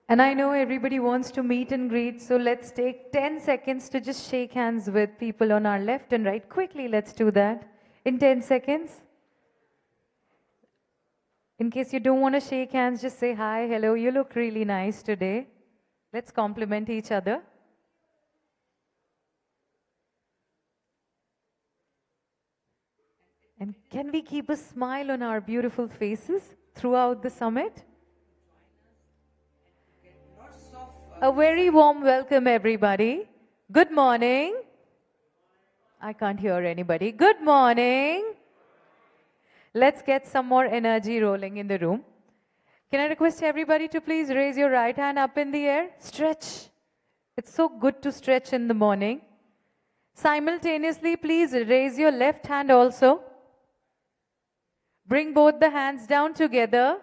And I know everybody wants to meet and greet, so let's take 10 seconds to just shake hands with people on our left and right. Quickly, let's do that in 10 seconds. In case you don't want to shake hands, just say hi, hello, you look really nice today. Let's compliment each other. And can we keep a smile on our beautiful faces throughout the summit? A very warm welcome, everybody. Good morning. I can't hear anybody. Good morning. Let's get some more energy rolling in the room. Can I request everybody to please raise your right hand up in the air? Stretch. It's so good to stretch in the morning. Simultaneously, please raise your left hand also. Bring both the hands down together.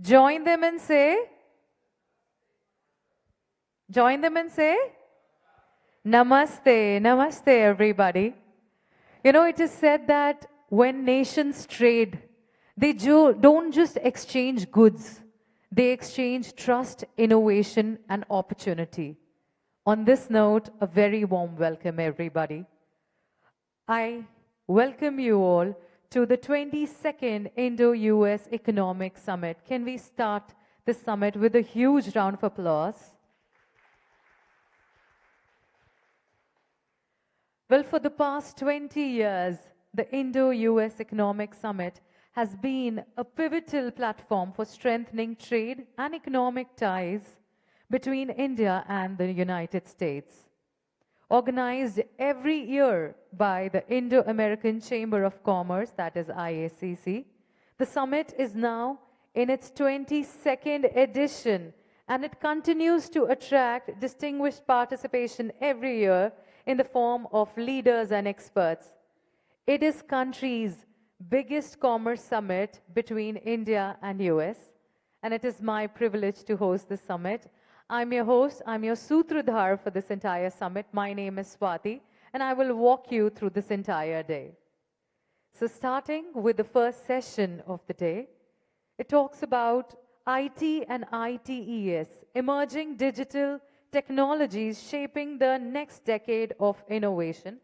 Join them and say, Namaste, Namaste, everybody. You know, it is said that when nations trade, they don't just exchange goods, they exchange trust, innovation, and opportunity. On this note, a very warm welcome, everybody. I welcome you all to the 22nd Indo-US Economic Summit. Can we start this summit with a huge round of applause? Well, for the past 20 years, the Indo-US Economic Summit has been a pivotal platform for strengthening trade and economic ties between India and the United States. Organized every year by the Indo-American Chamber of Commerce, that is IACC, the summit is now in its 22nd edition, and it continues to attract distinguished participation every year in the form of leaders and experts. It is country's biggest commerce summit between India and US, and it is my privilege to host this summit. I'm your host, I'm your Sutradhar for this entire summit. My name is Swati, and I will walk you through this entire day. So starting with the first session of the day, it talks about IT and ITES, emerging digital technologies shaping the next decade of innovation.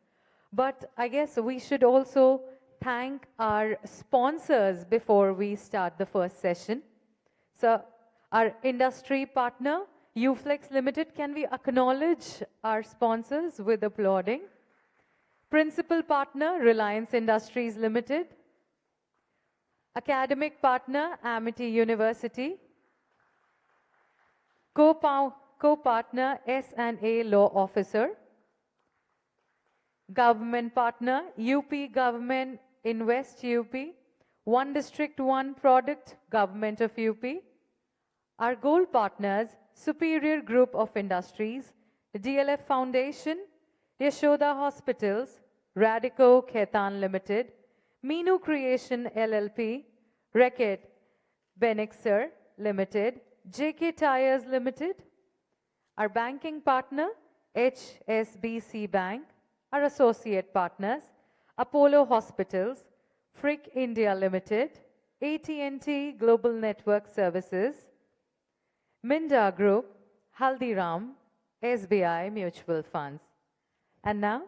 But I guess we should also thank our sponsors before we start the first session. So our industry partner, Uflex Limited, can we acknowledge our sponsors with applauding? Principal partner, Reliance Industries Limited. Academic partner, Amity University. Co-partner, S&A Law Officer. Government partner, UP Government Invest UP. One District, One Product, Government of UP. Our gold partners, Superior Group of Industries, the DLF Foundation, Yashoda Hospitals, Radico Khaitan Limited, Meenu Creation LLP, Reckitt Benixer Limited, JK Tires Limited. Our banking partner, HSBC Bank. Our associate partners, Apollo Hospitals, Frick India Limited, AT&T Global Network Services, Minda Group, Haldiram, SBI Mutual Funds. And now,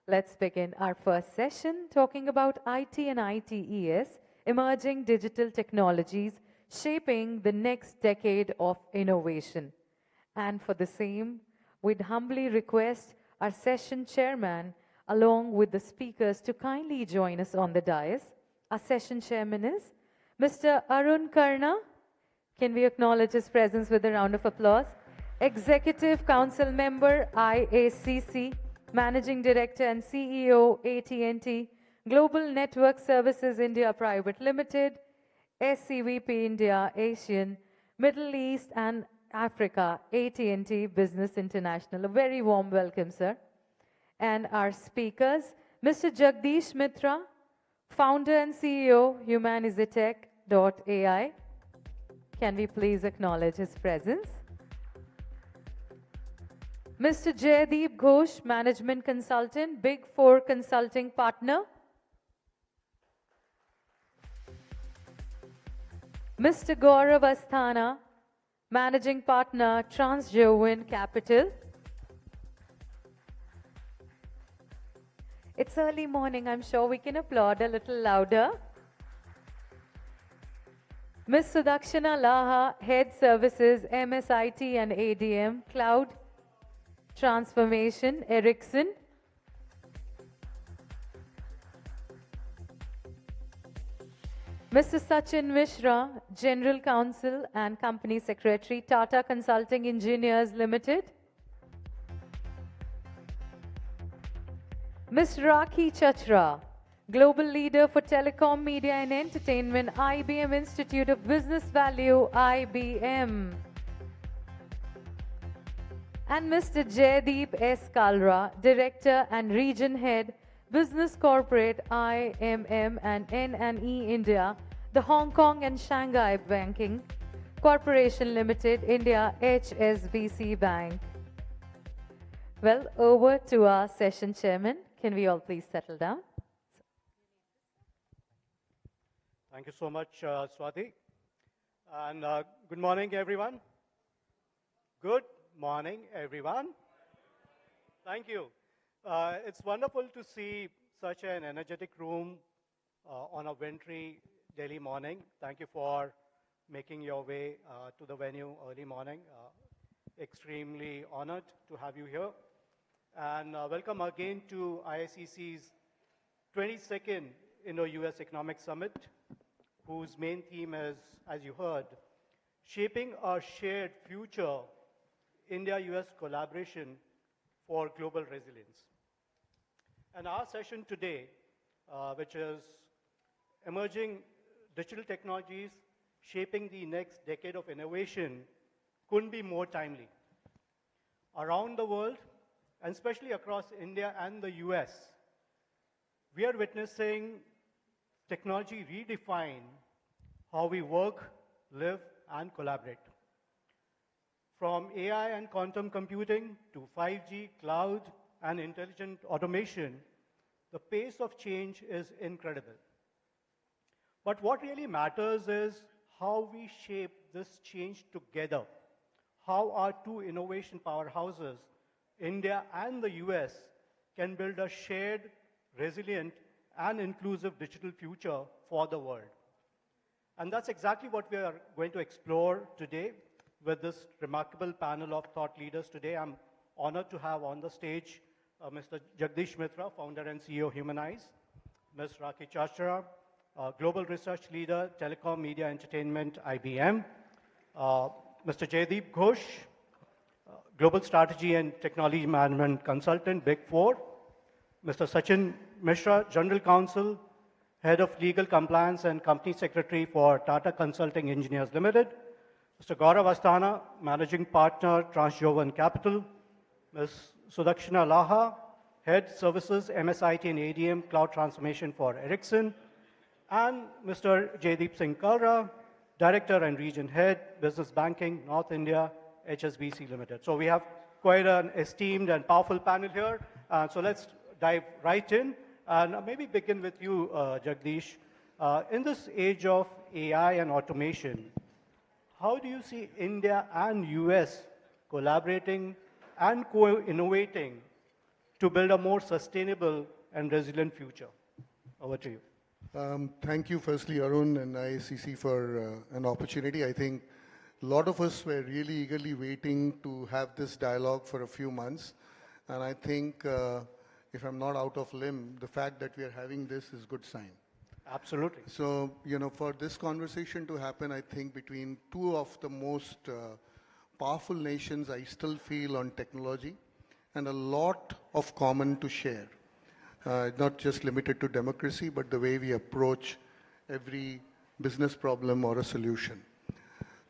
let's begin our first session talking about IT and ITES, emerging digital technologies shaping the next decade of innovation. And for the same, we'd humbly request our session chairman, along with the speakers, to kindly join us on the dais. Our session chairman is Mr. Arun Karna. Can we acknowledge his presence with a round of applause? Executive Council Member, IACC, Managing Director and CEO, AT&T, Global Network Services India Private Limited, SCVP India, Asian, Middle East and Africa, AT&T Business International. A very warm welcome, sir. And our speakers, Mr. Jagdish Mitra, Founder and CEO, Humanizitech.ai. Can we please acknowledge his presence? Mr. Jaydeep Ghosh, Management Consultant, Big Four Consulting Partner. Mr. Gaurav Asthana, Managing Partner, Transjovin Capital. It's early morning, I'm sure we can applaud a little louder. Ms. Sudakshana Laha, Head Services, MSIT and ADM, Cloud Transformation, Ericsson. Mr. Sachin Mishra, General Counsel and Company Secretary, Tata Consulting Engineers Limited. Ms. Rakhi Chachra, Global Leader for Telecom, Media and Entertainment, IBM Institute of Business Value, IBM. And Mr. Jaideep S. Kalra, Director and Region Head, Business Corporate, IMM and N&E India, the Hong Kong and Shanghai Banking Corporation Limited, India, HSBC Bank. Well, over to our session chairman. Can we all please settle down? Thank you so much, Swati. And good morning, everyone. Good morning, everyone. Thank you. It's wonderful to see such an energetic room on a wintry Delhi morning. Thank you for making your way to the venue early morning. Extremely honored to have you here. And welcome again to IICC's 22nd Indo-US Economic Summit, whose main theme is, as you heard, shaping a shared future, India-US collaboration for global resilience. And our session today, which is emerging digital technologies shaping the next decade of innovation, couldn't be more timely. Around the world, and especially across India and the US, we are witnessing technology redefine how we work, live, and collaborate. From AI and quantum computing to 5G, cloud, and intelligent automation, the pace of change is incredible. But what really matters is how we shape this change together, how our two innovation powerhouses, India and the US, can build a shared, resilient, and inclusive digital future for the world. And that's exactly what we are going to explore today with this remarkable panel of thought leaders today. I'm honored to have on the stage Mr. Jagdish Mitra, founder and CEO of Humanize, Ms. Rakhi Chachra, Global Research Leader, Telecom, Media, Entertainment, IBM, Mr. Jaideep Ghosh, Global Strategy and Technology Management Consultant, Big Four, Mr. Sachin Mishra, General Counsel, Head of Legal Compliance and Company Secretary for Tata Consulting Engineers Limited, Mr. Gaurav Asthana, Managing Partner, Transjovin Capital, Ms. Sudakshana Laha, Head Services, MSIT and ADM, Cloud Transformation for Ericsson, and Mr. Jaideep Singh Kalra, Director and Region Head, Business Banking, North India, HSBC Limited. So we have quite an esteemed and powerful panel here. So let's dive right in and maybe begin with you, Jagdish. In this age of AI and automation, how do you see India and US collaborating and co-innovating to build a more sustainable and resilient future? Over to you. Thank you, firstly, Arun and IICC for an opportunity. I think a lot of us were really eagerly waiting to have this dialogue for a few months. And I think, if I'm not out of limb, the fact that we are having this is a good sign. Absolutely. So, for this conversation to happen, I think between two of the most powerful nations, I still feel on technology, and a lot of common to share. Not just limited to democracy, but the way we approach every business problem or a solution.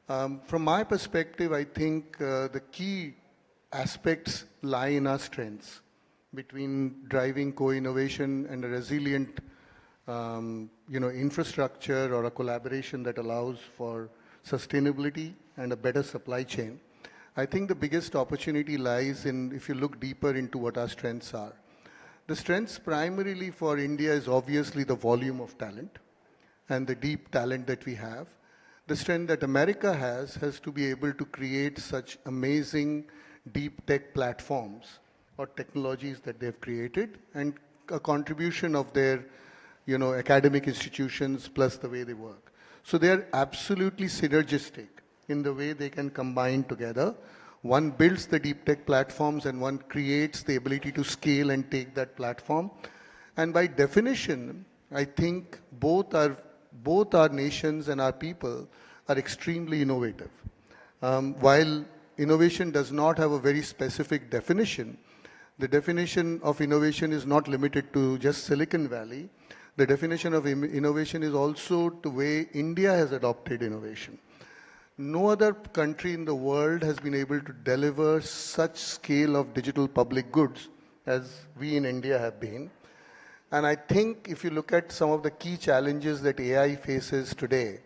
From my perspective, I think the key aspects lie in our strengths between driving co-innovation and a resilient infrastructure or a collaboration that allows for sustainability and a better supply chain. I think the biggest opportunity lies in, if you look deeper into what our strengths are. The strengths primarily for India is obviously the volume of talent and the deep talent that we have. the strength that America has to be able to create such amazing deep tech platforms or technologies that they've created, and a contribution of their, academic institutions plus the way they work. So they're absolutely synergistic in the way they can combine together. One builds the deep tech platforms and one creates the ability to scale and take that platform. And by definition, I think both our nations and our people are extremely innovative. While innovation does not have a very specific definition, the definition of innovation is not limited to just Silicon Valley. The definition of innovation is also the way India has adopted innovation. No other country in the world has been able to deliver such scale of digital public goods as we in India have been. And I think if you look at some of the key challenges that AI faces today,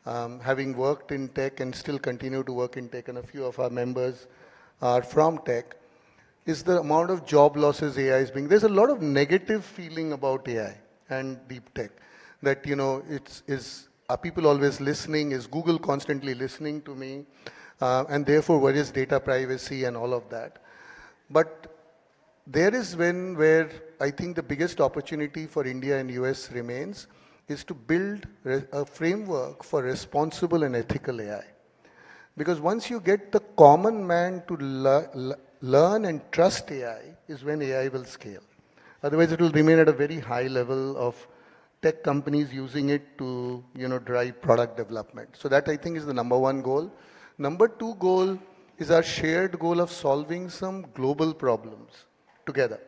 having worked in tech and still continue to work in tech, and a few of our members are from tech, is the amount of job losses AI is being. There's a lot of negative feeling about AI and deep tech, that, are people always listening? Is Google constantly listening to me? And therefore, what is data privacy and all of that? But there is where I think the biggest opportunity for India and US remains is to build a framework for responsible and ethical AI. Because once you get the common man to learn and trust AI is when AI will scale. Otherwise, it will remain at a very high level of tech companies using it to, drive product development. So that, I think, is the number one goal. Number two goal is our shared goal of solving some global problems together.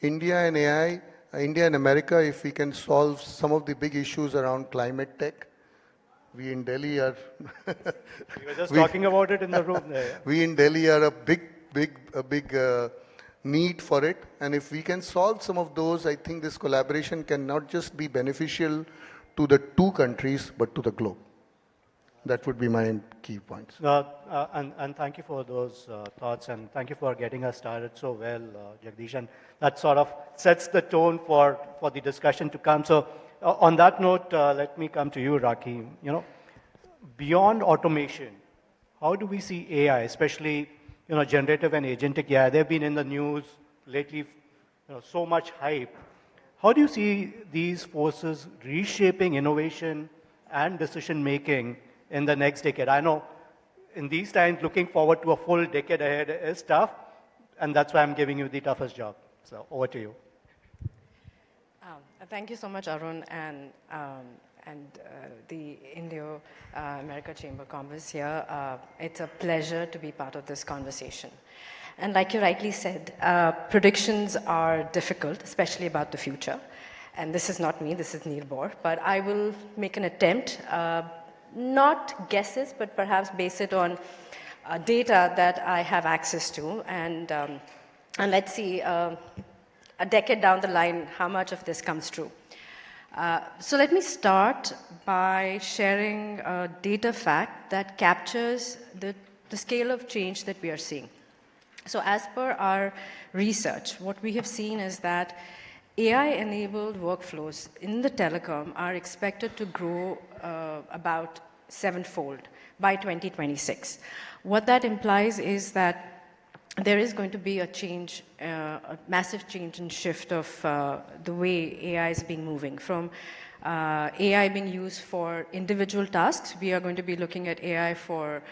India and America, if we can solve some of the big issues around climate tech, we in Delhi are... We were just talking about it in the room there. We in Delhi are a big need for it. And if we can solve some of those, I think this collaboration can not just be beneficial to the two countries, but to the globe. That would be my key points. And thank you for those thoughts, and thank you for getting us started so well, Jagdish. And that sort of sets the tone for the discussion to come. So on that note, let me come to you, Raki. Beyond automation, how do we see AI, especially generative and agentic AI? They've been in the news lately, so much hype. How do you see these forces reshaping innovation and decision making in the next decade? I know in these times, looking forward to a full decade ahead is tough, and that's why I'm giving you the toughest job. So over to you. Thank you so much, Arun, and the Indo-America Chamber Congress here. It's a pleasure to be part of this conversation. And like you rightly said, predictions are difficult, especially about the future. And this is not me, this is Neil Bohr. But I will make an attempt, not guesses, but perhaps base it on data that I have access to. And let's see, a decade down the line, how much of this comes true. So let me start by sharing a data fact that captures the scale of change that we are seeing. So as per our research, what we have seen is that AI-enabled workflows in the telecom are expected to grow about 7-fold by 2026. What that implies is that there is going to be a change, a massive change and shift of the way AI is being moving. From AI being used for individual tasks, we are going to be looking at AI for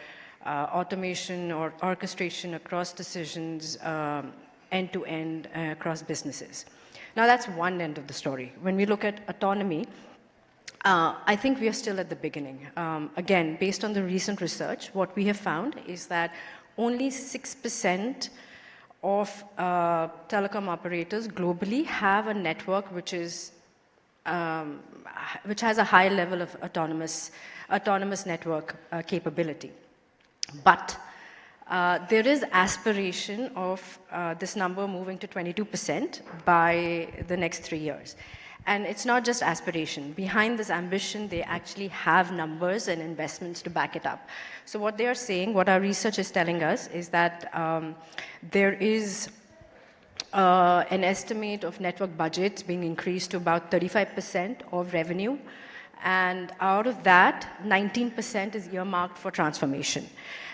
automation or orchestration across decisions, end-to-end, across businesses. Now that's one end of the story. When we look at autonomy, I think we are still at the beginning. Again, based on the recent research, what we have found is that only 6% of telecom operators globally have a network which has a high level of autonomous network capability. But there is aspiration of this number moving to 22% by the next 3 years. And it's not just aspiration. Behind this ambition, they actually have numbers and investments to back it up. So what they are saying, what our research is telling us, is that there is an estimate of network budgets being increased to about 35% of revenue And out of that, 19% is earmarked for transformation.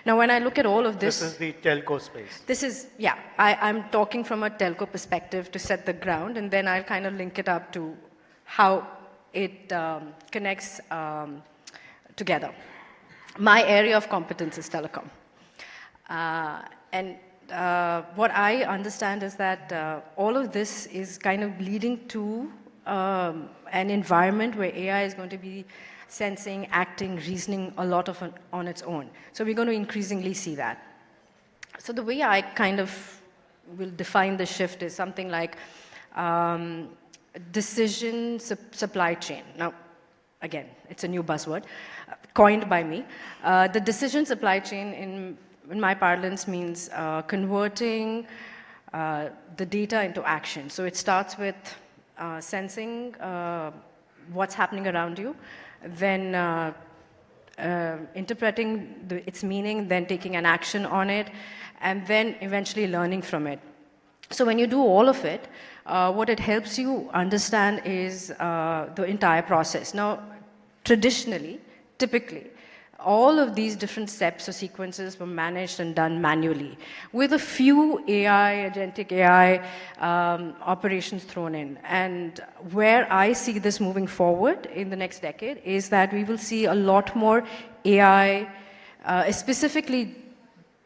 Now, when I look at all of this... This is the telco space. This is, yeah, I'm talking from a telco perspective to set the ground, and then I'll kind of link it up to how it connects together. My area of competence is telecom. What I understand is that all of this is kind of leading to an environment where AI is going to be sensing, acting, reasoning a lot on its own. So we're going to increasingly see that. So the way I kind of will define the shift is something like decision supply chain. Now, again, it's a new buzzword, coined by me. The decision supply chain in my parlance means converting the data into action. So it starts with sensing what's happening around you, then interpreting its meaning, then taking an action on it, and then eventually learning from it. So when you do all of it, what it helps you understand is the entire process. Now, traditionally, typically, all of these different steps or sequences were managed and done manually, with a few AI, agentic AI operations thrown in. And where I see this moving forward in the next decade is that we will see a lot more AI, specifically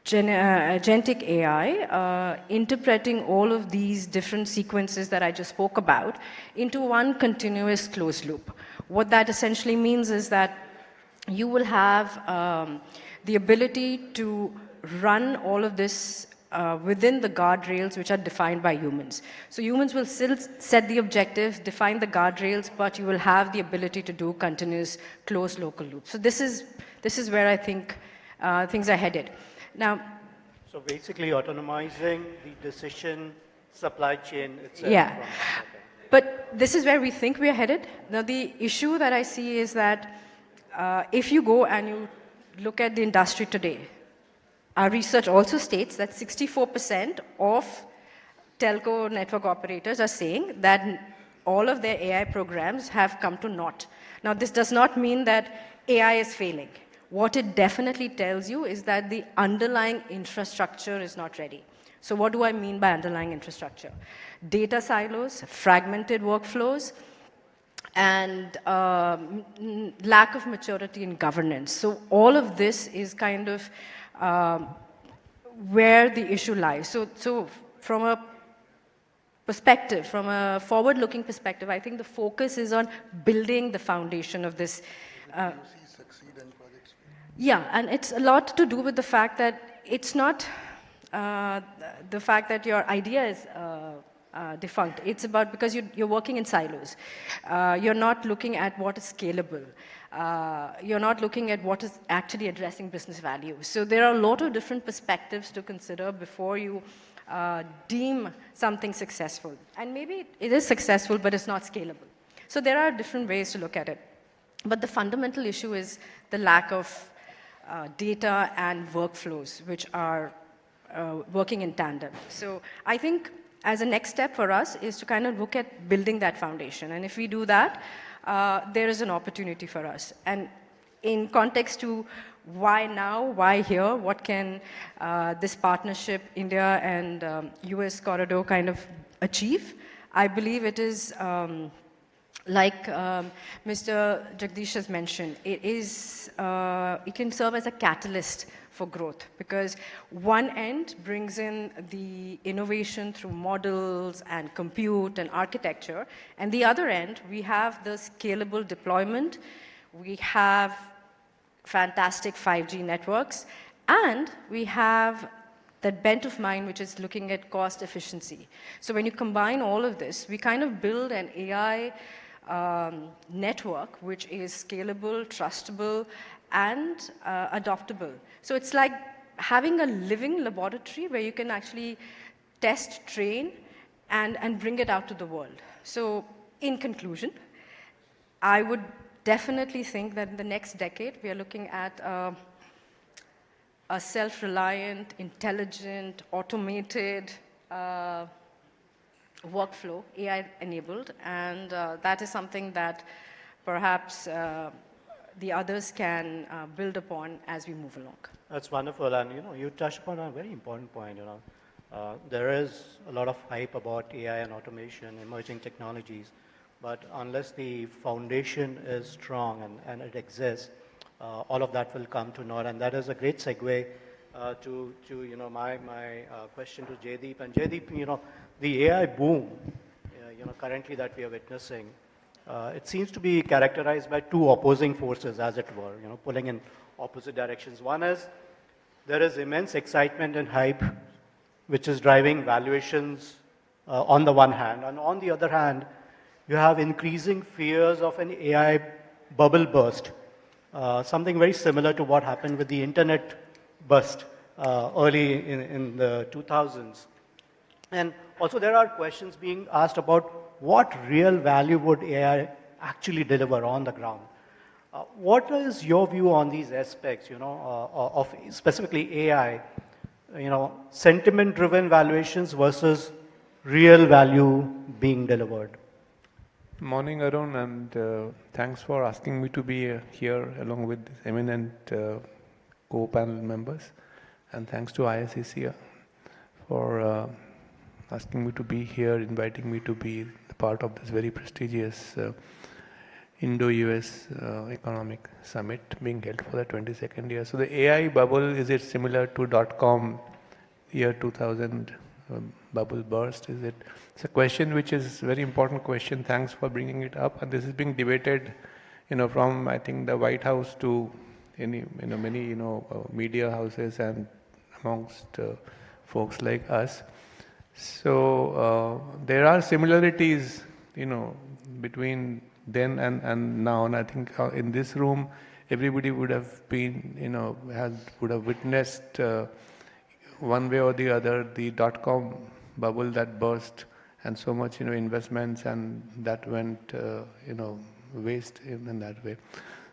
agentic AI, interpreting all of these different sequences that I just spoke about into one continuous closed loop. What that essentially means is that you will have the ability to run all of this within the guardrails which are defined by humans. So humans will still set the objectives, define the guardrails, but you will have the ability to do continuous closed local loops. So this is where I think things are headed. Now, so basically autonomizing the decision supply chain itself. Yeah. But this is where we think we are headed. Now, the issue that I see is that if you go and you look at the industry today, our research also states that 64% of telco network operators are saying that all of their AI programs have come to naught. Now, this does not mean that AI is failing. What it definitely tells you is that the underlying infrastructure is not ready. So what do I mean by underlying infrastructure? Data silos, fragmented workflows, and lack of maturity in governance. So all of this is kind of where the issue lies. So from a perspective, from a forward-looking perspective, I think the focus is on building the foundation of this. Yeah, and it's a lot to do with the fact that it's not the fact that your idea is defunct. It's about because you're working in silos. You're not looking at what is scalable. You're not looking at what is actually addressing business value. So there are a lot of different perspectives to consider before you deem something successful. And maybe it is successful, but it's not scalable. So there are different ways to look at it. But the fundamental issue is the lack of data and workflows, which are working in tandem. So I think as a next step for us is to kind of look at building that foundation. And if we do that, there is an opportunity for us. And in context to why now, why here, what can this partnership, India and US corridor kind of achieve? I believe it is, like Mr. Jagdish has mentioned, it can serve as a catalyst for growth, because one end brings in the innovation through models and compute and architecture, and the other end, we have the scalable deployment, we have fantastic 5G networks, and we have that bent of mind which is looking at cost efficiency. So when you combine all of this, we kind of build an AI network which is scalable, trustable, and adoptable. So it's like having a living laboratory where you can actually test, train, and bring it out to the world. So in conclusion, I would definitely think that in the next decade, we are looking at a self-reliant, intelligent, automated workflow, AI-enabled, and that is something that perhaps the others can build upon as we move along. That's wonderful, and you touched upon a very important point. There is a lot of hype about AI and automation, emerging technologies, but unless the foundation is strong and it exists, all of that will come to naught. And that is a great segue to my question to Jaydeep. And Jaydeep, the AI boom, currently that we are witnessing, it seems to be characterized by two opposing forces, as it were, pulling in opposite directions. One is there is immense excitement and hype, which is driving valuations on the one hand, and on the other hand, you have increasing fears of an AI bubble burst, something very similar to what happened with the internet burst early in the 2000s. And also there are questions being asked about what real value would AI actually deliver on the ground. What is your view on these aspects, of specifically AI, sentiment-driven valuations versus real value being delivered? Morning, Arun, and thanks for asking me to be here along with eminent co-panel members, and thanks to ISCC for asking me to be here, inviting me to be part of this very prestigious Indo-US Economic Summit being held for the 22nd year. So the AI bubble, is it similar to .com year 2000 bubble burst? Is it? It's a question which is a very important question. Thanks for bringing it up. And this is being debated, from I think the White House to many media houses and amongst folks like us. So there are similarities, between then and now. And I think in this room, everybody would have been, would have witnessed one way or the other the .com bubble that burst, and so much, investments, and that went, waste in that way.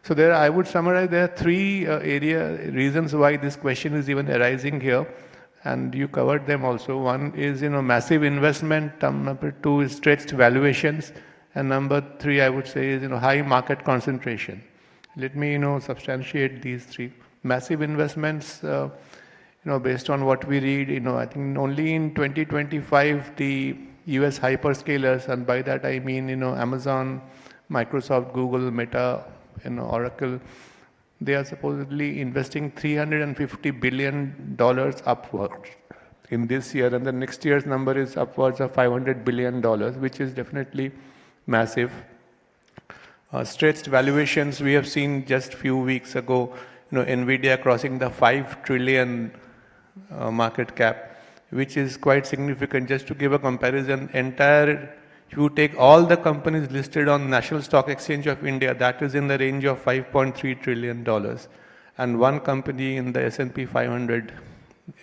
So there, I would summarize, there are three reasons why this question is even arising here, and you covered them also. One is, massive investment. Number two is stretched valuations, and number three, I would say, is, high market concentration. Let me, substantiate these three. Massive investments, based on what we read, I think only in 2025 the US hyperscalers, and by that I mean, Amazon, Microsoft, Google, Meta, Oracle, they are supposedly investing $350 billion upwards in this year, and the next year's number is upwards of $500 billion, which is definitely massive. Stretched valuations, we have seen just few weeks ago, Nvidia crossing the 5 trillion market cap, which is quite significant. Just to give a comparison, if you take all the companies listed on National Stock Exchange of India, that is in the range of $5.3 trillion. And one company in the S&P 500,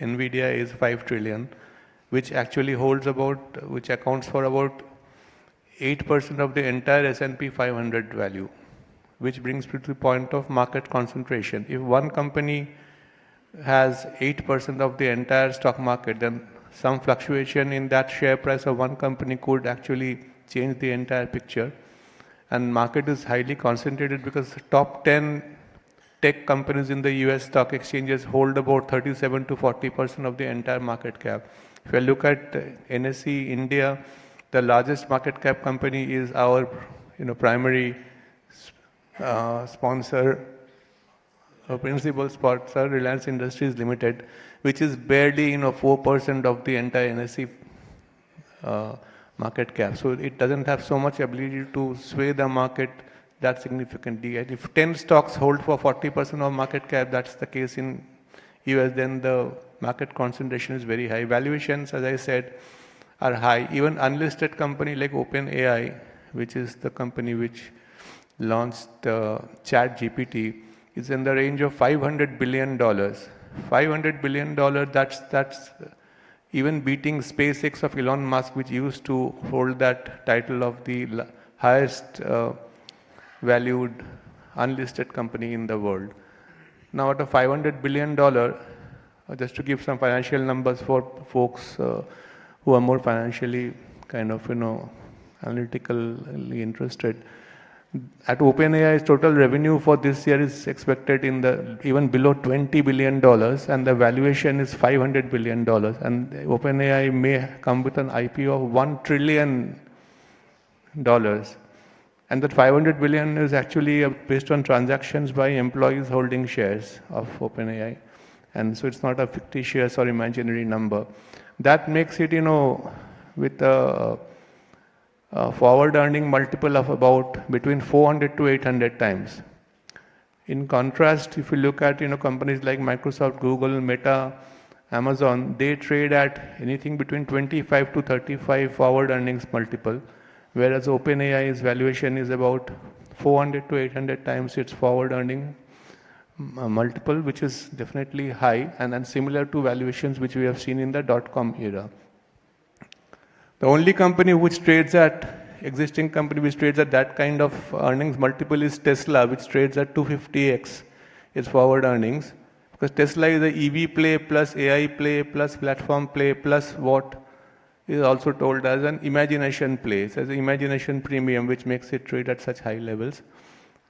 Nvidia, is 5 trillion, which actually which accounts for about 8% of the entire S&P 500 value, which brings me to the point of market concentration. If one company has 8% of the entire stock market, then some fluctuation in that share price of one company could actually change the entire picture. And market is highly concentrated because the top 10 tech companies in the US stock exchanges hold about 37 to 40% of the entire market cap. If you look at NSE India, the largest market cap company is our primary sponsor, principal sponsor, Reliance Industries Limited, which is barely 4% of the entire NSE market cap. So it doesn't have so much ability to sway the market that significantly. And if 10 stocks hold for 40% of market cap, that's the case in US, then the market concentration is very high. Valuations, as I said, are high. Even unlisted company like OpenAI, which is the company which launched ChatGPT, is in the range of $500 billion. $500 billion, that's even beating SpaceX of Elon Musk, which used to hold that title of the highest valued unlisted company in the world. Now at a $500 billion, just to give some financial numbers for folks who are more financially kind of, analytically interested, At OpenAI's total revenue for this year is expected in the even below $20 billion, and the valuation is $500 billion. And OpenAI may come with an IPO of $1 trillion. And that 500 billion is actually based on transactions by employees holding shares of OpenAI. And so it's not a fictitious or imaginary number. That makes it, with a forward earning multiple of about between 400 to 800 times. In contrast, if you look at companies like Microsoft, Google, Meta, Amazon, they trade at anything between 25 to 35 forward earnings multiple, whereas OpenAI's valuation is about 400 to 800 times its forward earning multiple, which is definitely high and similar to valuations which we have seen in the dot-com era. The only company which trades at, existing company which trades at that kind of earnings multiple is Tesla, which trades at 250x its forward earnings. Because Tesla is a EV play plus AI play plus platform play plus what is also told as an imagination play. It has an imagination premium which makes it trade at such high levels.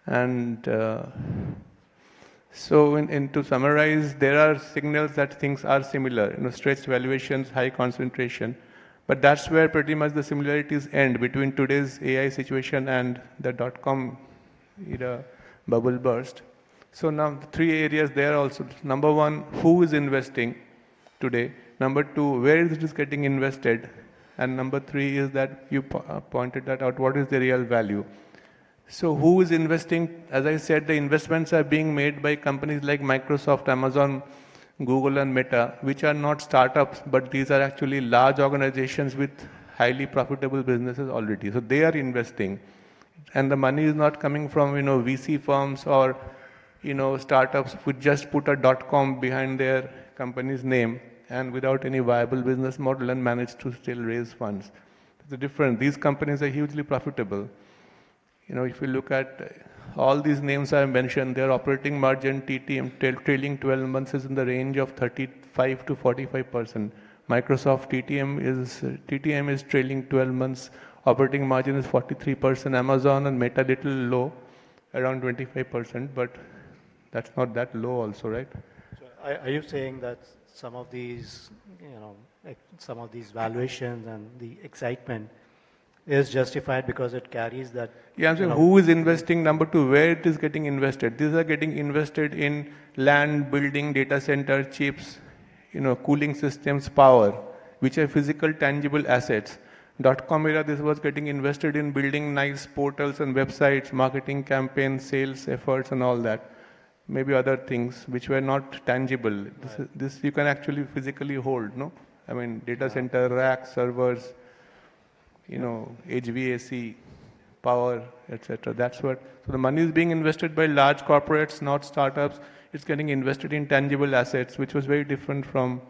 And so to summarize, there are signals that things are similar, stretched valuations, high concentration. But that's where pretty much the similarities end between today's AI situation and the dot-com era bubble burst. So now the three areas there also. Number one, who is investing today? Number two, where is it getting invested? And number three is that you pointed that out, what is the real value? So who is investing? As I said, the investments are being made by companies like Microsoft, Amazon, Google and Meta, which are not startups, but these are actually large organizations with highly profitable businesses already. So they are investing. And the money is not coming from, VC firms or, startups which just put a .com behind their company's name and without any viable business model and manage to still raise funds. The difference, these companies are hugely profitable. If you look at all these names I mentioned, their operating margin, TTM, trailing 12 months is in the range of 35 to 45%. Microsoft TTM is trailing 12 months, operating margin is 43%. Amazon and Meta little low, around 25%, but that's not that low also, right? So are you saying that some of these, some of these valuations and the excitement is justified because it carries that? Yeah, so who is investing? Number two, where it is getting invested? These are getting invested in land, building, data center, chips, cooling systems, power, which are physical, tangible assets. .com era, this was getting invested in building nice portals and websites, marketing campaigns, sales efforts and all that. Maybe other things which were not tangible. This you can actually physically hold, no? I mean, data center, racks, servers, HVAC, power, etc. That's what. So the money is being invested by large corporates, not startups. It's getting invested in tangible assets, which was very different from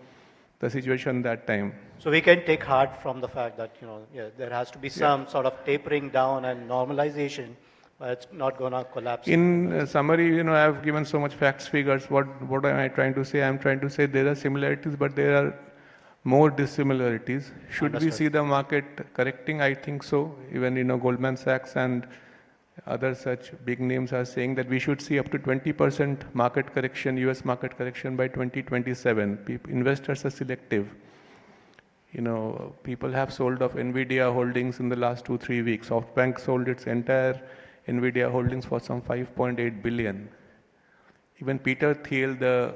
the situation that time. So we can take heart from the fact that there has to be some sort of tapering down and normalization, but it's not going to collapse. In summary, I have given so much facts, figures. What am I trying to say? I'm trying to say there are similarities, but there are more dissimilarities. Should we see the market correcting? I think so. Even Goldman Sachs and other such big names are saying that we should see up to 20% market correction, US market correction by 2027. Investors are selective. People have sold off NVIDIA holdings in the last 2-3 weeks. SoftBank sold its entire NVIDIA holdings for some 5.8 billion. Even Peter Thiel, the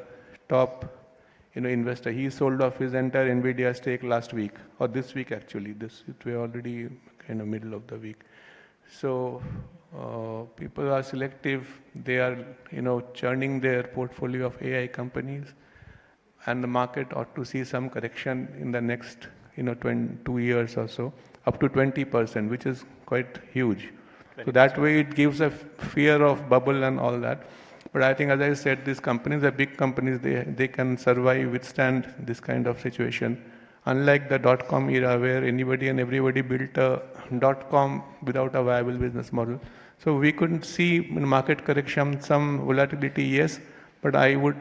top investor, he sold off his entire NVIDIA stake last week, or this week actually. We're already middle of the week. So people are selective. They are churning their portfolio of AI companies, and the market ought to see some correction in the next 2 years or so, up to 20%, which is quite huge. So that way it gives a fear of bubble and all that. But I think, as I said, these companies are big companies. They can survive, withstand this kind of situation. Unlike the .com era where anybody and everybody built a .com without a viable business model. So we couldn't see in market correction, some volatility, yes, but I would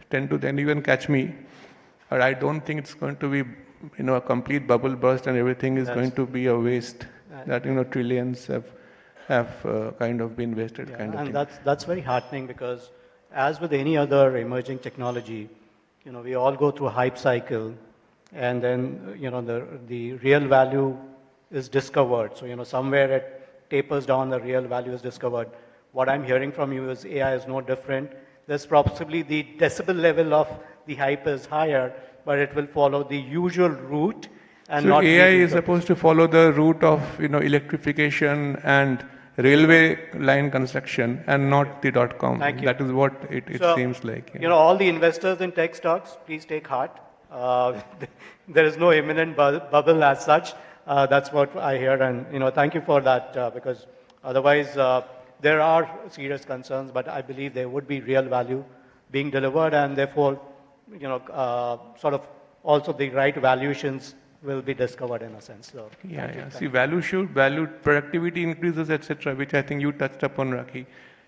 tend to then even catch me. But I don't think it's going to be a complete bubble burst and everything is going to be a waste. That trillions have have kind of been wasted, Yeah, kind of and thing. that's very heartening because as with any other emerging technology, we all go through a hype cycle, and then the real value is discovered. So somewhere it tapers down, the real value is discovered. What I'm hearing from you is AI is no different. There's possibly the decibel level of the hype is higher, but it will follow the usual route and So not AI lead is into supposed to follow the route of electrification and railway line construction and not the .com. Thank you. That is what it So, seems like. all the investors in tech stocks, please take heart. There is no imminent bubble as such. That's what I hear, and thank you for that because otherwise there are serious concerns, but I believe there would be real value being delivered, and therefore, sort of also the right valuations will be discovered in a sense. So, Yeah. See, value, productivity increases, etc., which I think you touched upon, Raki.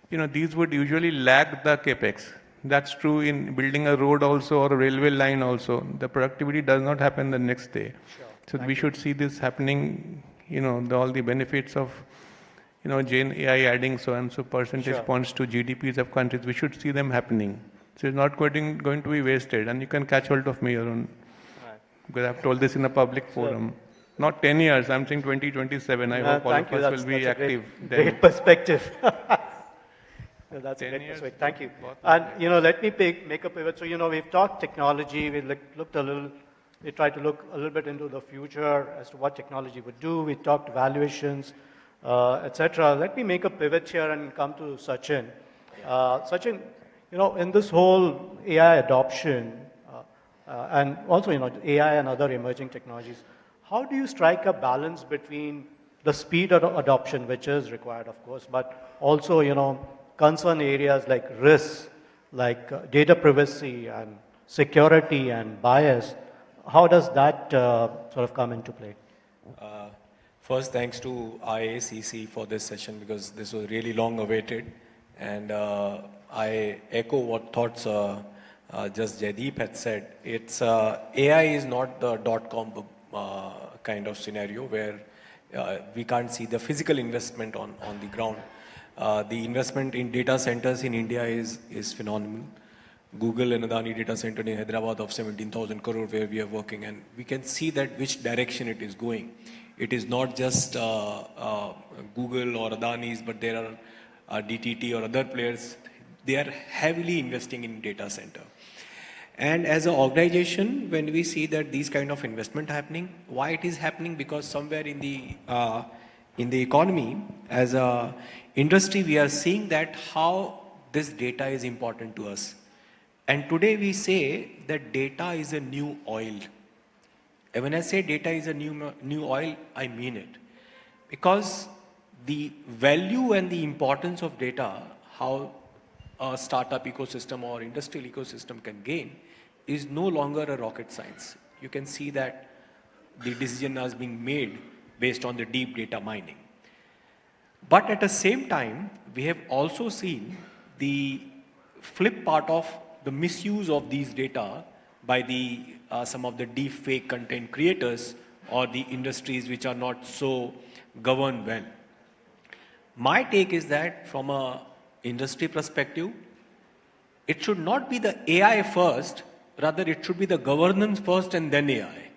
These would usually lag the capex. That's true in building a road also or a railway line also. The productivity does not happen the next day. Sure. So we should see this happening. All the benefits of Gen AI adding so and so percentage Sure. points to GDPs of countries. We should see them happening. So it's not going to be wasted, and you can catch hold of me on. Right. Because I've told this in a public forum. Not 10 years, I'm saying 2027. I hope all Thank of you. us That's, will be that's a active great, then. great perspective. That's a 10 great years, perspective. Thank you. both And let me make a pivot. So we've talked technology. We looked a little. We tried to look a little bit into the future as to what technology would do. We talked valuations, etc. Let me make a pivot here and come to Sachin. Sachin, in this whole AI adoption, and also AI and other emerging technologies, how do you strike a balance between the speed of adoption, which is required, of course, but also concern areas like risks, like data privacy and security and bias? How does that sort of come into play? First, thanks to IACC for this session because this was really long awaited, and I echo what thoughts just Jaideep had said. It's AI is not the .com kind of scenario where we can't see the physical investment on the ground. The investment in data centers in India is phenomenal. Google and Adani data center in Hyderabad of 17,000 crore where we are working, and we can see that which direction it is going. It is not just Google or Adani's, but there are DTT or other players. They are heavily investing in data center. And as an organization, when we see that these kind of investment happening, why it is happening? Because somewhere in the economy, as a industry, we are seeing that how this data is important to us. And today we say that data is a new oil. And when I say data is a new oil, I mean it. Because the value and the importance of data, how a startup ecosystem or industrial ecosystem can gain, is no longer a rocket science. You can see that the decision is being made based on the deep data mining. But at the same time, we have also seen the flip part of the misuse of these data by some of the deep fake content creators or the industries which are not so governed well. My take is that from a industry perspective, it should not be the AI first, rather it should be the governance first and then AI.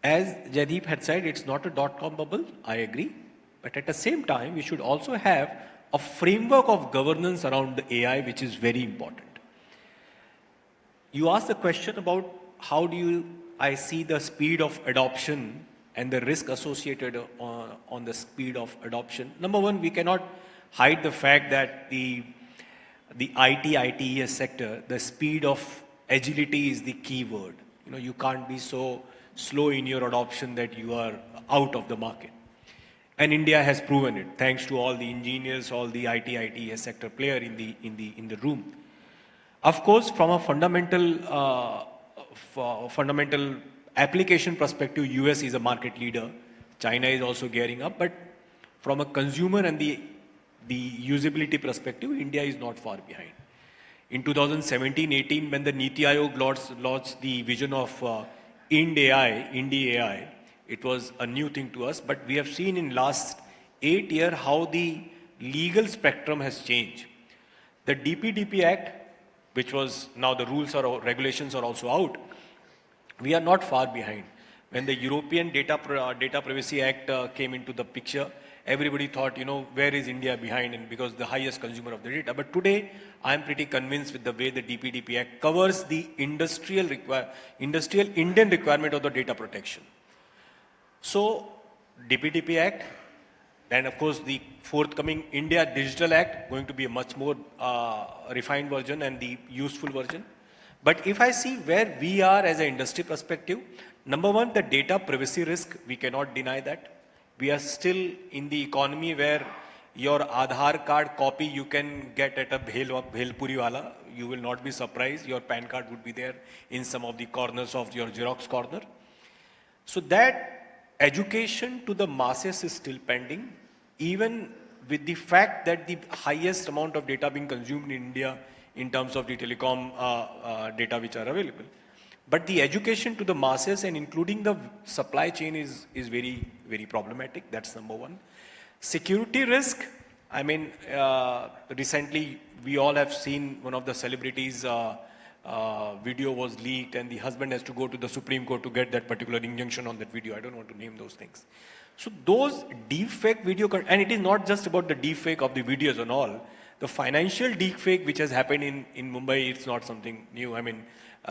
As Jaideep had said, it's not a .com bubble, I agree. But at the same time, we should also have a framework of governance around the AI, which is very important. You asked the question about how do I see the speed of adoption and the risk associated on the speed of adoption. Number one, we cannot hide the fact that the ITES sector, the speed of agility is the key word. You can't be so slow in your adoption that you are out of the market. And India has proven it, thanks to all the engineers, all the ITES sector player in the room. Of course, from a fundamental application perspective, US is a market leader. China is also gearing up, but from a consumer and the usability perspective, India is not far behind. In 2017-18, when the Niti Aayog launched the vision of Ind AI, it was a new thing to us, but we have seen in last 8 years how the legal spectrum has changed. The DPDP Act, which was now the rules or regulations are also out, we are not far behind. When the European Data Privacy Act came into the picture, everybody thought, you know, where is India behind? And because the highest consumer of the data. But today, I'm pretty convinced with the way the DPDP Act covers the industrial Indian requirement of the data protection. So, DPDP Act, and of course the forthcoming India Digital Act, going to be a much more refined version and the useful version. But if I see where we are as an industry perspective, number one, the data privacy risk, we cannot deny that. We are still in the economy where your Aadhaar card copy you can get at a Bhel Puri wala. You will not be surprised. Your PAN card would be there in some of the corners of your Xerox corner. So that education to the masses is still pending, even with the fact that the highest amount of data being consumed in India in terms of the telecom data which are available. But the education to the masses and including the supply chain is very, very problematic. That's number one. Security risk, I mean, recently we all have seen one of the celebrities' video was leaked and the husband has to go to the Supreme Court to get that particular injunction on that video. I don't want to name those things. So those deepfake video, and it is not just about the deepfake of the videos and all. The financial deepfake which has happened in Mumbai, it's not something new. I mean,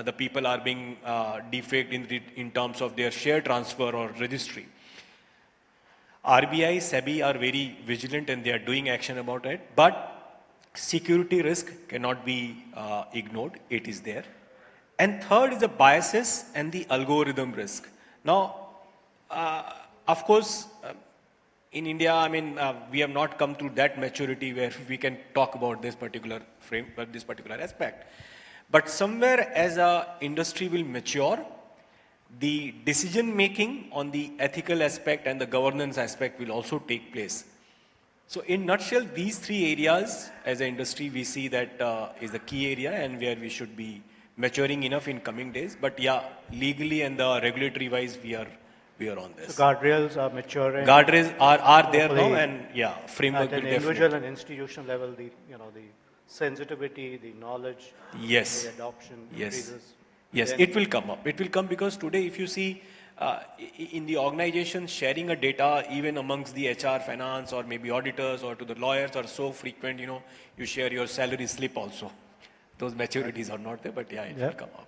the people are being defaked in terms of their share transfer or registry. RBI, SEBI are very vigilant and they are doing action about it. But security risk cannot be ignored. It is there. And third is the biases and the algorithm risk. Now, of course, in India, I mean, we have not come to that maturity where we can talk about this particular this particular aspect. But somewhere as an industry will mature, the decision making on the ethical aspect and the governance aspect will also take place. So in nutshell, these three areas as an industry, we see that is the key area and where we should be maturing enough in coming days. But yeah, legally and the regulatory wise, we are on this. So guardrails are maturing. Guardrails are there now, and yeah, framework at an will individual and institutional level, the sensitivity, the knowledge, yes, the adoption increases. Yes, it will come up. It will come because today, if you see in the organization, sharing a data even amongst the HR, finance, or maybe auditors or to the lawyers are so frequent. You know, you share your salary slip also. Those maturities are not there, but yeah, it will come up.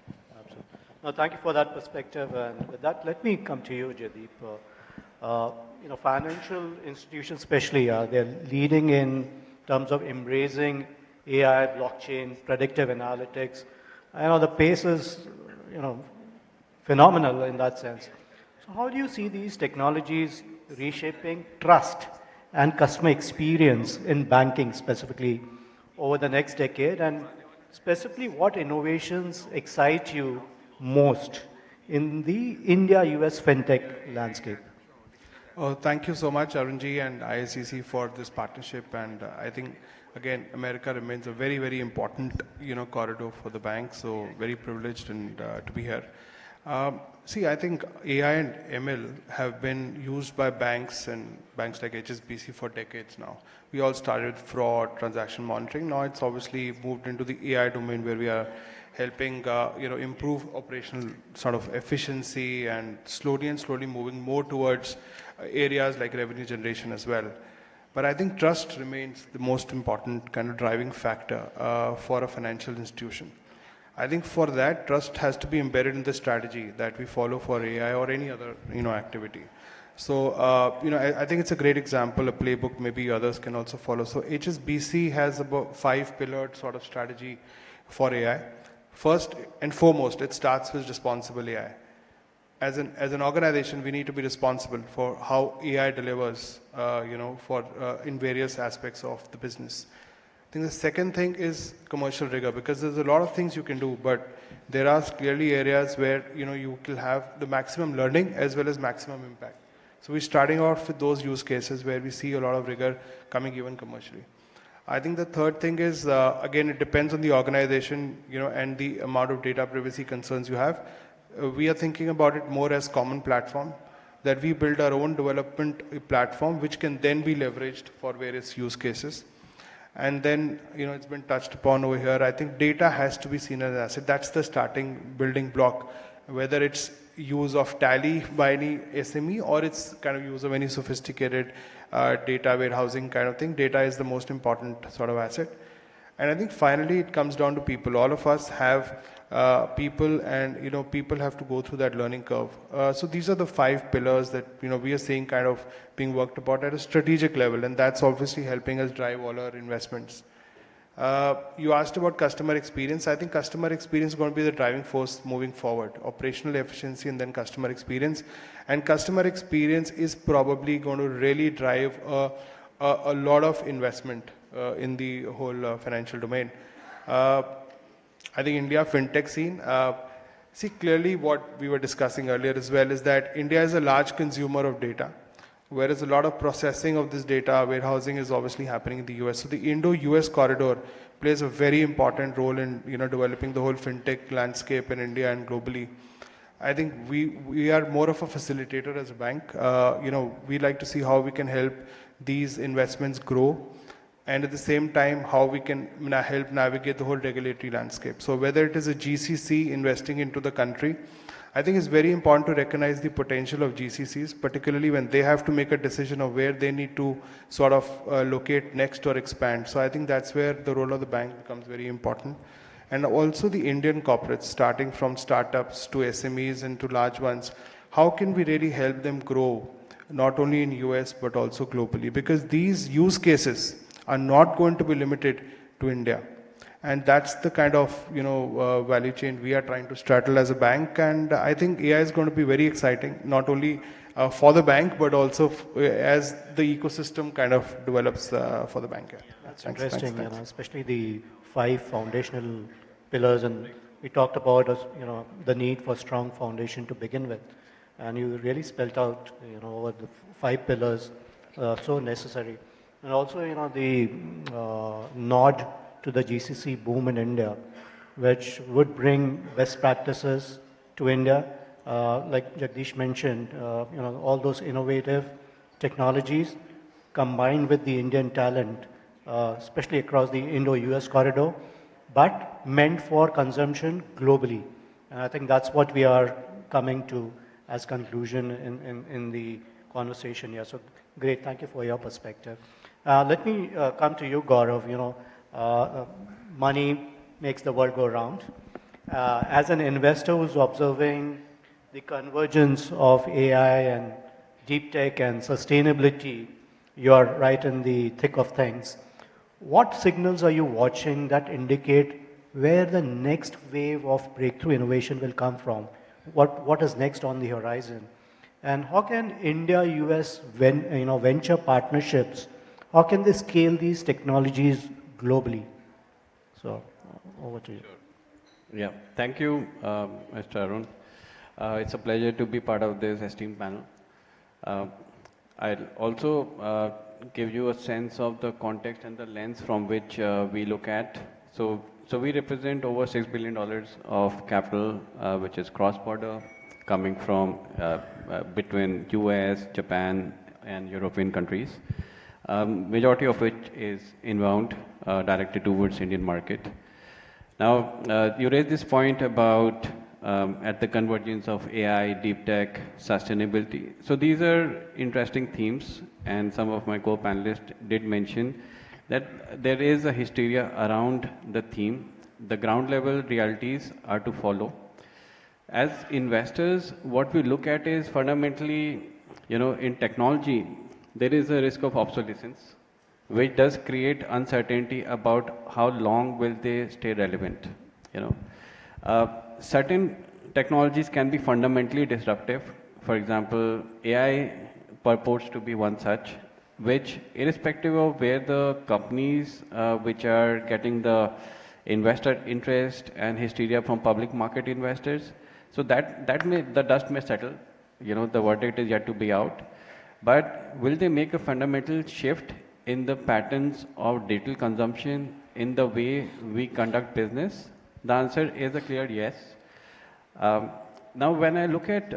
No, thank you for that perspective. And with that, let me come to you, Jaideep. Financial institutions especially, they're leading in terms of embracing AI, blockchain, predictive analytics. I know the pace is, phenomenal in that sense. So how do you see these technologies reshaping trust and customer experience in banking specifically over the next decade? And specifically, what innovations excite you most in the India-US fintech landscape? Oh, thank you so much, Arunji and ISCC for this partnership. And I think, again, America remains a very, very important, corridor for the bank. So very privileged and to be here. See, I think AI and ML have been used by banks and banks like HSBC for decades now. We all started with fraud, transaction monitoring. Now it's obviously moved into the AI domain where we are helping, improve operational sort of efficiency and slowly moving more towards areas like revenue generation as well. But I think trust remains the most important kind of driving factor for a financial institution. I think for that, trust has to be embedded in the strategy that we follow for AI or any other, activity. So, I think it's a great example, a playbook maybe others can also follow. So HSBC has about 5-pillared sort of strategy for AI. First and foremost, it starts with responsible AI. As an organization, we need to be responsible for how AI delivers, in various aspects of the business. I think the second thing is commercial rigor, because there's a lot of things you can do, but there are clearly areas where, you will have the maximum learning as well as maximum impact. So we're starting off with those use cases where we see a lot of rigor coming even commercially. I think the third thing is, again, it depends on the organization, and the amount of data privacy concerns you have. We are thinking about it more as common platform. that we build our own development platform, which can then be leveraged for various use cases. And then, it's been touched upon over here. I think data has to be seen as an asset. That's the starting building block, whether it's use of Tally by any SME or it's kind of use of any sophisticated data warehousing kind of thing. Data is the most important sort of asset. And I think finally it comes down to people. All of us have people, and people have to go through that learning curve. So these are the 5 pillars that we are seeing kind of being worked upon at a strategic level, and that's obviously helping us drive all our investments. You asked about customer experience. I think customer experience is going to be the driving force moving forward. Operational efficiency and then customer experience. And customer experience is probably going to really drive a lot of investment in the whole financial domain. I think India fintech scene, see clearly what we were discussing earlier as well is that India is a large consumer of data, whereas a lot of processing of this data, warehousing is obviously happening in the US. So the Indo-US corridor plays a very important role in developing the whole fintech landscape in India and globally. I think we are more of a facilitator as a bank. We like to see how we can help these investments grow, and at the same time how we can help navigate the whole regulatory landscape. So whether it is a GCC investing into the country, I think it's very important to recognize the potential of GCCs, particularly when they have to make a decision of where they need to sort of locate next or expand. So I think that's where the role of the bank becomes very important. And also the Indian corporates, starting from startups to SMEs and to large ones, how can we really help them grow, not only in US, but also globally? Because these use cases are not going to be limited to India. And that's the kind of value chain we are trying to straddle as a bank. And I think AI is going to be very exciting, not only for the bank, but also as the ecosystem kind of develops for the bank. That's interesting, especially the 5 foundational pillars. And we talked about the need for strong foundation to begin with. And you really spelled out over the 5 pillars, so necessary. And also, the nod to the GCC boom in India, which would bring best practices to India. Like Jagdish mentioned, all those innovative technologies combined with the Indian talent, especially across the Indo-US corridor, but meant for consumption globally. And I think that's what we are coming to as conclusion in the conversation here. So great, thank you for your perspective. Let me come to you, Gaurav. Money makes the world go round. As an investor who's observing the convergence of AI and deep tech and sustainability, you're right in the thick of things. What signals are you watching that indicate where the next wave of breakthrough innovation will come from? What is next on the horizon? And how can India-US venture partnerships, how can they scale these technologies globally? So, over to you. Sure. Yeah, thank you, Mr. Arun. It's a pleasure to be part of this esteemed panel. I'll also give you a sense of the context and the lens from which we look at. So we represent over $6 billion of capital, which is cross-border, coming from between US, Japan, and European countries. Majority of which is inbound, directed towards Indian market. Now, you raised this point about at the convergence of AI, deep tech, sustainability. So these are interesting themes, and some of my co-panelists did mention that there is a hysteria around the theme. The ground level realities are to follow. As investors, what we look at is fundamentally, in technology, there is a risk of obsolescence, which does create uncertainty about how long will they stay relevant. Certain technologies can be fundamentally disruptive. For example, AI purports to be one such, which irrespective of where the companies which are getting the investor interest and hysteria from public market investors, so the dust may settle. The verdict is yet to be out. But will they make a fundamental shift in the patterns of digital consumption in the way we conduct business? The answer is a clear yes. Now, when I look at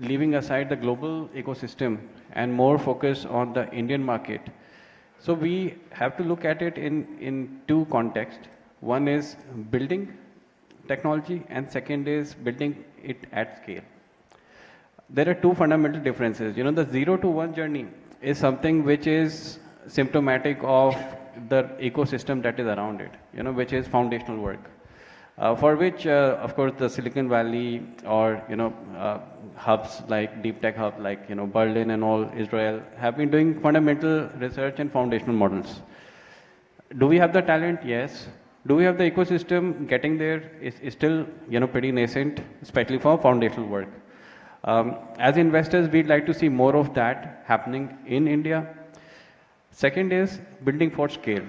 leaving aside the global ecosystem and more focus on the Indian market. So we have to look at it in two contexts. One is building technology and second is building it at scale. There are two fundamental differences. You know, the 0 to 1 journey is something which is symptomatic of the ecosystem that is around it, you know, which is foundational work. For which, of course, the Silicon Valley or, you know, hubs like deep tech hub like, you know, Berlin and all, Israel, have been doing fundamental research and foundational models. Do we have the talent? Yes. Do we have the ecosystem? Getting there is still, you know, pretty nascent, especially for foundational work. As investors, we'd like to see more of that happening in India. Second is building for scale.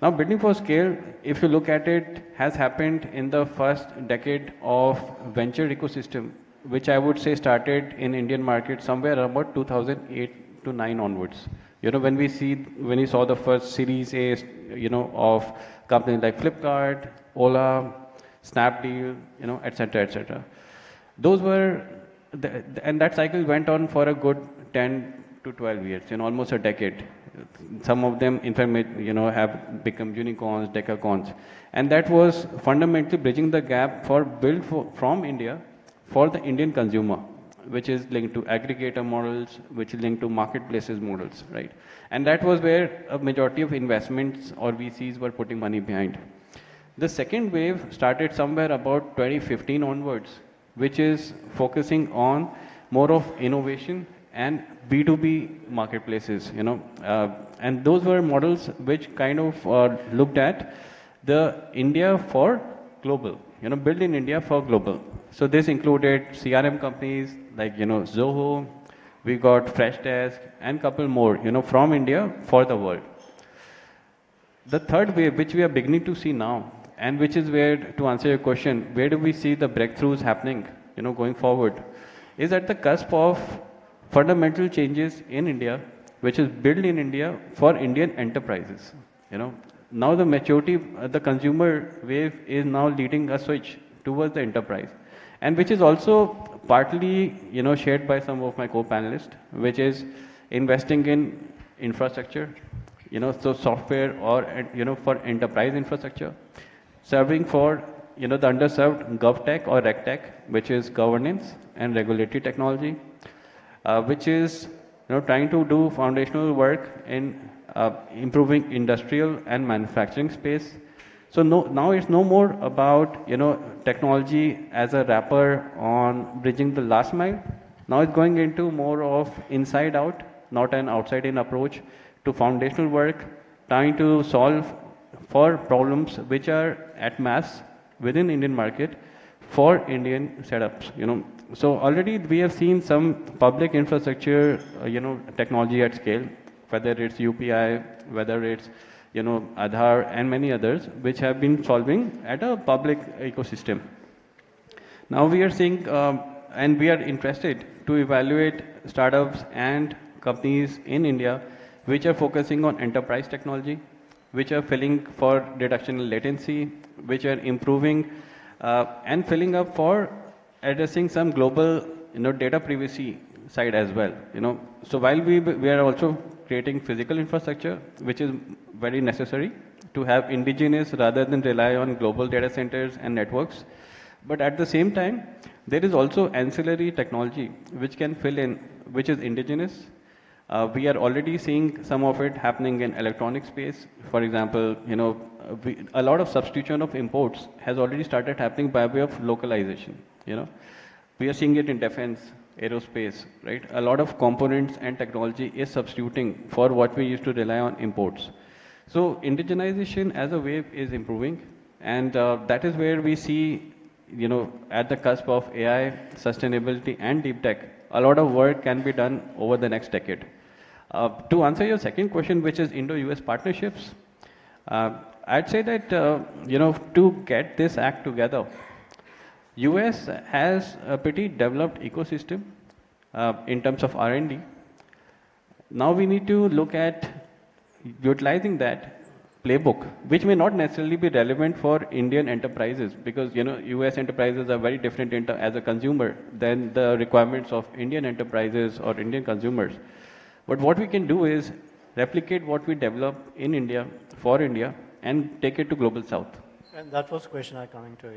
Now, building for scale, if you look at it, has happened in the first decade of venture ecosystem, which I would say started in Indian market somewhere about 2008 to 9 onwards. You know, when we saw the first Series A, you know, of companies like Flipkart, Ola, Snapdeal, you know, etc., etc. Those were, and that cycle went on for a good 10 to 12 years, you know, almost a decade. Some of them, in fact, you know, have become unicorns, decacorns. And that was fundamentally bridging the gap for from India for the Indian consumer, which is linked to aggregator models, which is linked to marketplaces models, right? And that was where a majority of investments or VCs were putting money behind. The second wave started somewhere about 2015 onwards, which is focusing on more of innovation and B2B marketplaces, you know, and those were models which kind of looked at the India for global, you know, build in India for global. So this included CRM companies like, you know, Zoho, we got Freshdesk and couple more, you know, from India for the world. The third wave, which we are beginning to see now, and which is where, to answer your question, where do we see the breakthroughs happening, you know, going forward, is at the cusp of fundamental changes in India, which is built in India for Indian enterprises. You know, now the maturity, the consumer wave is now leading a switch towards the enterprise, and which is also partly, you know, shared by some of my co-panelists, which is investing in infrastructure, you know, so software or, you know, for enterprise infrastructure, serving for, you know, the underserved GovTech or RegTech, which is governance and regulatory technology, which is, you know, trying to do foundational work in improving industrial and manufacturing space. So now it's no more about, you know, technology as a wrapper on bridging the last mile. Now it's going into more of inside out, not an outside in approach to foundational work, trying to solve for problems which are at mass within Indian market for Indian setups, you know. So already we have seen some public infrastructure, you know, technology at scale, whether it's UPI, whether it's, you know, Aadhaar and many others, which have been solving at a public ecosystem. Now we are seeing, and we are interested to evaluate startups and companies in India which are focusing on enterprise technology, which are filling for reduction in latency, which are improving and filling up for addressing some global, you know, data privacy side as well, you know. So while we are also creating physical infrastructure, which is very necessary to have indigenous rather than rely on global data centers and networks. But at the same time, there is also ancillary technology which can fill in, which is indigenous. We are already seeing some of it happening in electronic space. For example, you know, a lot of substitution of imports has already started happening by way of localization, you know. We are seeing it in defense, aerospace, right? A lot of components and technology is substituting for what we used to rely on imports. So indigenization as a wave is improving, and that is where we see, you know, at the cusp of AI, sustainability and deep tech, a lot of work can be done over the next decade. To answer your second question, which is Indo-US partnerships, I'd say that, you know, to get this act together, US has a pretty developed ecosystem in terms of R&D. Now we need to look at utilizing that playbook, which may not necessarily be relevant for Indian enterprises, because US enterprises are very different as a consumer than the requirements of Indian enterprises or Indian consumers. But what we can do is replicate what we develop in India for India and take it to global south. And that was the question I'm coming to,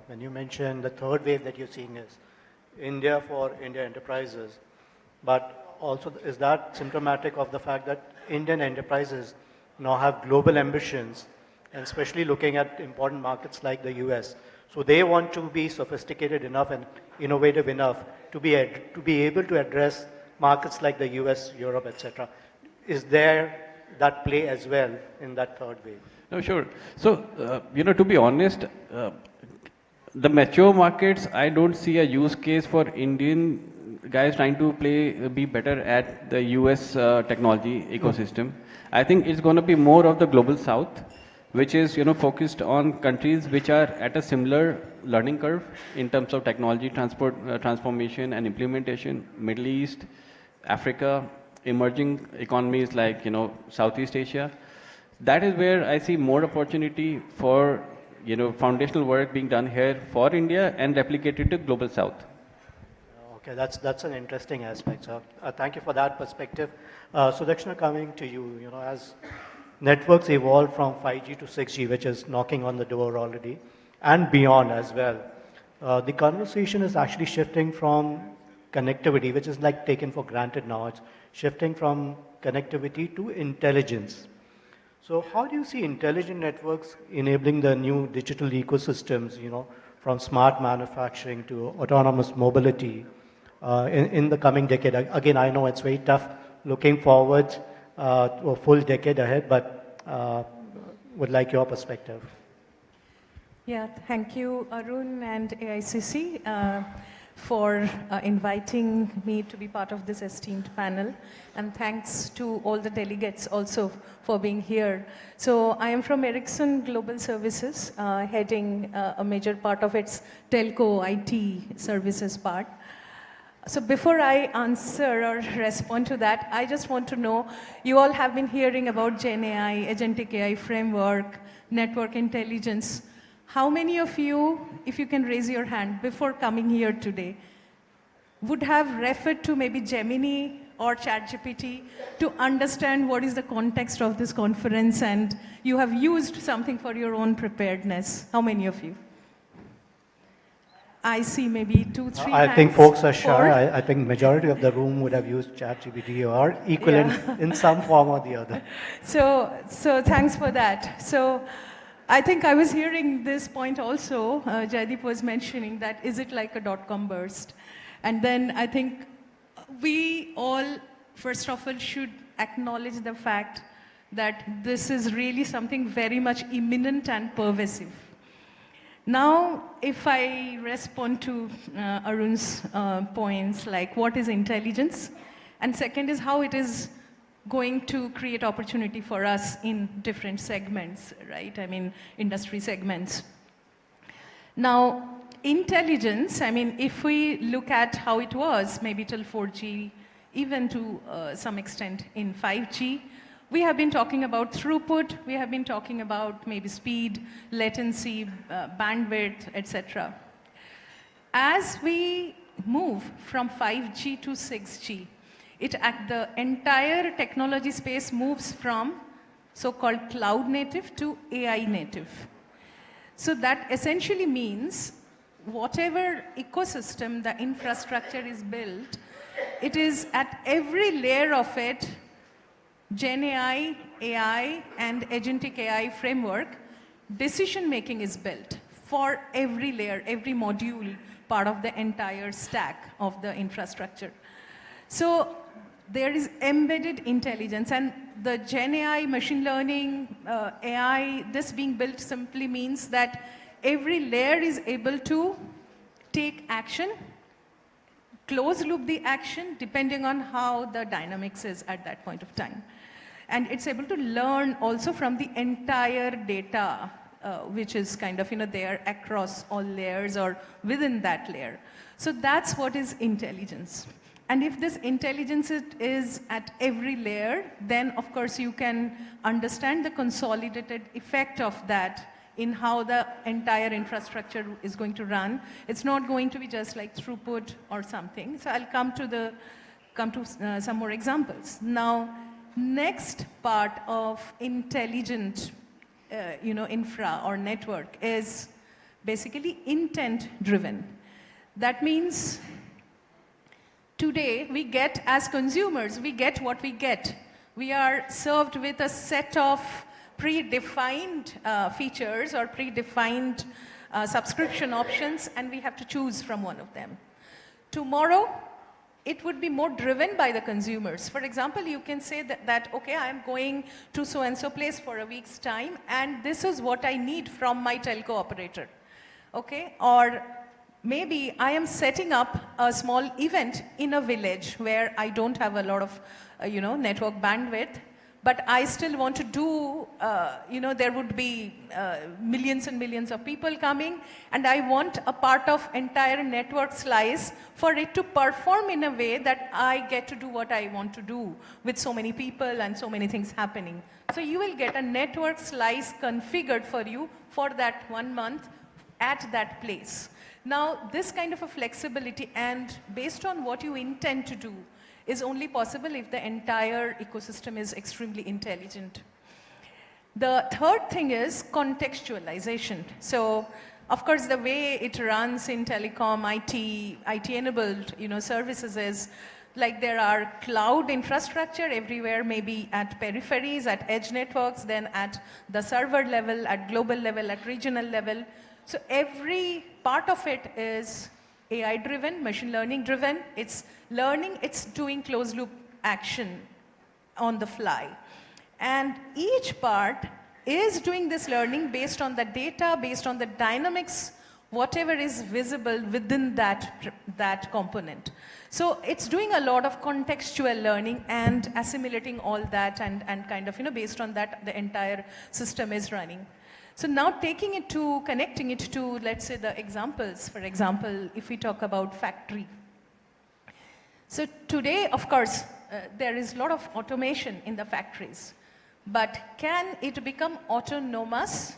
when you mentioned the third wave that you're seeing is India for India enterprises, but also is that symptomatic of the fact that Indian enterprises now have global ambitions, and especially looking at important markets like the US. So they want to be sophisticated enough and innovative enough to be able to address markets like the US, Europe, etc. Is there that play as well in that third wave? No, sure. So, to be honest, the mature markets, I don't see a use case for Indian guys trying to be better at the US technology ecosystem. I think it's going to be more of the global south, which is focused on countries which are at a similar learning curve in terms of technology transformation and implementation. Middle East, Africa, emerging economies like Southeast Asia. That is where I see more opportunity for foundational work being done here for India and replicated to global south. Okay, that's an interesting aspect. So thank you for that perspective. Sudakshina, coming to you, as networks evolve from 5G to 6G, which is knocking on the door already, and beyond as well, the conversation is actually shifting from connectivity, which is like taken for granted now. It's shifting from connectivity to intelligence. So how do you see intelligent networks enabling the new digital ecosystems, from smart manufacturing to autonomous mobility in the coming decade? Again, I know it's very tough looking forward to a full decade ahead, but would like your perspective. Yeah, thank you, Arun and AICC, for inviting me to be part of this esteemed panel. And thanks to all the delegates also for being here. So I am from Ericsson Global Services, heading a major part of its telco IT services part. So before I answer or respond to that, I just want to know, you all have been hearing about Gen AI, Agentic AI framework, network intelligence. How many of you, if you can raise your hand before coming here today, would have referred to maybe Gemini or ChatGPT to understand what is the context of this conference, and you have used something for your own preparedness? How many of you? I see maybe 2, 3 hands. I think folks are shy. I think majority of the room would have used ChatGPT or equivalent in some form or the other. So thanks for that. So I think I was hearing this point also. Jaideep was mentioning that, is it like a dot-com burst? And then I think we all, first of all, should acknowledge the fact that this is really something very much imminent and pervasive. Now, if I respond to Arun's points, like what is intelligence? And second is how it is going to create opportunity for us in different segments, right? I mean, industry segments. Now, intelligence, I mean, if we look at how it was, maybe till 4G, even to some extent in 5G, we have been talking about throughput, we have been talking about maybe speed, latency, bandwidth, etc. As we move from 5G to 6G, the entire technology space moves from so-called cloud native to AI native. So that essentially means whatever ecosystem the infrastructure is built, it is at every layer of it, Gen AI, AI, and Agentic AI framework, decision making is built for every layer, every module, part of the entire stack of the infrastructure. So there is embedded intelligence, and the Gen AI, machine learning, AI, this being built simply means that every layer is able to take action, close loop the action, depending on how the dynamics is at that point of time. And it's able to learn also from the entire data, which is kind of, there across all layers or within that layer. So that's what is intelligence. And if this intelligence is at every layer, then of course you can understand the consolidated effect of that in how the entire infrastructure is going to run. It's not going to be just like throughput or something. So I'll come to some more examples. Now, next part of intelligent infra or network is basically intent driven. That means today we get, as consumers, we get what we get. We are served with a set of predefined features or predefined subscription options, and we have to choose from one of them. Tomorrow, it would be more driven by the consumers. For example, you can say that okay, I'm going to so-and-so place for a week's time, and this is what I need from my telco operator. Okay, or maybe I am setting up a small event in a village where I don't have a lot of network bandwidth, but I still want to do, there would be millions and millions of people coming, and I want a part of entire network slice for it to perform in a way that I get to do what I want to do with so many people and so many things happening. So you will get a network slice configured for you for that 1 month at that place. Now, this kind of a flexibility and based on what you intend to do is only possible if the entire ecosystem is extremely intelligent. The third thing is contextualization. So, of course, the way it runs in telecom, IT-enabled services is like there are cloud infrastructure everywhere, maybe at peripheries, at edge networks, then at the server level, at global level, at regional level. So every part of it is AI-driven, machine learning-driven. It's learning, it's doing closed-loop action on the fly. And each part is doing this learning based on the data, based on the dynamics, whatever is visible within that component. So it's doing a lot of contextual learning and assimilating all that and kind of, based on that, the entire system is running. So now connecting it to, let's say, the examples. For example, if we talk about factory. So today, of course, there is a lot of automation in the factories. But can it become autonomous?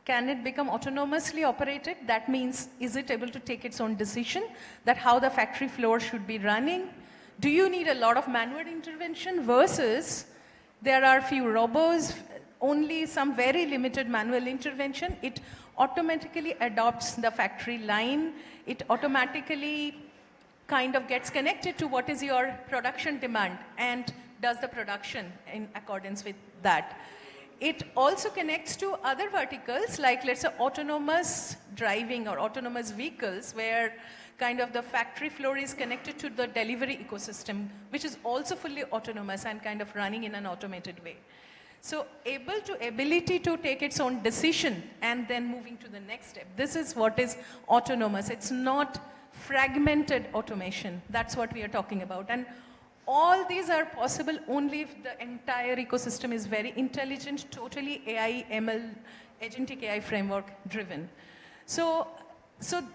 Can it become autonomously operated? That means, is it able to take its own decision that how the factory floor should be running? Do you need a lot of manual intervention versus there are few robots, only some very limited manual intervention? It automatically adopts the factory line. It automatically kind of gets connected to what is your production demand and does the production in accordance with that. It also connects to other verticals like, let's say, autonomous driving or autonomous vehicles where kind of the factory floor is connected to the delivery ecosystem, which is also fully autonomous and kind of running in an automated way. So ability to take its own decision and then moving to the next step. This is what is autonomous. It's not fragmented automation. That's what we are talking about. And all these are possible only if the entire ecosystem is very intelligent, totally AI, ML, agentic AI framework driven. So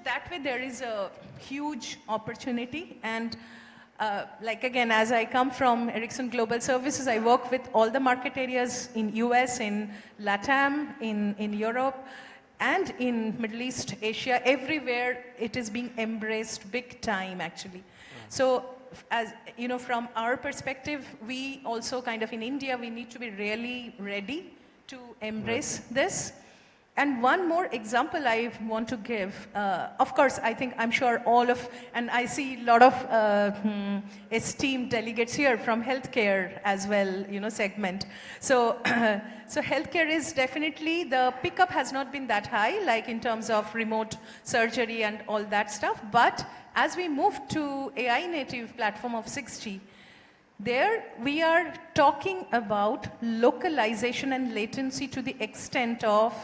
that way there is a huge opportunity. And like again, as I come from Ericsson Global Services, I work with all the market areas in US, in LATAM, in Europe, and in Middle East, Asia. Everywhere it is being embraced big time, actually. So, as you know, from our perspective, we also kind of in India, we need to be really ready to embrace this. And one more example I want to give, of course, I'm sure all of, and I see a lot of esteemed delegates here from healthcare as well, segment. So, so healthcare is definitely, the pickup has not been that high, like in terms of remote surgery and all that stuff. But as we move to AI native platform of 6G, there we are talking about localization and latency to the extent of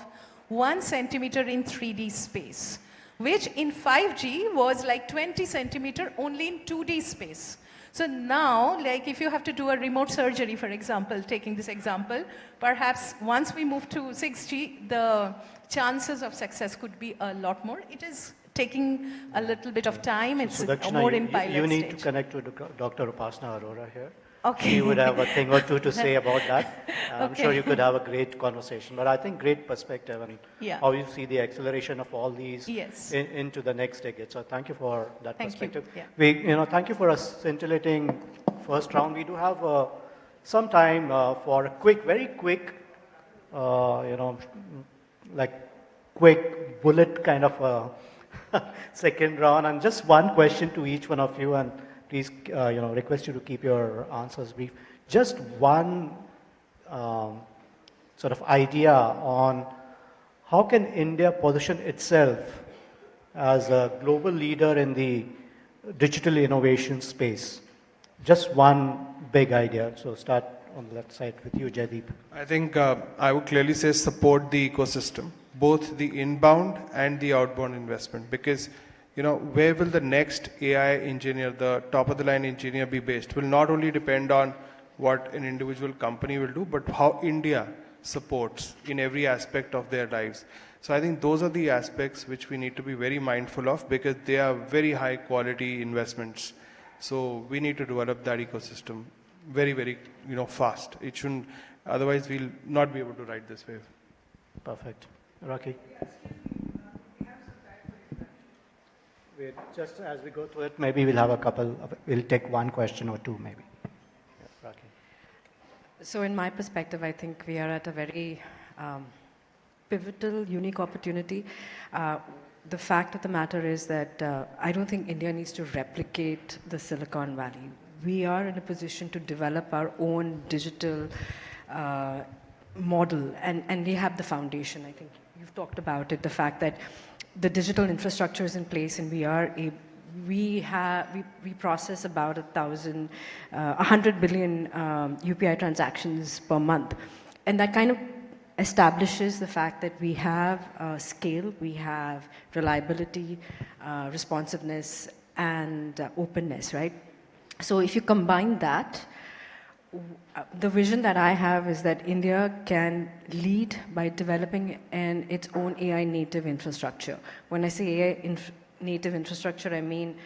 1 centimeter in 3D space, which in 5G was like 20 centimeter only in 2D space. So now, like if you have to do a remote surgery, for example, taking this example, perhaps once we move to 6G, the chances of success could be a lot more. It is taking a little bit of time. It's Sudakshina, more in pilot you need stage. to connect to Dr. Upasana Arora here. Okay. She would have a thing or two to say about that. I'm Okay. sure you could have a great conversation. But I think great perspective and how you see the acceleration of all these into the next decade. So thank you for that perspective. Thank you for a scintillating first round. We do have some time for a quick, very quick, quick bullet kind of second round, and just one question to each one of you, and please, request you to keep your answers brief. Just one sort of idea on how can India position itself as a global leader in the digital innovation space. Just one big idea. So start on that side with you, Jaideep. I think I would clearly say support the ecosystem, both the inbound and the outbound investment, because where will the next AI engineer, the top of the line engineer be based will not only depend on what an individual company will do, but how India supports in every aspect of their lives. So I think those are the aspects which we need to be very mindful of, because they are very high quality investments. So we need to develop that ecosystem very, very fast. It shouldn't, otherwise we'll not be able to ride this wave. Perfect. Rocky? Just as we go through it, maybe we'll have we'll take one question or two maybe. Yeah, Rocky. So in my perspective, I think we are at a very pivotal, unique opportunity. The fact of the matter is that I don't think India needs to replicate the Silicon Valley. We are in a position to develop our own digital model, and we have the foundation. I think you've talked about it, the fact that the digital infrastructure is in place, and we process about 100 billion UPI transactions per month, and that kind of establishes the fact that we have scale, we have reliability, responsiveness, and openness, right? So if you combine that, the vision that I have is that India can lead by developing its own AI native infrastructure. When I say AI native infrastructure, I mean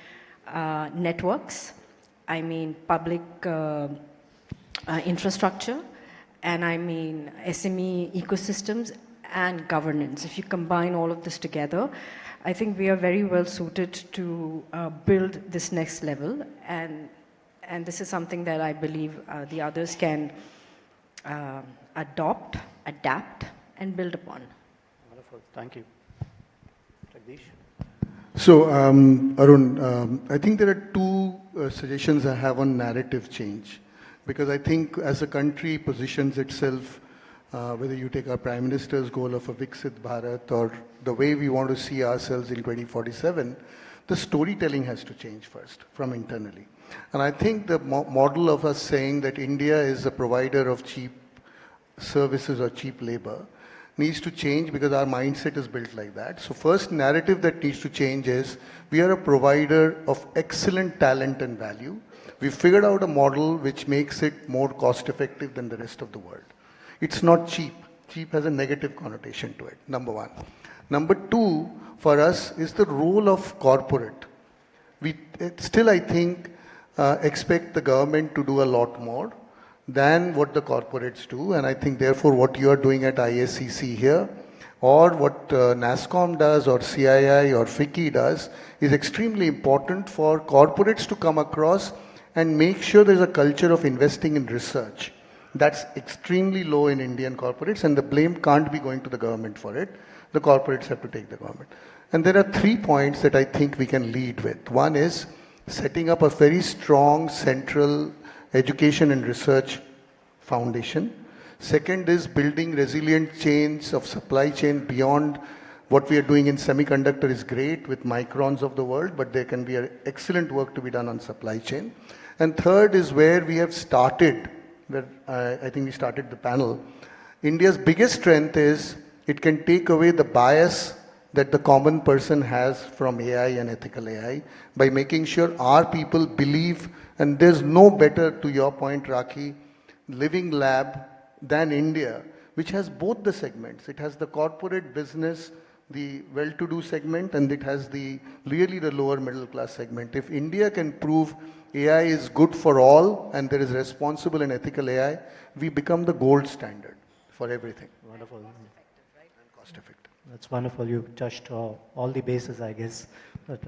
networks, I mean public infrastructure, and I mean SME ecosystems and governance. If you combine all of this together, I think we are very well suited to build this next level, and this is something that I believe the others can adopt, adapt, and build upon. Wonderful. Thank you. Jagdish? So, Arun, I think there are two suggestions I have on narrative change. Because I think as a country positions itself, whether you take our Prime Minister's goal of a Viksit Bharat or the way we want to see ourselves in 2047, the storytelling has to change first from internally. And I think the model of us saying that India is a provider of cheap services or cheap labor needs to change, because our mindset is built like that. So first narrative that needs to change is we are a provider of excellent talent and value. We figured out a model which makes it more cost effective than the rest of the world. It's not cheap. Cheap has a negative connotation to it, number one. Number two, for us, is the role of corporate. We still, I think, expect the government to do a lot more than what the corporates do. And I think, therefore, what you are doing at ISCC here, or what NASSCOM does, or CII, or FICCI does, is extremely important for corporates to come across and make sure there's a culture of investing in research. That's extremely low in Indian corporates, and the blame can't be going to the government for it. The corporates have to take the government. And there are 3 points that I think we can lead with. One is setting up a very strong central education and research foundation. Second is building resilient chains of supply chain beyond what we are doing in semiconductor is great with microns of the world, but there can be excellent work to be done on supply chain. And third is where we have started, where I think we started the panel. India's biggest strength is it can take away the bias that the common person has from AI and ethical AI by making sure our people believe, and there's no better, to your point, Rakhi, living lab than India, which has both the segments. It has the corporate business the well-to-do segment, and it has really the lower middle class segment. If India can prove AI is good for all and there is responsible and ethical AI, we become the gold standard for everything. Wonderful. And cost effective. That's wonderful. You touched all the bases, I guess. But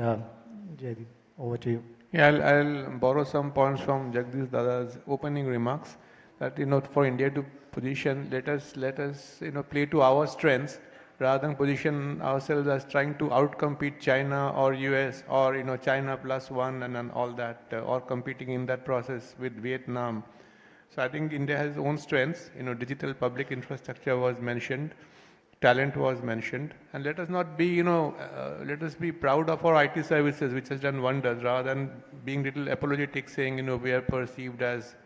Jaydeep, over to you. Yeah, I'll borrow some points from Jagdish Dada's opening remarks that, for India to position, let us, play to our strengths rather than position ourselves as trying to outcompete China or US or, China +1 and all that, or competing in that process with Vietnam. So I think India has its own strengths. Digital public infrastructure was mentioned. Talent was mentioned, and let us not be, let us be proud of our IT services, which has done wonders, rather than being little apologetic, saying, we are perceived as,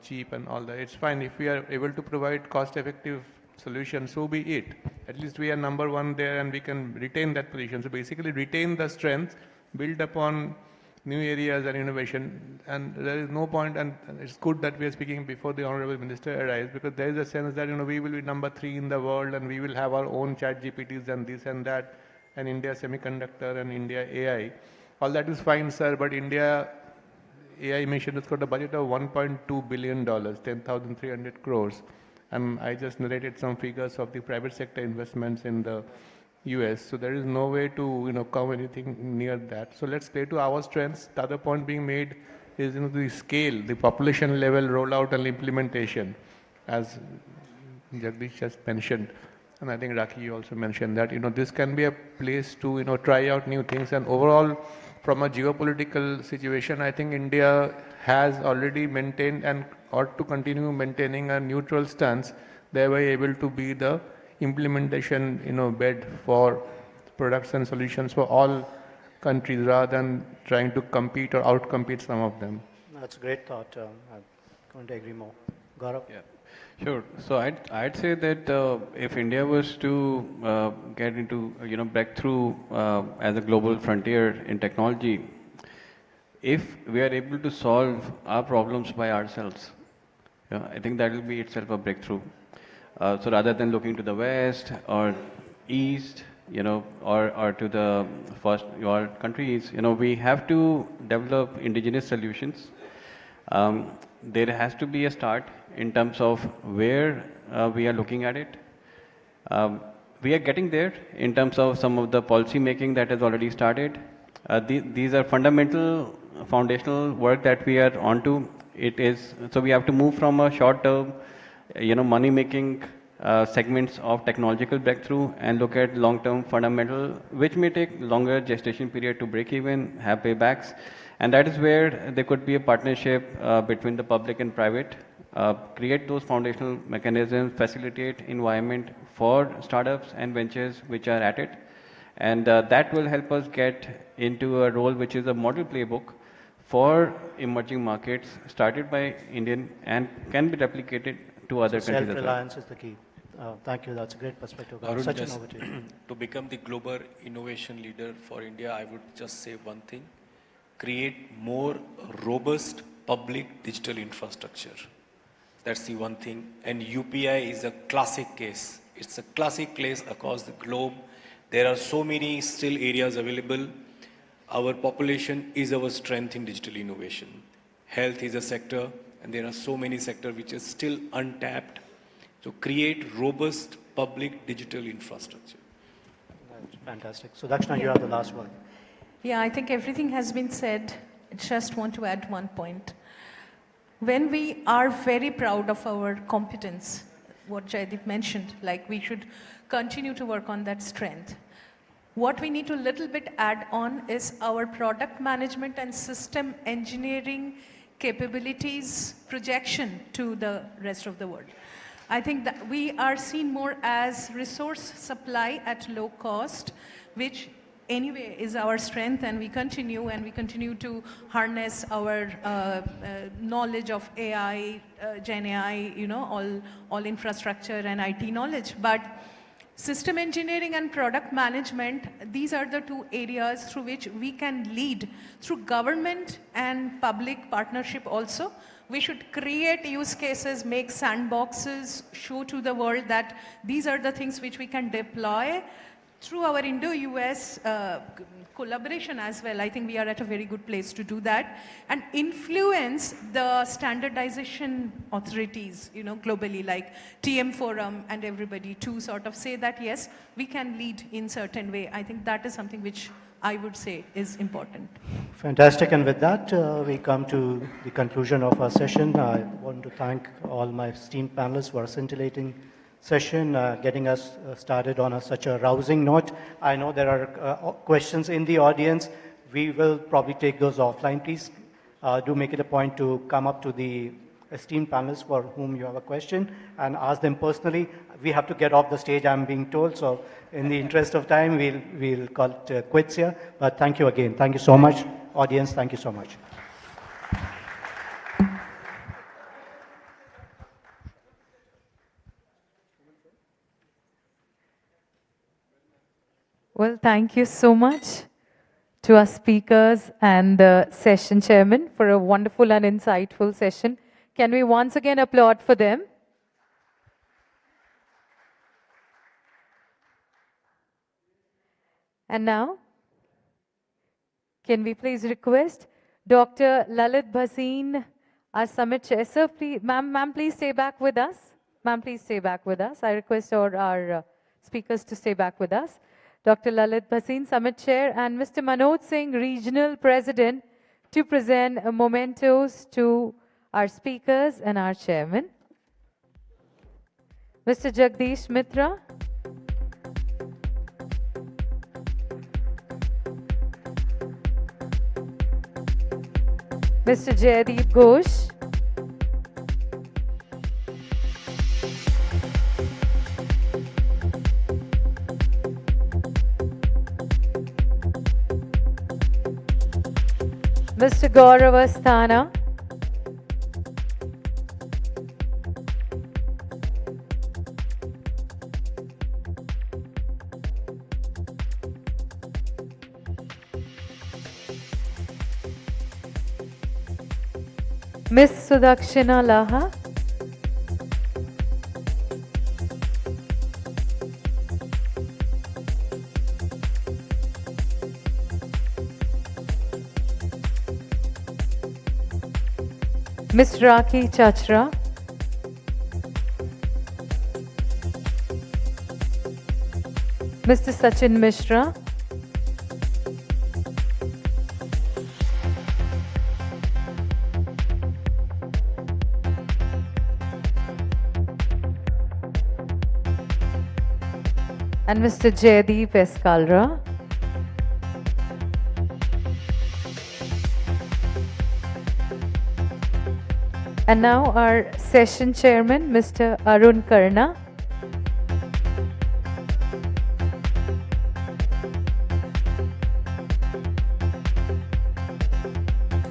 cheap and all that. It's fine if we are able to provide cost-effective solutions, so be it. At least we are number one there, and we can retain that position. So basically, retain the strength, build upon new areas and innovation, and there is no point, and it's good that we are speaking before the Honorable Minister arrives, because there is a sense that, we will be number 3 in the world, and we will have our own chat GPTs and this and that, and India semiconductor and India AI. All that is fine, sir, but India AI mission has got a budget of $1.2 billion, 10,300 crores. And I just narrated some figures of the private sector investments in the US. So there is no way to, come anything near that. So let's play to our strengths. The other point being made is, the scale, the population level rollout and implementation, as Jagdish just mentioned. And I think Raki also mentioned that, this can be a place to, try out new things. And overall, from a geopolitical situation, I think India has already maintained and ought to continue maintaining a neutral stance, thereby able to be the implementation, bed for products and solutions for all countries, rather than trying to compete or outcompete some of them. That's a great thought. I'm going to agree more. Gaurav? Yeah, sure. So I'd say that if India was to get into, breakthrough as a global frontier in technology, if we are able to solve our problems by ourselves, I think that will be itself a breakthrough. So rather than looking to the west or east, or to the first world countries, we have to develop indigenous solutions. There has to be a start in terms of where we are looking at it. We are getting there in terms of some of the policy making that has already started. These are foundational work that we are onto. So we have to move from a short-term, money-making segments of technological breakthrough and look at long-term fundamental, which may take longer gestation period to break even, have paybacks. And that is where there could be a partnership between the public and private, create those foundational mechanisms, facilitate environment for startups and ventures which are at it. And that will help us get into a role which is a model playbook for emerging markets started by Indian and can be replicated to other countries as well. Self-reliance is the key. Thank you. That's a great perspective. Arun, Sachin, over to you. To become the global innovation leader for India, I would just say one thing: create more robust public digital infrastructure. That's the one thing. And UPI is a classic case. It's a classic case across the globe. There are so many still areas available. Our population is our strength in digital innovation. Health is a sector, and there are so many sectors which are still untapped. So create robust public digital infrastructure. That's fantastic. So Dakshina, you have the last word. Yeah, I think everything has been said. I just want to add one point. When we are very proud of our competence, what Jaydeep mentioned, like we should continue to work on that strength. What we need to little bit add on is our product management and system engineering capabilities projection to the rest of the world. I think that we are seen more as resource supply at low cost, which anyway is our strength, and we continue to harness our knowledge of AI, Gen AI, all infrastructure and IT knowledge. But system engineering and product management, these are the two areas through which we can lead through government and public partnership also. We should create use cases, make sandboxes, show to the world that these are the things which we can deploy through our Indo-US collaboration as well, I think we are at a very good place to do that and influence the standardization authorities, globally, like TM Forum and everybody, to sort of say that, yes, we can lead in certain way. I think that is something which I would say is important. Fantastic. And with that, we come to the conclusion of our session. I want to thank all my esteemed panelists for a scintillating session, getting us started on such a rousing note. I know there are questions in the audience. We will probably take those offline. Please do make it a point to come up to the esteemed panelists for whom you have a question and ask them personally. We have to get off the stage, I'm being told, so in the interest of time, we'll call it quits here. But thank you again. Thank you so much. Audience, thank you so much. Well, thank you so much to our speakers and the session chairman for a wonderful and insightful session. Can we once again applaud for them? And now, can we please request Dr. Lalit Bhasin, our summit chair. Sir, please, ma'am, please stay back with us. Ma'am, please stay back with us. I request all our speakers to stay back with us. Dr. Lalit Bhasin, summit chair, and Mr. Manoj Singh, regional president, to present mementos to our speakers and our chairman. Mr. Jagdish Mitra. Mr. Jaideep Ghosh. Mr. Gaurav Asthana. Miss Sudakshina Laha. Miss Rakhi Chachra. Mr. Sachin Mishra. And Mr. Jaideep Eskalra. And now our session chairman, Mr. Arun Karna.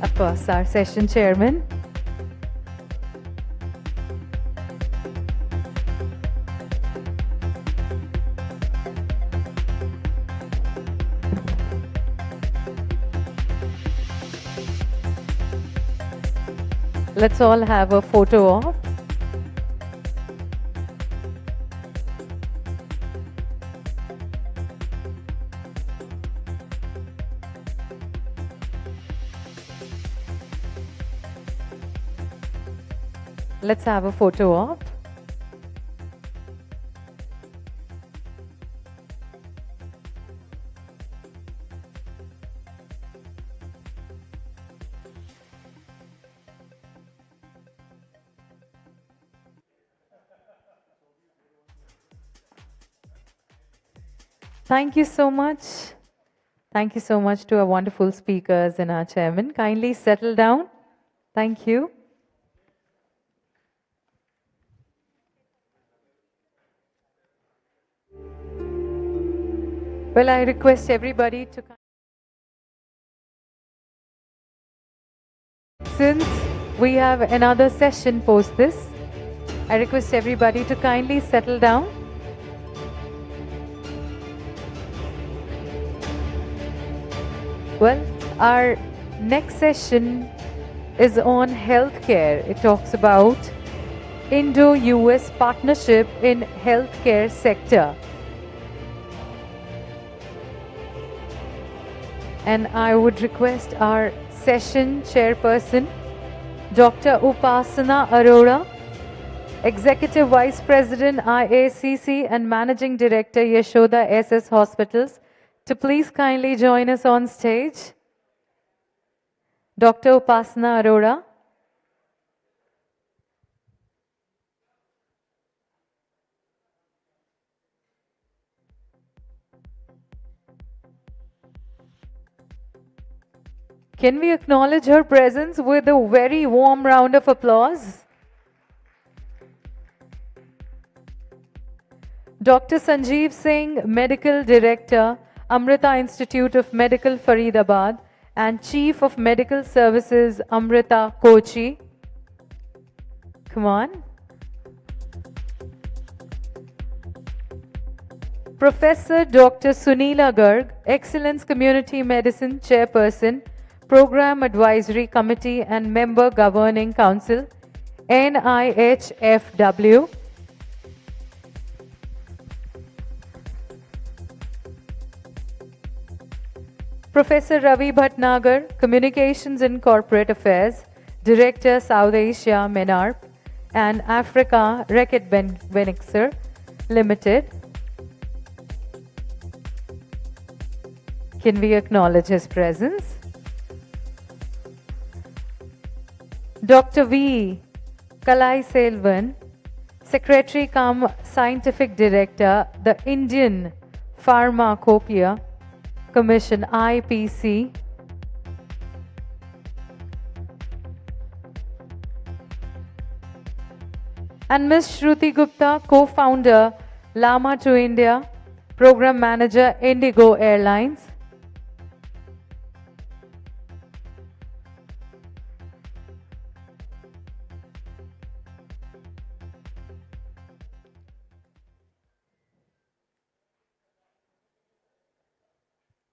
Of course, our session chairman. Let's all have a photo op. Let's have a photo op. Thank you so much. Thank you so much to our wonderful speakers and our chairman. Kindly settle down. Thank you. Well, I request everybody to come. Since we have another session post this, I request everybody to kindly settle down. Well, our next session is on healthcare. It talks about Indo-US partnership in healthcare sector. And I would request our session chairperson, Dr. Upasana Arora, Executive Vice President IACC and Managing Director Yashoda SS Hospitals, to please kindly join us on stage. Dr. Upasana Arora. Can we acknowledge her presence with a very warm round of applause? Dr. Sanjeev Singh, Medical Director, Amrita Institute of Medical Faridabad and Chief of Medical Services, Amrita Kochi. Come on. Professor Dr. Sunila Garg, Excellence Community Medicine Chairperson, Program Advisory Committee and Member Governing Council, NIHFW. Professor Ravi Bhatnagar, Communications and Corporate Affairs, Director South Asia, MENARP, and Africa, Reckitt Benexa Limited. Can we acknowledge his presence? Dr. V. Kalai Selvan, Secretary cum Scientific Director, the Indian Pharmacopoeia Commission, IPC. And Ms. Shruti Gupta, Co-Founder, Lama to India, Program Manager, Indigo Airlines.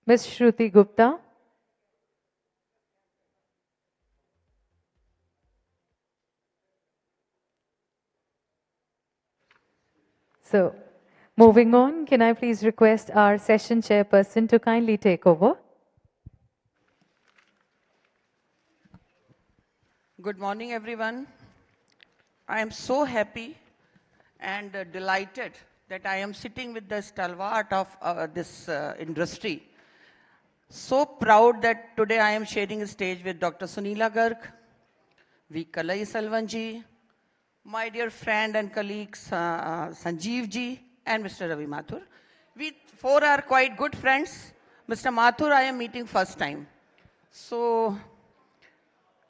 Ms. Shruti Gupta. So, moving on, can I please request our session chairperson to kindly take over? Good morning, everyone. I am so happy and delighted that I am sitting with the stalwart of this industry. So proud that today I am sharing a stage with Dr. Sunila Garg, V. Kalai Selvanji, my dear friend and colleague Sanjeev ji, and Mr. Ravi Mathur. We four are quite good friends. Mr. Mathur I am meeting first time. So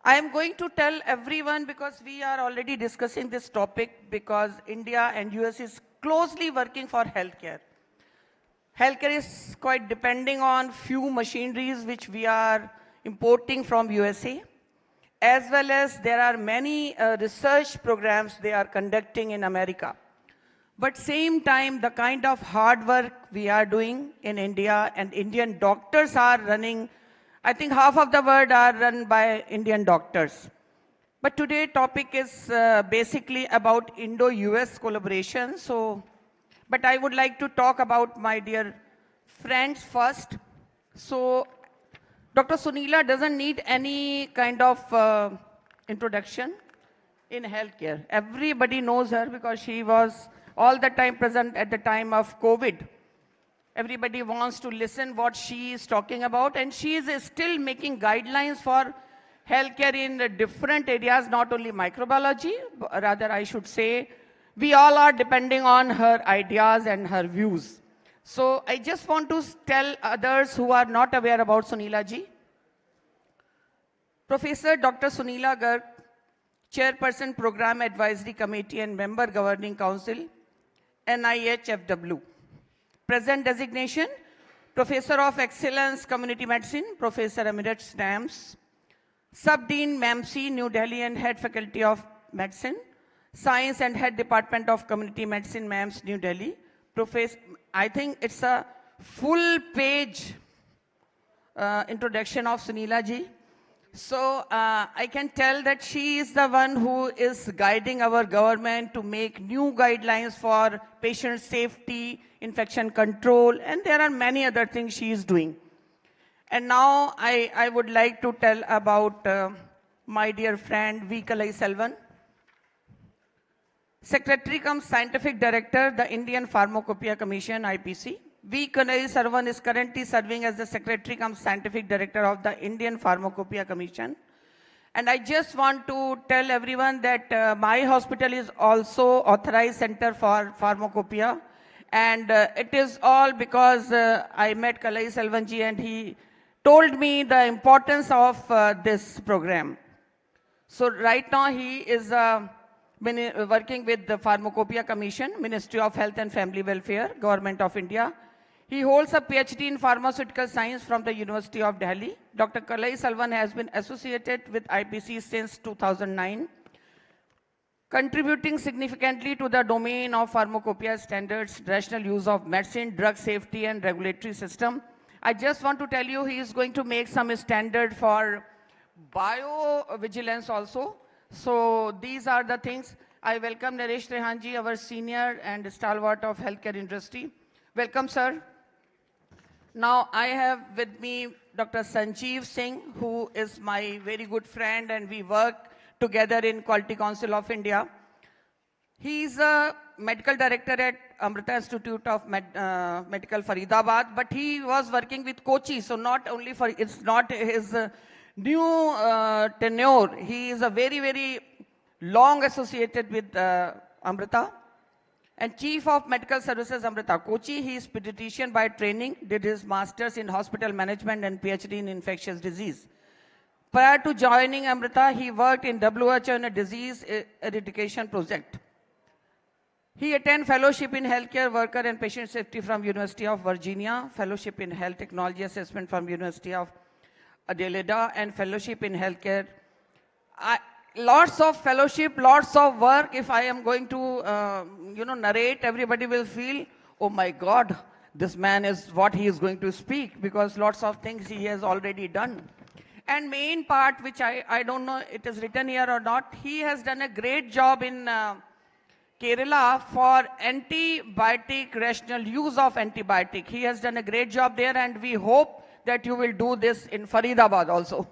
I am going to tell everyone, because we are already discussing this topic, because India and US is closely working for healthcare. Healthcare is quite depending on few machineries which we are importing from USA, as well as there are many research programs they are conducting in America. But same time, the kind of hard work we are doing in India, and Indian doctors are running, I think half of the world are run by Indian doctors. But today topic is basically about Indo-US collaboration. But I would like to talk about my dear friends first. So Dr. Sunila doesn't need any kind of introduction in healthcare. Everybody knows her because she was all the time present at the time of COVID. Everybody wants to listen what she is talking about, and she is still making guidelines for healthcare in different areas, not only microbiology, rather I should say, we all are depending on her ideas and her views. So I just want to tell others who are not aware about Sunila ji. Professor Dr. Sunila Garg, Chairperson Program Advisory Committee and Member Governing Council, NIHFW. Present designation, Professor of Excellence Community Medicine, Professor Emeritus NAMS, Sub-Dean MEMC, New Delhi, and Head Faculty of Medicine, Science and Head Department of Community Medicine, MEMS, New Delhi. Professor, I think it's a full page introduction of Sunila ji. So I can tell that she is the one who is guiding our government to make new guidelines for patient safety, infection control, and there are many other things she is doing. And now I would like to tell about my dear friend V. Kalai Selvan, Secretary cum Scientific Director, the Indian Pharmacopoeia Commission, IPC. V. Kalai Selvan is currently serving as the Secretary cum Scientific Director of the Indian Pharmacopoeia Commission. And I just want to tell everyone that my hospital is also authorized center for pharmacopoeia. And it is all because I met Kalai Selvanji and he told me the importance of this program. So right now he is working with the Pharmacopoeia Commission, Ministry of Health and Family Welfare, Government of India. He holds a PhD in pharmaceutical science from the University of Delhi. Dr. Kalai Selvan has been associated with IPC since 2009, contributing significantly to the domain of pharmacopoeia standards, rational use of medicine, drug safety, and regulatory system. I just want to tell you he is going to make some standard for biovigilance also. So these are the things. I welcome Naresh Rehanji, our senior and stalwart of healthcare industry. Welcome, sir. Now I have with me Dr. Sanjeev Singh, who is my very good friend, and we work together in Quality Council of India. He is a medical director at Amrita Institute of Medical Faridabad, but he was working with Kochi, so not only for, it's not his new tenure. He is a very, very long associated with Amrita. And Chief of Medical Services, Amrita Kochi. He is pediatrician by training, did his master's in hospital management and PhD in infectious disease. Prior to joining Amrita, he worked in WHO in a disease eradication project. He attended fellowship in healthcare worker and patient safety from University of Virginia, fellowship in health technology assessment from University of Adelaide, and fellowship in healthcare. Lots of fellowship, lots of work. If I am going to, narrate, everybody will feel, oh my God, this man is what he is going to speak, because lots of things he has already done. And main part, which I don't know it is written here or not, he has done a great job in Kerala for antibiotic, rational use of antibiotic. He has done a great job there, and we hope that you will do this in Faridabad also.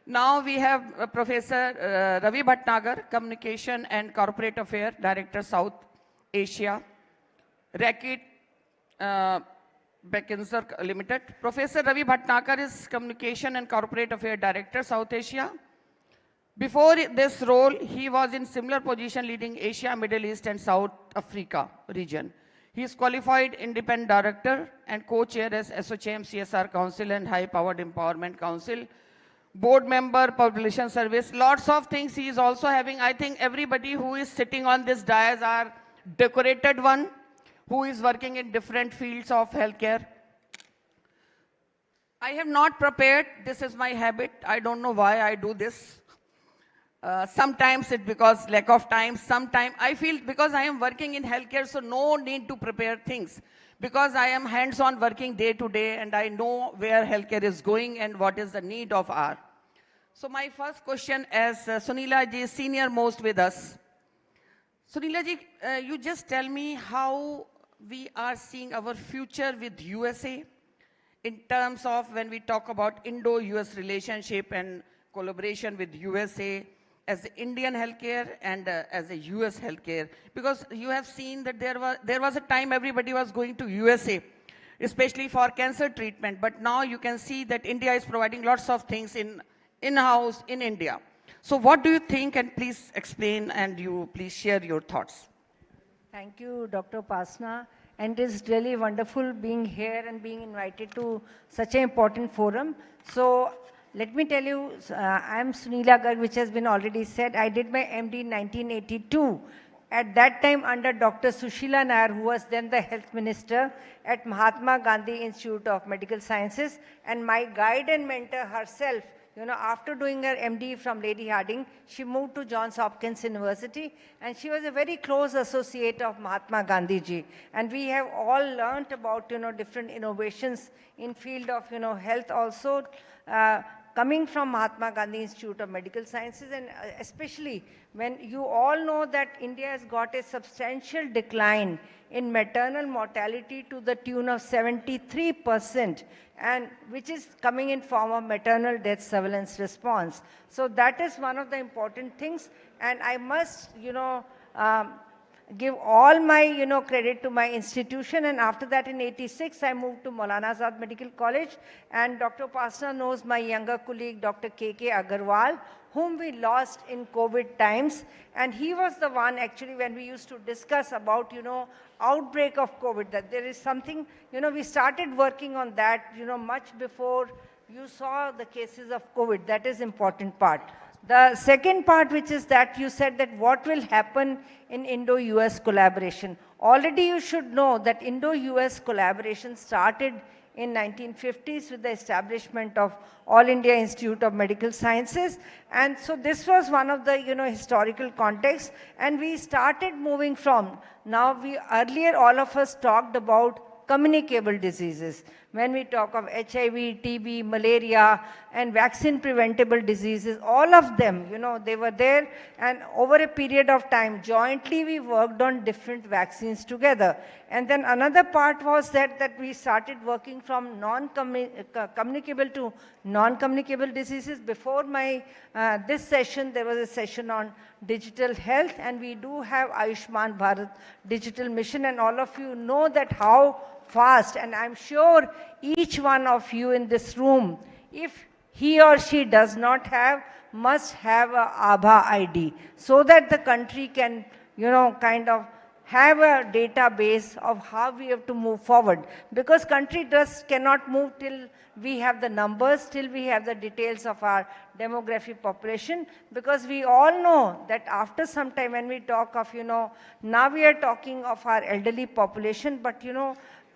Now we have Professor Ravi Bhatnagar, Communication and Corporate Affairs Director, South Asia, Rakit Beckinser Limited. Professor Ravi Bhatnagar is Communication and Corporate Affairs Director, South Asia. Before this role, he was in similar position leading Asia, Middle East, and South Africa region. He is qualified independent director and co-chair as SOCHM CSR Council and High Powered Empowerment Council. Board member, population service, lots of things he is also having. I think everybody who is sitting on this dais are decorated one, who is working in different fields of healthcare. I have not prepared. This is my habit. I don't know why I do this. Sometimes it's because lack of time. Sometimes I feel because I am working in healthcare, so no need to prepare things. Because I am hands-on working day to day, and I know where healthcare is going and what is the need of our. So my first question, as Sunila ji is senior most with us. Sunila ji, you just tell me how we are seeing our future with USA in terms of when we talk about Indo-US relationship and collaboration with USA as Indian healthcare and as a US healthcare. Because you have seen that there was a time everybody was going to USA, especially for cancer treatment. But now you can see that India is providing lots of things in-house in India. So what do you think? And please explain, and you please share your thoughts. Thank you, Dr. Pasna. And it is really wonderful being here and being invited to such an important forum. So let me tell you, I am Sunila Garg, which has been already said. I did my MD in 1982. At that time, under Dr. Sushila Nair, who was then the health minister at Mahatma Gandhi Institute of Medical Sciences, and my guide and mentor herself, after doing her MD from Lady Harding, she moved to Johns Hopkins University, and she was a very close associate of Mahatma Gandhi ji. And we have all learnt about, different innovations in field of, health also. coming from Mahatma Gandhi Institute of Medical Sciences, and especially when you all know that India has got a substantial decline in maternal mortality to the tune of 73%, and which is coming in form of maternal death surveillance response. So that is one of the important things, and I must, give all my, credit to my institution. And after that, in '86, I moved to Maulana Azad Medical College, and Dr. Upasana knows my younger colleague, Dr. K.K. Agarwal, whom we lost in COVID times. And he was the one, actually, when we used to discuss about, outbreak of COVID, that there is something, we started working on that, much before you saw the cases of COVID. That is important part. The second part, which is that you said that what will happen in Indo-US collaboration. Already you should know that Indo-US collaboration started in 1950s with the establishment of All India Institute of Medical Sciences. And so this was one of the, historical contexts. And we started moving from, earlier all of us talked about communicable diseases. When we talk of HIV, TB, malaria, and vaccine preventable diseases, all of them, they were there. And over a period of time, jointly we worked on different vaccines together. And then another part was that we started working from communicable to non-communicable diseases. Before this session, there was a session on digital health, and we do have Ayushman Bharat digital mission, and all of you know that how fast, and I'm sure each one of you in this room, if he or she does not have, must have a ABHA ID, so that the country can, kind of have a database of how we have to move forward. Because country just cannot move till we have the numbers, till we have the details of our demographic population. Because we all know that after some time when we talk of, now we are talking of our elderly population, but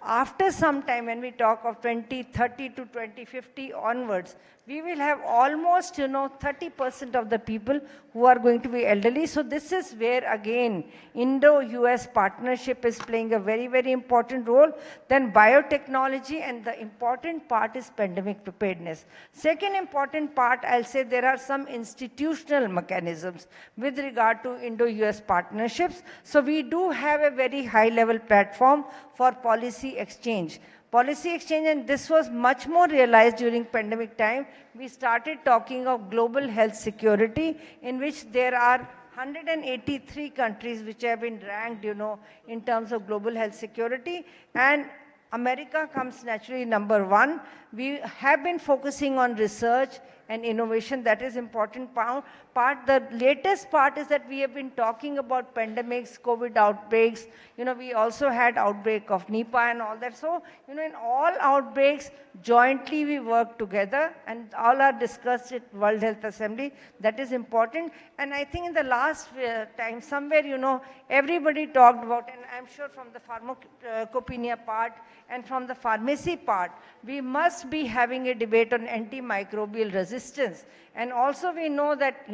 after some time when we talk of 2030 to 2050 onwards, we will have almost, 30% of the people who are going to be elderly. So this is where, again, Indo-US partnership is playing a very, very important role. Then biotechnology, and the important part is pandemic preparedness. Second important part, I'll say there are some institutional mechanisms with regard to Indo-US partnerships. So we do have a very high-level platform for policy exchange. And this was much more realized during pandemic time. We started talking of global health security, in which there are 183 countries which have been ranked, in terms of global health security. And America comes naturally number one. We have been focusing on research and innovation. That is important part. The latest part is that we have been talking about pandemics, COVID outbreaks. We also had outbreak of Nipah and all that. So, in all outbreaks, jointly we work together, and all are discussed at World Health Assembly. That is important. And I think in the last time, somewhere, everybody talked about, and I'm sure from the pharmacopoeia part and from the pharmacy part, we must be having a debate on antimicrobial resistance. And also we know that,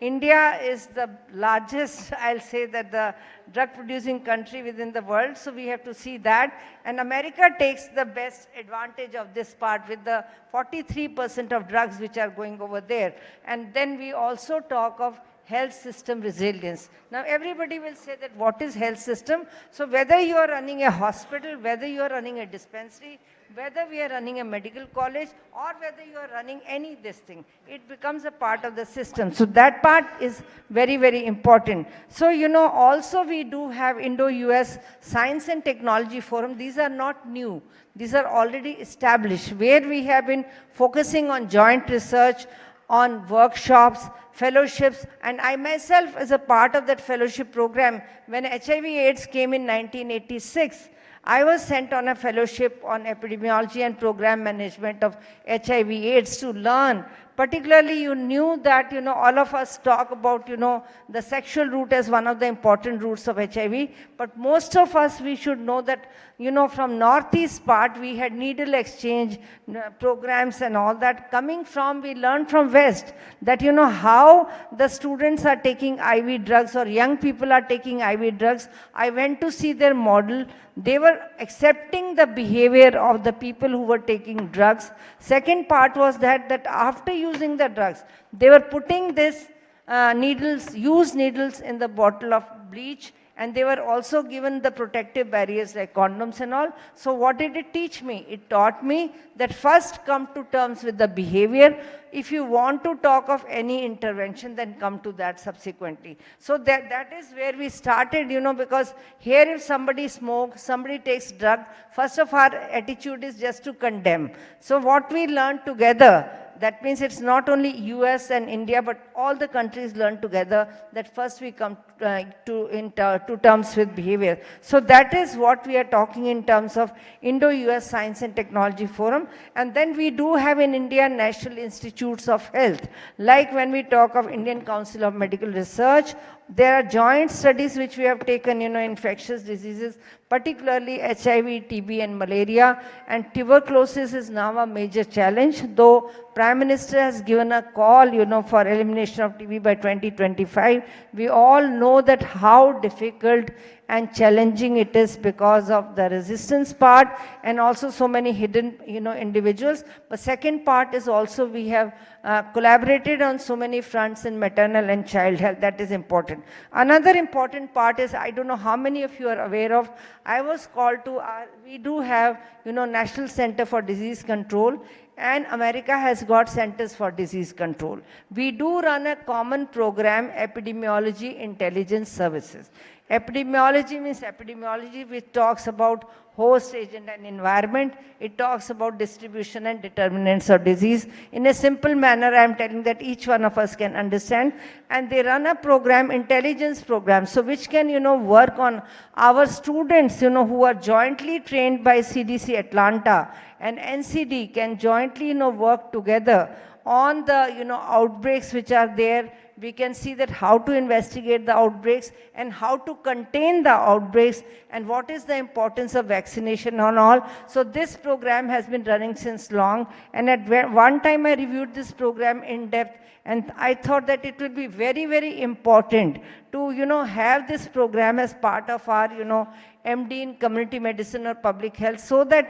India is the largest, I'll say that the drug producing country within the world. So we have to see that. And America takes the best advantage of this part with the 43% of drugs which are going over there. And then we also talk of health system resilience. Now everybody will say that what is health system? So whether you are running a hospital, whether you are running a dispensary, whether we are running a medical college, or whether you are running any this thing, it becomes a part of the system. So that part is very, very important. So, also we do have Indo-US Science and Technology Forum. These are not new. These are already established, where we have been focusing on joint research, on workshops, fellowships, and I myself as a part of that fellowship program, when HIV/AIDS came in 1986, I was sent on a fellowship on epidemiology and program management of HIV/AIDS to learn. Particularly, you knew that, all of us talk about, the sexual route as one of the important routes of HIV, but most of us, we should know that from northeast part, we had needle exchange programs and all that. Coming from, we learned from west that, how the students are taking IV drugs or young people are taking IV drugs. I went to see their model. They were accepting the behavior of the people who were taking drugs. Second part was that after using the drugs, they were putting this used needles in the bottle of bleach, and they were also given the protective barriers like condoms and all. So what did it teach me? It taught me that first come to terms with the behavior. If you want to talk of any intervention, then come to that subsequently. So that is where we started, because here if somebody smokes, somebody takes drug, first of our attitude is just to condemn. So what we learned together, that means it's not only US and India, but all the countries learn together that first we come to terms with behavior. So that is what we are talking in terms of Indo-US Science and Technology Forum. And then we do have in India National Institutes of Health. Like when we talk of Indian Council of Medical Research, there are joint studies which we have taken, infectious diseases, particularly HIV, TB and malaria, and tuberculosis is now a major challenge, though Prime Minister has given a call, for elimination of TB by 2025. We all know that how difficult and challenging it is because of the resistance part and also so many hidden, individuals. But second part is also we have collaborated on so many fronts in maternal and child health. That is important. Another important part is, I don't know how many of you are aware of, I was called to, we do have, National Center for Disease Control, and America has got Centers for Disease Control. We do run a common program, Epidemiology Intelligence Services. Epidemiology means epidemiology, which talks about host, agent and environment. It talks about distribution and determinants of disease. In a simple manner, I am telling that each one of us can understand. And they run a program, intelligence program, so which can, work on our students, who are jointly trained by CDC Atlanta and NCD can jointly, work together on the, outbreaks which are there. We can see that how to investigate the outbreaks and how to contain the outbreaks and what is the importance of vaccination and all. So this program has been running since long, and at one time I reviewed this program in depth, and I thought that it would be very, very important to, have this program as part of our, MD in community medicine or public health, so that,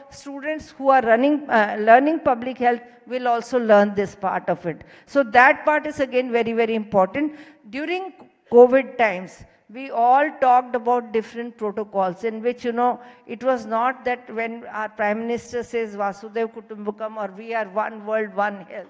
students who are learning public health will also learn this part of it. So that part is again very, very important. During COVID times, we all talked about different protocols in which, it was not that when our Prime Minister says Vasudev Kutumbakam or we are one world, one health.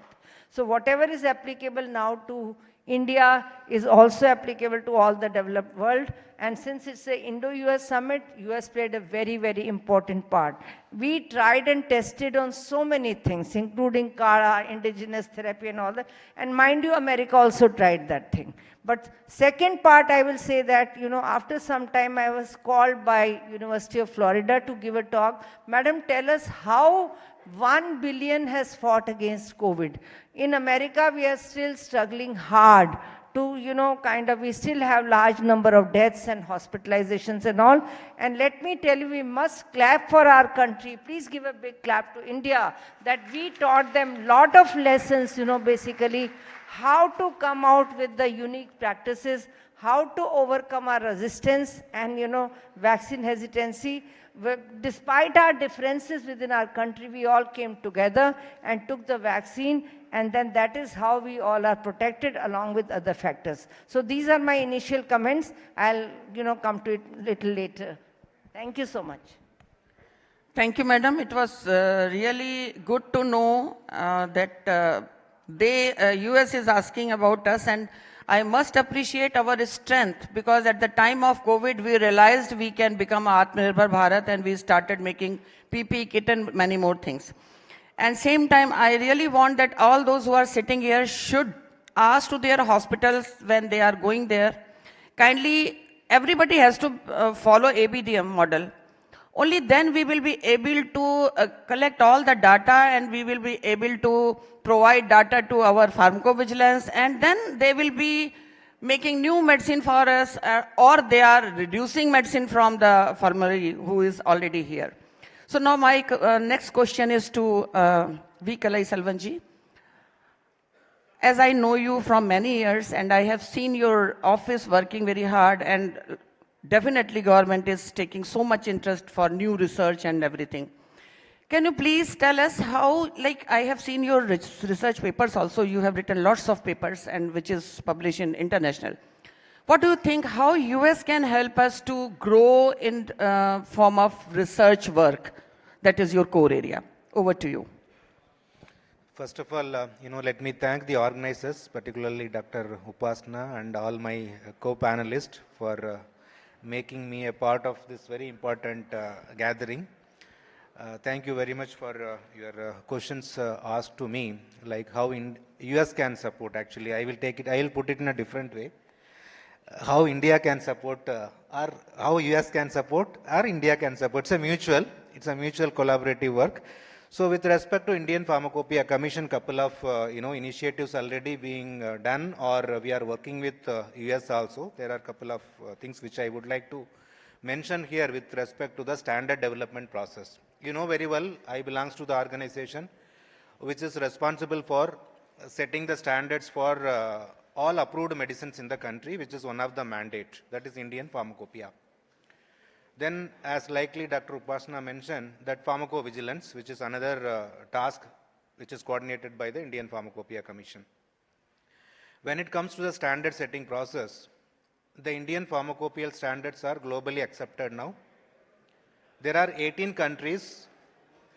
So whatever is applicable now to India is also applicable to all the developed world. And since it's the Indo-US summit, US played a very, very important part. We tried and tested on so many things, including Kara, indigenous therapy and all that. And mind you, America also tried that thing. But second part, I will say that, after some time I was called by University of Florida to give a talk. Madam, tell us how 1 billion has fought against COVID. In America, we are still struggling hard to, we still have large number of deaths and hospitalizations and all. And let me tell you, we must clap for our country. Please give a big clap to India that we taught them lot of lessons, basically how to come out with the unique practices, how to overcome our resistance and, vaccine hesitancy. Despite our differences within our country, we all came together and took the vaccine, and then that is how we all are protected along with other factors. So these are my initial comments. I'll, come to it a little later. Thank you so much. Thank you, madam. It was really good to know that US is asking about us, and I must appreciate our strength, because at the time of COVID, we realized we can become Atmanirbhar Bharat, and we started making PPE kit and many more things. And same time, I really want that all those who are sitting here should ask to their hospitals when they are going there. Kindly, everybody has to follow ABDM model. Only then we will be able to collect all the data, and we will be able to provide data to our pharmacovigilance, and then they will be making new medicine for us, or they are reducing medicine from the formulary who is already here. So now my next question is to V. Kalai Selvanji. As I know you from many years and I have seen your office working very hard, and definitely government is taking so much interest for new research and everything. Can you please tell us how, like I have seen your research papers also, you have written lots of papers and which is published in international. What do you think how US can help us to grow in form of research work? That is your core area. Over to you. First of all, let me thank the organizers, particularly Dr. Upasana and all my co-panelists for making me a part of this very important gathering. Thank you very much for your questions asked to me, like how US can support. Actually, I will put it in a different way. How India can support, or how US can support, or India can support. It's a mutual collaborative work. So with respect to Indian Pharmacopoeia Commission, couple of initiatives already being done, or we are working with US also. There are a couple of things which I would like to mention here with respect to the standard development process. You know very well, I belong to the organization which is responsible for setting the standards for all approved medicines in the country, which is one of the mandate, that is Indian Pharmacopoeia. Then, as likely Dr. Upasana mentioned, that pharmacovigilance, which is another task which is coordinated by the Indian Pharmacopoeia Commission. When it comes to the standard setting process, the Indian pharmacopoeial standards are globally accepted now. There are 18 countries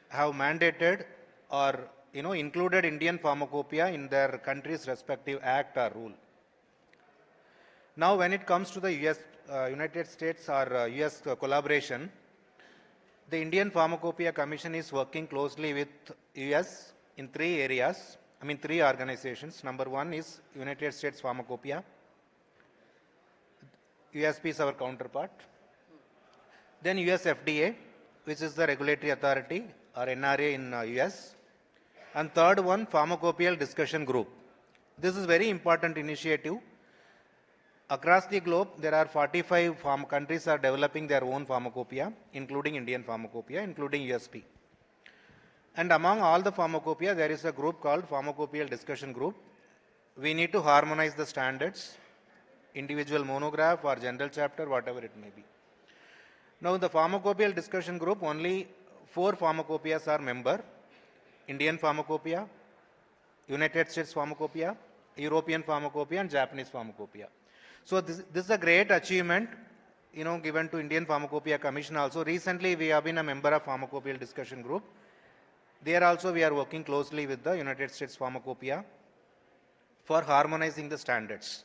have mandated or included Indian pharmacopoeia in their country's respective act or rule. Now, when it comes to the United States or US collaboration, the Indian Pharmacopoeia Commission is working closely with US in 3 areas, 3 organizations. Number 1 is United States Pharmacopoeia. USP is our counterpart. Then US FDA, which is the regulatory authority, or NRA in US. And third one, Pharmacopoeial Discussion Group. This is very important initiative. Across the globe, there are 45 countries are developing their own pharmacopoeia, including Indian Pharmacopoeia, including USP. And among all the pharmacopoeia, there is a group called Pharmacopoeial Discussion Group. We need to harmonize the standards, individual monograph or general chapter, whatever it may be. Now, in the Pharmacopoeial Discussion Group, only 4 pharmacopoeias are member: Indian Pharmacopoeia, United States Pharmacopoeia, European Pharmacopoeia, and Japanese Pharmacopoeia. So this is a great achievement, given to Indian Pharmacopoeia Commission also. Recently, we have been a member of Pharmacopoeial Discussion Group. There also, we are working closely with the United States Pharmacopoeia for harmonizing the standards.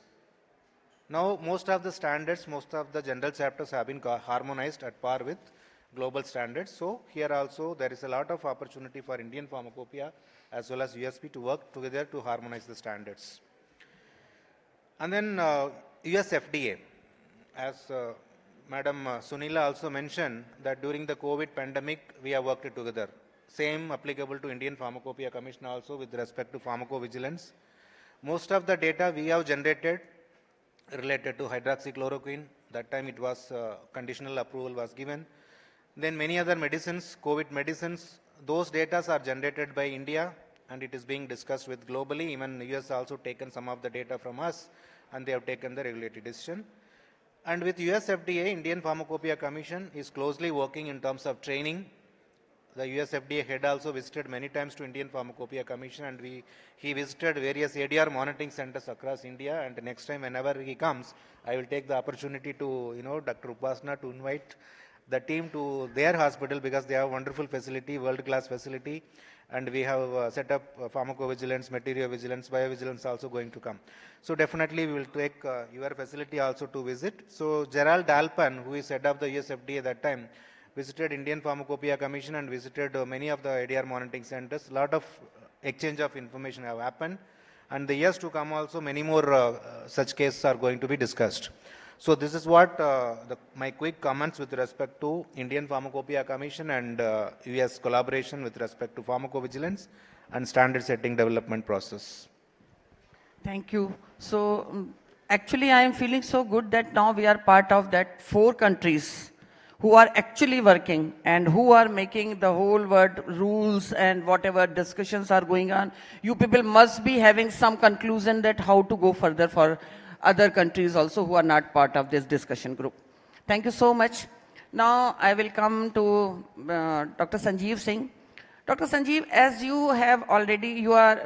Now, most of the standards, most of the general chapters have been harmonized at par with global standards. So here also, there is a lot of opportunity for Indian Pharmacopoeia as well as USP to work together to harmonize the standards. And then US FDA, as Madam Sunila also mentioned, that during the COVID pandemic, we have worked together. Same applicable to Indian Pharmacopoeia Commission also with respect to pharmacovigilance. Most of the data we have generated related to hydroxychloroquine. That time it was conditional approval was given. Then many other medicines, COVID medicines, those data are generated by India and it is being discussed with globally. Even US also taken some of the data from us and they have taken the regulatory decision. And with US FDA, Indian Pharmacopoeia Commission is closely working in terms of training. The US FDA head also visited many times to Indian Pharmacopoeia Commission and he visited various ADR monitoring centers across India, and next time whenever he comes, I will take the opportunity to, Dr. Upasana to invite the team to their hospital because they have a wonderful facility, world-class facility, and we have set up pharmacovigilance, material-vigilance, biovigilance also going to come. So definitely we will take your facility also to visit. So Gerald Dalpan, who is head of the US FDA at that time, visited Indian Pharmacopoeia Commission and visited many of the ADR monitoring centers. A lot of exchange of information have happened, and the years to come also many more such cases are going to be discussed. So this is what my quick comments with respect to Indian Pharmacopoeia Commission and US collaboration with respect to pharmacovigilance and standard setting development process. Thank you. So actually I am feeling so good that now we are part of that 4 countries who are actually working and who are making the whole world rules and whatever discussions are going on. You people must be having some conclusion that how to go further for other countries also who are not part of this discussion group. Thank you so much. Now I will come to Dr. Sanjeev Singh. Dr. Sanjeev, as you have already, you are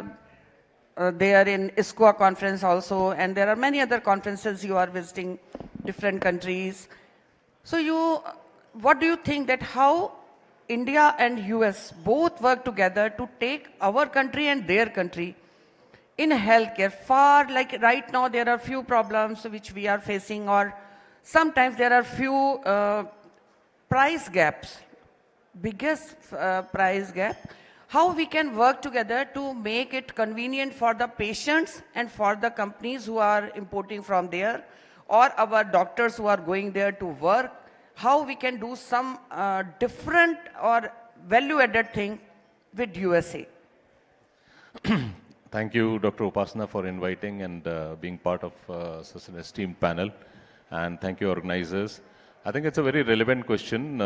there in ISQA conference also, and there are many other conferences you are visiting different countries. So what do you think that how India and US both work together to take our country and their country in healthcare far, like right now there are few problems which we are facing, or sometimes there are few price gaps, biggest price gap. How we can work together to make it convenient for the patients and for the companies who are importing from there, or our doctors who are going there to work, how we can do some different or value-added thing with USA. Thank you, Dr. Upasana, for inviting and being part of such an esteemed panel. And thank you, organizers. I think it's a very relevant question.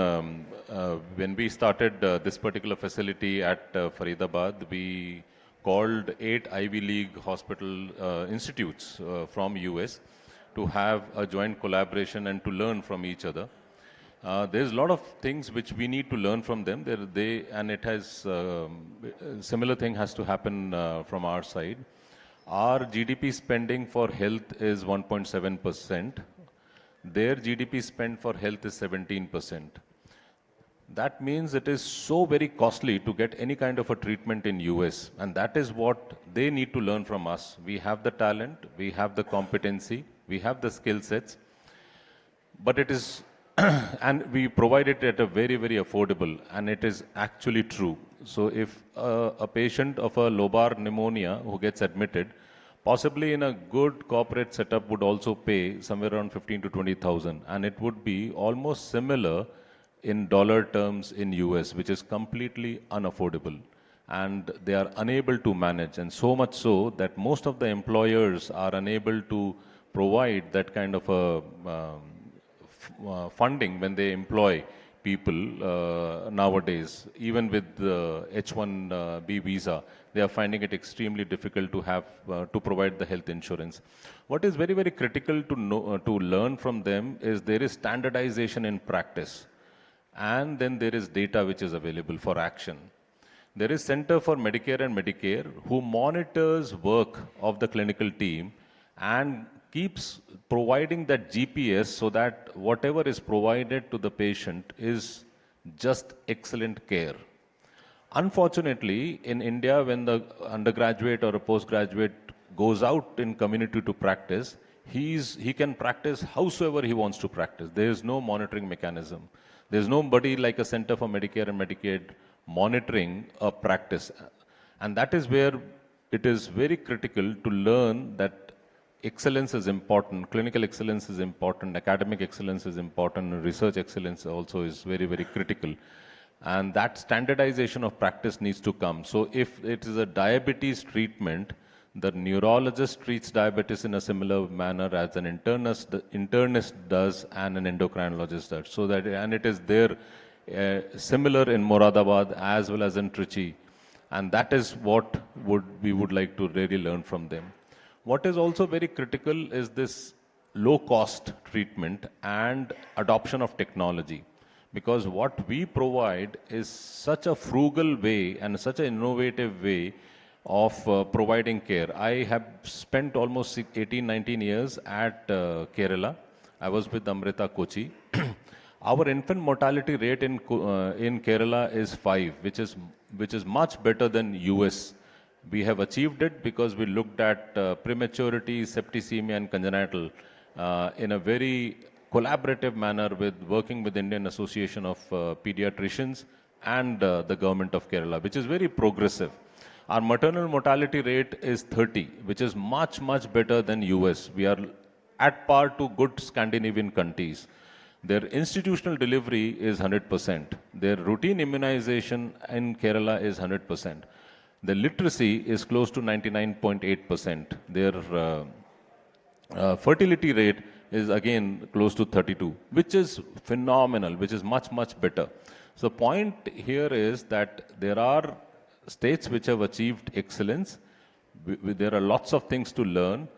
When we started this particular facility at Faridabad, we called 8 Ivy League hospital institutes from US to have a joint collaboration and to learn from each other. There's a lot of things which we need to learn from them. Similar thing has to happen from our side. Our GDP spending for health is 1.7%. Their GDP spend for health is 17%. That means it is so very costly to get any kind of a treatment in US, and that is what they need to learn from us. We have the talent, we have the competency, we have the skill sets, but it is and we provide it at a very, very affordable, and it is actually true. So if a patient of a lobar pneumonia who gets admitted, possibly in a good corporate setup would also pay somewhere around 15 to 20,000, and it would be almost similar in dollar terms in US, which is completely unaffordable, and they are unable to manage, and so much so that most of the employers are unable to provide that kind of a funding when they employ people nowadays. Even with the H-1B visa, they are finding it extremely difficult to have to provide the health insurance. What is very, very critical to learn from them is there is standardization in practice, and then there is data which is available for action. There is Center for Medicare and Medicare who monitors work of the clinical team and keeps providing that GPS so that whatever is provided to the patient is just excellent care. Unfortunately, in India, when the undergraduate or a postgraduate goes out in community to practice, he can practice howsoever he wants to practice. There is no monitoring mechanism. There is nobody like a Center for Medicare and Medicaid monitoring a practice. And that is where it is very critical to learn that excellence is important, clinical excellence is important, academic excellence is important, and research excellence also is very, very critical. And that standardization of practice needs to come. So if it is a diabetes treatment, the neurologist treats diabetes in a similar manner as an internist does and an endocrinologist does. So that, and it is there similar in Moradabad as well as in Trichy. And that is what we would like to really learn from them. What is also very critical is this low-cost treatment and adoption of technology. Because what we provide is such a frugal way and such an innovative way of providing care. I have spent almost 18, 19 years at Kerala. I was with Amrita Kochi. Our infant mortality rate in Kerala is 5, which is much better than US. We have achieved it because we looked at prematurity, septicemia, and congenital in a very collaborative manner with working with Indian Association of Pediatricians and the government of Kerala, which is very progressive. Our maternal mortality rate is 30, which is much, much better than US. We are at par to good Scandinavian countries. Their institutional delivery is 100%. Their routine immunization in Kerala is 100%. The literacy is close to 99.8%. Their fertility rate is again close to 32, which is phenomenal, which is much, much better. So the point here is that there are states which have achieved excellence. There are lots of things to learn.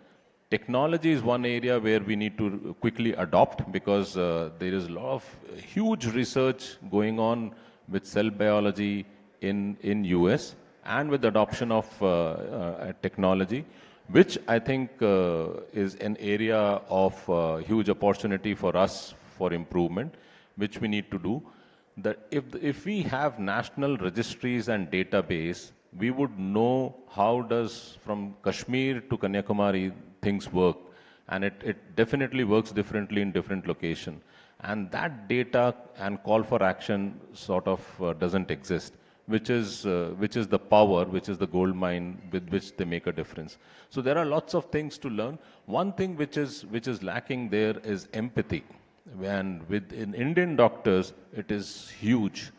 Technology is one area where we need to quickly adopt, because there is a lot of huge research going on with cell biology in US, and with the adoption of technology, which I think is an area of huge opportunity for us for improvement, which we need to do. That if we have national registries and database, we would know how does from Kashmir to Kanyakumari things work, and it definitely works differently in different location, and that data and call for action sort of doesn't exist, which is the power, which is the gold mine with which they make a difference. So there are lots of things to learn. One thing which is lacking there is empathy, and in Indian doctors it is huge.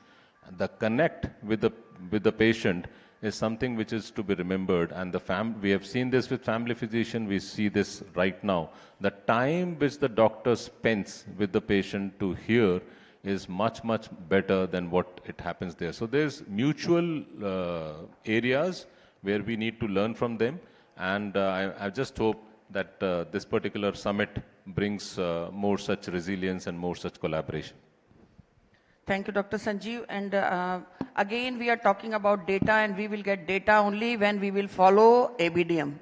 The connect with the patient is something which is to be remembered, and we have seen this with family physician, we see this right now. The time which the doctor spends with the patient to hear is much, much better than what it happens there. So there's mutual areas where we need to learn from them, and I just hope that this particular summit brings more such resilience and more such collaboration. Thank you, Dr. Sanjeev. And again, we are talking about data, and we will get data only when we will follow ABDM.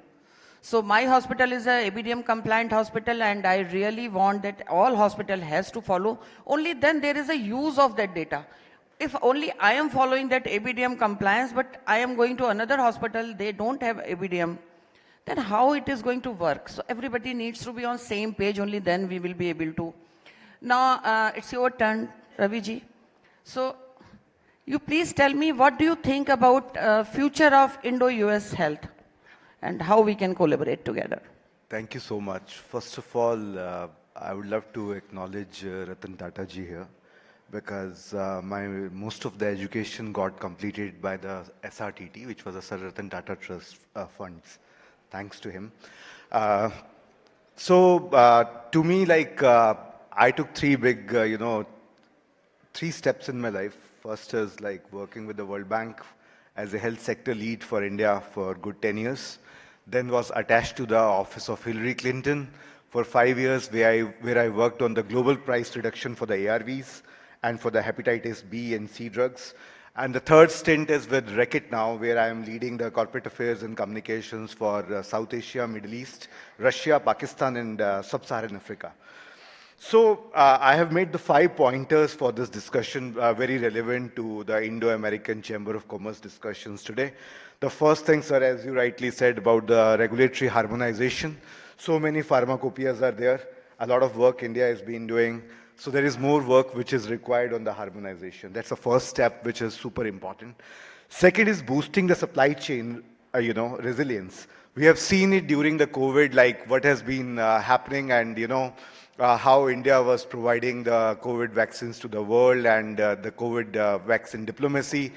So my hospital is a ABDM compliant hospital, and I really want that all hospital has to follow. Only then there is a use of that data. If only I am following that ABDM compliance, but I am going to another hospital, they don't have ABDM, then how it is going to work? So everybody needs to be on same page, only then we will be able to. Now it's your turn, Raviji. So you please tell me, what do you think about future of Indo-US health and how we can collaborate together? Thank you so much. First of all, I would love to acknowledge Ratan Tata ji here, because most of the education got completed by the SRTT, which was the Sir Ratan Tata Trust funds. Thanks to him. To me, like, I took three big, three steps in my life. First is like working with the World Bank as a health sector lead for India for good 10 years. Then was attached to the office of Hillary Clinton for 5 years, where I worked on the global price reduction for the ARVs and for the hepatitis B and C drugs. And the third stint is with Reckitt now, where I am leading the corporate affairs and communications for South Asia, Middle East, Russia, Pakistan, and Sub-Saharan Africa. So I have made the 5 pointers for this discussion very relevant to the Indo-American Chamber of Commerce discussions today. The first thing, sir, as you rightly said about the regulatory harmonization, so many pharmacopoeias are there. A lot of work India has been doing. So there is more work which is required on the harmonization. That's the first step, which is super important. Second is boosting the supply chain, resilience. We have seen it during the COVID, like what has been happening, and how India was providing the COVID vaccines to the world, and the COVID vaccine diplomacy.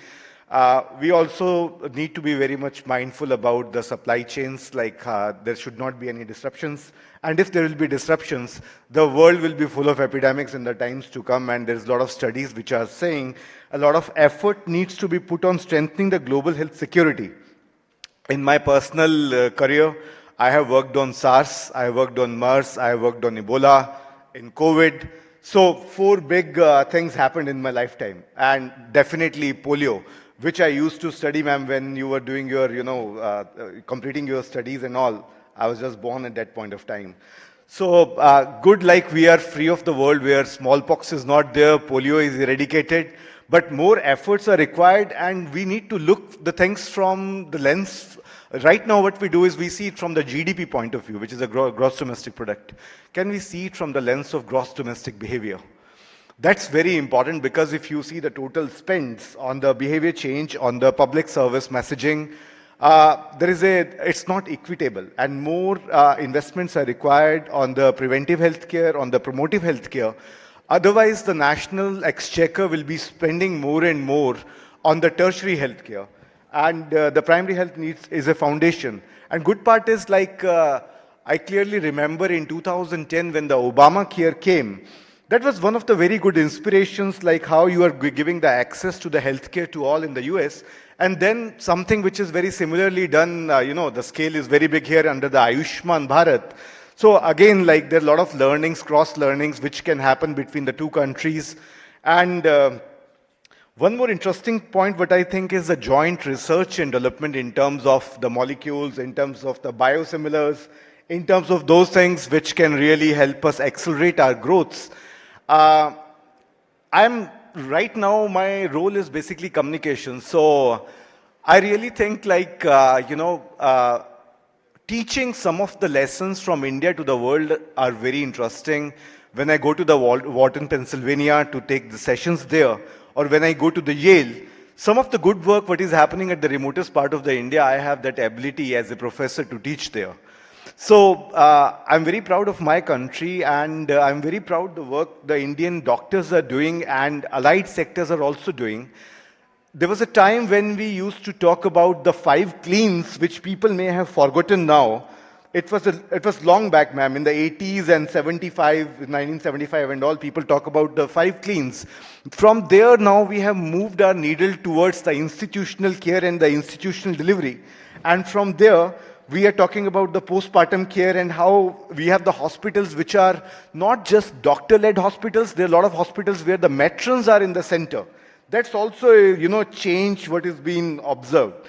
We also need to be very much mindful about the supply chains, like there should not be any disruptions. And if there will be disruptions, the world will be full of epidemics in the times to come, and there's a lot of studies which are saying a lot of effort needs to be put on strengthening the global health security. In my personal career, I have worked on SARS, I have worked on MERS, I have worked on Ebola, in COVID. So 4 big things happened in my lifetime, and definitely polio, which I used to study, ma'am, when you were doing your, completing your studies and all. I was just born at that point of time. So good, like we are free of the world where smallpox is not there, polio is eradicated, but more efforts are required, and we need to look the things from the lens. Right now what we do is we see it from the GDP point of view, which is a gross domestic product. Can we see it from the lens of gross domestic behavior? That's very important, because if you see the total spends on the behavior change, on the public service messaging, it's not equitable, and more investments are required on the preventive healthcare, on the promotive healthcare. Otherwise, the national exchequer will be spending more and more on the tertiary healthcare, and the primary health needs is a foundation. And good part is like I clearly remember in 2010 when the Obamacare came, that was one of the very good inspirations, like how you are giving the access to the healthcare to all in the US. And then something which is very similarly done, the scale is very big here under the Ayushman Bharat. So again, like there are a lot of learnings, cross learnings, which can happen between the two countries. And one more interesting point, what I think is the joint research and development in terms of the molecules, in terms of the biosimilars, in terms of those things which can really help us accelerate our growths. Right now, my role is basically communication. So I really think like, teaching some of the lessons from India to the world are very interesting. When I go to the Wharton, Pennsylvania to take the sessions there, or when I go to the Yale, some of the good work what is happening at the remotest part of the India, I have that ability as a professor to teach there. So I'm very proud of my country, and I'm very proud the work the Indian doctors are doing and allied sectors are also doing. There was a time when we used to talk about the 5 cleans, which people may have forgotten now. It was long back, ma'am, in the 80s and 1975 and all, people talk about the 5 cleans. From there now we have moved our needle towards the institutional care and the institutional delivery. And from there, we are talking about the postpartum care and how we have the hospitals which are not just doctor-led hospitals. There are a lot of hospitals where the matrons are in the center. That's also a change what is being observed.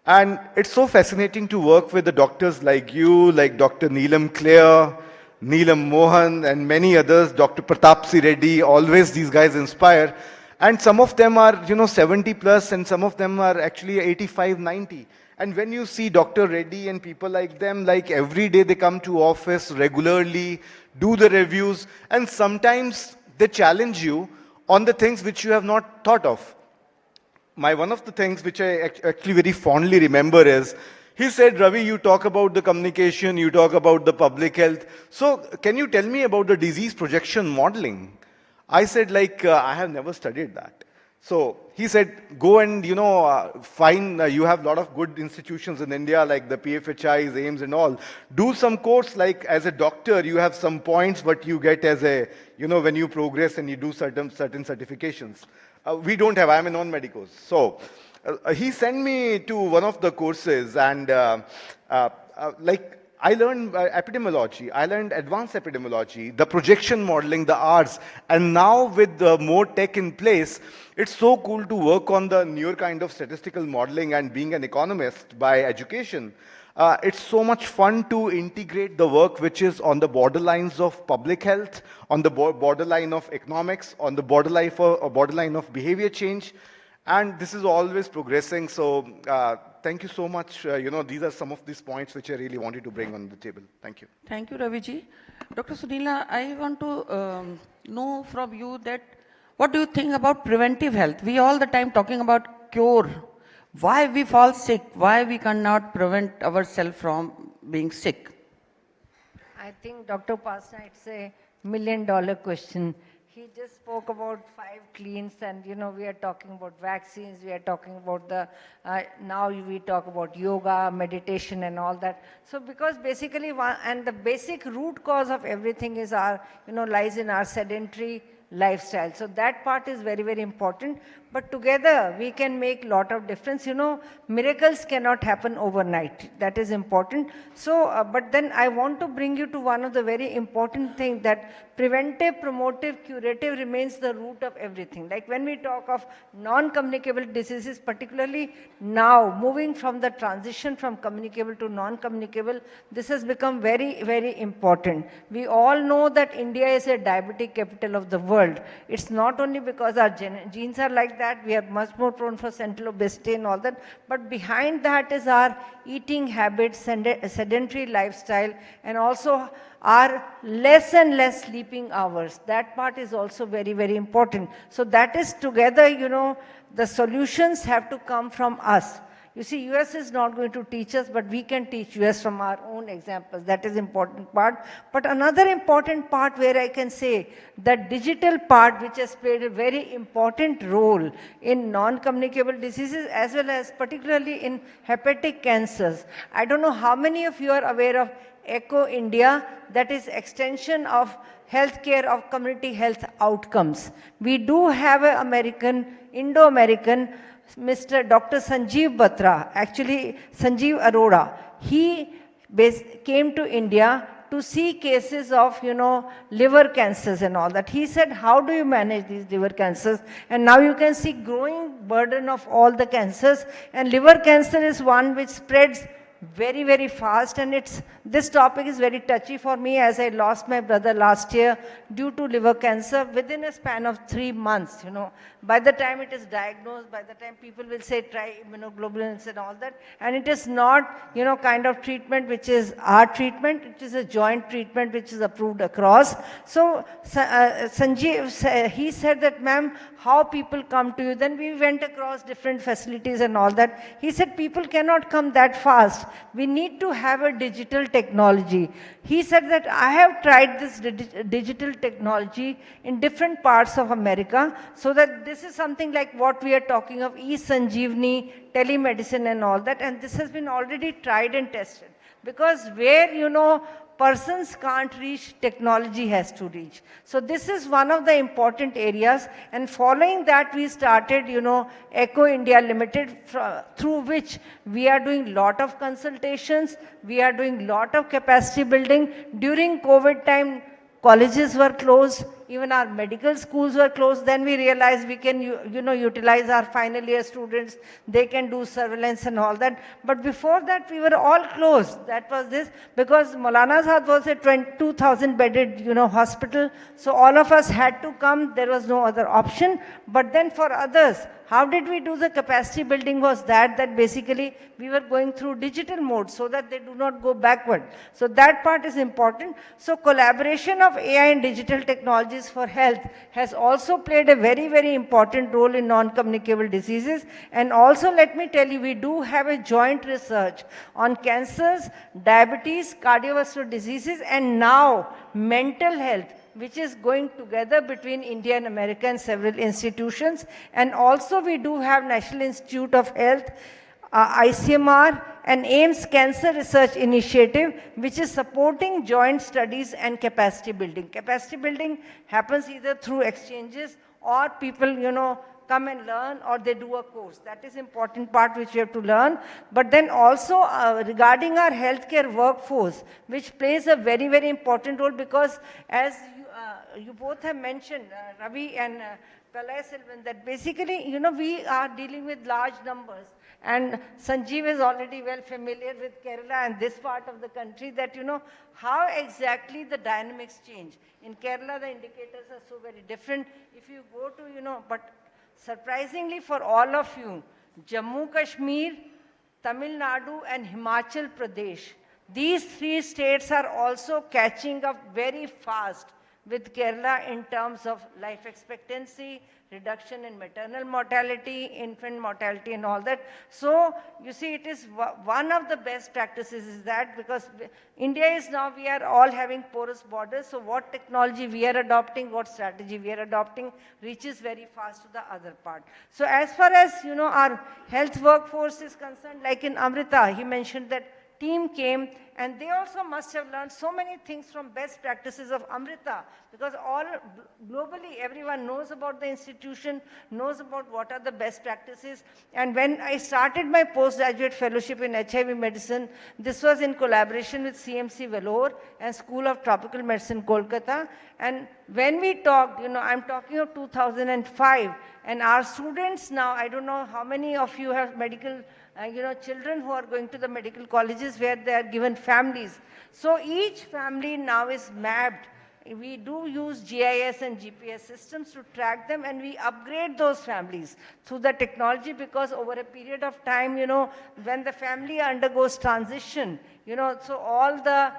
And it's so fascinating to work with the doctors like you, like Dr. Neelam Clare, Neelam Mohan, and many others, Dr. Pratap C. Reddy. Always these guys inspire. And some of them are 70 plus, and some of them are actually 85, 90. And when you see Dr. Reddy and people like them, like every day they come to office regularly, do the reviews, and sometimes they challenge you on the things which you have not thought of. One of the things which I actually very fondly remember is, he said, Ravi, you talk about the communication, you talk about the public health. So can you tell me about the disease projection modeling? I said, I have never studied that. So he said, go and, find, you have a lot of good institutions in India, like the PFHIs, AIMS and all. Do some course, like as a doctor, you have some points what you get as a, when you progress and you do certain certifications. We don't have, I'm a non-medicos. So he sent me to one of the courses, and I learned epidemiology, I learned advanced epidemiology, the projection modeling, the R's, and now with more tech in place, it's so cool to work on the newer kind of statistical modeling, and being an economist by education. It's so much fun to integrate the work which is on the borderlines of public health, on the borderline of economics, on the borderline of behavior change, and this is always progressing. So thank you so much. These are some of these points which I really wanted to bring on the table. Thank you. Thank you, Raviji. Dr. Sunila, I want to know from you that what do you think about preventive health? We all the time talking about cure. Why we fall sick? Why we cannot prevent ourselves from being sick? I think Dr. Pasna, it's a $1 million question. He just spoke about 5 cleans, and we are talking about vaccines, we are talking about now we talk about yoga, meditation and all that. So because basically and the basic root cause of everything is lies in our sedentary lifestyle. So that part is very, very important. But together we can make a lot of difference. Miracles cannot happen overnight. That is important. So, but then I want to bring you to one of the very important things, that preventive, promotive, curative remains the root of everything. Like when we talk of non-communicable diseases, particularly now, moving from the transition from communicable to non-communicable, this has become very, very important. We all know that India is a diabetic capital of the world. It's not only because our genes are like that, we are much more prone for central obesity and all that, but behind that is our eating habits, sedentary lifestyle, and also our less and less sleeping hours. That part is also very, very important. So that is together, the solutions have to come from us. You see, US is not going to teach us, but we can teach US from our own examples. That is important part. But another important part where I can say that digital part, which has played a very important role in non-communicable diseases as well as particularly in hepatic cancers. I don't know how many of you are aware of ECHO India, that is extension of healthcare of community health outcomes. We do have an American, Indo-American, Mr. Dr. Sanjeev Batra, actually Sanjeev Arora. He came to India to see cases of, liver cancers and all that. He said, how do you manage these liver cancers? And now you can see growing burden of all the cancers. And liver cancer is one which spreads very, very fast, and this topic is very touchy for me as I lost my brother last year due to liver cancer within a span of 3 months, By the time it is diagnosed, by the time people will say try immunoglobulins and all that, and it is not, kind of treatment which is our treatment, it is a joint treatment which is approved across. So Sanjeev, he said that, ma'am, how people come to you? Then we went across different facilities and all that. He said people cannot come that fast. We need to have a digital technology. He said that I have tried this digital technology in different parts of America, so that this is something like what we are talking of, e-Sanjeevani, telemedicine and all that, and this has been already tried and tested. Because where, persons can't reach, technology has to reach. So this is one of the important areas, and following that we started, ECHO India Limited, through which we are doing lot of consultations, we are doing lot of capacity building. During COVID time, colleges were closed, even our medical schools were closed. Then we realized we can, utilize our final year students. They can do surveillance and all that. But before that, we were all closed. That was this, because Maulana Sahib was a 2,000 bedded, hospital. So all of us had to come. There was no other option. But then for others, how did we do the capacity building was that basically we were going through digital mode so that they do not go backward. So that part is important. So collaboration of AI and digital technologies for health has also played a very, very important role in non-communicable diseases. And also let me tell you, we do have a joint research on cancers, diabetes, cardiovascular diseases, and now mental health, which is going together between India and America and several institutions. And also we do have National Institute of Health, ICMR, and AIMS Cancer Research Initiative, which is supporting joint studies and capacity building. Capacity building happens either through exchanges or people, come and learn, or they do a course. That is important part which we have to learn. But then also regarding our healthcare workforce, which plays a very, very important role, because as you both have mentioned, Ravi and Kalai Silvan, that basically, we are dealing with large numbers. And Sanjeev is already well familiar with Kerala and this part of the country, that, how exactly the dynamics change. In Kerala, the indicators are so very different. If you go to, but surprisingly for all of you, Jammu Kashmir, Tamil Nadu and Himachal Pradesh, these 3 states are also catching up very fast with Kerala in terms of life expectancy, reduction in maternal mortality, infant mortality and all that. So you see, it is one of the best practices is that, because India is now, we are all having porous borders. So what technology we are adopting, what strategy we are adopting reaches very fast to the other part. So as far as, our health workforce is concerned, like in Amrita, he mentioned that team came, and they also must have learned so many things from best practices of Amrita, because all globally everyone knows about the institution, knows about what are the best practices. And when I started my postgraduate fellowship in HIV medicine, this was in collaboration with CMC Vellore and School of Tropical Medicine, Kolkata. And when we talked, I'm talking of 2005, and our students now, I don't know how many of you have medical children who are going to the medical colleges where they are given families. So each family now is mapped. We do use GIS and GPS systems to track them, and we upgrade those families through the technology, because over a period of time, when the family undergoes transition, so all the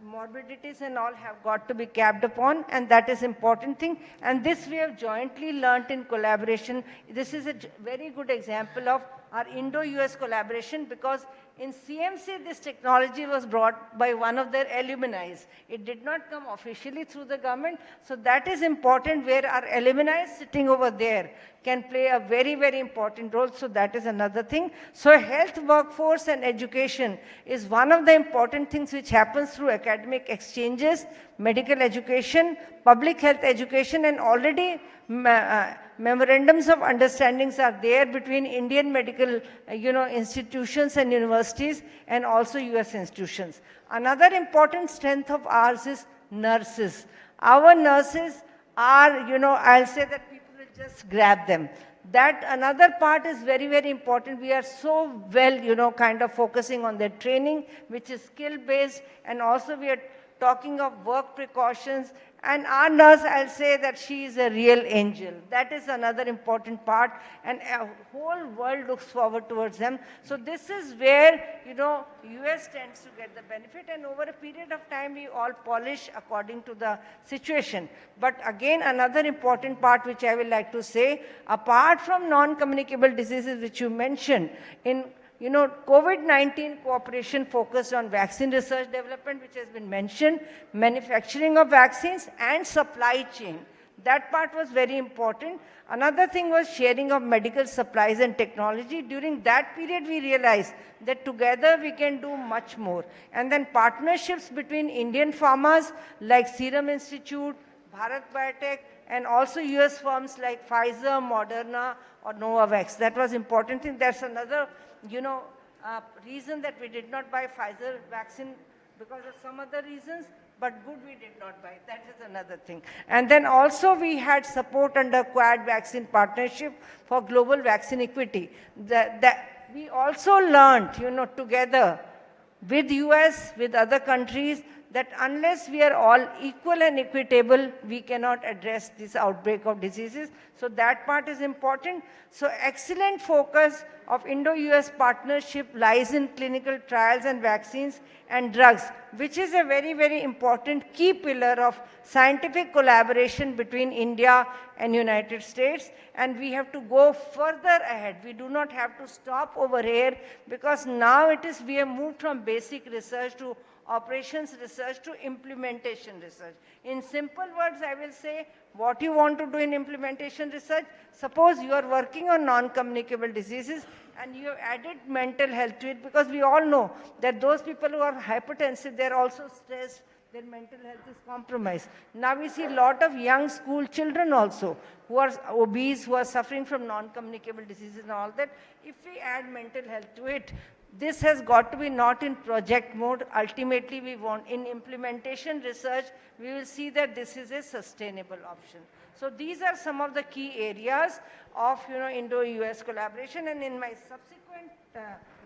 morbidities and all have got to be capped upon, and that is important thing. And this we have jointly learnt in collaboration. This is a very good example of our Indo-US collaboration, because in CMC, this technology was brought by one of their alumni. It did not come officially through the government. So that is important, where our alumni sitting over there can play a very, very important role. So that is another thing. So health, workforce, and education is one of the important things which happens through academic exchanges, medical education, public health education, and already memorandums of understandings are there between Indian medical institutions and universities, and also US institutions. Another important strength of ours is nurses. Our nurses are, I'll say that people will just grab them. That another part is very, very important. We are so well, kind of focusing on their training, which is skill-based, and also we are talking of work precautions. And our nurse, I'll say that she is a real angel. That is another important part, and a whole world looks forward towards them. So this is where, US tends to get the benefit, and over a period of time, we all polish according to the situation. But again, another important part which I would like to say, apart from non-communicable diseases which you mentioned, in COVID-19 cooperation focused on vaccine research development, which has been mentioned, manufacturing of vaccines, and supply chain. That part was very important. Another thing was sharing of medical supplies and technology. During that period, we realized that together we can do much more. And then partnerships between Indian pharmas like Serum Institute, Bharat Biotech, and also US firms like Pfizer, Moderna, or Novavax. That was important thing. That's another reason that we did not buy Pfizer vaccine because of some other reasons, but good we did not buy. That is another thing. And then also we had support under Quad Vaccine Partnership for Global Vaccine Equity. We also learned, together with US, with other countries, that unless we are all equal and equitable, we cannot address this outbreak of diseases. So that part is important. So excellent focus of Indo-US partnership lies in clinical trials and vaccines and drugs, which is a very, very important key pillar of scientific collaboration between India and United States. And we have to go further ahead. We do not have to stop over here, because now we have moved from basic research to operations research to implementation research. In simple words, I will say, what you want to do in implementation research, suppose you are working on non-communicable diseases and you have added mental health to it, because we all know that those people who are hypertensive, they're also stressed, their mental health is compromised. Now we see a lot of young school children also who are obese, who are suffering from non-communicable diseases and all that. If we add mental health to it, this has got to be not in project mode. Ultimately, we want in implementation research, we will see that this is a sustainable option. So these are some of the key areas of Indo-US collaboration. And in my subsequent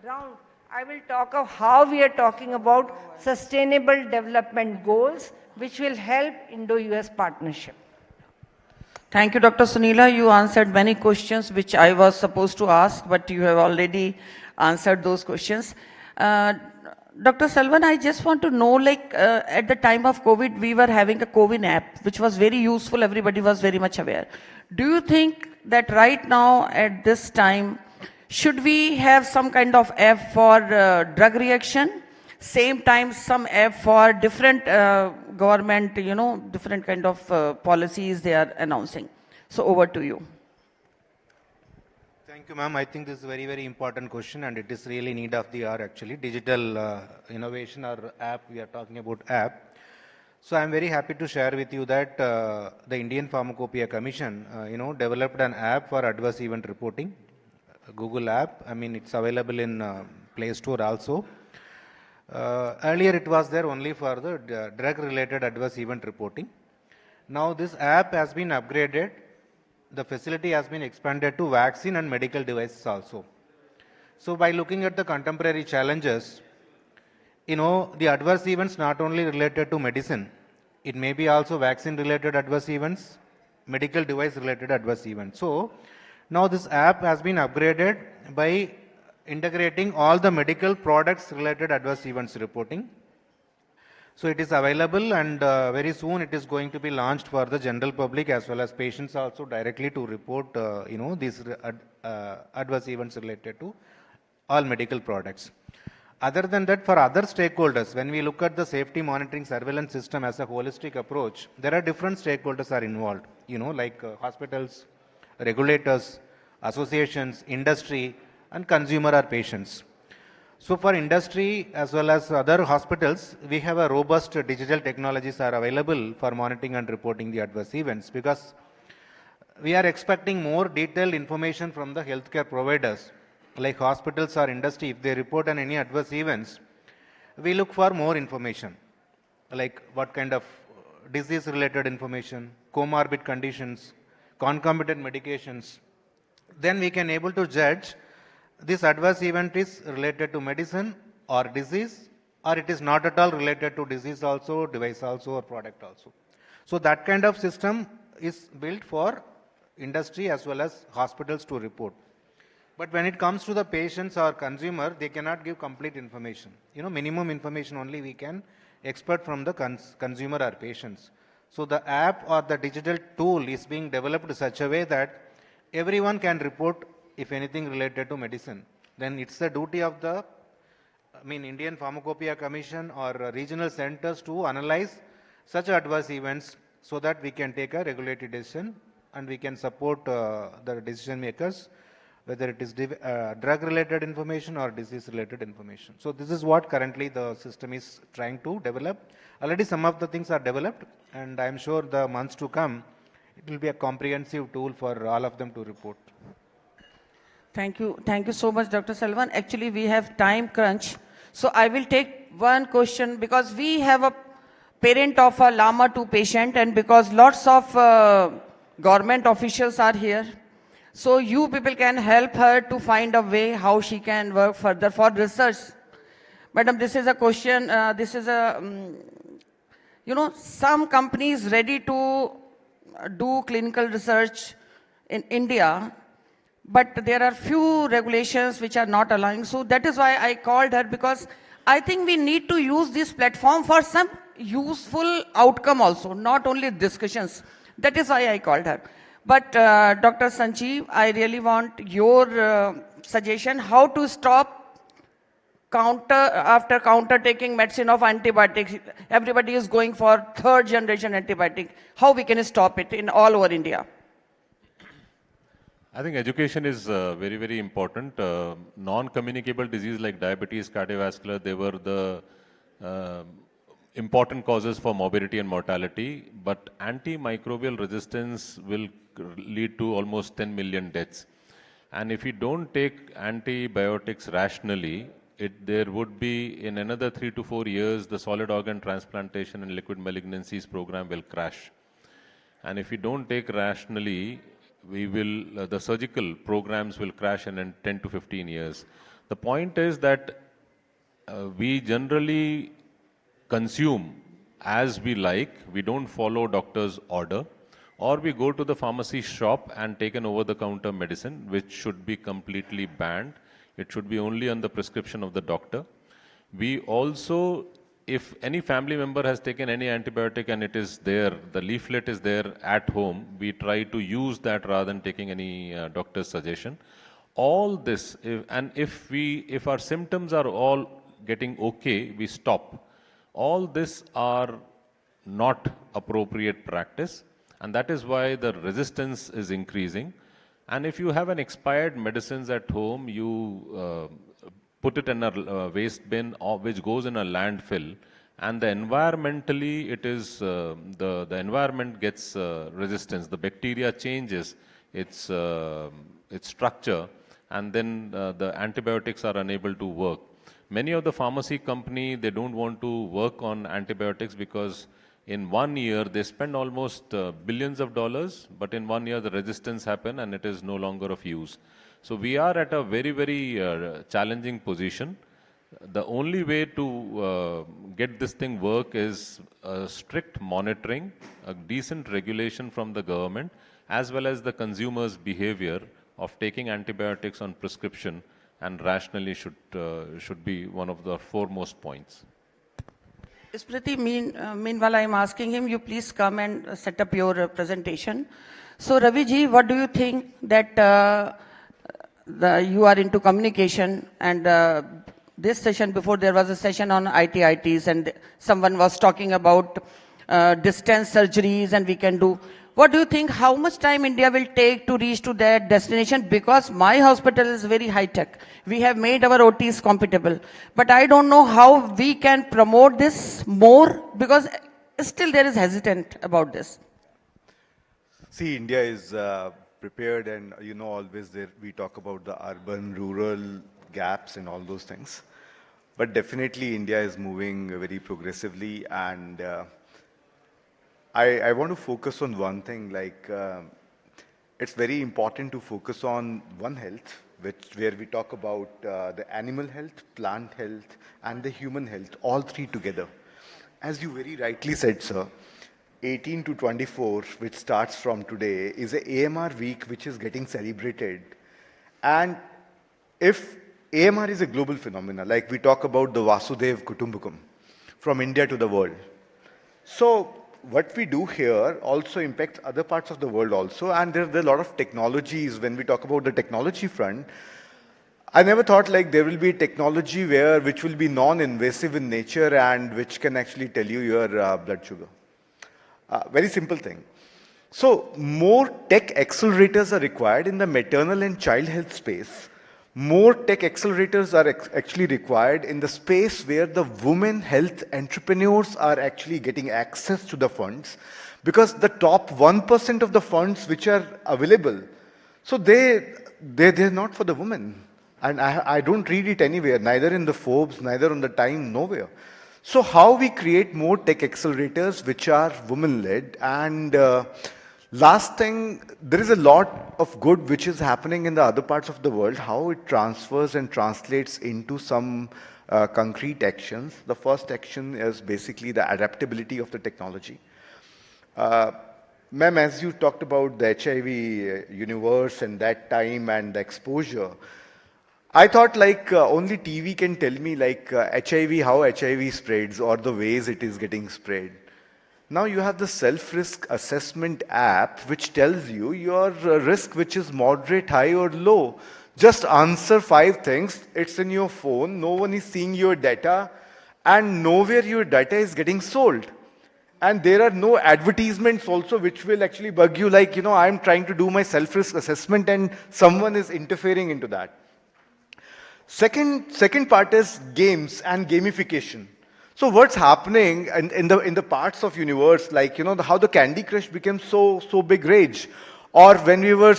round, I will talk of how we are talking about sustainable development goals, which will help Indo-US partnership. Thank you, Dr. Sunila. You answered many questions which I was supposed to ask, but you have already answered those questions. Dr. Selvan, I just want to know, at the time of COVID, we were having a COVID app, which was very useful. Everybody was very much aware. Do you think that right now, at this time, should we have some kind of app for drug reaction? Same time, some app for different government, different kind of policies they are announcing. So over to you. Thank you, ma'am. I think this is a very, very important question, and it is really need of the hour actually. Digital innovation or app, we are talking about app. So I'm very happy to share with you that the Indian Pharmacopoeia Commission, developed an app for adverse event reporting, Google app. I mean, it's available in Play Store also. Earlier it was there only for the drug-related adverse event reporting. Now this app has been upgraded. The facility has been expanded to vaccine and medical devices also. So by looking at the contemporary challenges, the adverse events not only related to medicine, it may be also vaccine-related adverse events, medical device-related adverse events. So now this app has been upgraded by integrating all the medical products related adverse events reporting. So it is available, and very soon it is going to be launched for the general public as well as patients also directly to report, these adverse events related to all medical products. Other than that, for other stakeholders, when we look at the safety monitoring surveillance system as a holistic approach, there are different stakeholders are involved, like hospitals, regulators, associations, industry, and consumer or patients. So for industry as well as other hospitals, we have a robust digital technologies are available for monitoring and reporting the adverse events, because we are expecting more detailed information from the healthcare providers, like hospitals or industry. If they report on any adverse events, we look for more information, like what kind of disease related information, comorbid conditions, concomitant medications. Then we can able to judge this adverse event is related to medicine or disease, or it is not at all related to disease also, device also, or product also. So that kind of system is built for industry as well as hospitals to report. But when it comes to the patients or consumer, they cannot give complete information. Minimum information only we can expect from the consumer or patients. So the app or the digital tool is being developed in such a way that everyone can report if anything related to medicine. Then it's the duty of the Indian Pharmacopoeia Commission or regional centers to analyze such adverse events so that we can take a regulatory decision and we can support the decision makers, whether it is drug related information or disease related information. So this is what currently the system is trying to develop. Already some of the things are developed, and I am sure the months to come, it will be a comprehensive tool for all of them to report. Thank you. Thank you so much, Dr. Selvan. Actually, we have time crunch. So I will take one question, because we have a parent of a Lama 2 patient, and because lots of government officials are here. So you people can help her to find a way how she can work further for research. Madam, this is a question, some companies ready to do clinical research in India, but there are few regulations which are not allowing. So that is why I called her, because I think we need to use this platform for some useful outcome also, not only discussions. That is why I called her. But Dr. Sanjeev, I really want your suggestion how to stop counter taking medicine of antibiotics. Everybody is going for third generation antibiotic. How we can stop it in all over India? I think education is very, very important. Non-communicable disease like diabetes, cardiovascular, they were the important causes for morbidity and mortality. But antimicrobial resistance will lead to almost 10 million deaths. And if you don't take antibiotics rationally, there would be, in another 3 to 4 years, the solid organ transplantation and liquid malignancies program will crash. And if you don't take rationally, the surgical programs will crash in 10 to 15 years. The point is that we generally consume as we like. We don't follow doctor's order, or we go to the pharmacy shop and take an over-the-counter medicine, which should be completely banned. It should be only on the prescription of the doctor. We also, if any family member has taken any antibiotic and it is there, the leaflet is there at home, we try to use that rather than taking any doctor's suggestion. All this, if our symptoms are all getting okay, we stop. All this are not appropriate practice, and that is why the resistance is increasing. And if you have an expired medicines at home, you put it in a waste bin which goes in a landfill, and environmentally it is the environment gets resistance. The bacteria changes its structure, and then the antibiotics are unable to work. Many of the pharmacy company, they don't want to work on antibiotics because in 1 year they spend almost billions of dollars, but in 1 year the resistance happen and it is no longer of use. So we are at a very, very challenging position. The only way to get this thing work is strict monitoring, a decent regulation from the government, as well as the consumer's behavior of taking antibiotics on prescription, and rationally should be one of the foremost points. Smriti, meanwhile, I am asking him, you please come and set up your presentation. So, Ravi ji, what do you think that you are into communication, and this session, before there was a session on ITs, and someone was talking about distance surgeries, and we can do. What do you think, how much time India will take to reach to that destination? Because my hospital is very high tech. We have made our OTs compatible. But I don't know how we can promote this more, because still there is hesitant about this. See, India is prepared, and always there we talk about the urban, rural gaps and all those things. But definitely India is moving very progressively, and I want to focus on one thing, like it's very important to focus on one health, where we talk about the animal health, plant health, and the human health, all three together. As you very rightly said, sir, 18 to 24, which starts from today, is a AMR week which is getting celebrated. And if AMR is a global phenomenon, like we talk about the Vasudev Kutumbakam, from India to the world. So what we do here also impacts other parts of the world also, and there are a lot of technologies. When we talk about the technology front, I never thought like there will be technology which will be non-invasive in nature and which can actually tell you your blood sugar. Very simple thing. So more tech accelerators are required in the maternal and child health space. More tech accelerators are actually required in the space where the women health entrepreneurs are actually getting access to the funds, because the top 1% of the funds which are available, so they're not for the women. And I don't read it anywhere, neither in the Forbes, neither on the Time, nowhere. So how we create more tech accelerators which are women-led, and last thing, there is a lot of good which is happening in the other parts of the world, how it transfers and translates into some concrete actions. The first action is basically the adaptability of the technology. Ma'am, as you talked about the HIV universe and that time and the exposure, I thought like only TV can tell me like HIV, how HIV spreads or the ways it is getting spread. Now you have the self-risk assessment app which tells you your risk which is moderate, high or low. Just answer 5 things. It's in your phone. No one is seeing your data, and nowhere your data is getting sold. And there are no advertisements also which will actually bug you like, I'm trying to do my self-risk assessment and someone is interfering into that. Second part is games and gamification. So what's happening in the parts of universe, like how the Candy Crush became so big rage, or when we were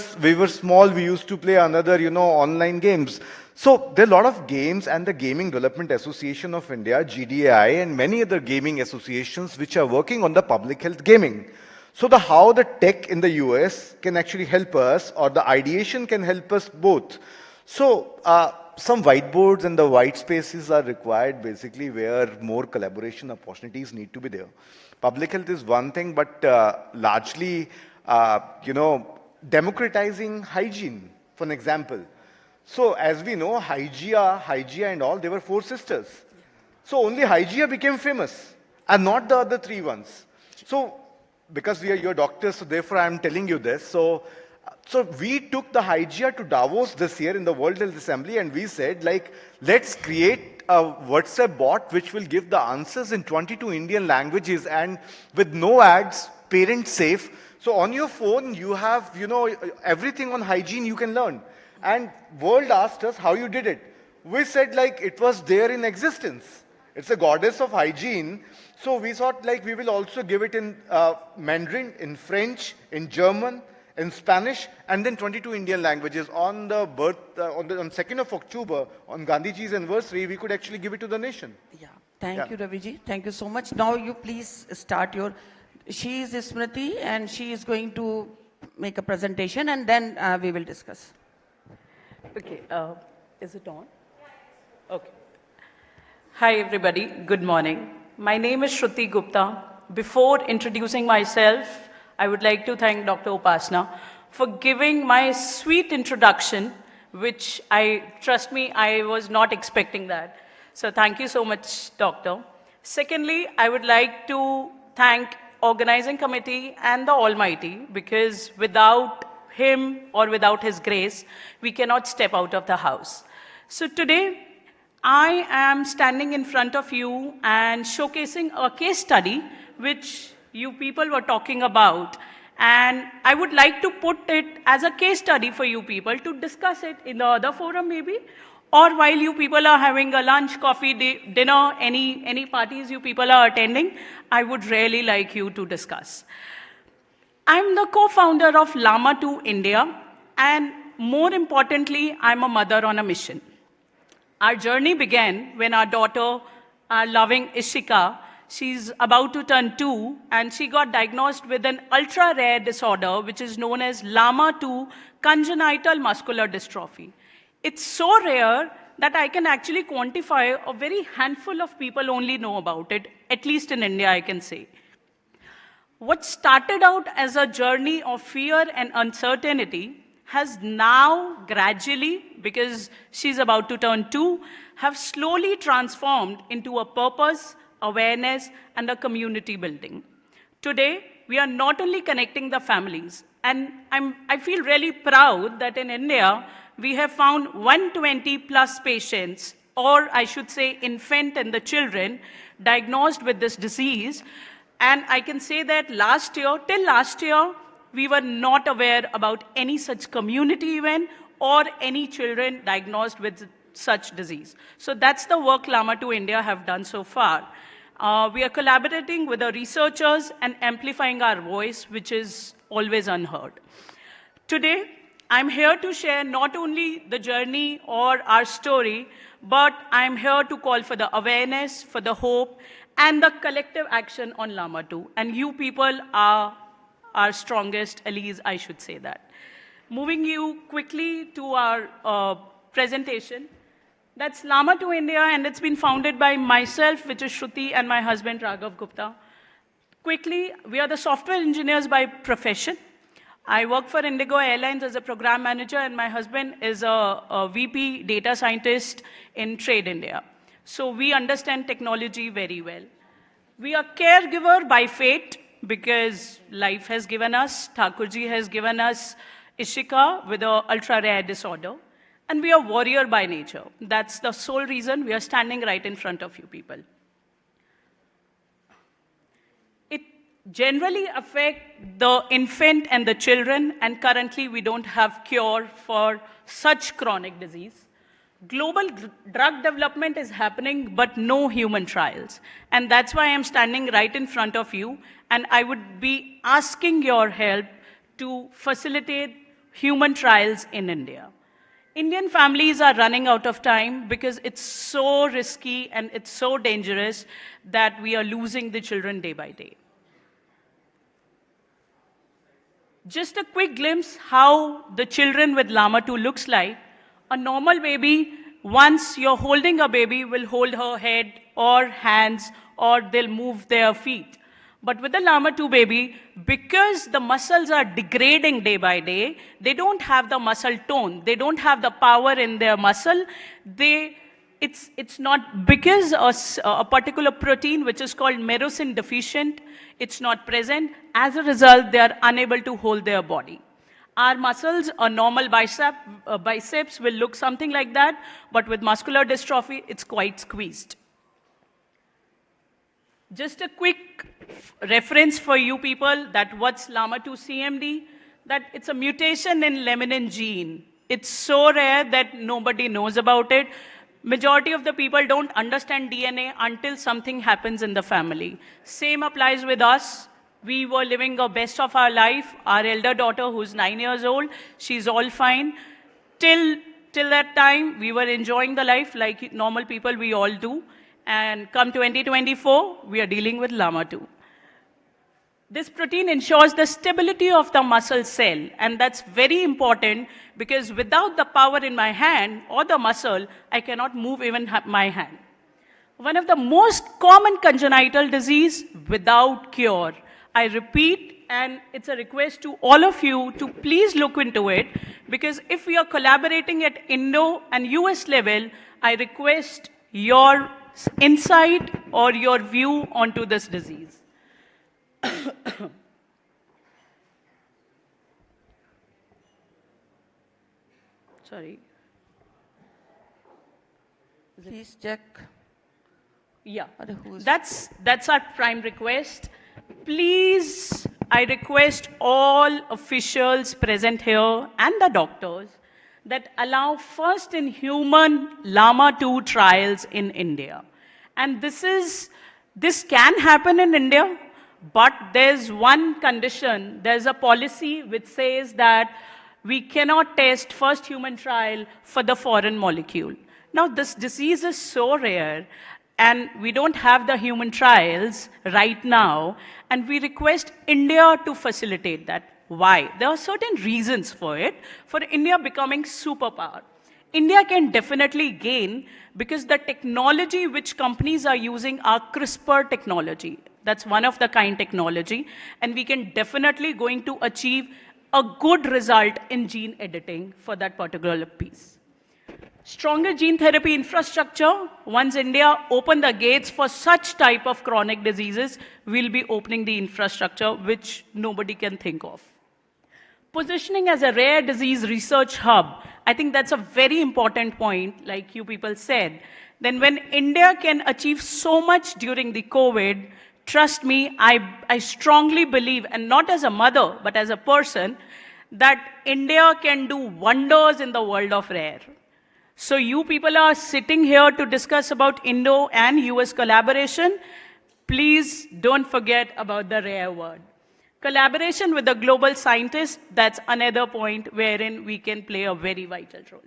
small, we used to play another online games. So there are a lot of games, and the Gaming Development Association of India, GDAI, and many other gaming associations which are working on the public health gaming. So how the tech in the US can actually help us, or the ideation can help us both. So some whiteboards and the white spaces are required basically where more collaboration opportunities need to be there. Public health is one thing, but largely, democratizing hygiene, for an example. So as we know, Hygia and all, they were 4 sisters. So only Hygia became famous and not the other 3 ones. So because we are your doctors, so therefore I am telling you this. So we took the Hygia to Davos this year in the World Health Assembly, and we said, like, let's create a WhatsApp bot which will give the answers in 22 Indian languages and with no ads, parent safe. So on your phone, you have, everything on hygiene you can learn. And world asked us how you did it. We said, like, it was there in existence. It's a goddess of hygiene. So we thought, like, we will also give it in Mandarin, in French, in German, in Spanish, and then 22 Indian languages. On the on 2nd of October, on Gandhiji's anniversary, we could actually give it to the nation. Yeah. Thank you, Raviji. Thank you so much. Now you please start your... She is Smriti, and she is going to make a presentation, and then we will discuss. Okay. Is it on? Okay. Hi, everybody. Good morning. My name is Shruti Gupta. Before introducing myself, I would like to thank Dr. Upasana for giving my sweet introduction, which trust me, I was not expecting that. So thank you so much, Doctor. Secondly, I would like to thank organizing committee and the Almighty, because without him or without his grace, we cannot step out of the house. So today, I am standing in front of you and showcasing a case study which you people were talking about. And I would like to put it as a case study for you people to discuss it in the other forum maybe, or while you people are having a lunch, coffee, dinner, any parties you people are attending, I would really like you to discuss. I'm the co-founder of Llama 2 India, and more importantly, I'm a mother on a mission. Our journey began when our daughter, our loving Ishika, she's about to turn 2, and she got diagnosed with an ultra-rare disorder, which is known as Llama 2 congenital muscular dystrophy. It's so rare that I can actually quantify a very handful of people only know about it, at least in India, I can say. What started out as a journey of fear and uncertainty has now gradually, because she's about to turn 2, have slowly transformed into a purpose, awareness, and a community building. Today, we are not only connecting the families, and I feel really proud that in India, we have found 120 plus patients, or I should say infant and the children, diagnosed with this disease. And I can say that till last year, we were not aware about any such community event or any children diagnosed with such disease. So that's the work Llama 2 India have done so far. We are collaborating with the researchers and amplifying our voice, which is always unheard. Today, I'm here to share not only the journey or our story, but I'm here to call for the awareness, for the hope, and the collective action on Llama 2. And you people are our strongest allies, I should say that. Moving you quickly to our presentation. That's Llama 2 India, and it's been founded by myself, which is Shruti, and my husband, Raghav Gupta. Quickly, we are the software engineers by profession. I work for Indigo Airlines as a program manager, and my husband is a VP data scientist in Trade India. So we understand technology very well. We are caregiver by fate, because life has given us, Thakurji has given us Ishika with an ultra-rare disorder. And we are warrior by nature. That's the sole reason we are standing right in front of you people. It generally affects the infant and the children, and currently we don't have cure for such chronic disease. Global drug development is happening, but no human trials. And that's why I'm standing right in front of you, and I would be asking your help to facilitate human trials in India. Indian families are running out of time because it's so risky and it's so dangerous that we are losing the children day by day. Just a quick glimpse how the children with Llama 2 looks like. A normal baby, once you're holding a baby, will hold her head or hands, or they'll move their feet. But with the Llama 2 baby, because the muscles are degrading day by day, they don't have the muscle tone. They don't have the power in their muscle. It's not because a particular protein, which is called merosin deficient, it's not present. As a result, they are unable to hold their body. Our muscles, a normal biceps will look something like that, but with muscular dystrophy, it's quite squeezed. Just a quick reference for you people that what's Llama 2 CMD, that it's a mutation in laminin gene. It's so rare that nobody knows about it. Majority of the people don't understand DNA until something happens in the family. Same applies with us. We were living the best of our life. Our elder daughter, who's 9 years old, she's all fine. Till that time, we were enjoying the life like normal people we all do. And come 2024, we are dealing with Llama 2. This protein ensures the stability of the muscle cell, and that's very important because without the power in my hand or the muscle, I cannot move even my hand. One of the most common congenital disease without cure. I repeat, and it's a request to all of you to please look into it, because if we are collaborating at Indo and US level, I request your insight or your view onto this disease. Sorry. Please check. Yeah, that's our prime request. Please, I request all officials present here and the doctors that allow first in human Llama 2 trials in India. And this can happen in India, but there's one condition. There's a policy which says that we cannot test first human trial for the foreign molecule. Now, this disease is so rare, and we don't have the human trials right now, and we request India to facilitate that. Why? There are certain reasons for it, for India becoming superpower. India can definitely gain because the technology which companies are using are CRISPR technology. That's one of the kind technology, and we can definitely going to achieve a good result in gene editing for that particular piece. Stronger gene therapy infrastructure, once India open the gates for such type of chronic diseases, we'll be opening the infrastructure which nobody can think of. Positioning as a rare disease research hub, I think that's a very important point, like you people said. Then when India can achieve so much during the COVID, trust me, I strongly believe, and not as a mother, but as a person, that India can do wonders in the world of rare. So you people are sitting here to discuss about Indo and US collaboration. Please don't forget about the rare word. Collaboration with the global scientists, that's another point wherein we can play a very vital role.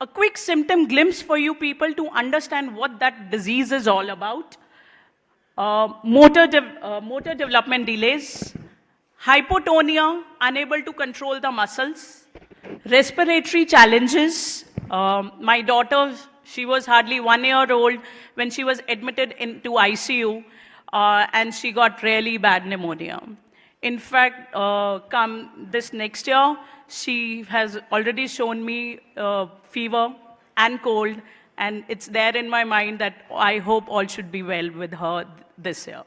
A quick symptom glimpse for you people to understand what that disease is all about. Motor development delays, hypotonia, unable to control the muscles, respiratory challenges. My daughter, she was hardly 1 year old when she was admitted into ICU, and she got really bad pneumonia. In fact, come this next year, she has already shown me fever and cold, and it's there in my mind that I hope all should be well with her this year.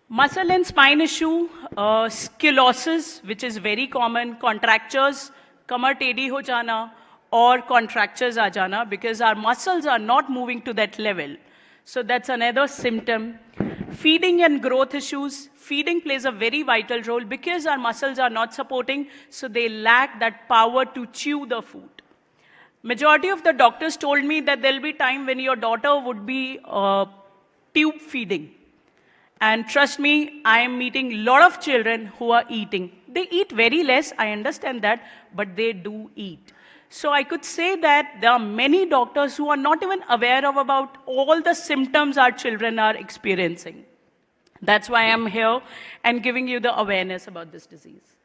Muscle and spine issue, scoliosis, which is very common, contractures, kamar tedi ho jana, or contractures aa jana, because our muscles are not moving to that level. So that's another symptom. Feeding and growth issues. Feeding plays a very vital role because our muscles are not supporting, so they lack that power to chew the food. Majority of the doctors told me that there'll be time when your daughter would be tube feeding. And trust me, I am meeting a lot of children who are eating. They eat very less, I understand that, but they do eat. So I could say that there are many doctors who are not even aware of about all the symptoms our children are experiencing. That's why I'm here and giving you the awareness about this disease.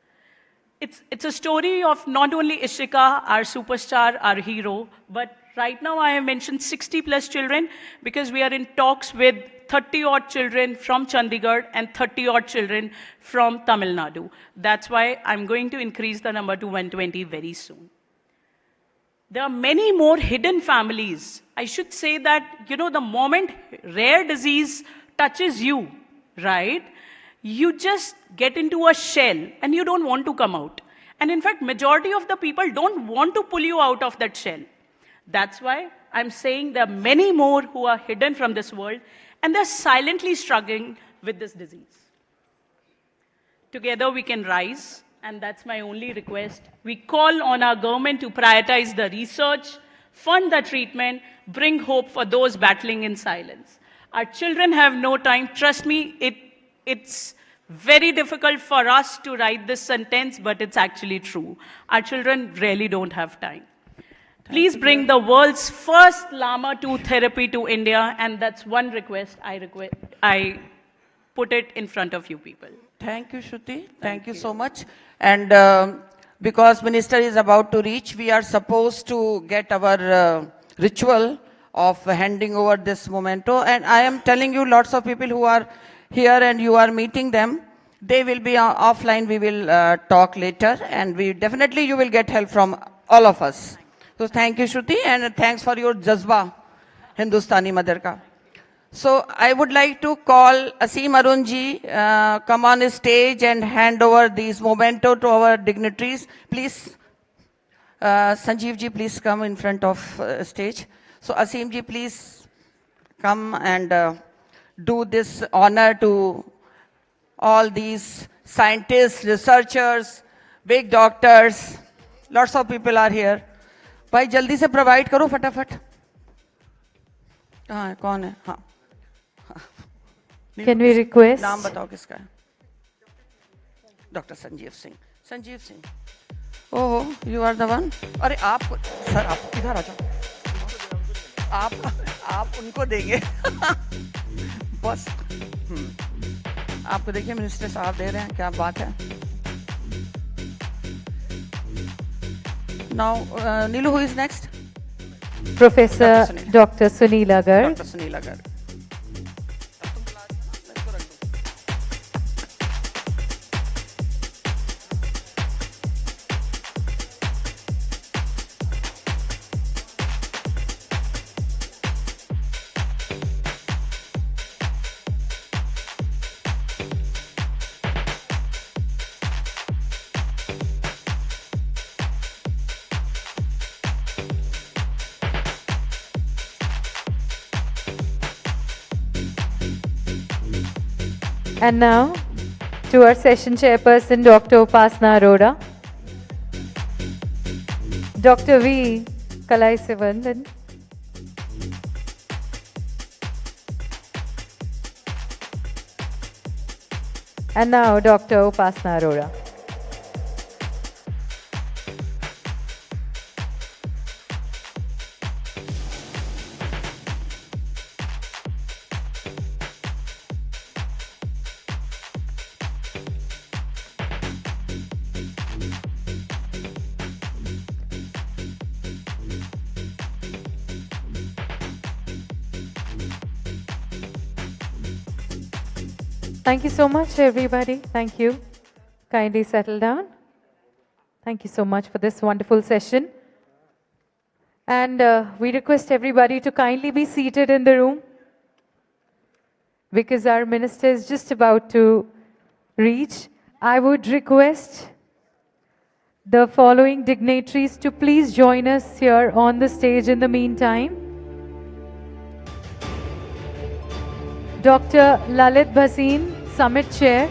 It's a story of not only Ishika, our superstar, our hero, but right now I have mentioned 60 plus children because we are in talks with 30 odd children from Chandigarh and 30 odd children from Tamil Nadu. That's why I'm going to increase the number to 120 very soon. There are many more hidden families. I should say that, the moment rare disease touches you, right, you just get into a shell and you don't want to come out. And in fact, majority of the people don't want to pull you out of that shell. That's why I'm saying there are many more who are hidden from this world and they're silently struggling with this disease. Together we can rise, and that's my only request. We call on our government to prioritize the research, fund the treatment, bring hope for those battling in silence. Our children have no time. Trust me, it's very difficult for us to write this sentence, but it's actually true. Our children really don't have time. Please bring the world's first Llama 2 therapy to India, and that's one request I put it in front of you people. Thank you, Shruti. Thank you so much. And because Minister is about to reach, we are supposed to get our ritual of handing over this memento. And I am telling you, lots of people who are here and you are meeting them, they will be offline. We will talk later, and you will get help from all of us. So thank you, Shruti, and thanks for your jazba, Hindustani mother ka. So I would like to call Asim Arun ji, come on stage and hand over these memento to our dignitaries. Please, Sanjeev ji, please come in front of stage. So Asim ji, please come and do this honor to all these scientists, researchers, big doctors. Lots of people are here. भाई जल्दी से provide करो फटाफट. कहाँ है, कौन है? हाँ. Can we request? नाम बताओ किसका है? Dr. Sanjeev Singh. Sanjeev Singh. Oh, you are the one. अरे आप, सर आप किधर आ जाओ? आप उनको देंगे. बस. आपको देखिए मिनिस्टर साहब दे रहे हैं, क्या बात है. Now, Nilu, who is next? Professor Dr. Sunila Garg. Dr. Sunila Garg. And now, to our session chairperson, Dr. Upasana Arora, Dr. V. Kalaisevandan, and now Dr. Upasana Arora. Thank you so much, everybody. Thank you. Kindly settle down. Thank you so much for this wonderful session. And we request everybody to kindly be seated in the room because our minister is just about to reach. I would request the following dignitaries to please join us here on the stage in the meantime. Dr. Lalit Bhasin, Summit Chair.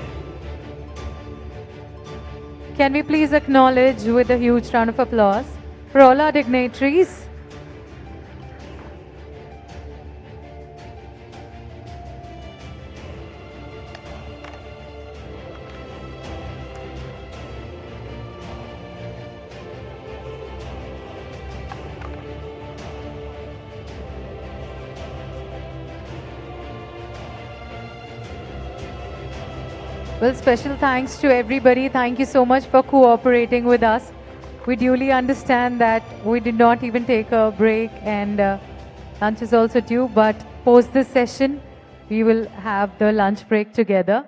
Can we please acknowledge with a huge round of applause for all our dignitaries? Well, special thanks to everybody. Thank you so much for cooperating with us. We duly understand that we did not even take a break and lunch is also due, but post this session, we will have the lunch break together.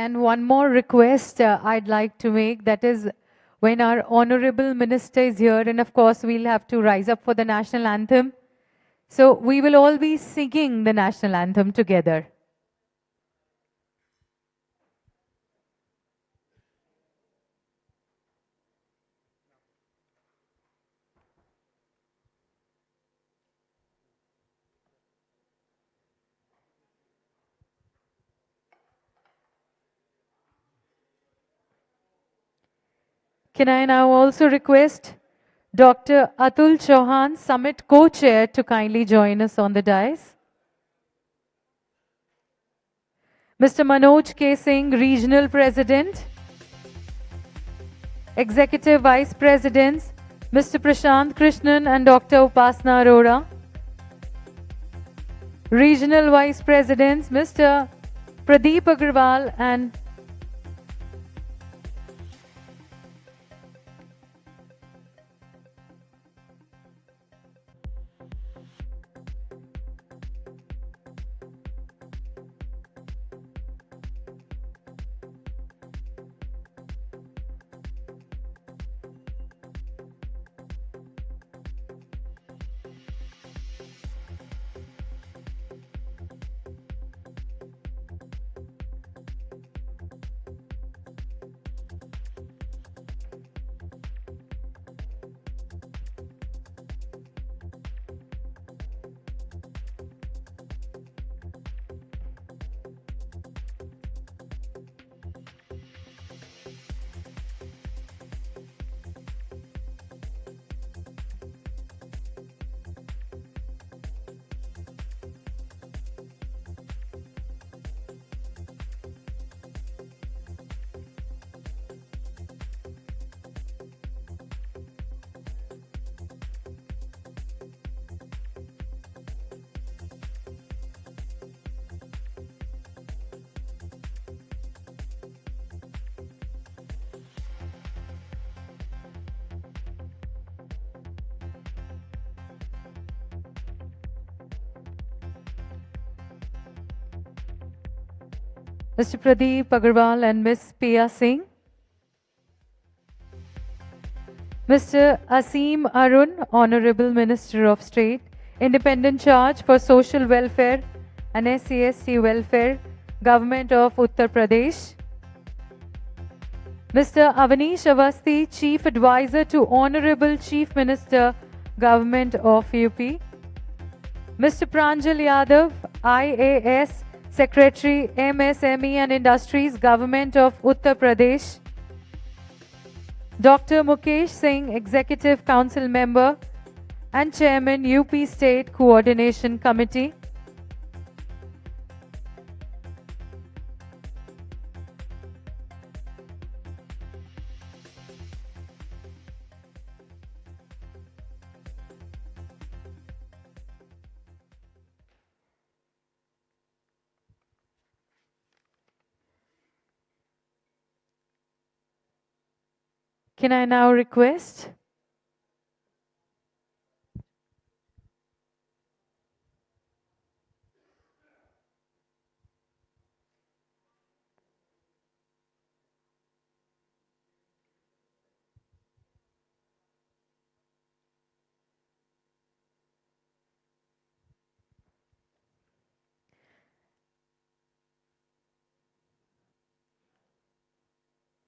And one more request I'd like to make, that is when our honorable minister is here, and of course we'll have to rise up for the national anthem. So we will all be singing the national anthem together. Can I now also request Dr. Atul Chauhan, Summit Co-Chair, to kindly join us on the dais. Mr. Manoj K. Singh, Regional President. Executive Vice Presidents, Mr. Prashant Krishnan and Dr. Upasana Arora. Regional Vice Presidents, Mr. Pradeep Agarwal and Mr. Pradeep Agarwal and Ms. Pia Singh. Mr. Asim Arun, Honorable Minister of State, Independent Charge for Social Welfare and SC/ST Welfare, Government of Uttar Pradesh. Mr. Avanish Awasthi, Chief Advisor to Honorable Chief Minister, Government of UP. Mr. Pranjal Yadav, IAS, Secretary, MSME and Industries, Government of Uttar Pradesh. Dr. Mukesh Singh, Executive Council Member and Chairman, UP State Coordination Committee. Can I now request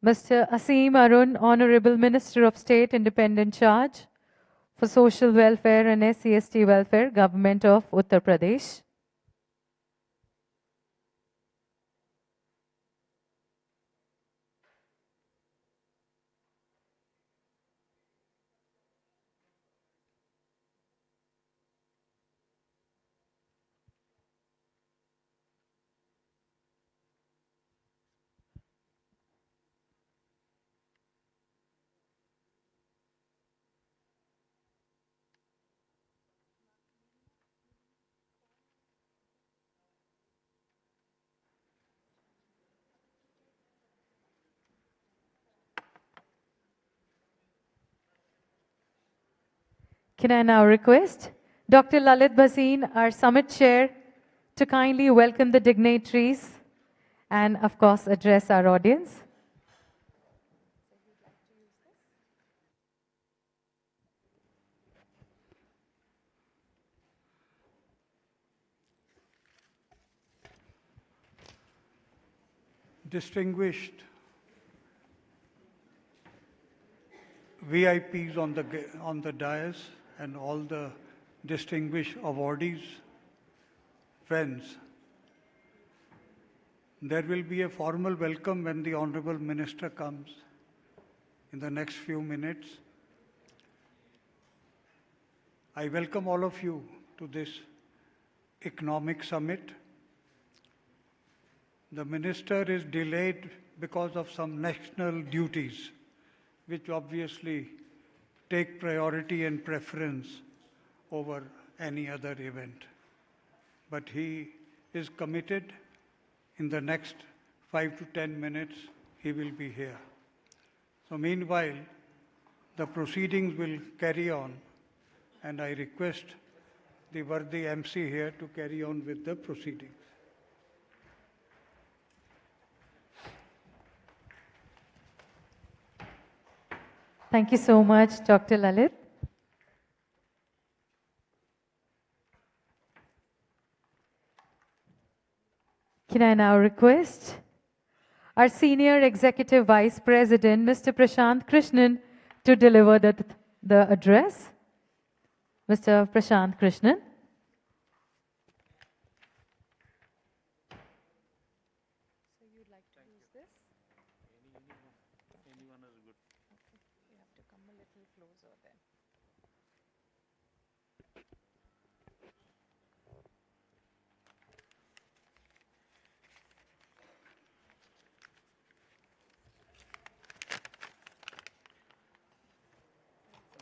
Mr. Asim Arun, Honorable Minister of State, Independent Charge for Social Welfare and SC/ST Welfare, Government of Uttar Pradesh. Can I now request Dr. Lalit Bhasin, our Summit Chair, to kindly welcome the dignitaries and, of course, address our audience. Distinguished VIPs on the dais and all the distinguished awardees, friends, there will be a formal welcome when the Honorable Minister comes in the next few minutes. I welcome all of you to this economic summit. The Minister is delayed because of some national duties, which obviously take priority and preference over any other event. but he is committed. In the next 5 to 10 minutes, he will be here. So meanwhile, the proceedings will carry on, and I request the worthy MC here to carry on with the proceedings. Thank you so much, Dr. Lalit. Can I now request our Senior Executive Vice President, Mr. Prashant Krishnan, to deliver the address? Mr. Prashant Krishnan. So you'd like to use this? Anyone is good. Okay. You have to come a little closer then.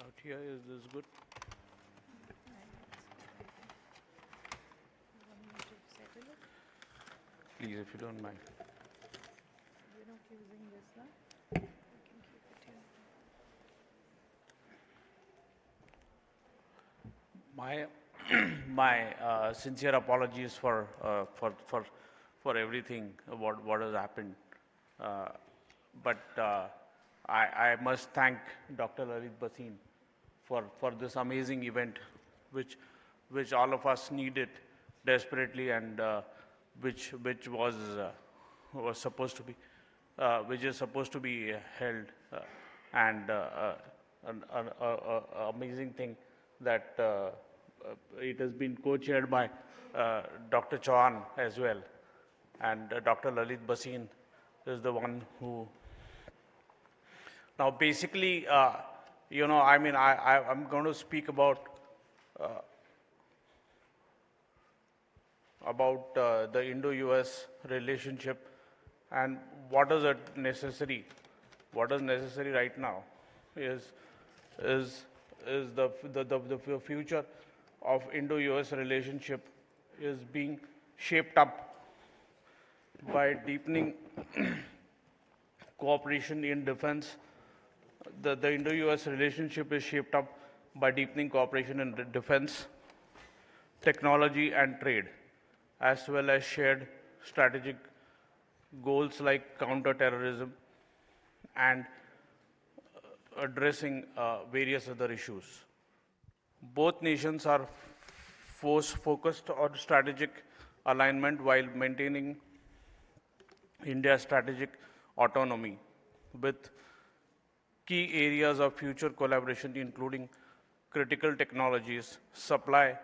Out here, is this good? Please, if you don't mind. You're not using this now? You can keep it here. My sincere apologies for everything what has happened, but I must thank Dr. Lalit Bhasin for this amazing event, which all of us needed desperately, and which was supposed to be which is supposed to be held, and an amazing thing that it has been co-chaired by Dr. Chauhan as well, and Dr. Lalit Bhasin is the one who. Now, basically, I mean, I'm going to speak about the Indo-US relationship and what is necessary. What is necessary right now is the future of Indo-US relationship is being shaped up by deepening cooperation in defense. The Indo-US relationship is shaped up by deepening cooperation in defense, technology and trade, as well as shared strategic goals like counter-terrorism and addressing various other issues. Both nations are focused on strategic alignment while maintaining India's strategic autonomy, with key areas of future collaboration including critical technologies, supply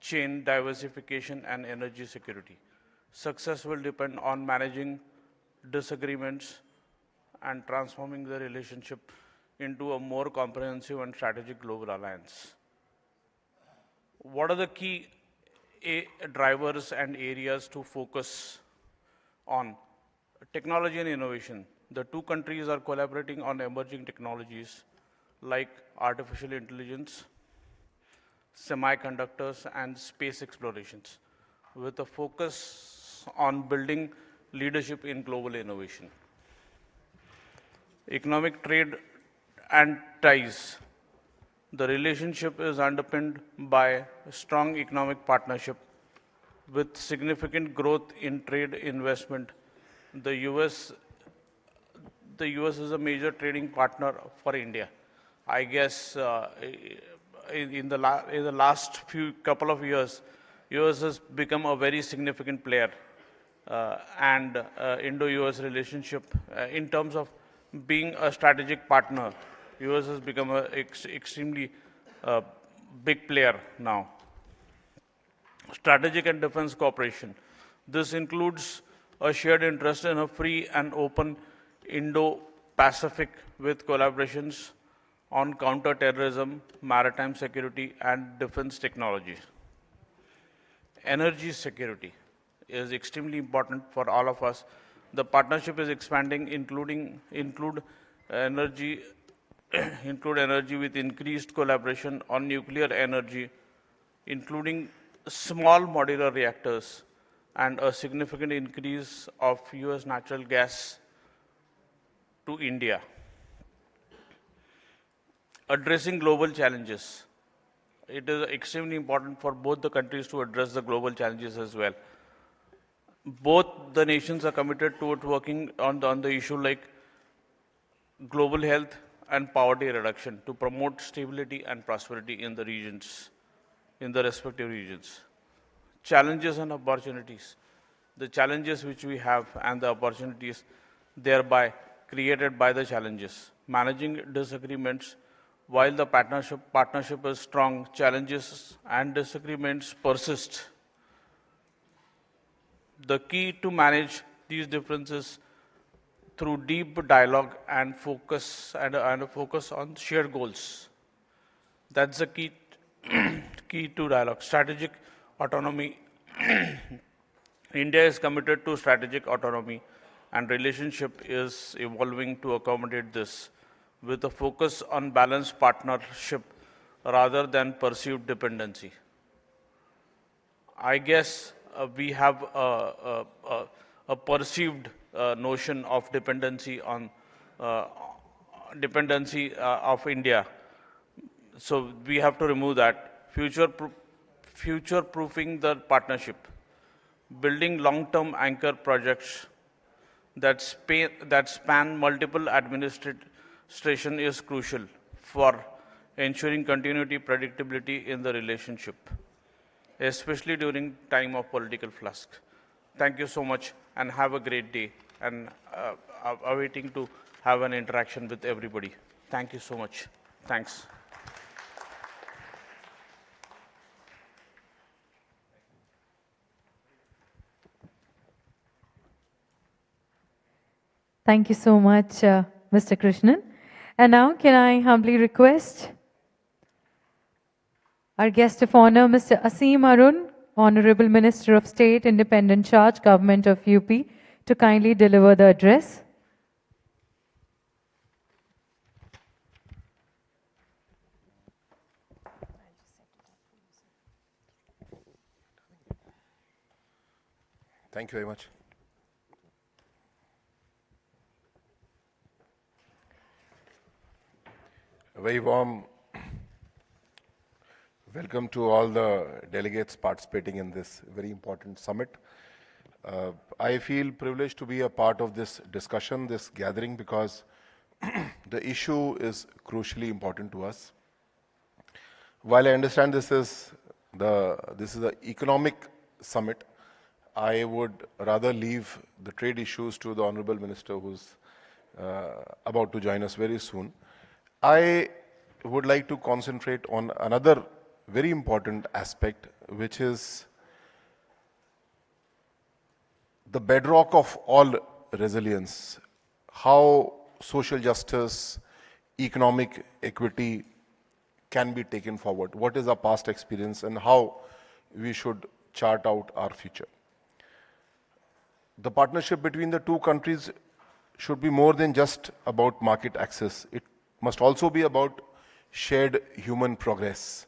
chain diversification, and energy security. Success will depend on managing disagreements and transforming the relationship into a more comprehensive and strategic global alliance. What are the key drivers and areas to focus on? Technology and innovation. The two countries are collaborating on emerging technologies like artificial intelligence, semiconductors, and space explorations, with a focus on building leadership in global innovation. Economic trade and ties. The relationship is underpinned by a strong economic partnership with significant growth in trade investment. The US is a major trading partner for India. I guess in the last couple of years, US has become a very significant player, and Indo-US relationship in terms of being a strategic partner, US has become an extremely big player now. Strategic and defense cooperation. This includes a shared interest in a free and open Indo-Pacific with collaborations on counter-terrorism, maritime security, and defense technology. Energy security is extremely important for all of us. The partnership is expanding, include energy with increased collaboration on nuclear energy, including small modular reactors, and a significant increase of US natural gas to India. Addressing global challenges. It is extremely important for both the countries to address the global challenges as well. Both the nations are committed towards working on the issue like global health and poverty reduction to promote stability and prosperity in the regions, in the respective regions. Challenges and opportunities. The challenges which we have and the opportunities thereby created by the challenges. Managing disagreements. While the partnership is strong, challenges and disagreements persist. The key to manage these differences through deep dialogue and focus and focus on shared goals. That's the key key to dialogue. Strategic autonomy. India is committed to strategic autonomy, and relationship is evolving to accommodate this, with a focus on balanced partnership rather than perceived dependency. I guess we have a perceived notion of dependency on of India. So we have to remove that. Future-proofing the partnership. Building long-term anchor projects that span multiple administration is crucial for ensuring continuity, predictability in the relationship, especially during time of political flux. Thank you so much and have a great day, and awaiting to have an interaction with everybody. Thank you so much. Thanks. Thank you so much, Mr. Krishnan. And now, can I humbly request our guest of honor, Mr. Asim Arun, Honorable Minister of State, Independent Charge, Government of UP, to kindly deliver the address. Thank you very much. A very warm welcome to all the delegates participating in this very important summit. I feel privileged to be a part of this discussion, this gathering, because the issue is crucially important to us. While I understand this is the economic summit, I would rather leave the trade issues to the Honorable Minister, who's about to join us very soon. I would like to concentrate on another very important aspect, which is the bedrock of all resilience, how social justice, economic equity can be taken forward, what is our past experience, and how we should chart out our future. The partnership between the two countries should be more than just about market access. It must also be about shared human progress.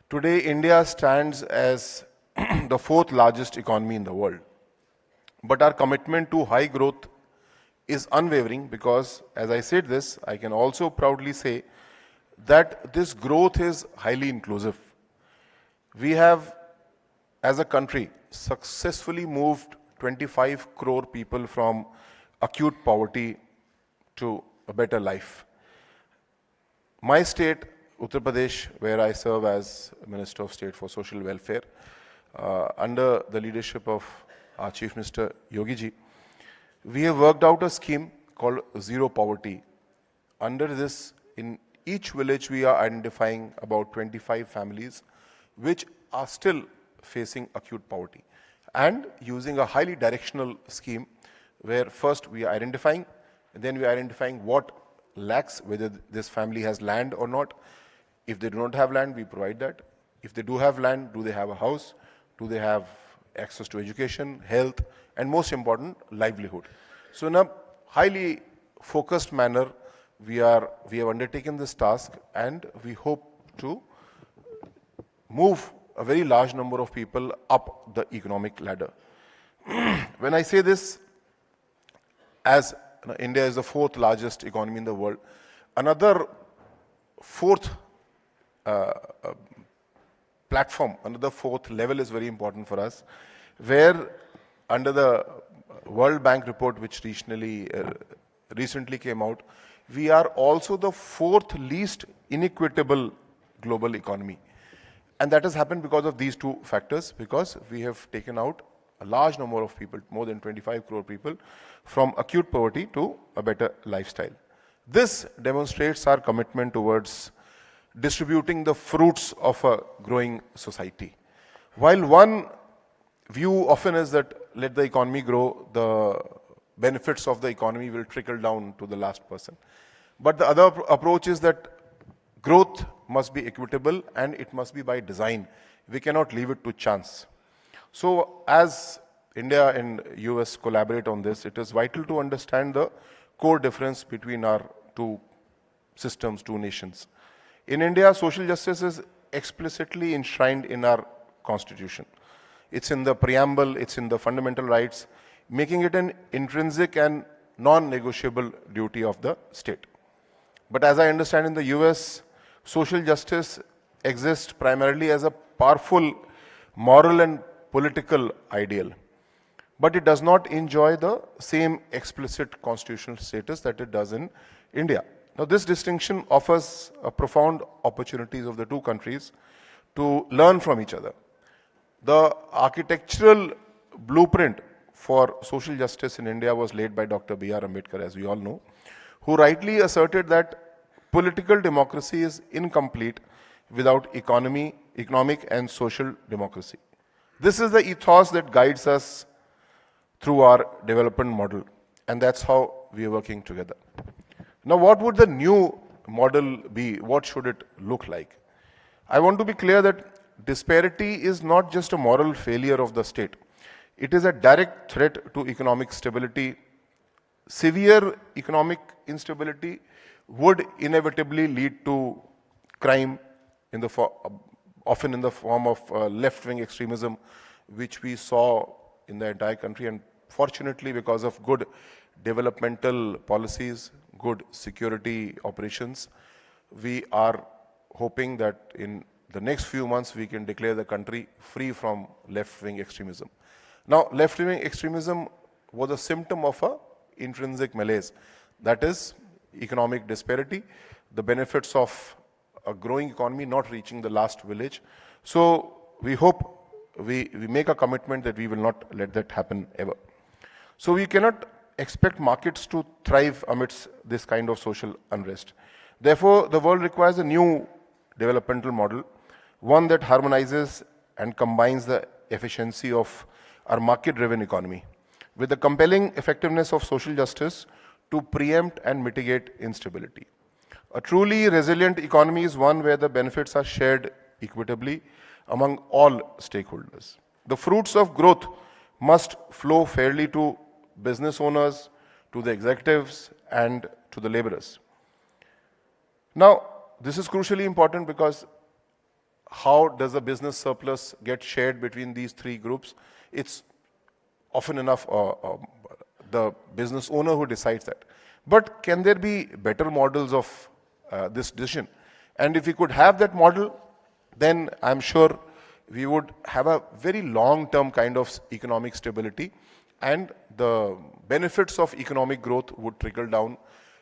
Today, India stands as the fourth largest economy in the world. But our commitment to high growth is unwavering because, as I said this, I can also proudly say that this growth is highly inclusive. We have, as a country, successfully moved 25 crore people from acute poverty to a better life. My state, Uttar Pradesh, where I serve as Minister of State for Social Welfare, under the leadership of our Chief Minister Yogi ji, we have worked out a scheme called Zero Poverty. Under this, in each village, we are identifying about 25 families which are still facing acute poverty, and using a highly directional scheme where first we are identifying, then we are identifying what lacks, whether this family has land or not. If they do not have land, we provide that. If they do have land, do they have a house? Do they have access to education, health, and most important, livelihood? So in a highly focused manner, we have undertaken this task, and we hope to move a very large number of people up the economic ladder. When I say this, as India is the fourth largest economy in the world, another fourth platform, another fourth level is very important for us, where under the World Bank report which recently came out, we are also the fourth least inequitable global economy. And that has happened because of these two factors, because we have taken out a large number of people, more than 25 crore people, from acute poverty to a better lifestyle. This demonstrates our commitment towards distributing the fruits of a growing society. While one view often is that let the economy grow, the benefits of the economy will trickle down to the last person. But the other approach is that growth must be equitable and it must be by design. We cannot leave it to chance. So as India and US collaborate on this, it is vital to understand the core difference between our two systems, two nations. In India, social justice is explicitly enshrined in our constitution. It's in the preamble, it's in the fundamental rights, making it an intrinsic and non-negotiable duty of the state. But as I understand in the US, social justice exists primarily as a powerful moral and political ideal. But it does not enjoy the same explicit constitutional status that it does in India. Now, this distinction offers a profound opportunities of the two countries to learn from each other. The architectural blueprint for social justice in India was laid by Dr. B.R. Ambedkar, as we all know, who rightly asserted that political democracy is incomplete without economic and social democracy. This is the ethos that guides us through our development model, and that's how we are working together. Now, what would the new model be? What should it look like? I want to be clear that disparity is not just a moral failure of the state. It is a direct threat to economic stability. Severe economic instability would inevitably lead to crime, often in the form of left-wing extremism, which we saw in the entire country. And fortunately, because of good developmental policies, good security operations, we are hoping that in the next few months we can declare the country free from left-wing extremism. Now, left-wing extremism was a symptom of an intrinsic malaise, that is economic disparity, the benefits of a growing economy not reaching the last village. So we hope we make a commitment that we will not let that happen ever. So we cannot expect markets to thrive amidst this kind of social unrest. Therefore, the world requires a new developmental model, one that harmonizes and combines the efficiency of our market-driven economy with the compelling effectiveness of social justice to preempt and mitigate instability. A truly resilient economy is one where the benefits are shared equitably among all stakeholders. The fruits of growth must flow fairly to business owners, to the executives, and to the laborers. Now, this is crucially important because how does a business surplus get shared between these three groups? It's often enough the business owner who decides that. But can there be better models of this decision? And if we could have that model, then I'm sure we would have a very long-term kind of economic stability, and the benefits of economic growth would trickle down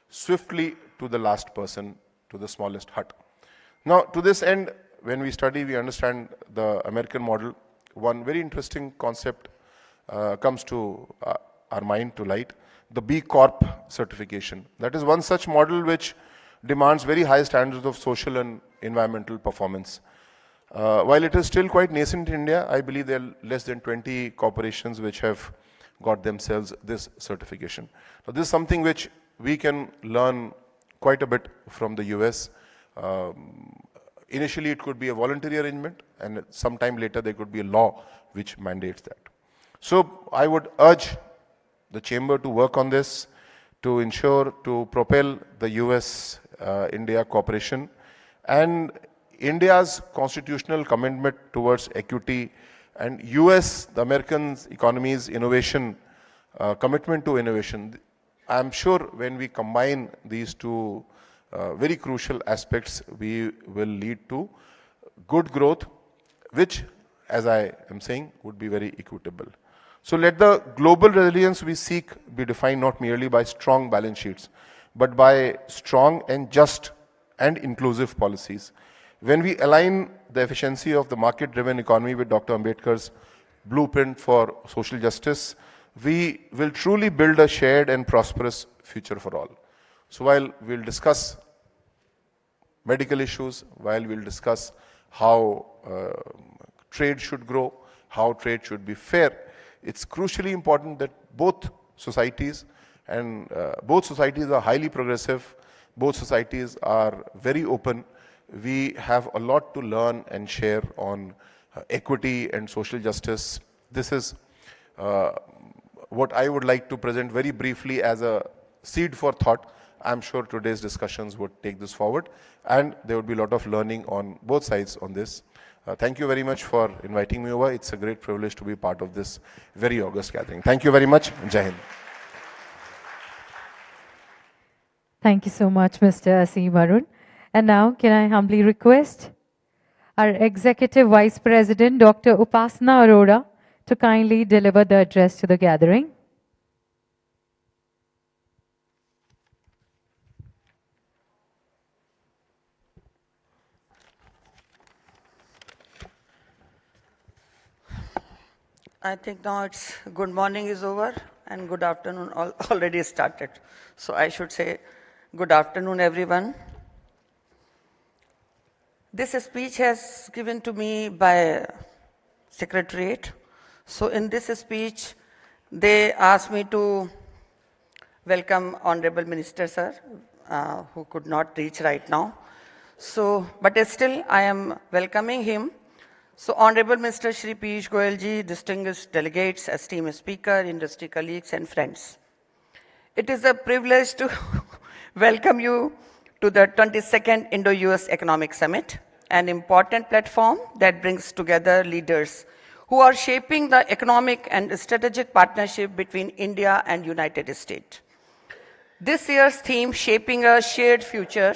swiftly to the last person, to the smallest hut. Now, to this end, when we study, we understand the American model. One very interesting concept comes to our mind to light, the B Corp certification. That is one such model which demands very high standards of social and environmental performance. While it is still quite nascent in India, I believe there are less than 20 corporations which have got themselves this certification. Now, this is something which we can learn quite a bit from the US. Initially, it could be a voluntary arrangement, and sometime later there could be a law which mandates that. So I would urge the Chamber to work on this, to ensure to propel the US-India cooperation, and India's constitutional commitment towards equity and US, the American economy's innovation, commitment to innovation, I'm sure when we combine these two very crucial aspects, we will lead to good growth, which, as I am saying, would be very equitable. So let the global resilience we seek be defined not merely by strong balance sheets, but by strong and just and inclusive policies. When we align the efficiency of the market-driven economy with Dr. Ambedkar's blueprint for social justice, we will truly build a shared and prosperous future for all. So while we'll discuss medical issues, while we'll discuss how trade should grow, how trade should be fair, it's crucially important that both societies are highly progressive, both societies are very open. We have a lot to learn and share on equity and social justice. This is what I would like to present very briefly as a seed for thought. I'm sure today's discussions would take this forward, and there would be a lot of learning on both sides on this. Thank you very much for inviting me over. It's a great privilege to be part of this very august gathering. Thank you very much. Jai Hind. Thank you so much, Mr. Aseem Arun. And now, can I humbly request our Executive Vice President, Dr. Upasana Arora, to kindly deliver the address to the gathering. I think now it's good morning is over and good afternoon already started. So I should say good afternoon, everyone. This speech has given to me by Secretariat. So in this speech, they asked me to welcome Honorable Minister, sir, who could not reach right now. So, but still I am welcoming him. So Honorable Mr. Shri Piyush Goyal ji, distinguished delegates, esteemed speaker, industry colleagues and friends. It is a privilege to welcome you to the 22nd Indo-US Economic Summit, an important platform that brings together leaders who are shaping the economic and strategic partnership between India and United States. This year's theme, Shaping a Shared Future,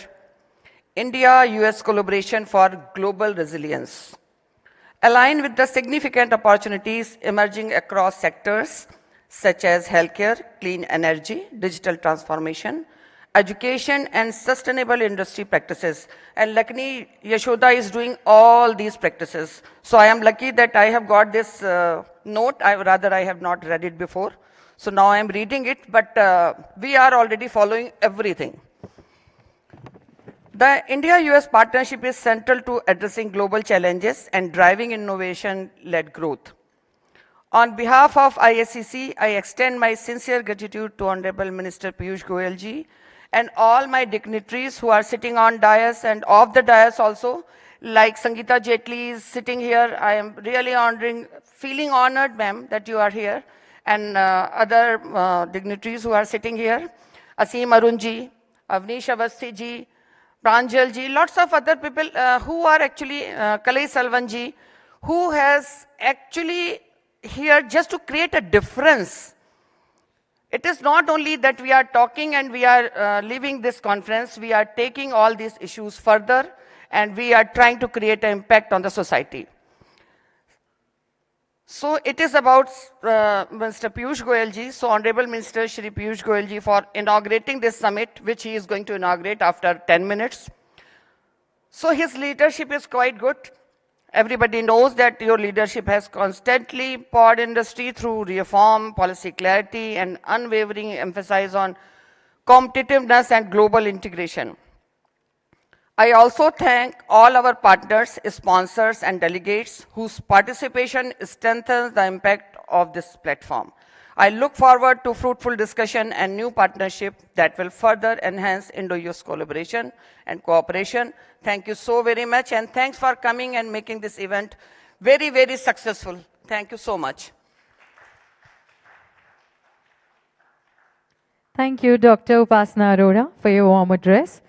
India-US Collaboration for Global Resilience, align with the significant opportunities emerging across sectors such as healthcare, clean energy, digital transformation, education, and sustainable industry practices. And luckily, Yashoda is doing all these practices. So I am lucky that I have got this note. I have not read it before. So now I am reading it, but we are already following everything. The India-US partnership is central to addressing global challenges and driving innovation-led growth. On behalf of IACC, I extend my sincere gratitude to Honorable Minister Piyush Goyal ji and all my dignitaries who are sitting on dais and off the dais also, like Sangeeta Jetli is sitting here. I am really feeling honored, ma'am, that you are here, and other dignitaries who are sitting here, Aseem Arun ji, Avnish Avasthi ji, Pranjal ji, lots of other people who are actually, Kalai Salvan ji, who has actually here just to create a difference. It is not only that we are talking and we are leaving this conference, we are taking all these issues further and we are trying to create an impact on the society. So it is about Mr. Piyush Goyal ji, so Honorable Minister Shri Piyush Goyal ji for inaugurating this summit, which he is going to inaugurate after 10 minutes. So his leadership is quite good. Everybody knows that your leadership has constantly poured industry through reform, policy clarity, and unwavering emphasis on competitiveness and global integration. I also thank all our partners, sponsors, and delegates whose participation strengthens the impact of this platform. I look forward to fruitful discussion and new partnership that will further enhance Indo-US collaboration and cooperation. Thank you so very much, and thanks for coming and making this event very, very successful. Thank you so much. Thank you, Dr. Upasana Arora, for your warm address.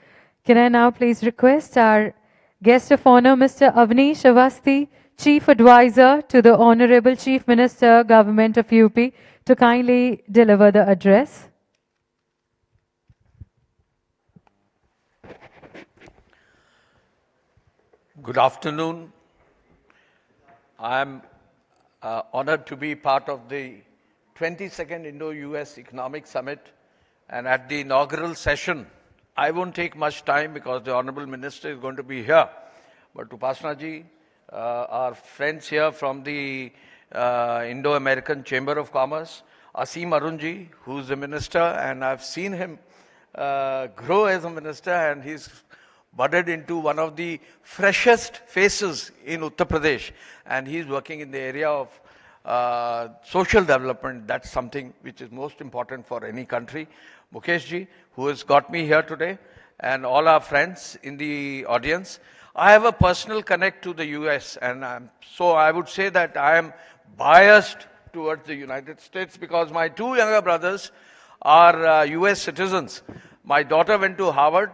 Can I now please request our Guest of honor, Mr. Avnish Avasti, Chief Advisor to the Honorable Chief Minister, Government of UP, to kindly deliver the address. Good afternoon. I am honored to be part of the 22nd Indo-US Economic Summit, and at the inaugural session, I won't take much time because the Honorable Minister is going to be here. But Upasana ji, our friends here from the Indo-American Chamber of Commerce, Asim Arun ji, who's the minister, and I've seen him grow as a minister, and he's budded into one of the freshest faces in Uttar Pradesh, and he's working in the area of social development. That's something which is most important for any country. Mukesh ji, who has got me here today, and all our friends in the audience. I have a personal connect to the US, and so I would say that I am biased towards the United States because my two younger brothers are US citizens. My daughter went to Harvard.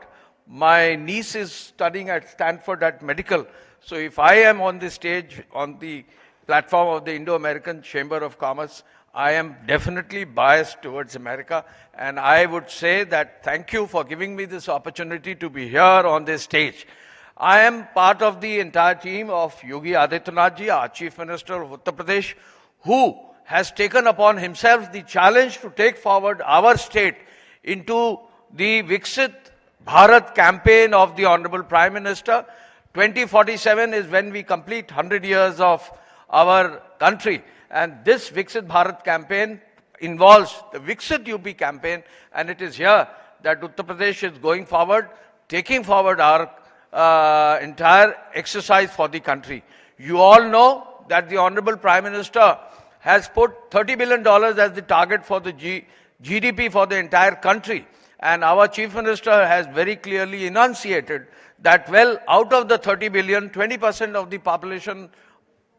My niece is studying at Stanford at medical. So if I am on the stage, on the platform of the Indo-American Chamber of Commerce, I am definitely biased towards America. And I would say that thank you for giving me this opportunity to be here on this stage. I am part of the entire team of Yogi Adityanath ji, our Chief Minister of Uttar Pradesh, who has taken upon himself the challenge to take forward our state into the Viksit Bharat campaign of the Honorable Prime Minister. 2047 is when we complete 100 years of our country. And this Viksit Bharat campaign involves the Viksit UP campaign. And it is here that Uttar Pradesh is going forward, taking forward our entire exercise for the country. You all know that the Honorable Prime Minister has put $30 billion as the target for the GDP for the entire country. And our Chief Minister has very clearly enunciated that, well, out of the 30 billion, 20% of the population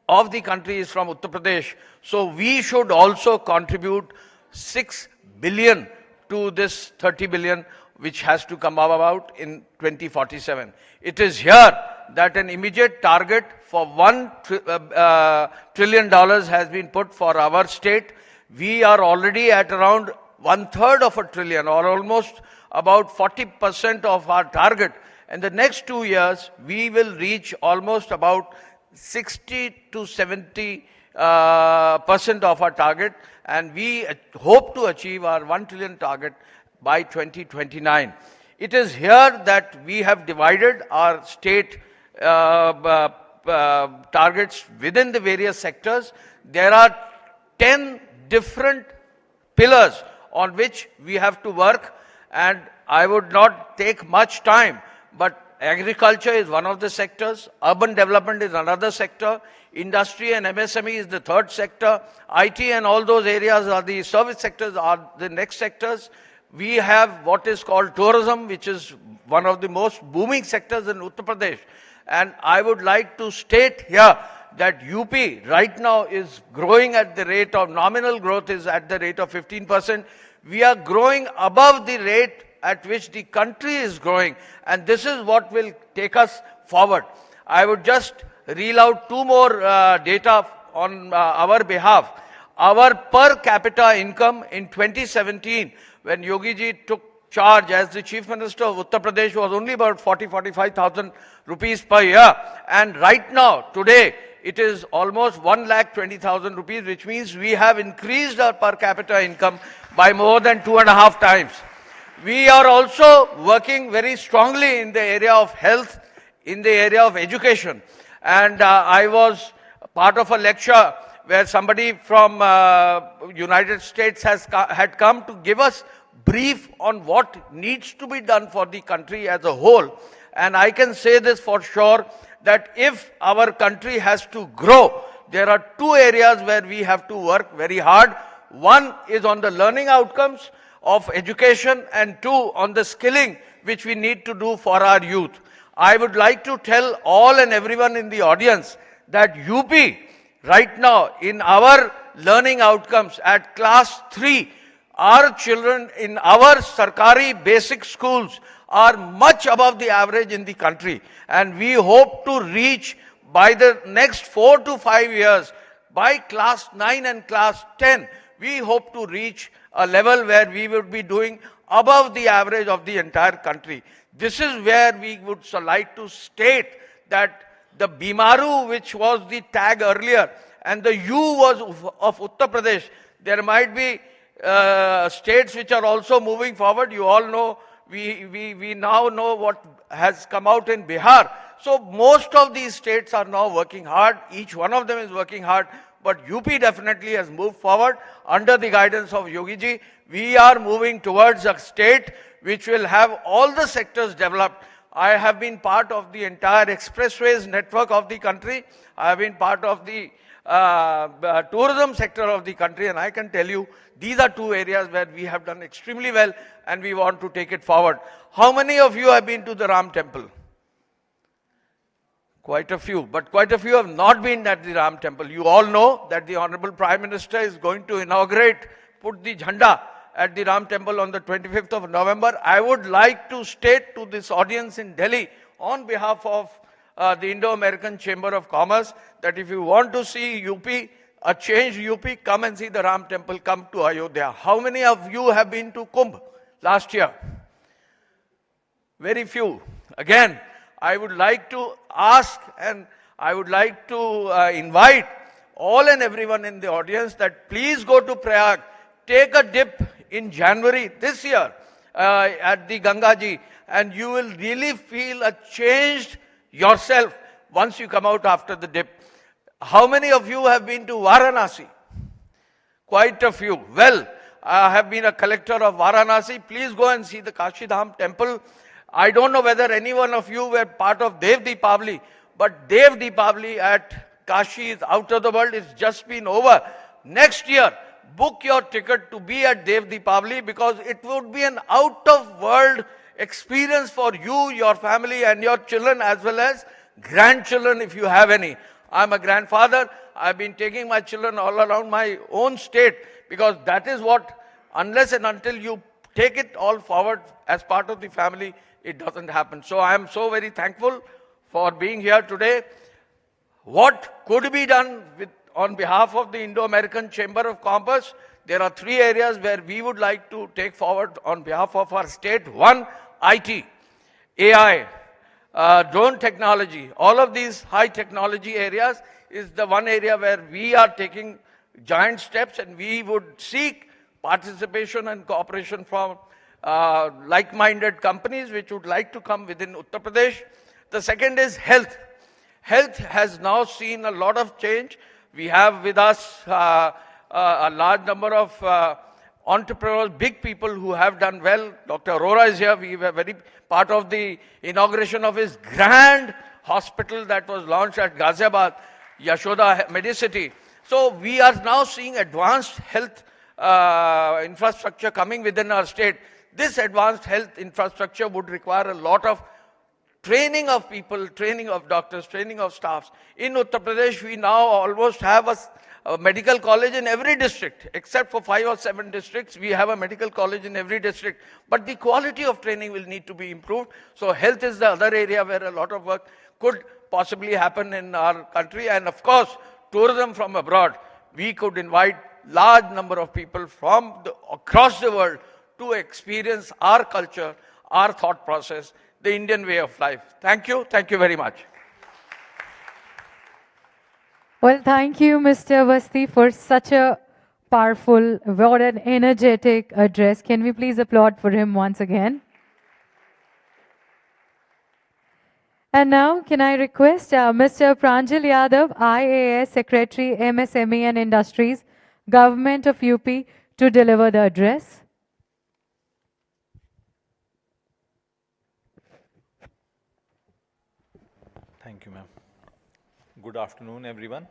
of the country is from Uttar Pradesh. So we should also contribute 6 billion to this 30 billion, which has to come about in 2047. It is here that an immediate target for $1 trillion has been put for our state. We are already at around 1/3 of a trillion, or almost about 40% of our target. In the next 2 years, we will reach almost about 60 to 70% of our target, and we hope to achieve our 1 trillion target by 2029. It is here that we have divided our state targets within the various sectors. There are 10 different pillars on which we have to work, and I would not take much time, but agriculture is one of the sectors, urban development is another sector, industry and MSME is the third sector, IT and all those areas are the service sectors are the next sectors. We have what is called tourism, which is one of the most booming sectors in Uttar Pradesh. And I would like to state here that UP right now is growing at the rate of, nominal growth is at the rate of 15%. We are growing above the rate at which the country is growing, and this is what will take us forward. I would just reel out two more data on our behalf. Our per capita income in 2017, when Yogi ji took charge as the Chief Minister of Uttar Pradesh, was only about 45,000 rupees per year. And right now, today, it is almost 1,20,000 rupees, which means we have increased our per capita income by more than 2.5 times. We are also working very strongly in the area of health, in the area of education. And I was part of a lecture where somebody from United States had come to give us brief on what needs to be done for the country as a whole. And I can say this for sure, that if our country has to grow, there are two areas where we have to work very hard. One is on the learning outcomes of education, and two, on the skilling which we need to do for our youth. I would like to tell all and everyone in the audience that UP right now in our learning outcomes at class 3, our children in our Sarkari basic schools are much above the average in the country. And we hope to reach by the next 4 to 5 years, by class 9 and class 10, we hope to reach a level where we would be doing above the average of the entire country. This is where we would like to state that the Bimaru, which was the tag earlier, and the U was of Uttar Pradesh, there might be states which are also moving forward. You all know, we now know what has come out in Bihar. So most of these states are now working hard. Each one of them is working hard. But UP definitely has moved forward under the guidance of Yogi ji. We are moving towards a state which will have all the sectors developed. I have been part of the entire expressways network of the country. I have been part of the tourism sector of the country, and I can tell you these are two areas where we have done extremely well and we want to take it forward. How many of you have been to the Ram temple? Quite a few, but quite a few have not been at the Ram temple. You all know that the Honorable Prime Minister is going to inaugurate, put the Jhanda at the Ram temple on the 25th of November. I would like to state to this audience in Delhi on behalf of the Indo-American Chamber of Commerce that if you want to see UP, a changed UP, come and see the Ram temple, come to Ayodhya. How many of you have been to Kumbh last year? Very few. Again, I would like to ask and I would like to invite all and everyone in the audience that please go to Prayag, take a dip in January this year at the Gangaji, and you will really feel a changed yourself once you come out after the dip. How many of you have been to Varanasi? Quite a few. Well, I have been a collector of Varanasi. Please go and see the Kashi Dham temple. I don't know whether any one of you were part of Dev Deepavali, but Dev Deepavali at Kashi is out of the world. It's just been over. Next year, book your ticket to be at Dev Deepavali because it would be an out-of-world experience for you, your family and your children as well as grandchildren if you have any. I'm a grandfather. I've been taking my children all around my own state because that is what, unless and until you take it all forward as part of the family, it doesn't happen. So I am so very thankful for being here today. What could be done on behalf of the Indo-American Chamber of Commerce? There are 3 areas where we would like to take forward on behalf of our state. 1, IT, AI, drone technology. All of these high technology areas is the one area where we are taking giant steps and we would seek participation and cooperation from like-minded companies which would like to come within Uttar Pradesh. The second is health. Health has now seen a lot of change. We have with us a large number of entrepreneurs, big people who have done well. Dr. Arora is here. We were very part of the inauguration of his grand hospital that was launched at Ghaziabad, Yashoda Medicity. So we are now seeing advanced health infrastructure coming within our state. This advanced health infrastructure would require a lot of training of people, training of doctors, training of staffs. In Uttar Pradesh, we now almost have a medical college in every district. Except for 5 or 7 districts, we have a medical college in every district. But the quality of training will need to be improved. So health is the other area where a lot of work could possibly happen in our country. And of course, tourism from abroad. We could invite large number of people from across the world to experience our culture, our thought process, the Indian way of life. Thank you. Thank you very much. Well, thank you, Mr. Awasthi, for such a powerful, what an energetic address. Can we please applaud for him once again? And now, can I request Mr. Pranjal Yadav, IAS Secretary, MSME and Industries, Government of UP, to deliver the address? Thank you, ma'am. Good afternoon, everyone.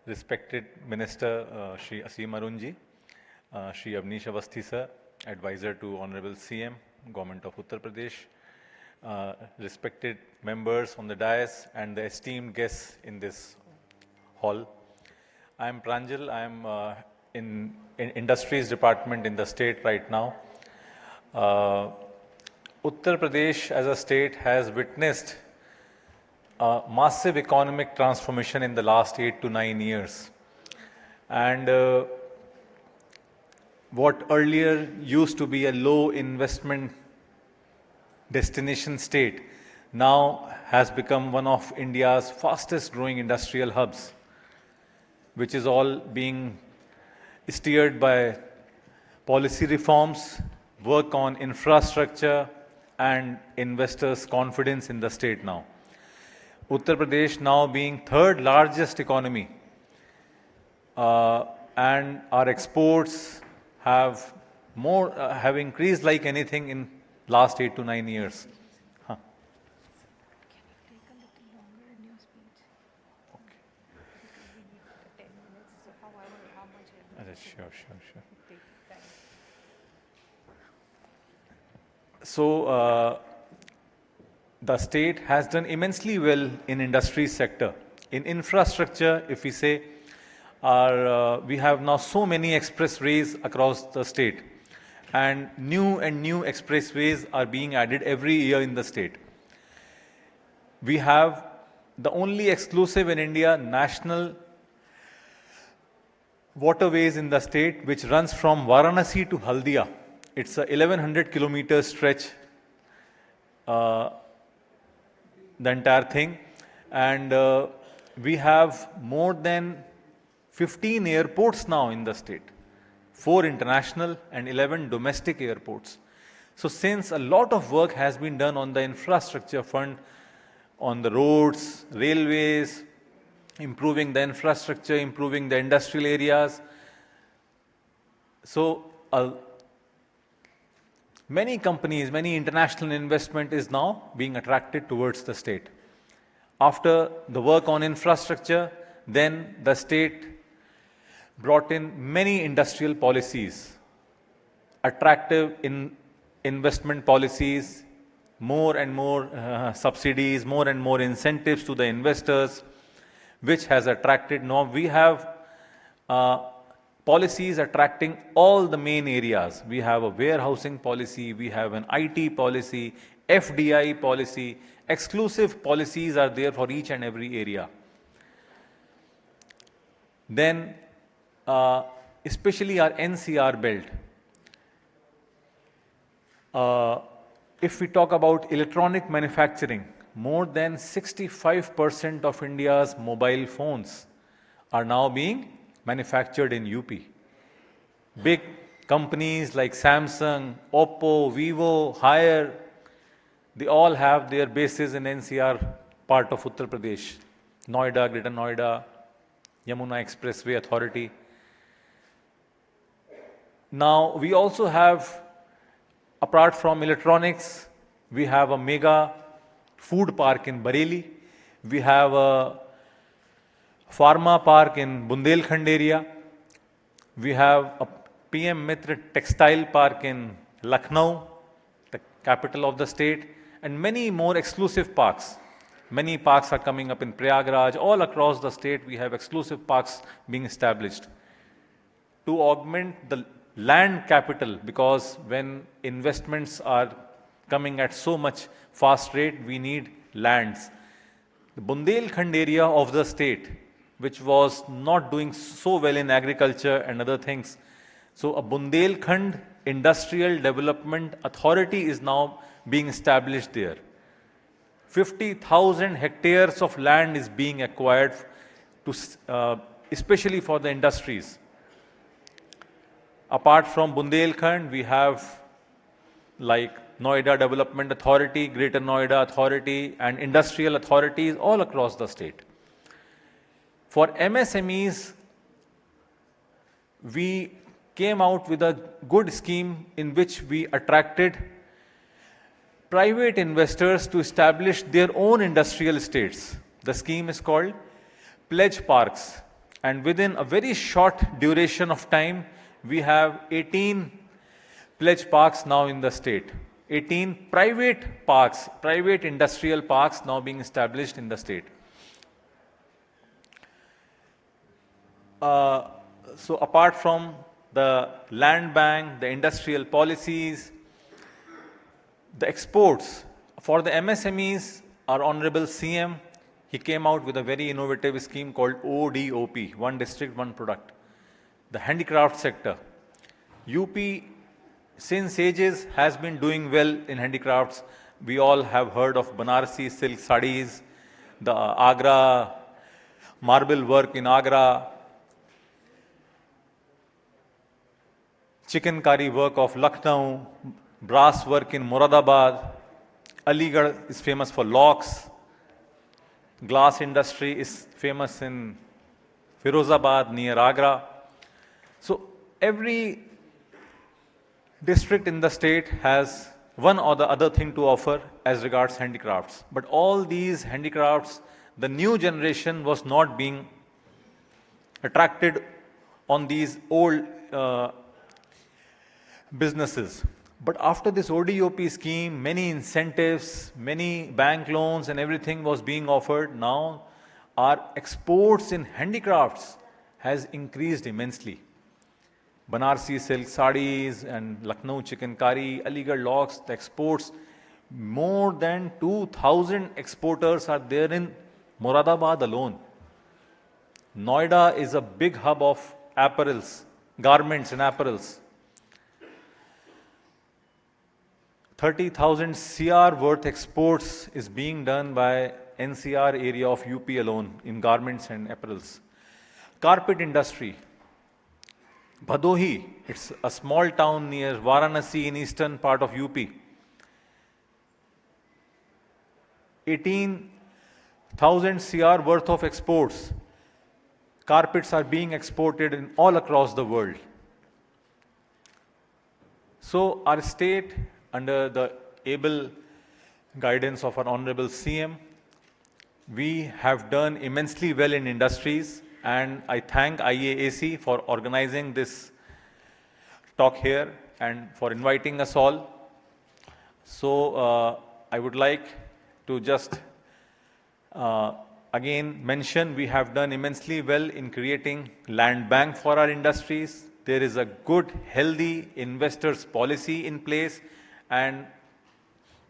Respected Minister Shri Aseem Arunji, Shri Avnish Awasthi sir, Advisor to Honorable CM, Government of Uttar Pradesh, respected members on the dais and the esteemed guests in this hall. I am Pranjal. I am in Industries Department in the state right now. Uttar Pradesh as a state has witnessed a massive economic transformation in the last 8 to 9 years. And what earlier used to be a low investment destination state now has become one of India's fastest growing industrial hubs, which is all being steered by policy reforms, work on infrastructure, and investors' confidence in the state now. Uttar Pradesh now being third largest economy, and our exports have have increased like anything in last 8 to 9 years. Huh. Sure. So, the state has done immensely well in industry sector. In infrastructure, if we say, we have now so many expressways across the state, and new expressways are being added every year in the state. We have the only exclusive in India national waterways in the state, which runs from Varanasi to Haldia. It's a 1100 kilometer stretch, the entire thing. And we have more than 15 airports now in the state, 4 international and 11 domestic airports. So since a lot of work has been done on the infrastructure front, on the roads, railways, improving the infrastructure, improving the industrial areas. So many companies, many international investment is now being attracted towards the state. After the work on infrastructure, then the state brought in many industrial policies, attractive investment policies, more and more subsidies, more and more incentives to the investors, which has attracted. Now we have policies attracting all the main areas. We have a warehousing policy, we have an IT policy, FDI policy, exclusive policies are there for each and every area. Then, especially our NCR belt. If we talk about electronic manufacturing, more than 65% of India's mobile phones are now being manufactured in UP. Big companies like Samsung, Oppo, Vivo, Haier, they all have their bases in NCR part of Uttar Pradesh. Noida, Greater Noida, Yamuna Expressway Authority. Now, we also have, apart from electronics, we have a mega food park in Bareilly. We have a pharma park in Bundelkhand area. We have a PM Mitra textile park in Lucknow, the capital of the state, and many more exclusive parks. Many parks are coming up in Prayagraj. All across the state, we have exclusive parks being established to augment the land capital, because when investments are coming at so much fast rate, we need lands. The Bundelkhand area of the state, which was not doing so well in agriculture and other things. So a Bundelkhand Industrial Development Authority is now being established there. 50,000 hectares of land is being acquired to, especially for the industries. Apart from Bundelkhand, we have like Noida Development Authority, Greater Noida Authority, and industrial authorities all across the state. For MSMEs, we came out with a good scheme in which we attracted private investors to establish their own industrial estates. The scheme is called Pledge Parks, and within a very short duration of time, we have 18 pledge parks now in the state. 18 private parks, private industrial parks now being established in the state. So apart from the land bank, the industrial policies, The exports, for the MSMEs, our Honorable CM, he came out with a very innovative scheme called ODOP, One District, One Product. The handicraft sector. UP, since ages, has been doing well in handicrafts. We all have heard of Banarasi silk sarees, the Agra marble work in Agra, chikankari work of Lucknow, brass work in Moradabad. Aligarh is famous for locks. Glass industry is famous in Firozabad near Agra. So every district in the state has one or the other thing to offer as regards handicrafts. But all these handicrafts, the new generation was not being attracted on these old businesses. But after this ODOP scheme, many incentives, many bank loans and everything was being offered. Now our exports in handicrafts has increased immensely. Banarsi silk sarees and Lucknow chikankari, Aligarh locks, the exports, more than 2,000 exporters are there in Moradabad alone. Noida is a big hub of apparels, garments and apparels. 30,000 CR worth exports is being done by NCR area of UP alone in garments and apparels. Carpet industry. Bhadohi, it's a small town near Varanasi in eastern part of UP. 18,000 CR worth of exports. Carpets are being exported in all across the world. So our state, under the able guidance of our Honorable CM, we have done immensely well in industries, and I thank IAAC for organizing this talk here and for inviting us all. So I would like to just again mention we have done immensely well in creating land bank for our industries. There is a good, healthy investors policy in place, and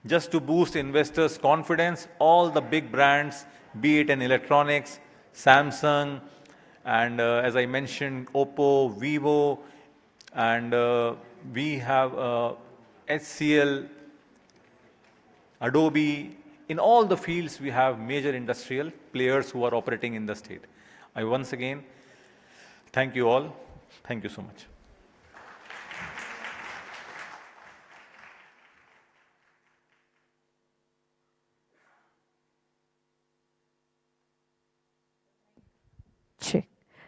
just to boost investors' confidence, all the big brands, be it in electronics, Samsung, and as I mentioned, Oppo, Vivo, and we have HCL, Adobe. In all the fields, we have major industrial players who are operating in the state. I once again thank you all. Thank you so much.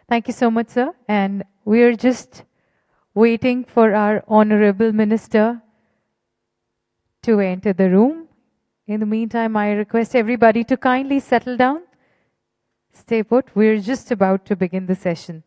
Thank you so much, sir. And we are just waiting for our Honorable Minister to enter the room. In the meantime, I request everybody to kindly settle down. Stay put. We're just about to begin the session.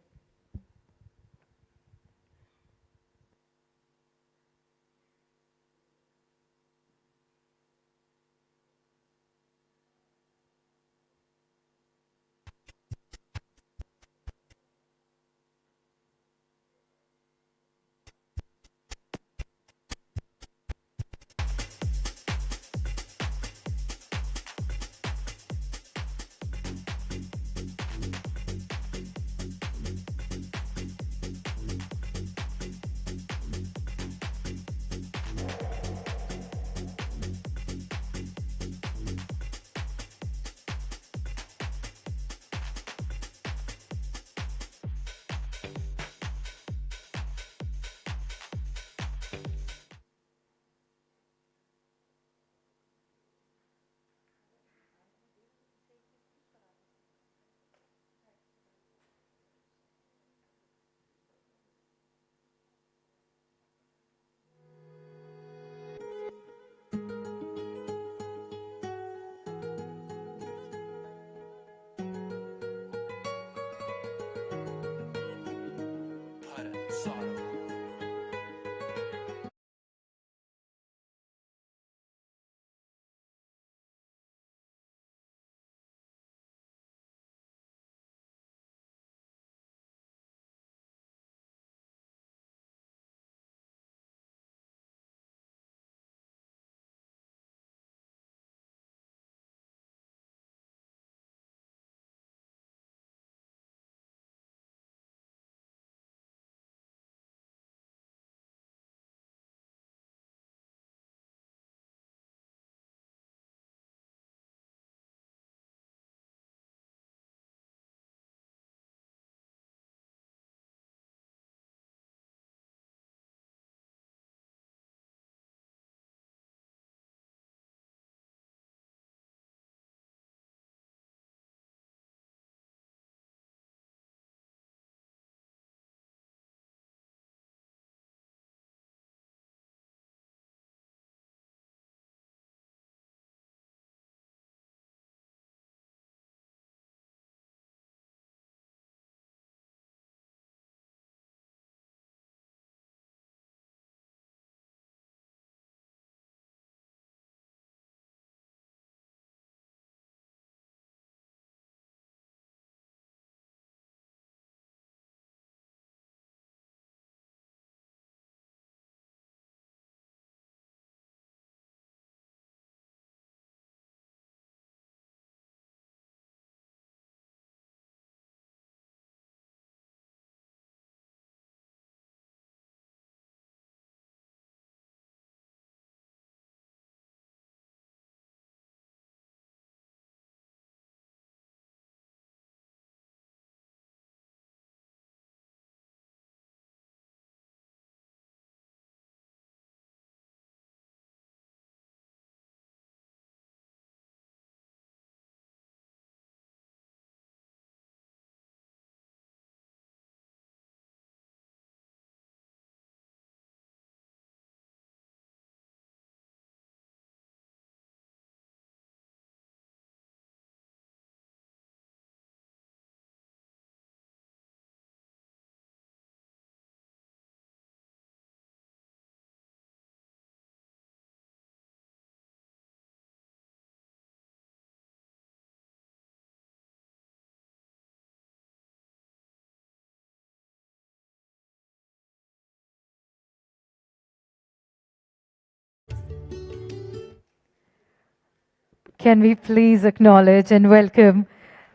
Can we please acknowledge and welcome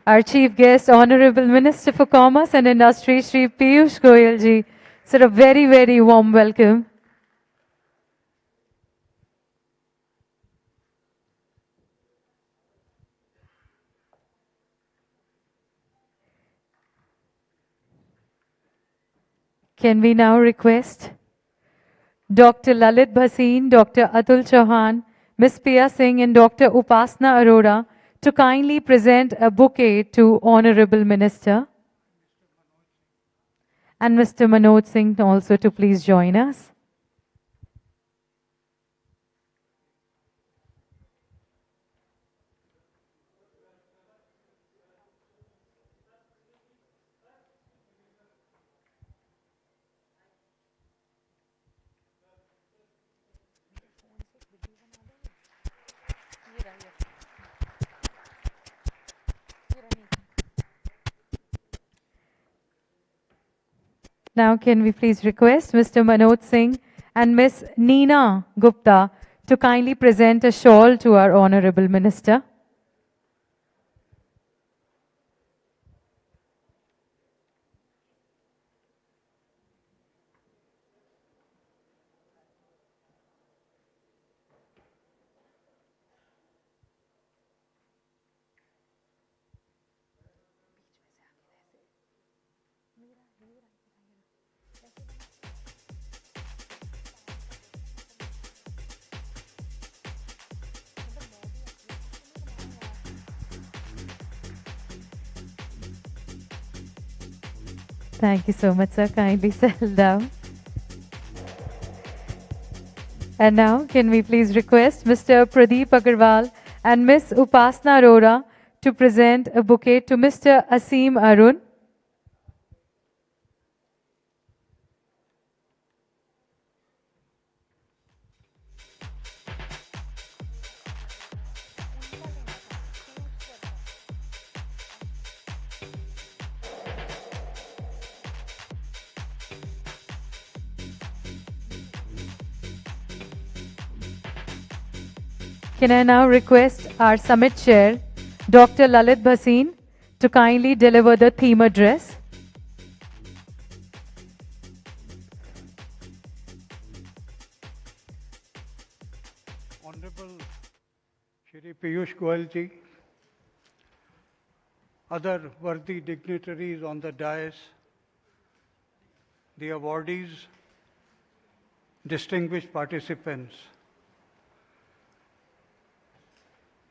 our chief guest, Honorable Minister for Commerce and Industry, Shri Piyush Goyal ji. Sir, a very, very warm welcome. Can we now request Dr. Lalit Bhasin, Dr. Atul Chauhan, Ms. Pia Singh and Dr. Upasna Arora to kindly present a bouquet to Honorable Minister. And Mr. Manoj Singh also to please join us. Now can we please request Mr. Manoj Singh and Ms. Neena Gupta to kindly present a shawl to our Honorable Minister. Thank you so much, sir. Kindly settle down. And now, can we please request Mr. Pradeep Agarwal and Ms. Upasna Arora to present a bouquet to Mr. Asim Arun. Can I now request our summit chair, Dr. Lalit Bhasin, to kindly deliver the theme address? Honorable Shri Piyush Goyal ji, other worthy dignitaries on the dais, the awardees, distinguished participants.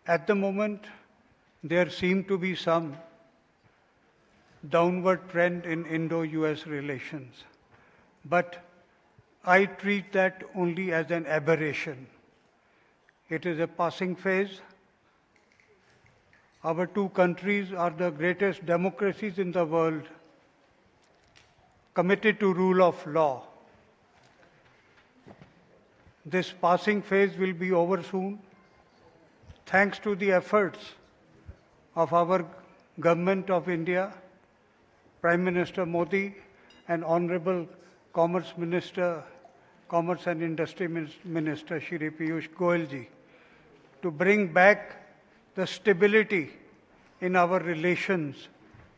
At the moment, there seem to be some downward trend in Indo-US relations, but I treat that only as an aberration. It is a passing phase. Our two countries are the greatest democracies in the world, committed to rule of law. This passing phase will be over soon, thanks to the efforts of our Government of India, Prime Minister Modi, and Honorable Commerce Minister, Commerce and Industry Minister Shri Piyush Goyal ji, to bring back the stability in our relations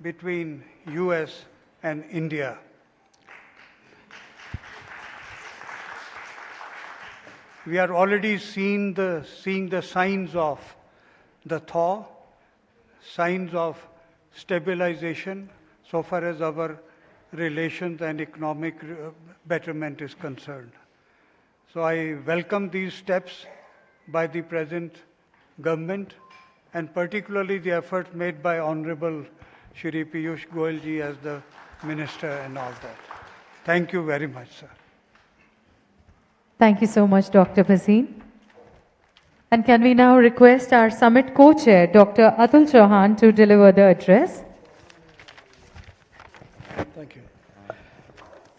between US and India. We are already seeing the signs of the thaw, signs of stabilization so far as our relations and economic betterment is concerned. So I welcome these steps by the present government, and particularly the efforts made by Honorable Shri Piyush Goyal ji as the Minister and all that. Thank you very much, sir. Thank you so much, Dr. Bhasin. And can we now request our summit co-chair, Dr. Atul Chauhan, to deliver the address? Thank you.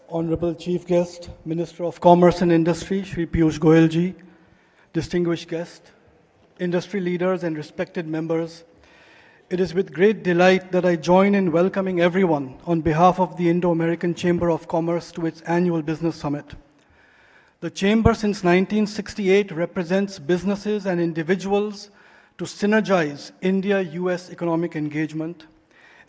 Honorable Chief Guest, Minister of Commerce and Industry, Shri Piyush Goyal ji, distinguished guest, industry leaders and respected members, it is with great delight that I join in welcoming everyone on behalf of the Indo-American Chamber of Commerce to its annual business summit. The Chamber since 1968 represents businesses and individuals to synergize India-US economic engagement,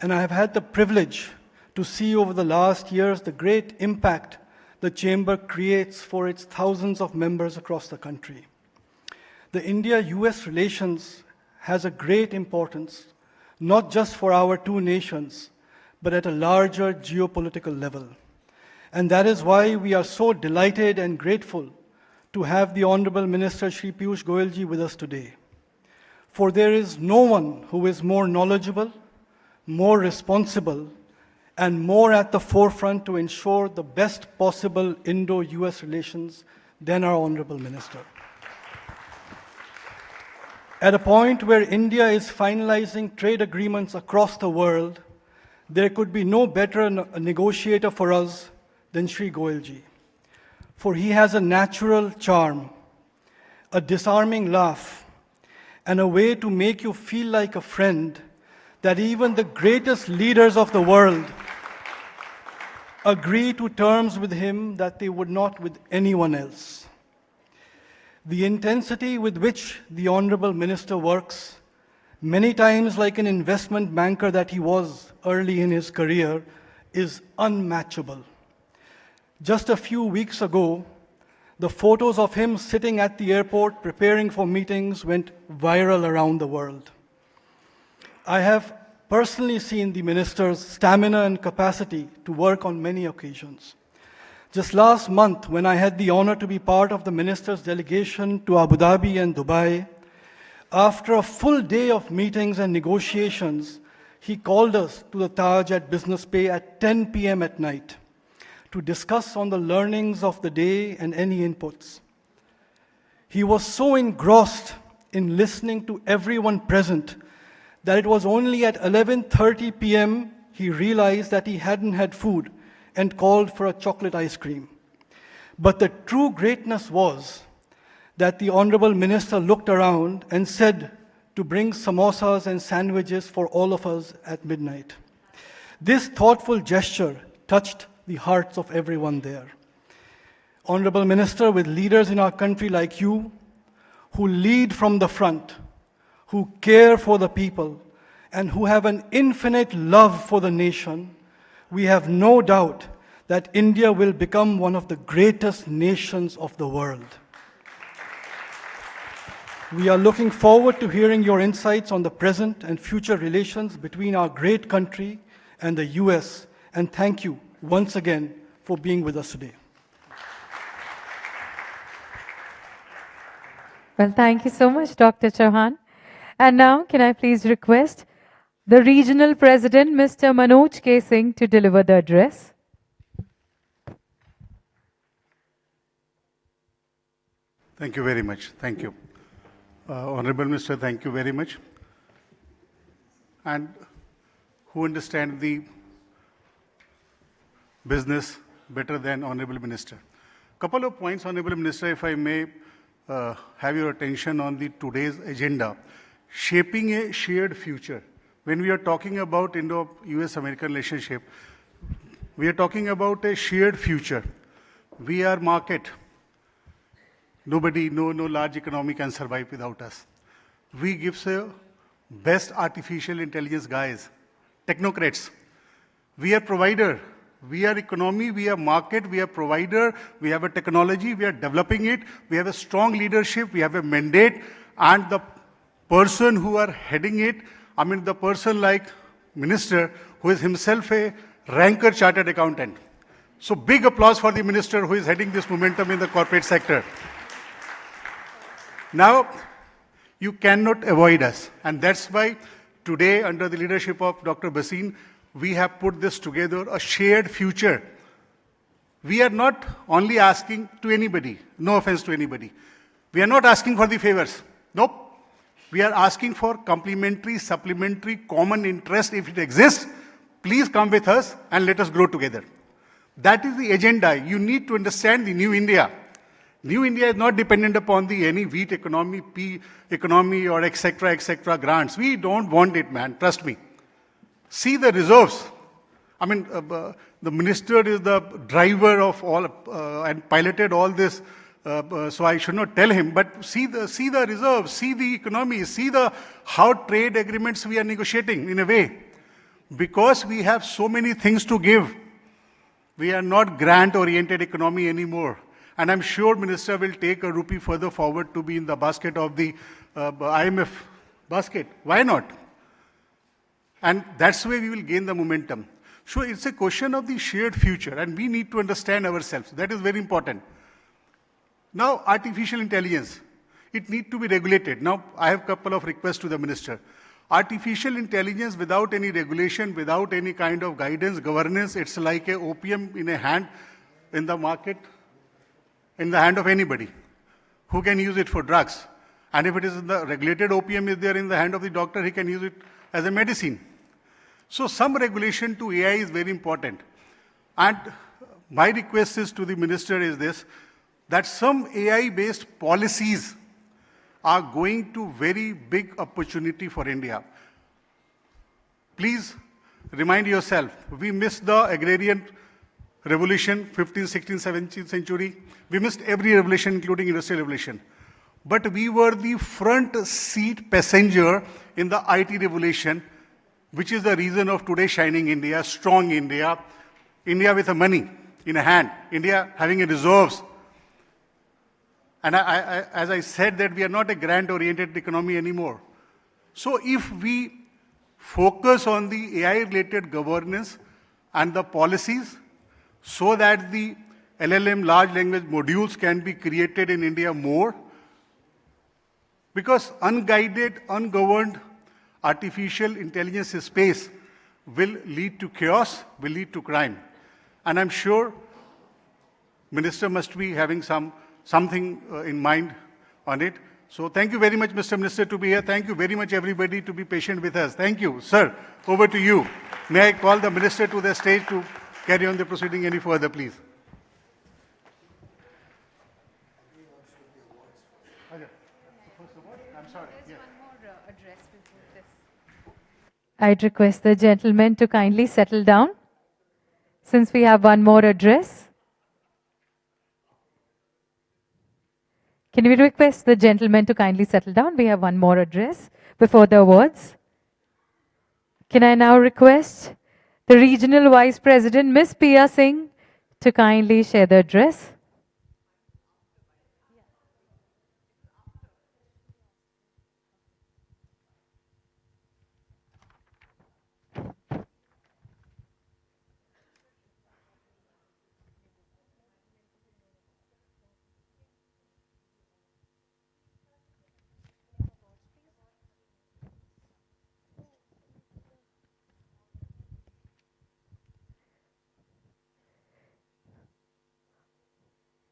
and I have had the privilege to see over the last years the great impact the Chamber creates for its thousands of members across the country. The India-US relations has a great importance, not just for our two nations, but at a larger geopolitical level. And that is why we are so delighted and grateful to have the Honorable Minister Shri Piyush Goyalji with us today. For there is no one who is more knowledgeable, more responsible, and more at the forefront to ensure the best possible Indo-US relations than our Honorable Minister. At a point where India is finalizing trade agreements across the world, there could be no better negotiator for us than Shri Goyalji. For he has a natural charm, a disarming laugh, and a way to make you feel like a friend that even the greatest leaders of the world agree to terms with him that they would not with anyone else. The intensity with which the Honorable Minister works, many times like an investment banker that he was early in his career, is unmatchable. Just a few weeks ago, the photos of him sitting at the airport preparing for meetings went viral around the world. I have personally seen the minister's stamina and capacity to work on many occasions. Just last month, when I had the honor to be part of the minister's delegation to Abu Dhabi and Dubai, after a full day of meetings and negotiations, he called us to the Taj at Business Bay at 10 p.m. at night to discuss on the learnings of the day and any inputs. He was so engrossed in listening to everyone present that it was only at 11:30 p.m. he realized that he hadn't had food and called for a chocolate ice cream. But the true greatness was that the Honorable Minister looked around and said to bring samosas and sandwiches for all of us at midnight. This thoughtful gesture touched the hearts of everyone there. Honorable Minister, with leaders in our country like you, who lead from the front, who care for the people, and who have an infinite love for the nation, we have no doubt that India will become one of the greatest nations of the world. We are looking forward to hearing your insights on the present and future relations between our great country and the US, and thank you once again for being with us today. Well, thank you so much, Dr. Chauhan. And now, can I please request the Regional President, Mr. Manoj K. Singh, to deliver the address. Thank you very much. Thank you. Honorable Minister, thank you very much. And who understand the business better than Honorable Minister? Couple of points, Honorable Minister, if I may have your attention on the today's agenda. Shaping a shared future. When we are talking about Indo-US-American relationship, we are talking about a shared future. We are market. Nobody, no large economy can survive without us. We give the best artificial intelligence guys, technocrats. We are provider. We are economy, we are market, we are provider, we have a technology, we are developing it, we have a strong leadership, we have a mandate, and the person who are heading it, I mean the person like Minister who is himself a ranker chartered accountant. So big applause for the Minister who is heading this momentum in the corporate sector. Now, you cannot avoid us, and that's why today under the leadership of Dr. Bhasin, we have put this together, a shared future. We are not only asking to anybody, no offense to anybody. We are not asking for the favors. Nope. We are asking for complementary, supplementary, common interest. If it exists, please come with us and let us grow together. That is the agenda. You need to understand the new India. New India is not dependent upon the any wheat economy, pea economy, or etc. grants. We don't want it, man. Trust me. See the reserves. I mean, the minister is the driver of all and piloted all this so I should not tell him, but see the reserves, see the economy, see how trade agreements we are negotiating in a way. Because we have so many things to give, we are not grant-oriented economy anymore. And I'm sure Minister will take a rupee further forward to be in the basket of the IMF basket. Why not? And that's where we will gain the momentum. So it's a question of the shared future, and we need to understand ourselves. That is very important. Now, artificial intelligence, it needs to be regulated. Now, I have a couple of requests to the Minister. Artificial intelligence without any regulation, without any kind of guidance, governance, it's like a opium in a hand in the market, in the hand of anybody who can use it for drugs. And if it is in the regulated opium is there in the hand of the doctor, he can use it as a medicine. So some regulation to AI is very important. And my request is to the Minister is this, that some AI-based policies are going to very big opportunity for India. Please remind yourself, we missed the agrarian revolution, 15th, 16th, 17th century. We missed every revolution, including industrial revolution. But we were the front seat passenger in the IT revolution, which is the reason of today shining India, strong India, India with the money in a hand, India having a reserves. And as I said, that we are not a grant-oriented economy anymore. So if we focus on the AI-related governance and the policies so that the LLM, large language modules, can be created in India more, because unguided, ungoverned artificial intelligence space will lead to chaos, will lead to crime. And I'm sure Minister must be having something in mind on it. So thank you very much, Mr. Minister, to be here. Thank you very much, everybody, to be patient with us. Thank you. Sir, over to you. May I call the Minister to the stage to carry on the proceeding any further, please. I'd request the gentleman to kindly settle down, since we have one more address. Can we request the gentleman to kindly settle down? We have one more address before the awards. Can I now request the Regional Vice President, Ms. Pia Singh, to kindly share the address?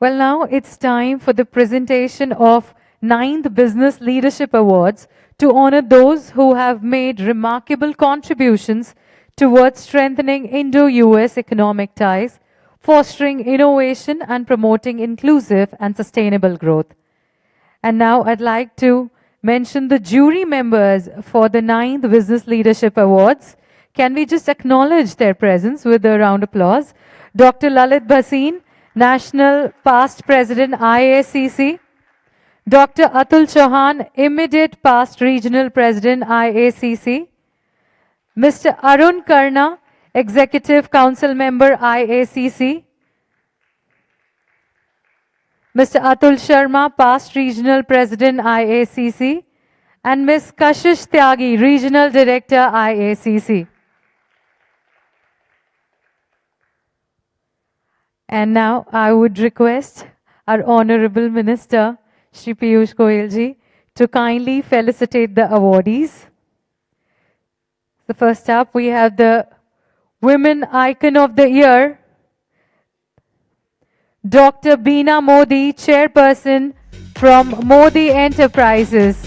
Well, now it's time for the presentation of 9th Business Leadership Awards to honor those who have made remarkable contributions towards strengthening Indo-US economic ties, fostering innovation and promoting inclusive and sustainable growth. And now I'd like to mention the jury members for the 9th Business Leadership Awards. Can we just acknowledge their presence with a round of applause? Dr. Lalit Bhasin, National Past President, IACC. Dr. Atul Chauhan, Immediate Past Regional President, IACC. Mr. Arun Karna, Executive Council Member, IACC. Mr. Atul Sharma, Past Regional President, IACC. And Ms. Kashish Tyagi, Regional Director, IACC. And now I would request our Honorable Minister, Shri Piyush Goyal ji, to kindly felicitate the awardees. So first up, we have the Women Icon of the Year, Dr. Beena Modi, Chairperson from Modi Enterprises.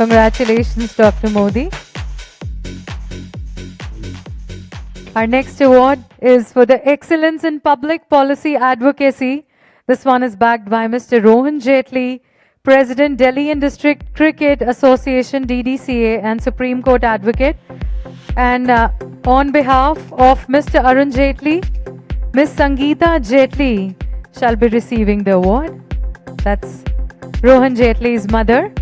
Congratulations, Dr. Modi. Our next award is for the Excellence in Public Policy Advocacy. This one is backed by Mr. Rohan Jaitley, President, Delhi and District Cricket Association, DDCA, and Supreme Court Advocate. And on behalf of Mr. Arun Jaitley, Ms. Sangeeta Jaitley shall be receiving the award. That's Rohan Jaitley's mother.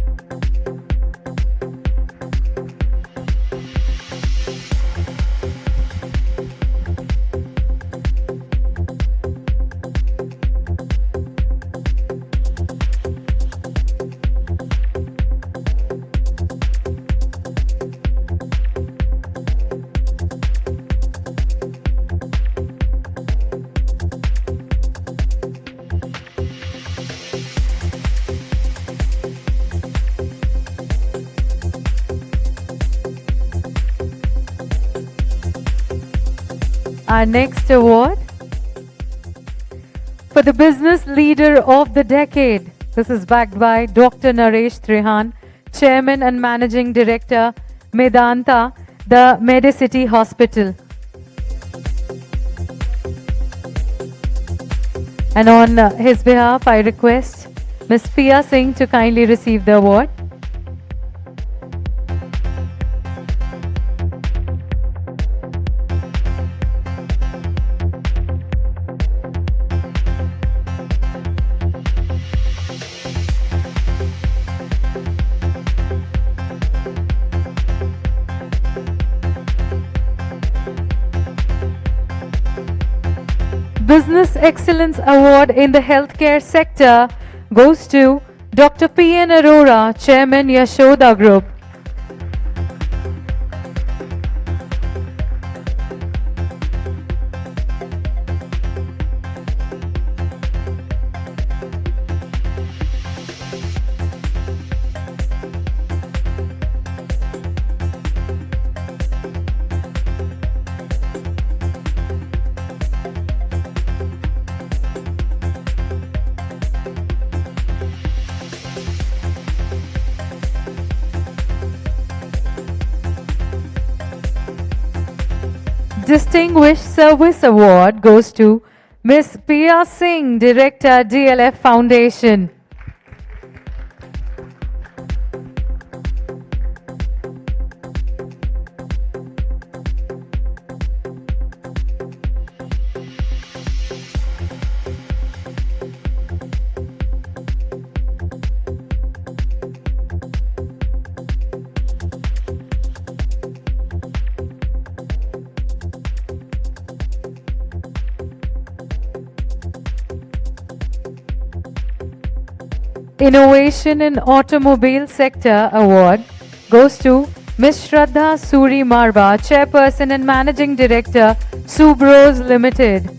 Our next award for the Business Leader of the Decade. This is backed by Dr. Naresh Trehan, Chairman and Managing Director, Medanta, the Medicity Hospital. And on his behalf, I request Ms. Pia Singh to kindly receive the award. Business Excellence Award in the Healthcare Sector goes to Dr. P.N. Arora, Chairman, Yashoda Group. Distinguished Service Award goes to Ms. Pia Singh, Director, DLF Foundation. Innovation in Automobile Sector Award goes to Ms. Shraddha Suri Marba, Chairperson and Managing Director, Subros Limited.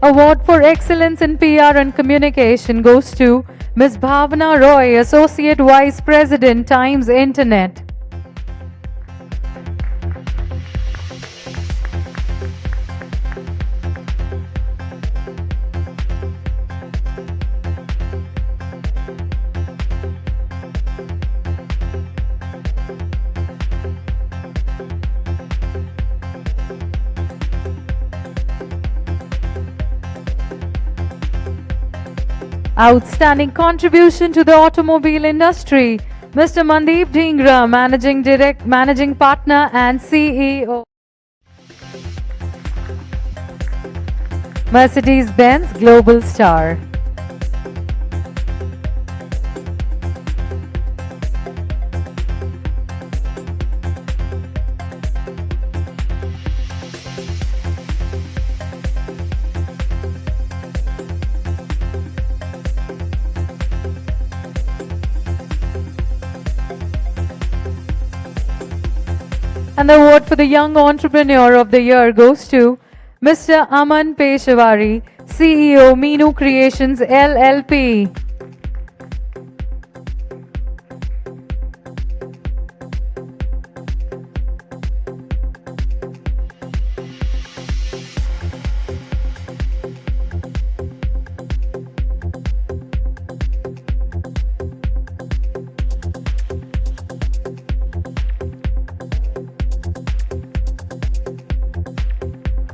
Award for Excellence in PR and Communication goes to Ms. Bhavna Roy, Associate Vice President, Times Internet. Outstanding contribution to the automobile industry, Mr. Mandeep Dhingra, Managing Partner and CEO. Mercedes-Benz Global Star. And the award for the Young Entrepreneur of the Year goes to Mr. Aman Peshawari, CEO, Meenu Creations LLP.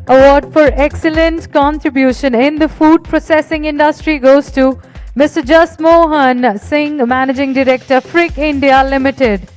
Award for excellent contribution in the food processing industry goes to Mr. Jas Mohan Singh, Managing Director, Frick India Limited.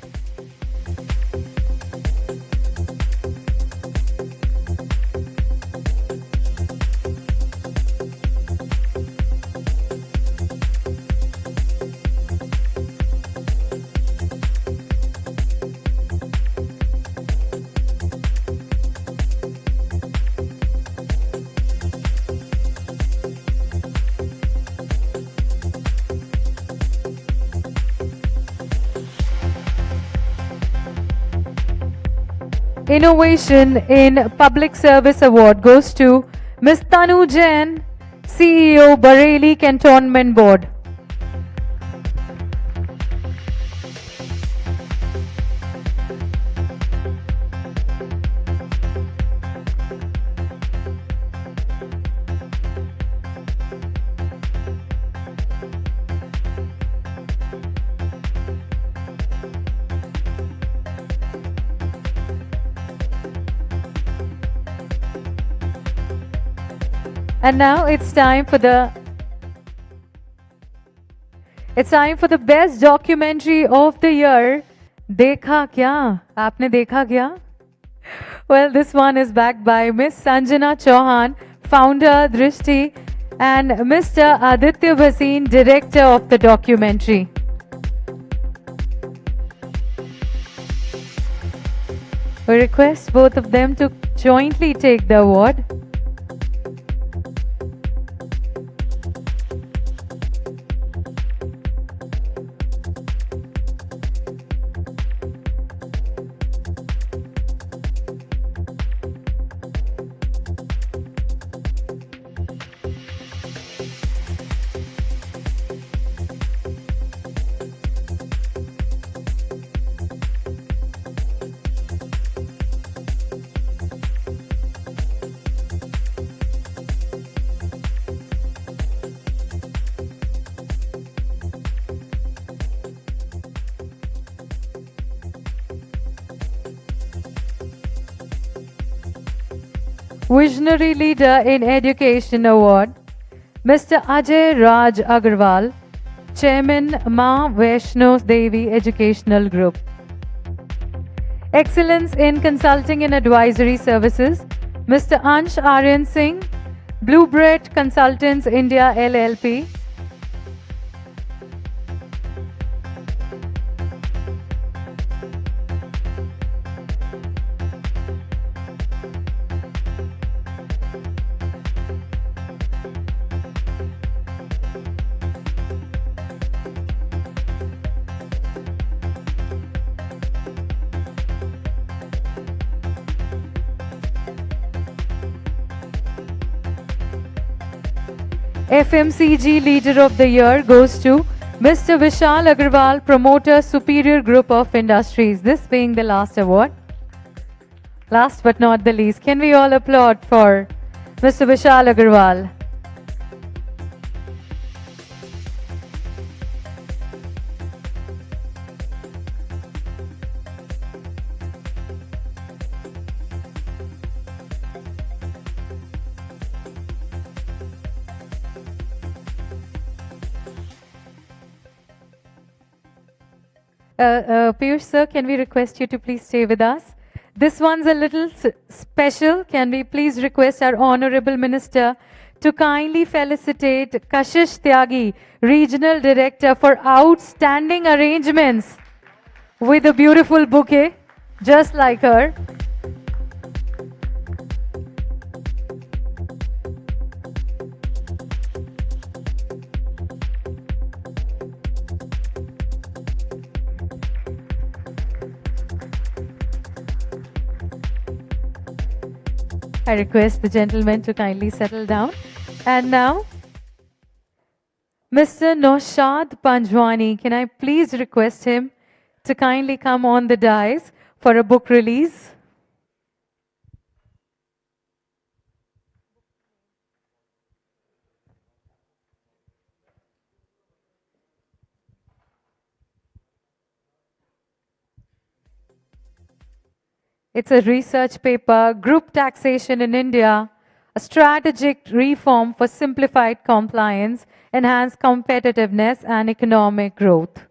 Innovation in Public Service Award goes to Ms. Tanu Jain, CEO, Bareilly Cantonment Board. And now it's time for the best documentary of the year. Dekha kya? Aapne dekha kya? Well, this one is backed by Miss Sanjana Chauhan, founder Drishti, and Mr. Aditya Bhasin, director of the documentary. We request both of them to jointly take the award. Visionary Leader in Education Award, Mr. Ajay Raj Agarwal, Chairman Ma Vaishno Devi Educational Group. Excellence in Consulting and Advisory Services, Mr. Ansh Aryan Singh, Bluebread Consultants India LLP. FMCG Leader of the Year goes to Mr. Vishal Agarwal, Promoter, Superior Group of Industries. This being the last award. Last but not the least, can we all applaud for Mr. Vishal Agarwal? Piyush sir, can we request you to please stay with us? This one's a little special. Can we please request our Honorable Minister to kindly felicitate Kashish Tyagi, Regional Director, for outstanding arrangements with a beautiful bouquet, just like her. I request the gentleman to kindly settle down. And now, Mr. Naushad Panjwani, can I please request him to kindly come on the dais for a book release? It's a research paper, Group Taxation in India, a strategic reform for simplified compliance, enhanced competitiveness and economic growth.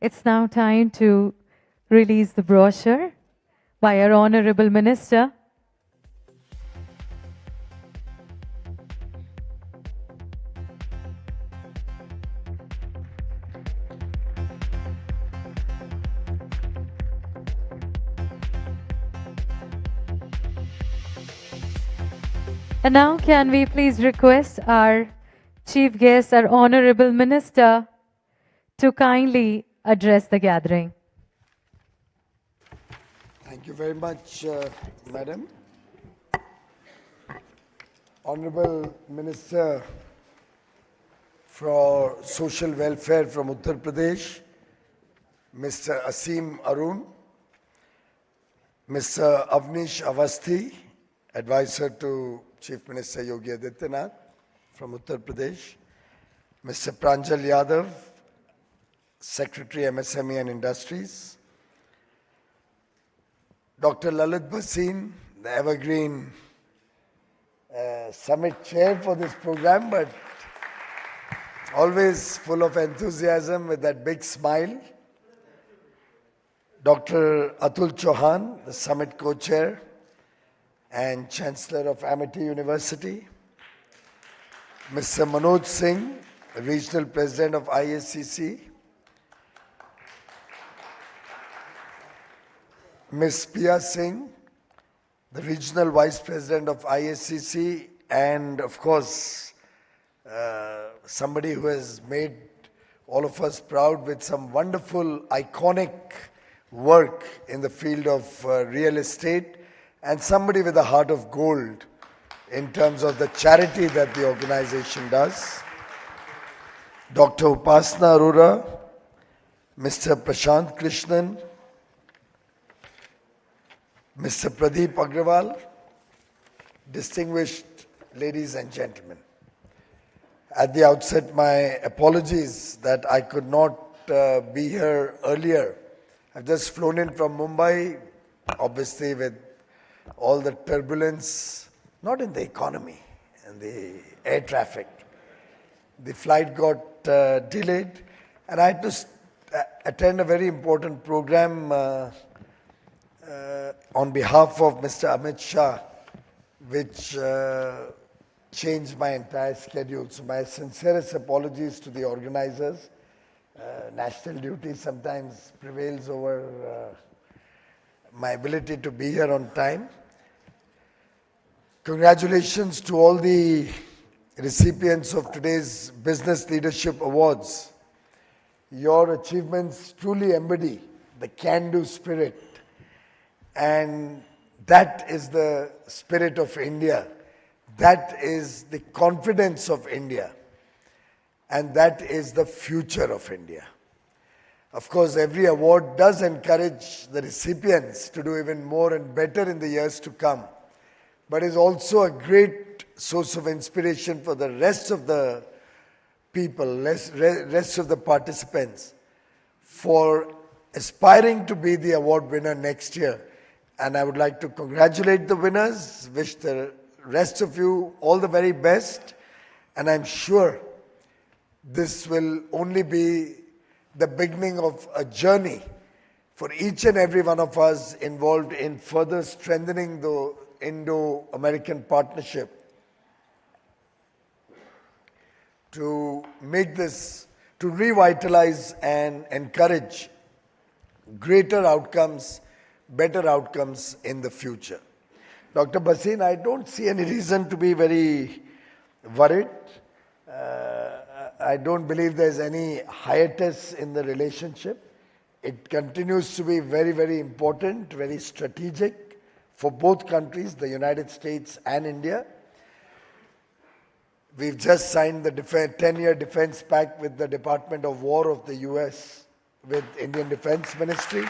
It's now time to release the brochure by our Honorable Minister. And now can we please request our Chief Guest, our Honorable Minister, to kindly address the gathering. Thank you very much, Madam. Honorable Minister for Social Welfare from Uttar Pradesh, Mr. Asim Arun, Mr. Avnish Avasthi, Advisor to Chief Minister Yogi Adityanath from Uttar Pradesh, Mr. Pranjal Yadav, Secretary MSME and Industries, Dr. Lalit Bhasin, the Evergreen Summit Chair for this program, but always full of enthusiasm with that big smile. Dr. Atul Chauhan, the Summit Co-Chair and Chancellor of Amity University, Mr. Manoj Singh, Regional President of IACC, Ms. Pia Singh, the Regional Vice President of IACC, and of course, somebody who has made all of us proud with some wonderful, iconic work in the field of real estate, and somebody with a heart of gold in terms of the charity that the organization does. Dr. Upasana Arora, Mr. Prashant Krishnan, Mr. Pradeep Agrawal, distinguished ladies and gentlemen. At the outset, my apologies that I could not be here earlier. I've just flown in from Mumbai, obviously with all the turbulence, not in the economy, in the air traffic. The flight got delayed, and I had to attend a very important program on behalf of Mr. Amit Shah, which changed my entire schedule. So my sincerest apologies to the organizers. National duty sometimes prevails over my ability to be here on time. Congratulations to all the recipients of today's Business Leadership Awards. Your achievements truly embody the can-do spirit, and that is the spirit of India. That is the confidence of India, and that is the future of India. Of course, every award does encourage the recipients to do even more and better in the years to come, but is also a great source of inspiration for the rest of the people, rest of the participants, for aspiring to be the award winner next year. And I would like to congratulate the winners, wish the rest of you all the very best, and I'm sure this will only be the beginning of a journey for each and every one of us involved in further strengthening the Indo-American partnership to make this, to revitalize and encourage greater outcomes, better outcomes in the future. Dr. Bhasin, I don't see any reason to be very worried. I don't believe there's any hiatus in the relationship. It continues to be very, very important, very strategic for both countries, the United States and India. We've just signed the 10-year defense pact with the Department of War of the US with Indian Defense Ministry.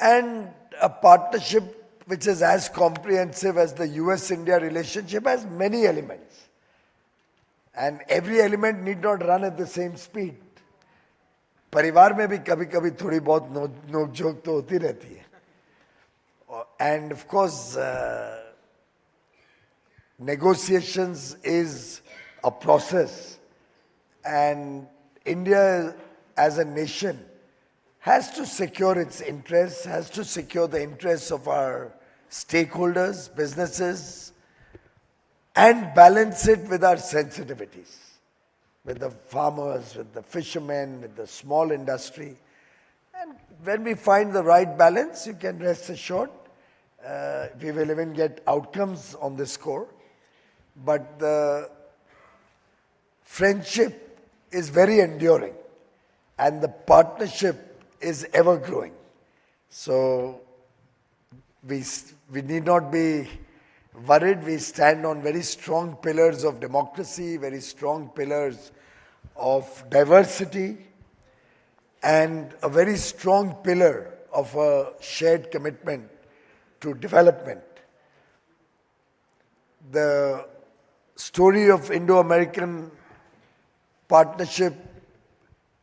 And a partnership which is as comprehensive as the US-India relationship has many elements. And every element need not run at the same speed. परिवार में भी कभी-कभी थोड़ी बहुत नोक-झोंक तो होती रहती है. And of course, negotiations is a process, and India as a nation has to secure its interests, has to secure the interests of our stakeholders, businesses, and balance it with our sensitivities, with the farmers, with the fishermen, with the small industry. And when we find the right balance, you can rest assured we will even get outcomes on this score. But the friendship is very enduring, and the partnership is ever growing. So we need not be worried. We stand on very strong pillars of democracy, very strong pillars of diversity, and a very strong pillar of a shared commitment to development. The story of Indo-American partnership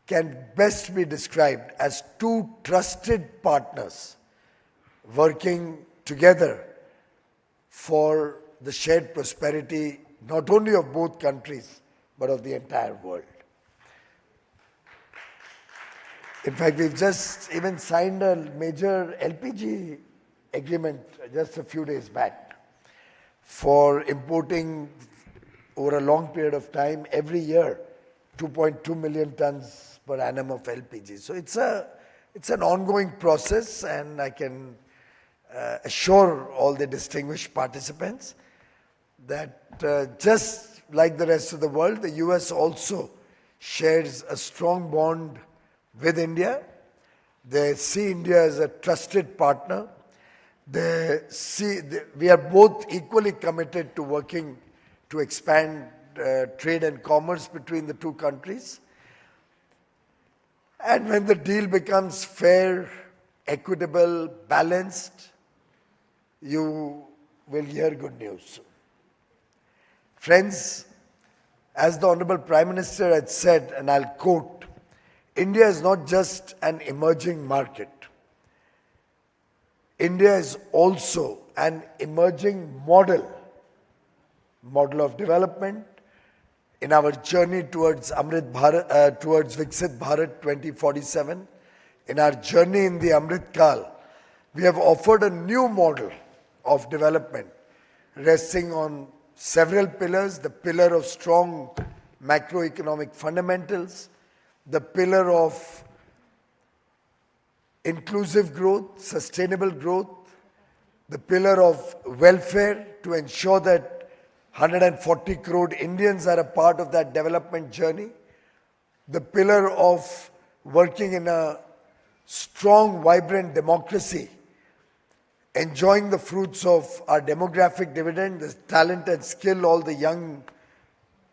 can best be described as two trusted partners working together for the shared prosperity not only of both countries but of the entire world. In fact, we've just even signed a major LPG agreement just a few days back for importing over a long period of time, every year, 2.2 million tons per annum of LPG. So it's an ongoing process, and I can assure all the distinguished participants that just like the rest of the world, the US also shares a strong bond with India. They see India as a trusted partner. We are both equally committed to working to expand trade and commerce between the two countries. And when the deal becomes fair, equitable, balanced, you will hear good news. Friends, as the Honorable Prime Minister had said, and I'll quote, India is not just an emerging market. India is also an emerging model of development in our journey towards Amrit Bharat, towards Viksit Bharat 2047. In our journey in the Amrit Kal, we have offered a new model of development resting on several pillars: the pillar of strong macroeconomic fundamentals, the pillar of inclusive growth, sustainable growth, the pillar of welfare to ensure that 140 crore Indians are a part of that development journey, the pillar of working in a strong, vibrant democracy, enjoying the fruits of our demographic dividend, the talent and skill all the young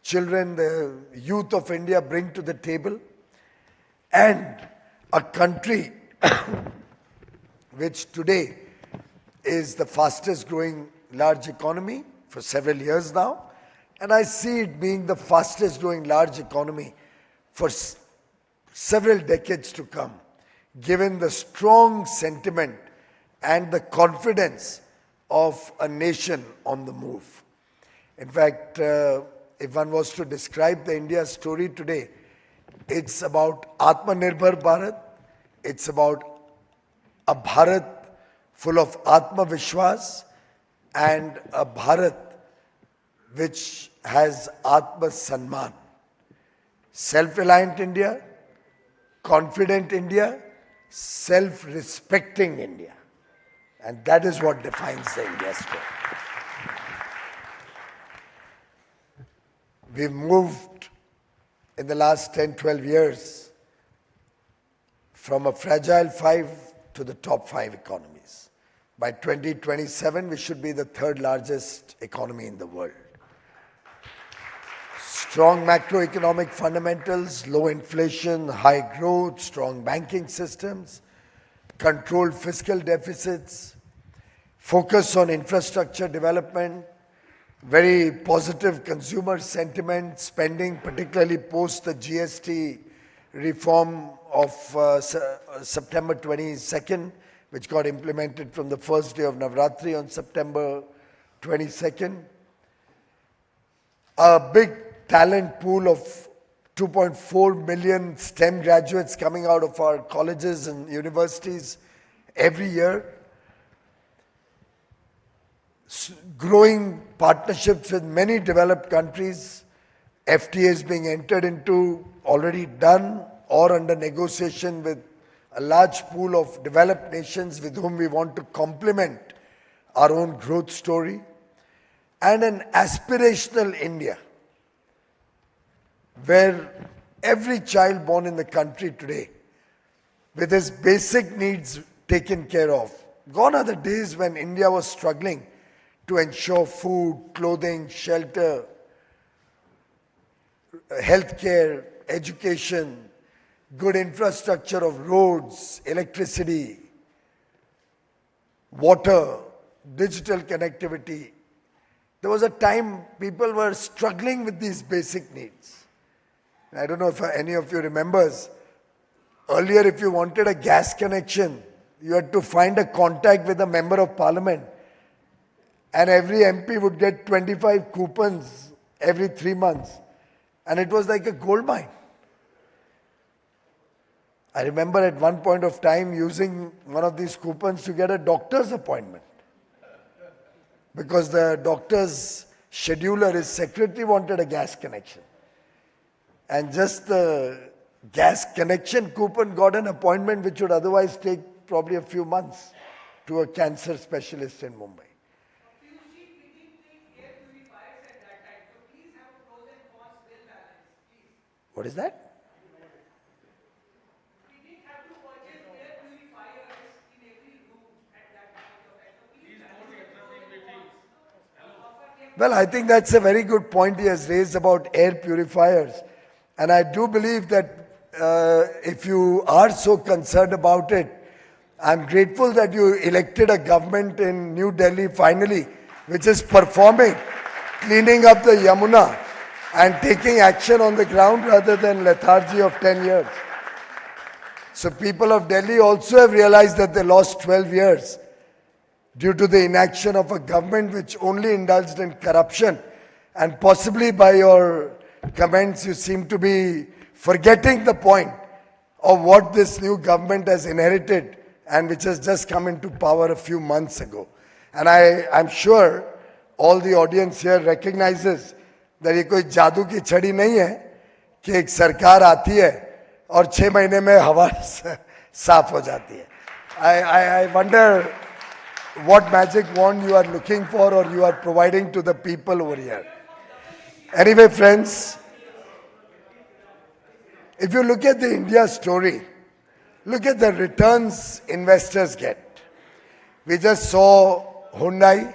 children, the youth of India bring to the table, and a country which today is the fastest growing large economy for several years now, and I see it being the fastest growing large economy for several decades to come, given the strong sentiment and the confidence of a nation on the move. In fact, if one was to describe the India story today, it's about Atmanirbhar Bharat, it's about a Bharat full of Atma Vishwas and a Bharat which has Atma Sanman. Self-reliant India, confident India, self-respecting India. And that is what defines the India story. We've moved in the last 10, 12 years from a fragile 5 to the top 5 economies. By 2027, we should be the 3rd largest economy in the world. Strong macroeconomic fundamentals, low inflation, high growth, strong banking systems, controlled fiscal deficits, focus on infrastructure development, very positive consumer sentiment, spending, particularly post the GST reform of September 22nd, which got implemented from the first day of Navratri on September 22nd. A big talent pool of 2.4 million STEM graduates coming out of our colleges and universities every year. Growing partnerships with many developed countries, FTAs being entered into, already done or under negotiation with a large pool of developed nations with whom we want to complement our own growth story, and an aspirational India where every child born in the country today, with his basic needs taken care of. Gone are the days when India was struggling to ensure food, clothing, shelter, healthcare, education, good infrastructure of roads, electricity, water, digital connectivity. There was a time people were struggling with these basic needs. I don't know if any of you remembers, earlier if you wanted a gas connection, you had to find a contact with a member of parliament, and every MP would get 25 coupons every 3 months, and it was like a gold mine. I remember at one point of time using one of these coupons to get a doctor's appointment, because the doctor's scheduler, his secretary, wanted a gas connection. And just the gas connection coupon got an appointment which would otherwise take probably a few months to a cancer specialist in Mumbai. What is that? Well, I think that's a very good point he has raised about air purifiers. And I do believe that if you are so concerned about it, I'm grateful that you elected a government in New Delhi finally, which is performing, cleaning up the Yamuna and taking action on the ground rather than lethargy of 10 years. So people of Delhi also have realized that they lost 12 years due to the inaction of a government which only indulged in corruption. And possibly by your comments, you seem to be forgetting the point of what this new government has inherited and which has just come into power a few months ago. And I'm sure all the audience here recognizes that ये कोई जादू की छड़ी नहीं है कि एक सरकार आती है और 6 महीने में हवा साफ हो जाती है. I wonder what magic wand you are looking for or you are providing to the people over here. Anyway, friends, if you look at the India story, look at the returns investors get. We just saw Hyundai,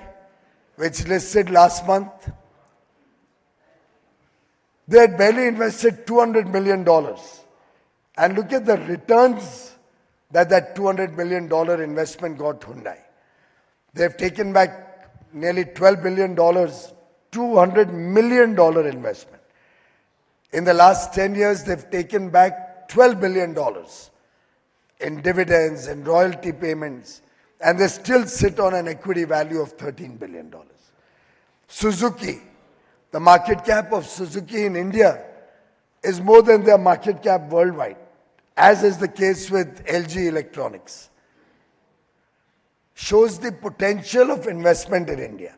which listed last month. They had barely invested $200 million. And look at the returns that $200 million investment got Hyundai. They've taken back nearly $12 billion, $200 million investment. In the last 10 years, they've taken back $12 billion in dividends and royalty payments. and they still sit on an equity value of $13 billion. Suzuki, the market cap of Suzuki in India is more than their market cap worldwide, as is the case with LG Electronics. Shows the potential of investment in India,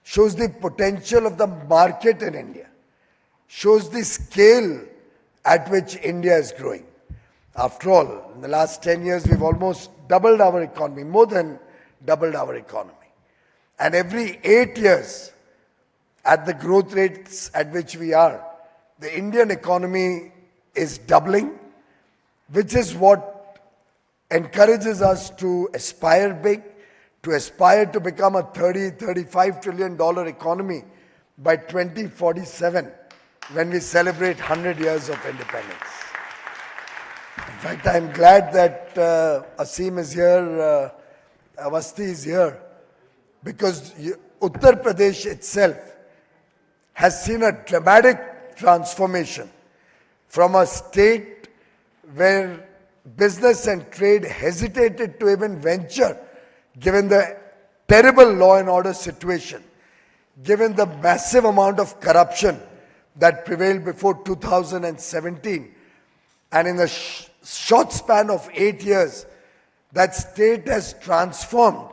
shows the potential of the market in India, shows the scale at which India is growing. After all, in the last 10 years, we've almost doubled our economy, more than doubled our economy. And every 8 years, at the growth rates at which we are, the Indian economy is doubling, which is what encourages us to aspire big, to aspire to become a $30-35 trillion economy by 2047, when we celebrate 100 years of independence. In fact, I'm glad that Aseem is here, Avasthi is here, because Uttar Pradesh itself has seen a dramatic transformation from a state where business and trade hesitated to even venture, given the terrible law and order situation, given the massive amount of corruption that prevailed before 2017. And in the short span of 8 years, that state has transformed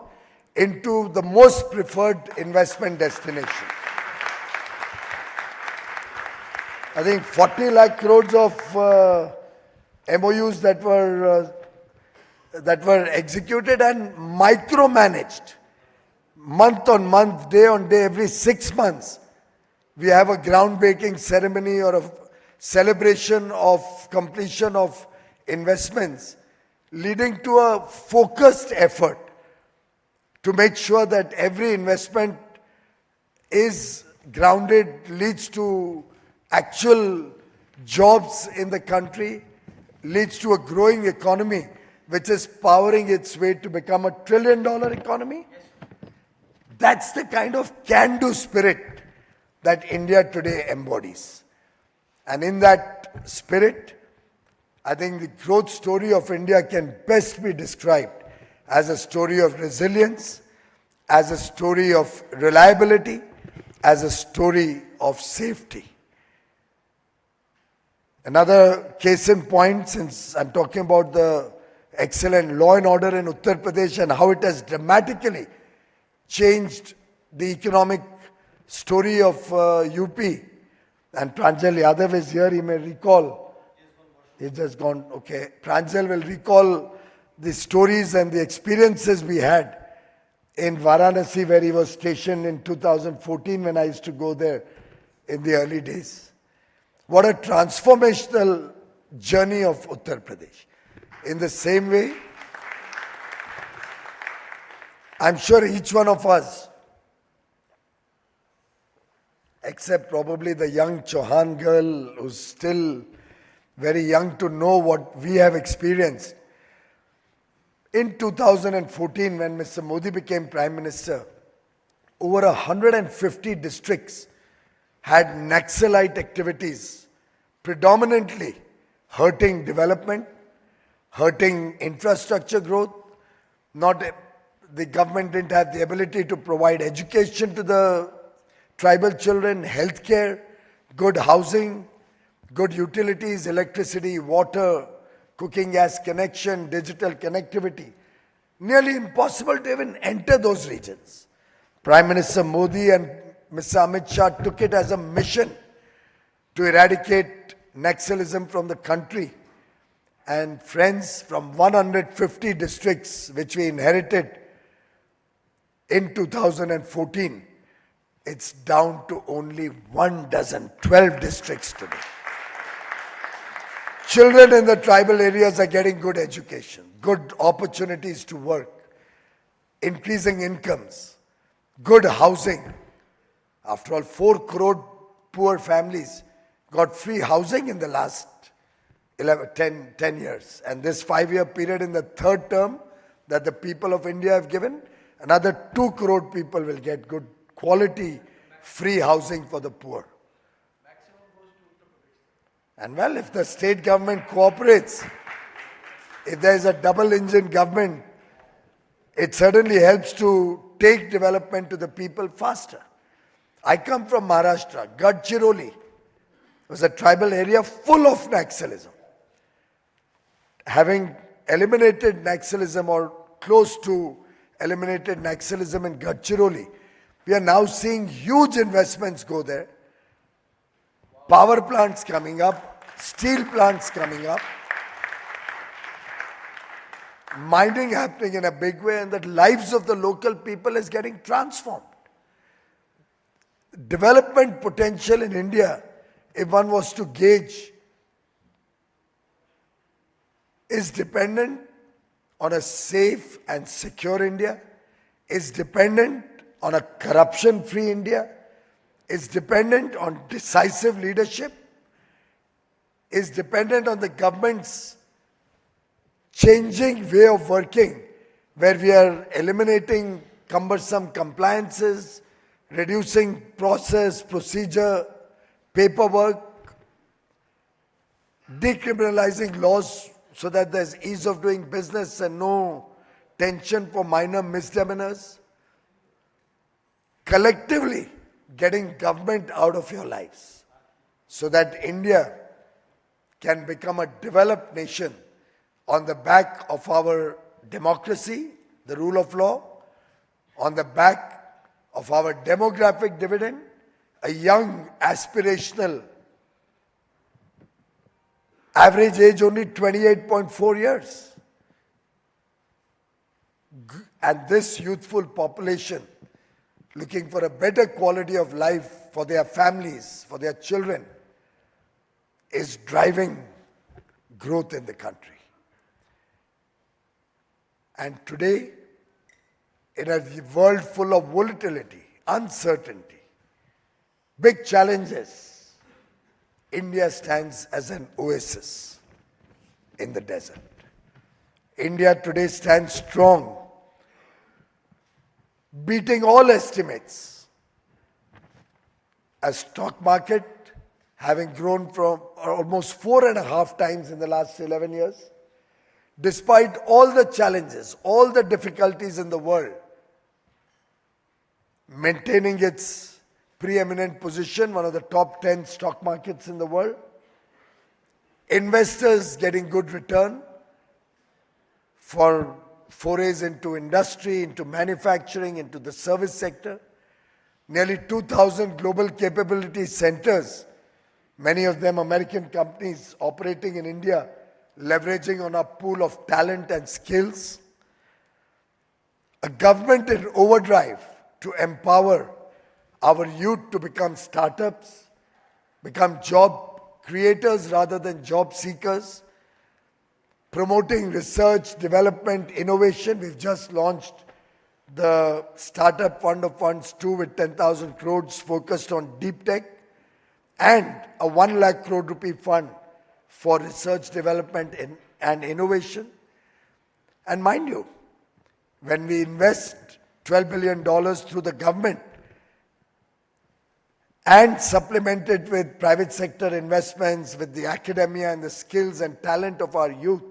into the most preferred investment destination. I think 40 lakh crores of MOUs that were executed and micromanaged. Month on month, day on day, every 6 months, we have a groundbreaking ceremony or a celebration of completion of investments, leading to a focused effort to make sure that every investment is grounded, leads to actual jobs in the country, leads to a growing economy, which is powering its way to become a $1 trillion economy. That's the kind of can-do spirit that India today embodies. And in that spirit, I think the growth story of India can best be described as a story of resilience, as a story of reliability, as a story of safety. Another case in point, since I'm talking about the excellent law and order in Uttar Pradesh and how it has dramatically changed the economic story of UP. And Pranjal Yadav is here, he may recall. He's just gone, okay. Pranjal will recall the stories and the experiences we had in Varanasi, where he was stationed in 2014 when I used to go there in the early days. What a transformational journey of Uttar Pradesh. In the same way, I'm sure each one of us, except probably the young Chauhan girl who's still very young to know what we have experienced. In 2014, when Mr. Modi became Prime Minister, over 150 districts had Naxalite activities, predominantly hurting development, hurting infrastructure growth. The government didn't have the ability to provide education to the tribal children, healthcare, good housing, good utilities, electricity, water, cooking gas connection, digital connectivity. Nearly impossible to even enter those regions. Prime Minister Modi and Mr. Amit Shah took it as a mission to eradicate Naxalism from the country. And friends, from 150 districts which we inherited in 2014, it's down to only 12 districts today. Children in the tribal areas are getting good education, good opportunities to work, increasing incomes, good housing. After all, 4 crore poor families got free housing in the last 10 years. And this 5-year period in the third term that the people of India have given, another 2 crore people will get good quality free housing for the poor. And well, if the state government cooperates, if there is a double engine government, It certainly helps to take development to the people faster. I come from Maharashtra. Gadchiroli was a tribal area full of Naxalism. Having eliminated Naxalism or close to eliminated Naxalism in Gadchiroli, we are now seeing huge investments go there. Power plants coming up, steel plants coming up, mining happening in a big way, and the lives of the local people is getting transformed. Development potential in India, if one was to gauge, is dependent on a safe and secure India, is dependent on a corruption-free India, is dependent on decisive leadership, is dependent on the government's changing way of working, where we are eliminating cumbersome compliances, reducing process, procedure, paperwork, decriminalizing laws so that there's ease of doing business and no tension for minor misdemeanors. Collectively, getting government out of your lives so that India can become a developed nation on the back of our democracy, the rule of law, on the back of our demographic dividend, a young, aspirational, average age only 28.4 years. And this youthful population looking for a better quality of life for their families, for their children, is driving growth in the country. And today, in a world full of volatility, uncertainty, big challenges, India stands as an oasis in the desert. India today stands strong, beating all estimates. A stock market having grown from almost 4.5 times in the last 11 years, despite all the challenges, all the difficulties in the world, maintaining its preeminent position, one of the top 10 stock markets in the world, investors getting good return for forays into industry, into manufacturing, into the service sector, nearly 2,000 global capability centers, many of them American companies operating in India, leveraging on our pool of talent and skills, a government in overdrive to empower our youth to become startups, become job creators rather than job seekers, promoting research, development, innovation. We've just launched the Startup Fund of Funds 2 with 10,000 crores focused on deep tech, and a 1 lakh crore rupee fund for research, development and innovation. And mind you, when we invest $12 billion through the government and supplement it with private sector investments, with the academia and the skills and talent of our youth,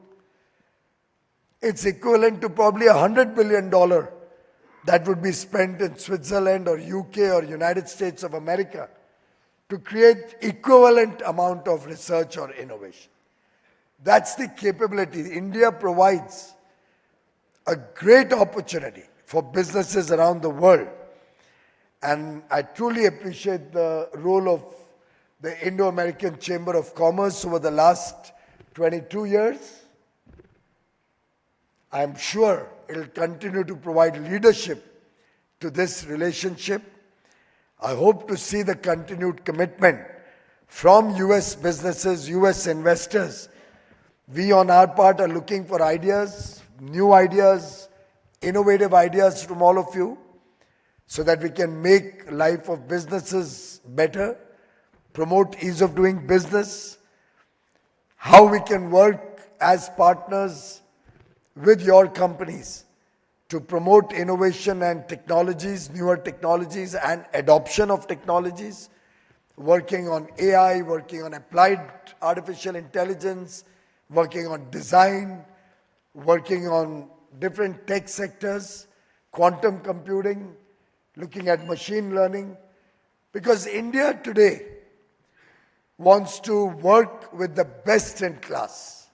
it's equivalent to probably $100 billion that would be spent in Switzerland or UK or United States of America to create equivalent amount of research or innovation. That's the capability. India provides a great opportunity for businesses around the world. And I truly appreciate the role of the Indo-American Chamber of Commerce over the last 22 years. I'm sure it will continue to provide leadership to this relationship. I hope to see the continued commitment from US businesses, US investors. We on our part are looking for ideas, new ideas, innovative ideas from all of you, so that we can make life of businesses better, promote ease of doing business, how we can work as partners with your companies to promote innovation and technologies, newer technologies and adoption of technologies, working on AI, working on applied artificial intelligence, working on design, working on different tech sectors, quantum computing, looking at machine learning, because India today wants to work with the best in class.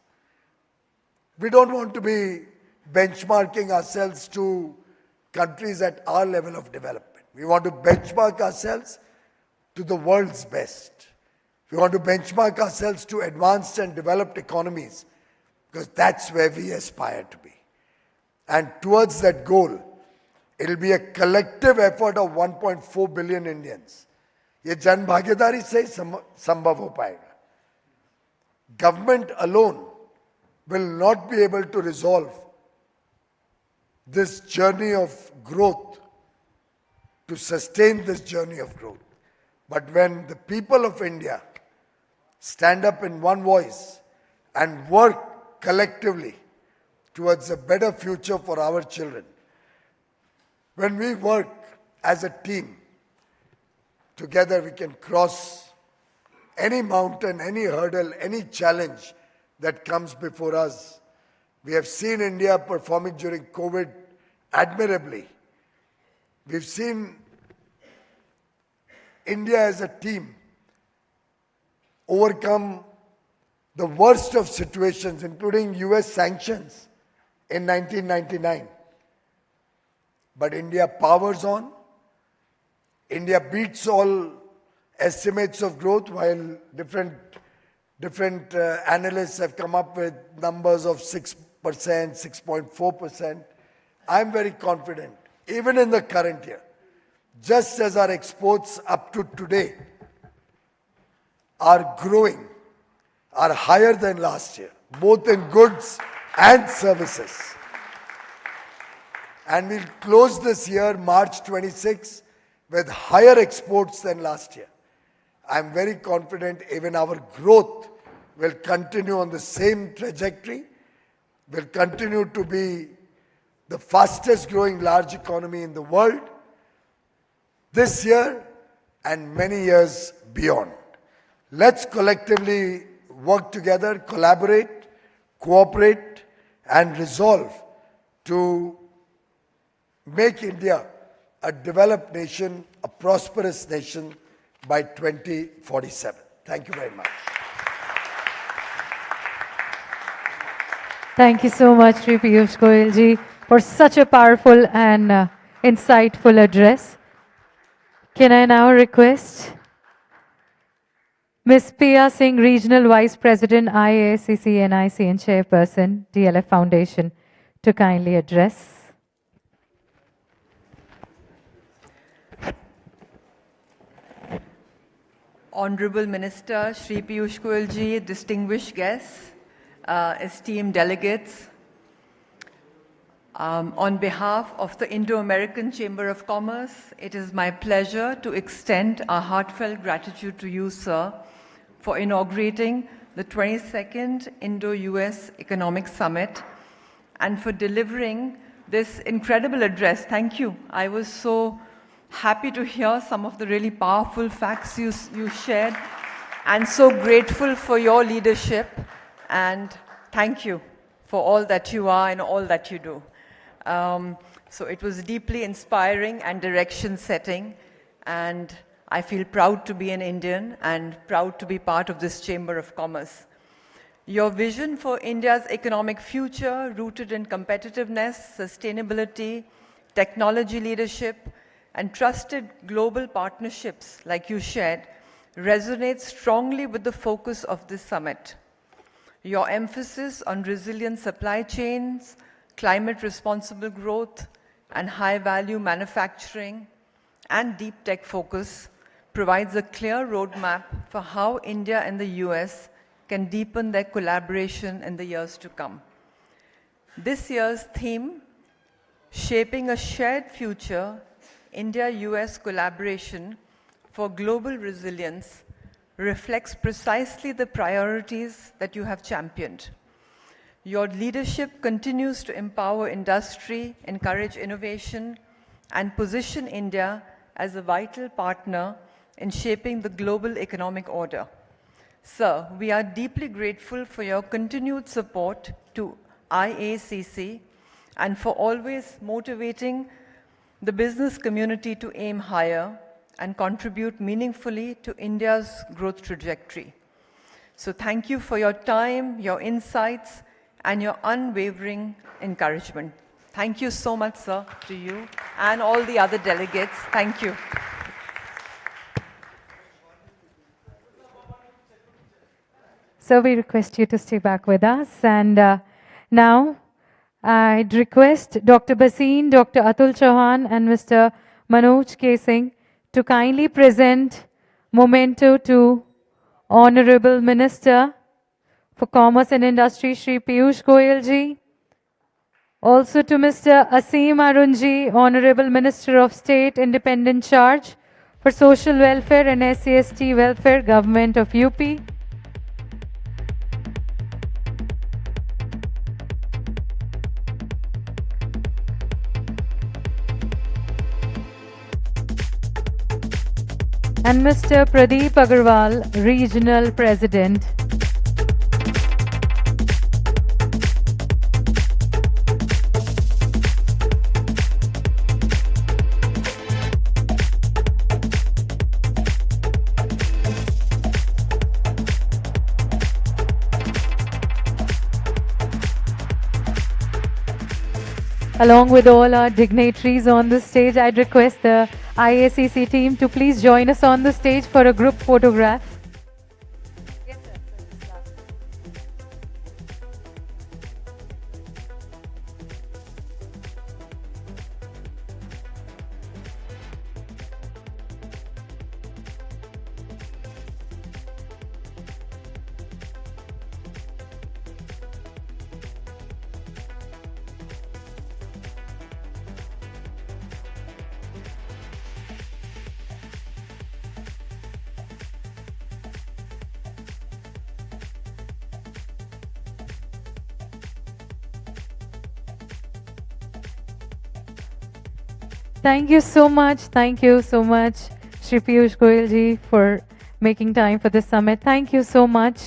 We don't want to be benchmarking ourselves to countries at our level of development. We want to benchmark ourselves to the world's best. We want to benchmark ourselves to advanced and developed economies, because that's where we aspire to be. And towards that goal, it will be a collective effort of 1.4 billion Indians. ये जन भागीदारी से संभव हो पाएगा. Government alone will not be able to resolve this journey of growth, to sustain this journey of growth. But when the people of India stand up in one voice and work collectively towards a better future for our children, when we work as a team, together we can cross any mountain, any hurdle, any challenge that comes before us. We have seen India performing during COVID admirably. We've seen India as a team overcome the worst of situations, including US sanctions in 1999. But India powers on. India beats all estimates of growth, while different analysts have come up with numbers of 6%, 6.4%. I'm very confident, even in the current year, just as our exports up to today are growing, are higher than last year, both in goods and services. And we'll close this year, March 26, with higher exports than last year. I'm very confident even our growth will continue on the same trajectory, will continue to be the fastest growing large economy in the world this year and many years beyond. Let's collectively work together, collaborate, cooperate, and resolve to make India a developed nation, a prosperous nation by 2047. Thank you very much. Thank you so much, Shri Piyush Goyal ji, for such a powerful and insightful address. Can I now request Ms. Pia Singh, Regional Vice President, IACC, NIC and Chairperson, DLF Foundation, to kindly address. Honorable Minister Shri Piyush Goyal ji, distinguished guests, esteemed delegates, on behalf of the Indo-American Chamber of Commerce, it is my pleasure to extend our heartfelt gratitude to you, sir, for inaugurating the 22nd Indo-US Economic Summit and for delivering this incredible address. Thank you. I was so happy to hear some of the really powerful facts you shared, and so grateful for your leadership, and thank you for all that you are and all that you do. So it was deeply inspiring and direction setting, and I feel proud to be an Indian and proud to be part of this Chamber of Commerce. Your vision for India's economic future, rooted in competitiveness, sustainability, technology leadership, and trusted global partnerships like you shared, resonates strongly with the focus of this summit. Your emphasis on resilient supply chains, climate responsible growth, and high-value manufacturing and deep tech focus provides a clear roadmap for how India and the US can deepen their collaboration in the years to come. This year's theme, Shaping a Shared Future, India-US Collaboration for Global Resilience, reflects precisely the priorities that you have championed. Your leadership continues to empower industry, encourage innovation, and position India as a vital partner in shaping the global economic order. Sir, we are deeply grateful for your continued support to IACC and for always motivating the business community to aim higher and contribute meaningfully to India's growth trajectory. So thank you for your time, your insights, and your unwavering encouragement. Thank you so much, sir, to you and all the other delegates. Thank you. So we request you to stay back with us. And now I'd request Dr. Basin, Dr. Atul Chauhan, and Mr. Manoj K. Singh to kindly present memento to Honorable Minister for Commerce and Industry, Shri Piyush Goyal ji. Also to Mr. Aseem Arunji, Honorable Minister of State, Independent Charge for Social Welfare and SCST Welfare, Government of UP. And Mr. Pradeep Agarwal, Regional President. Along with all our dignitaries on the stage, I'd request the IACC team to please join us on the stage for a group photograph. Thank you so much. Thank you so much, Shri Piyush Goyal ji, for making time for this summit. Thank you so much.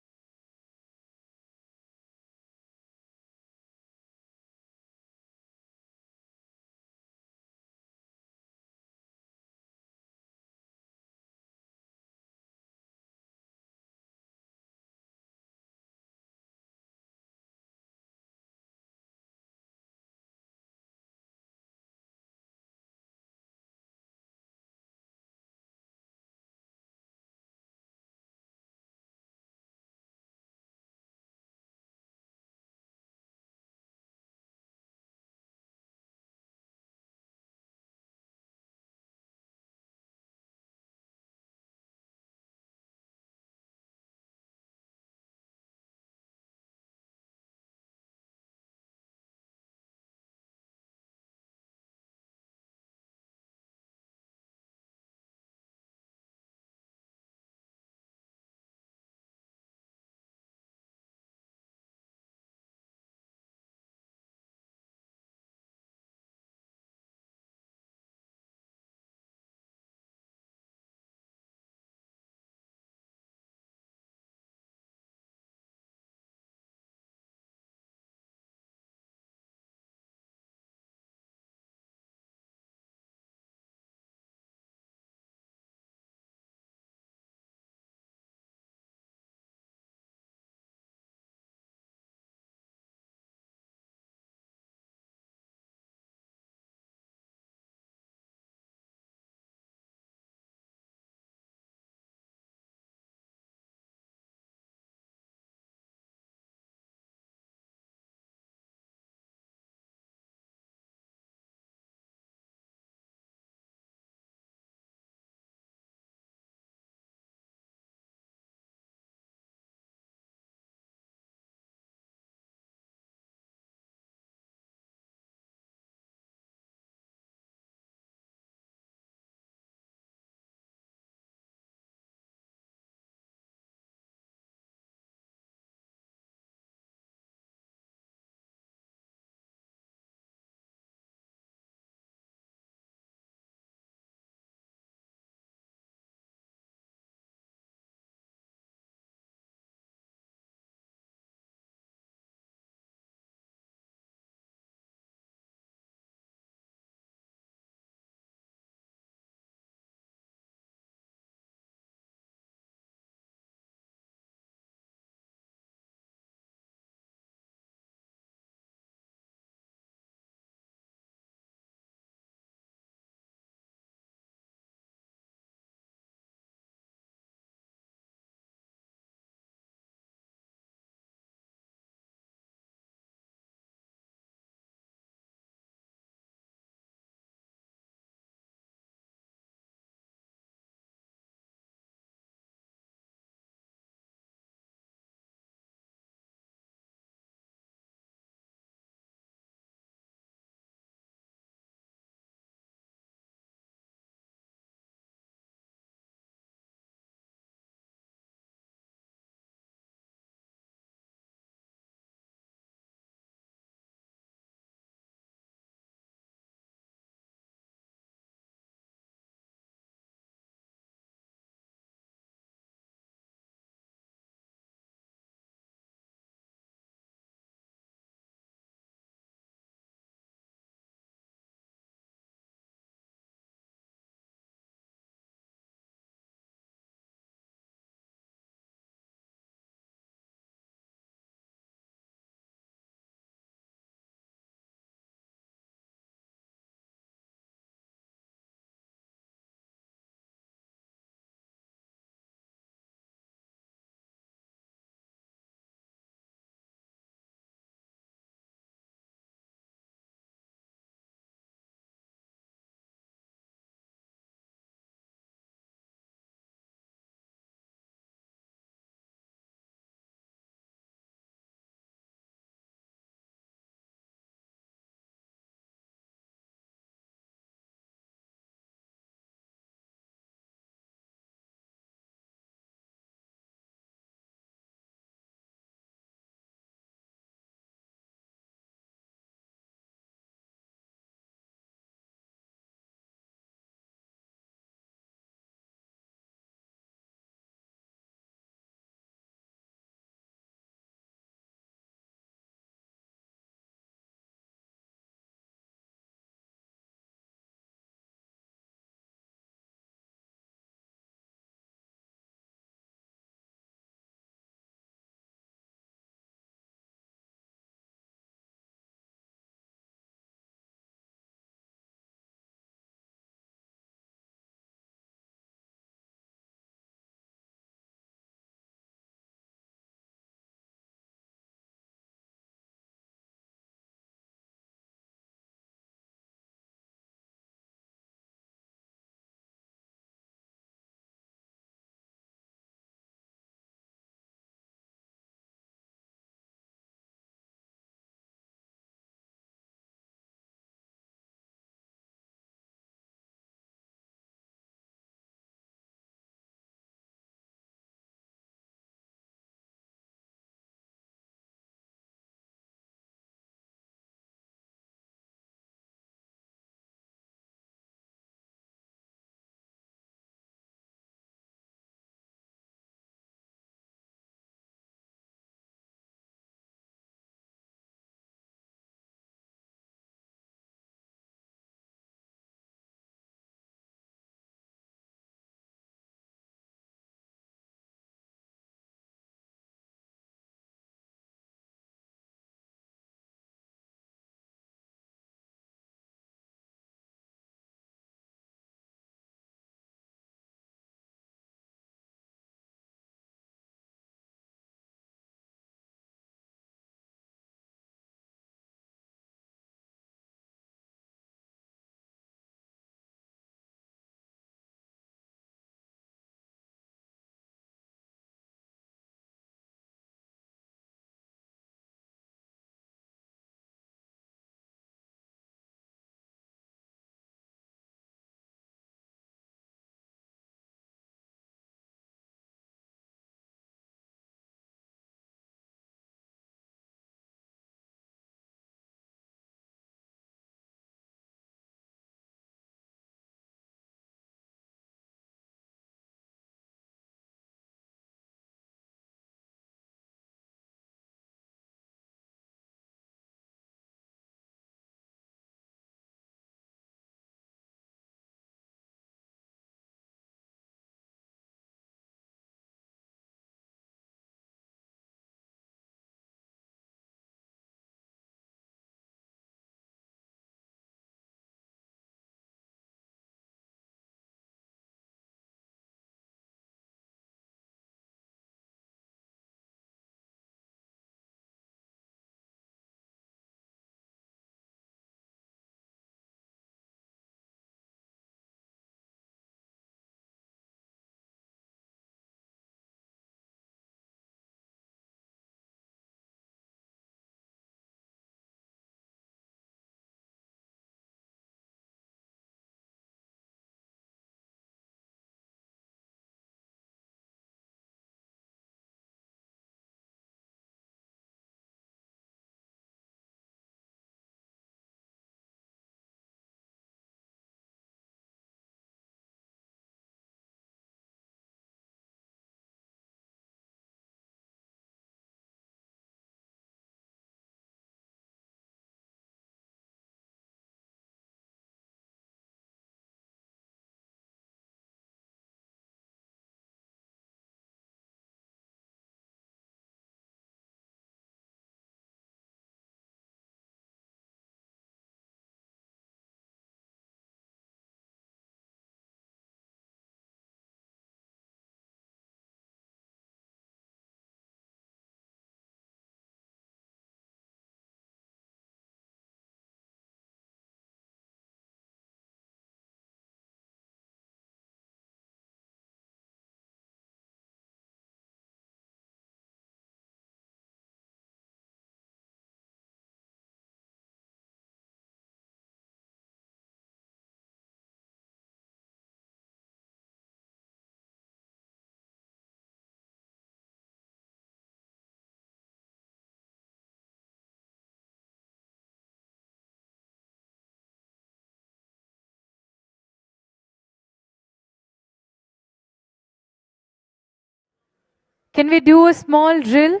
Can we do a small drill?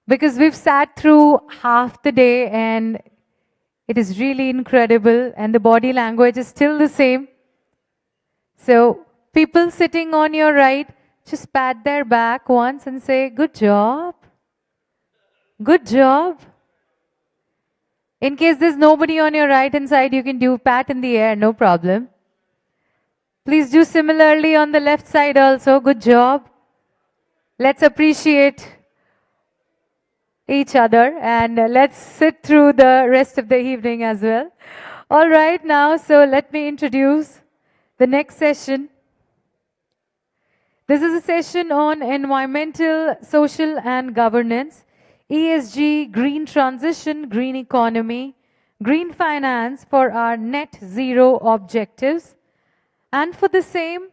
Because we've sat through half the day and it is really incredible and the body language is still the same. So people sitting on your right, just pat their back once and say, good job. Good job. In case there's nobody on your right hand side, you can do pat in the air, no problem. Please do similarly on the left side also. Good job. Let's appreciate each other and let's sit through the rest of the evening as well. All right, now, so let me introduce the next session. This is a session on environmental, social and governance, ESG, green transition, green economy, green finance for our net zero objectives. And for the same,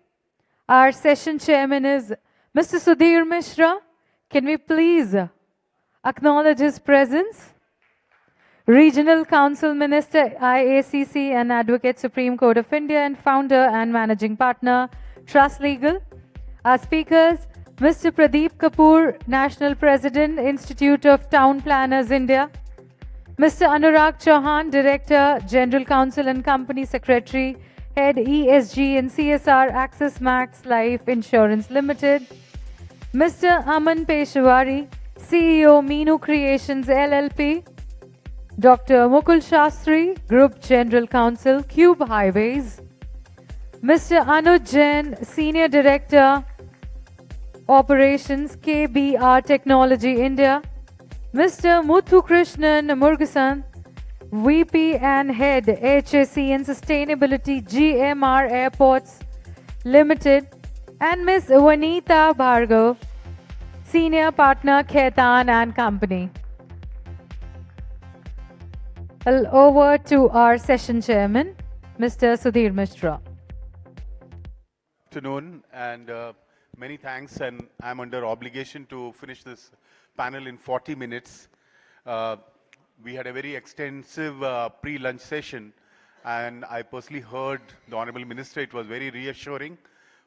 our session chairman is Mr. Sudhir Mishra. Can we please acknowledge his presence? Regional Council Minister, IACC and Advocate, Supreme Court of India, and founder and managing partner, Trust Legal. Our speakers, Mr. Pradeep Kapoor, National President, Institute of Town Planners, India. Mr. Anurag Chauhan, Director, General Counsel and Company Secretary, Head ESG and CSR, Axis Max Life Insurance Limited. Mr. Aman Peshawari, CEO, Meenu Creations LLP. Dr. Mukul Shastri, Group General Counsel, Cube Highways. Mr. Anuj Jain, Senior Director, Operations, KBR Technology India. Mr. Muthu Krishnan Murugasan, VP and Head, HSE and Sustainability, GMR Airports Limited. And Ms. Vanita Bhargav, Senior Partner, Khaitan and Company. Well, over to our session chairman, Mr. Sudhir Mishra. Good afternoon and many thanks, and I'm under obligation to finish this panel in 40 minutes. We had a very extensive pre-lunch session and I personally heard the Honorable Minister. It was very reassuring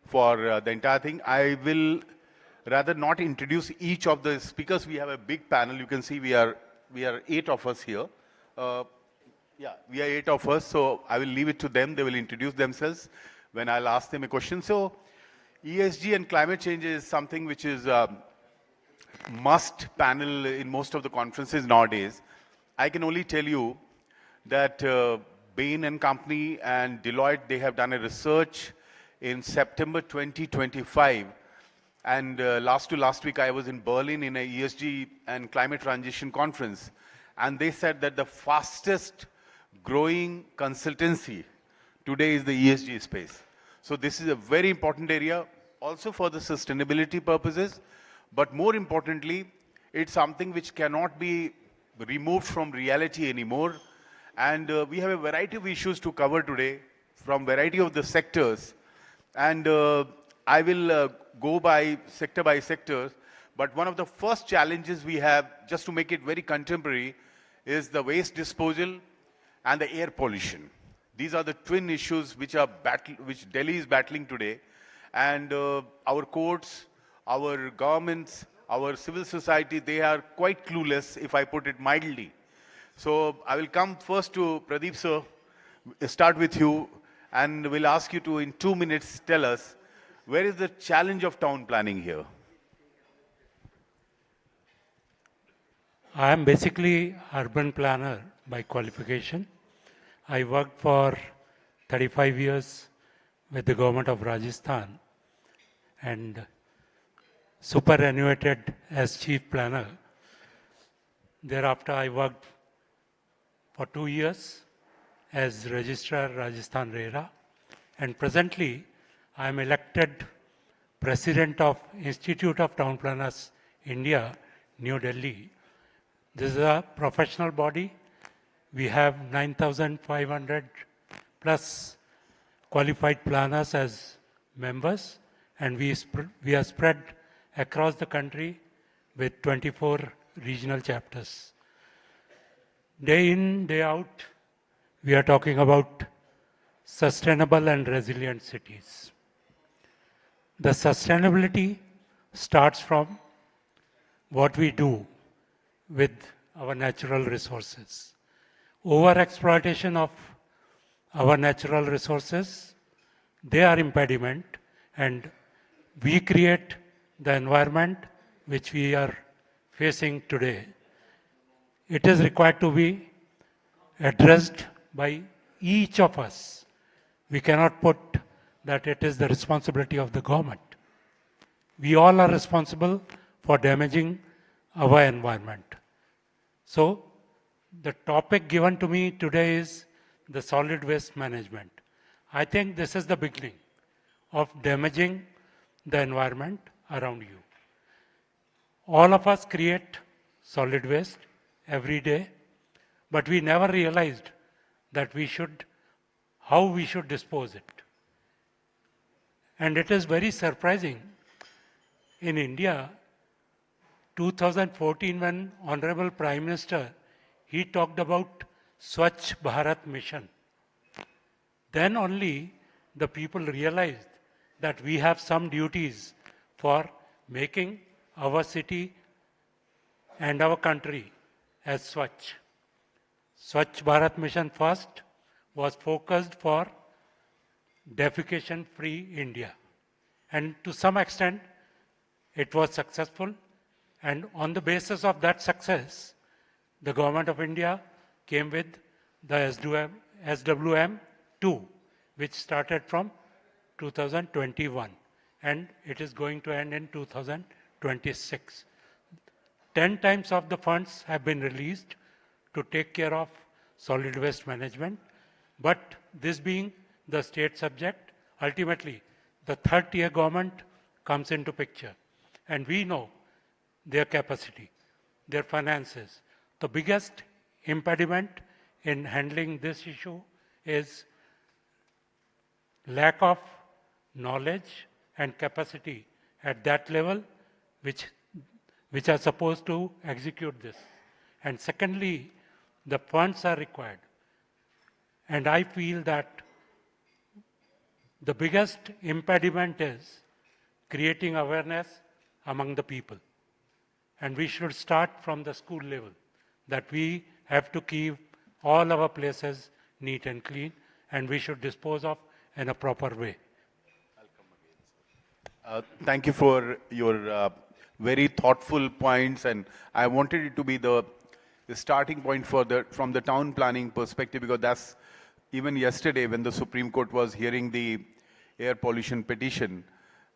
for the entire thing. I will rather not introduce each of the speakers. We have a big panel. You can see we are 8 of us here. Yeah, we are 8 of us, so I will leave it to them. They will introduce themselves when I'll ask them a question. So ESG and climate change is something which is must panel in most of the conferences nowadays. I can only tell you that Bain and Company and Deloitte, they have done a research in September 2025. And last week I was in Berlin in a ESG and climate transition conference. And they said that the fastest growing consultancy today is the ESG space. So this is a very important area also for the sustainability purposes, but more importantly, it's something which cannot be removed from reality anymore. And we have a variety of issues to cover today from variety of the sectors. And I will go by sector, but one of the first challenges we have, just to make it very contemporary, is the waste disposal and the air pollution. These are the twin issues which Delhi is battling today. And our courts, our governments, our civil society, they are quite clueless, if I put it mildly. So I will come first to Pradeep sir, start with you, and we'll ask you to, in 2 minutes, tell us, where is the challenge of town planning here? I am basically urban planner by qualification. I worked for 35 years with the government of Rajasthan and superannuated as chief planner. Thereafter, I worked for 2 years as registrar Rajasthan RERA, and presently I am elected president of Institute of Town Planners India, New Delhi. This is a professional body. We have 9,500 plus qualified planners as members, and we are spread across the country with 24 regional chapters. Day in, day out, we are talking about sustainable and resilient cities. The sustainability starts from what we do with our natural resources. Over-exploitation of our natural resources, they are impediment, and we create the environment which we are facing today. It is required to be addressed by each of us. We cannot put that it is the responsibility of the government. We all are responsible for damaging our environment. So, the topic given to me today is the solid waste management. I think this is the beginning of damaging the environment around you. All of us create solid waste every day, but we never realized that how we should dispose it. And it is very surprising. In India, 2014, when Honorable Prime Minister, he talked about Swachh Bharat Mission. Then only the people realized that we have some duties for making our city and our country as Swachh. Swachh Bharat Mission first was focused for defecation-free India. And to some extent, it was successful. And on the basis of that success, the Government of India came with the SWM-2, which started from 2021. And it is going to end in 2026. 10 times of the funds have been released to take care of solid waste management. But this being the state subject, ultimately, the third-tier government comes into picture. And we know their capacity, their finances. The biggest impediment in handling this issue is lack of knowledge and capacity at that level which are supposed to execute this. And secondly, the funds are required. And I feel that the biggest impediment is creating awareness among the people. And we should start from the school level, that we have to keep all our places neat and clean, and we should dispose of in a proper way. Thank you for your very thoughtful points, and I wanted it to be the starting point from the town planning perspective, because that's even yesterday when the Supreme Court was hearing the air pollution petition,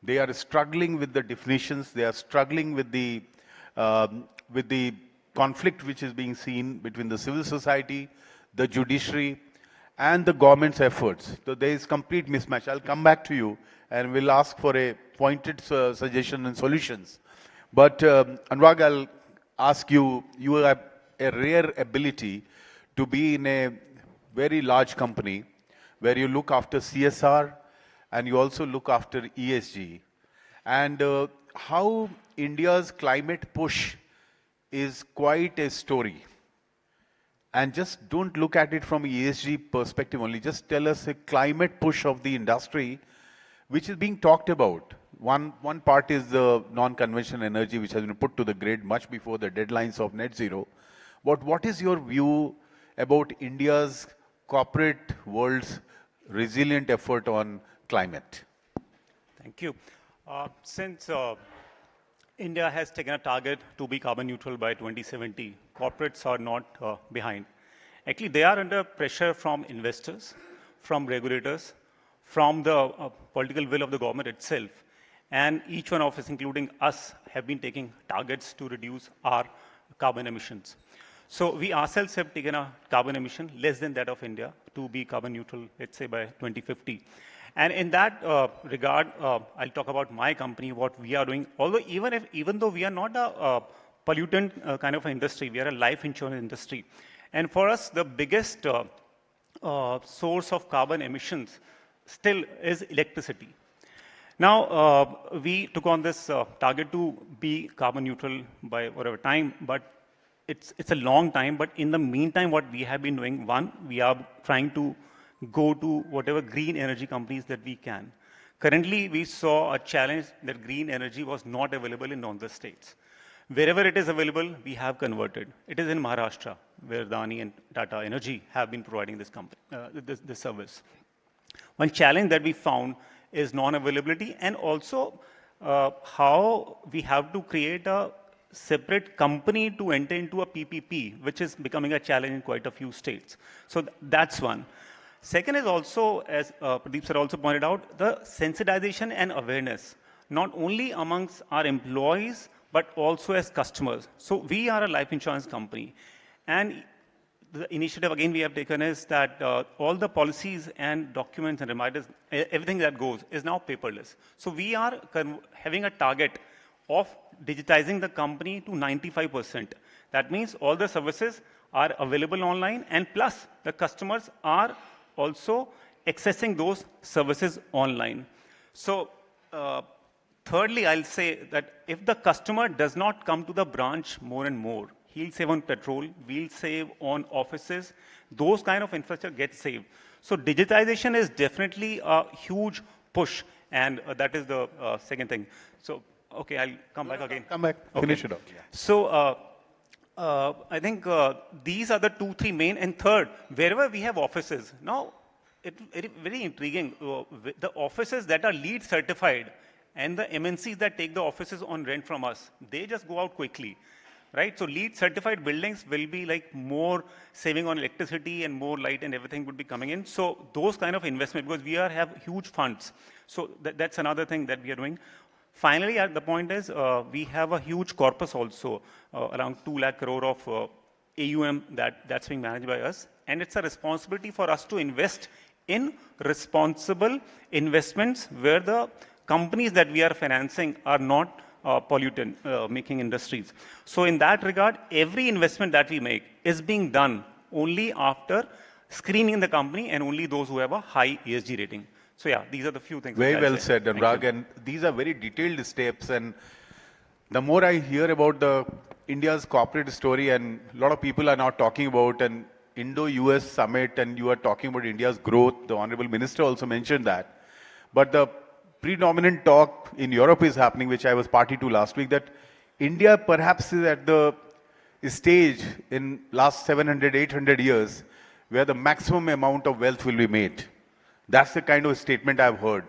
they are struggling with the definitions, they are struggling with the conflict which is being seen between the civil society, the judiciary, and the government's efforts. So there is complete mismatch. I'll come back to you and we'll ask for a pointed suggestion and solutions. But Anurag, I'll ask you, you have a rare ability to be in a very large company where you look after CSR and you also look after ESG. And how India's climate push is quite a story. And just don't look at it from ESG perspective only. Just tell us a climate push of the industry which is being talked about. One part is the non-conventional energy which has been put to the grid much before the deadlines of net zero. But what is your view about India's corporate world's resilient effort on climate? Thank you. Since India has taken a target to be carbon neutral by 2070, corporates are not behind. Actually, they are under pressure from investors, from regulators, from the political will of the government itself. And each one of us, including us, have been taking targets to reduce our carbon emissions. So we ourselves have taken a carbon emission less than that of India to be carbon neutral, let's say, by 2050. And in that regard, I'll talk about my company, what we are doing. Although even though we are not a pollutant kind of industry, we are a life insurance industry. And for us, the biggest source of carbon emissions still is electricity. Now, we took on this target to be carbon neutral by whatever time, but it's a long time. But in the meantime, what we have been doing, one, we are trying to go to whatever green energy companies that we can. Currently, we saw a challenge that green energy was not available in non-the states. Wherever it is available, we have converted. It is in Maharashtra, where Adani and Tata Energy have been providing this, this service. One challenge that we found is non-availability, and also how we have to create a separate company to enter into a PPP, which is becoming a challenge in quite a few states. So that's one. Second is also, as Pradeep sir also pointed out, the sensitization and awareness, not only amongst our employees, but also as customers. So we are a life insurance company. And the initiative, again, we have taken is that all the policies and documents and reminders, everything that goes is now paperless. So we are having a target of digitizing the company to 95%. That means all the services are available online, and plus the customers are also accessing those services online. So thirdly, I'll say that if the customer does not come to the branch more and more, he'll save on petrol, we'll save on offices, those kind of infrastructure gets saved. So digitization is definitely a huge push, and that is the second thing. So, okay, I'll come back again. Come back, finish it up. Yeah. So, I think these are the 2-3 main. And third, wherever we have offices, now it's very intriguing. The offices that are LEED certified and the MNCs that take the offices on rent from us, they just go out quickly, right? So LEED certified buildings will be like more saving on electricity and more light and everything would be coming in. So those kind of investment, because we have huge funds. So that's another thing that we are doing. Finally, the point is we have a huge corpus also, around 2 lakh crore of AUM that's being managed by us. And it's a responsibility for us to invest in responsible investments where the companies that we are financing are not pollutant making industries. So in that regard, every investment that we make is being done only after screening the company and only those who have a high ESG rating. So yeah, these are the few things. Very well said, Anurag. And these are very detailed steps. And the more I hear about India's corporate story, and a lot of people are now talking about an Indo-US summit, and you are talking about India's growth. The Honorable Minister also mentioned that. But the predominant talk in Europe is happening, which I was party to last week, that India perhaps is at the stage in last 700, 800 years where the maximum amount of wealth will be made. That's the kind of statement I've heard.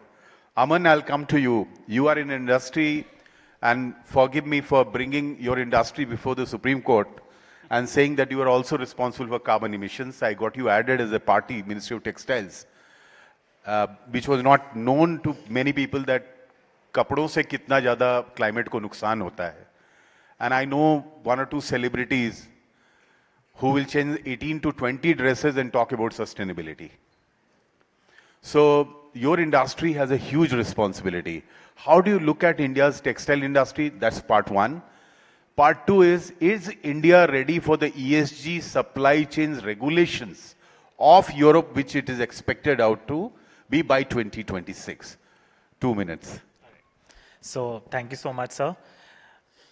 Aman, I'll come to you. You are in industry, and forgive me for bringing your industry before the Supreme Court and saying that you are also responsible for carbon emissions. I got you added as a party, Ministry of Textiles, which was not known to many people that kapड़ों से कितना ज़्यादा climate को नुकसान होता है. And I know 1 or 2 celebrities who will change 18 to 20 dresses and talk about sustainability. So your industry has a huge responsibility. How do you look at India's textile industry? That's part one. Part two is India ready for the ESG supply chains regulations of Europe, which it is expected out to be by 2026? 2 minutes. So thank you so much, sir.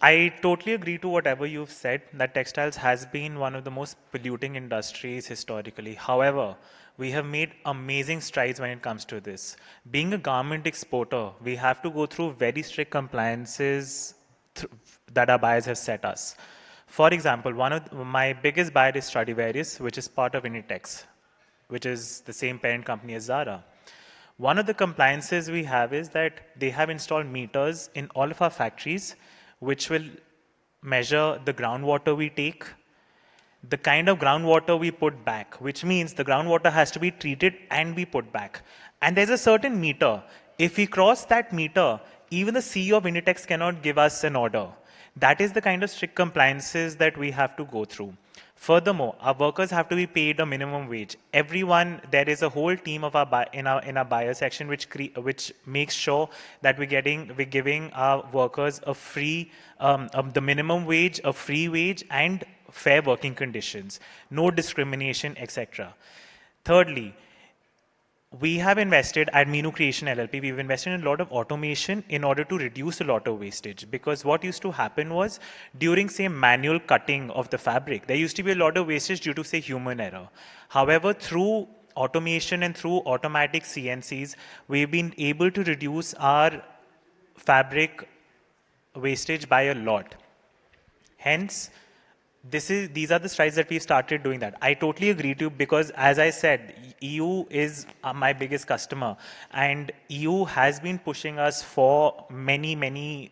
I totally agree to whatever you've said, that textiles has been one of the most polluting industries historically. However, we have made amazing strides when it comes to this. Being a garment exporter, we have to go through very strict compliances that our buyers have set us. For example, one of my biggest buyer is Stradivarius, which is part of Inditex, which is the same parent company as Zara. One of the compliances we have is that they have installed meters in all of our factories, which will measure the groundwater we take, the kind of groundwater we put back, which means the groundwater has to be treated and be put back. And there's a certain meter. If we cross that meter, even the CEO of Inditex cannot give us an order. That is the kind of strict compliances that we have to go through. Furthermore, our workers have to be paid a minimum wage. Everyone, there is a whole team of in our buyer section which makes sure that we're giving our workers a free, the minimum wage, a free wage, and fair working conditions, no discrimination, etc. Thirdly, we have invested at Meenu Creation LLP, we've invested in a lot of automation in order to reduce a lot of wastage. Because what used to happen was, during, say, manual cutting of the fabric, there used to be a lot of wastage due to, say, human error. However, through automation and through automatic CNCs, we've been able to reduce our fabric wastage by a lot. Hence, these are the strides that we started doing that. I totally agree to you because, as I said, EU is my biggest customer, and EU has been pushing us for many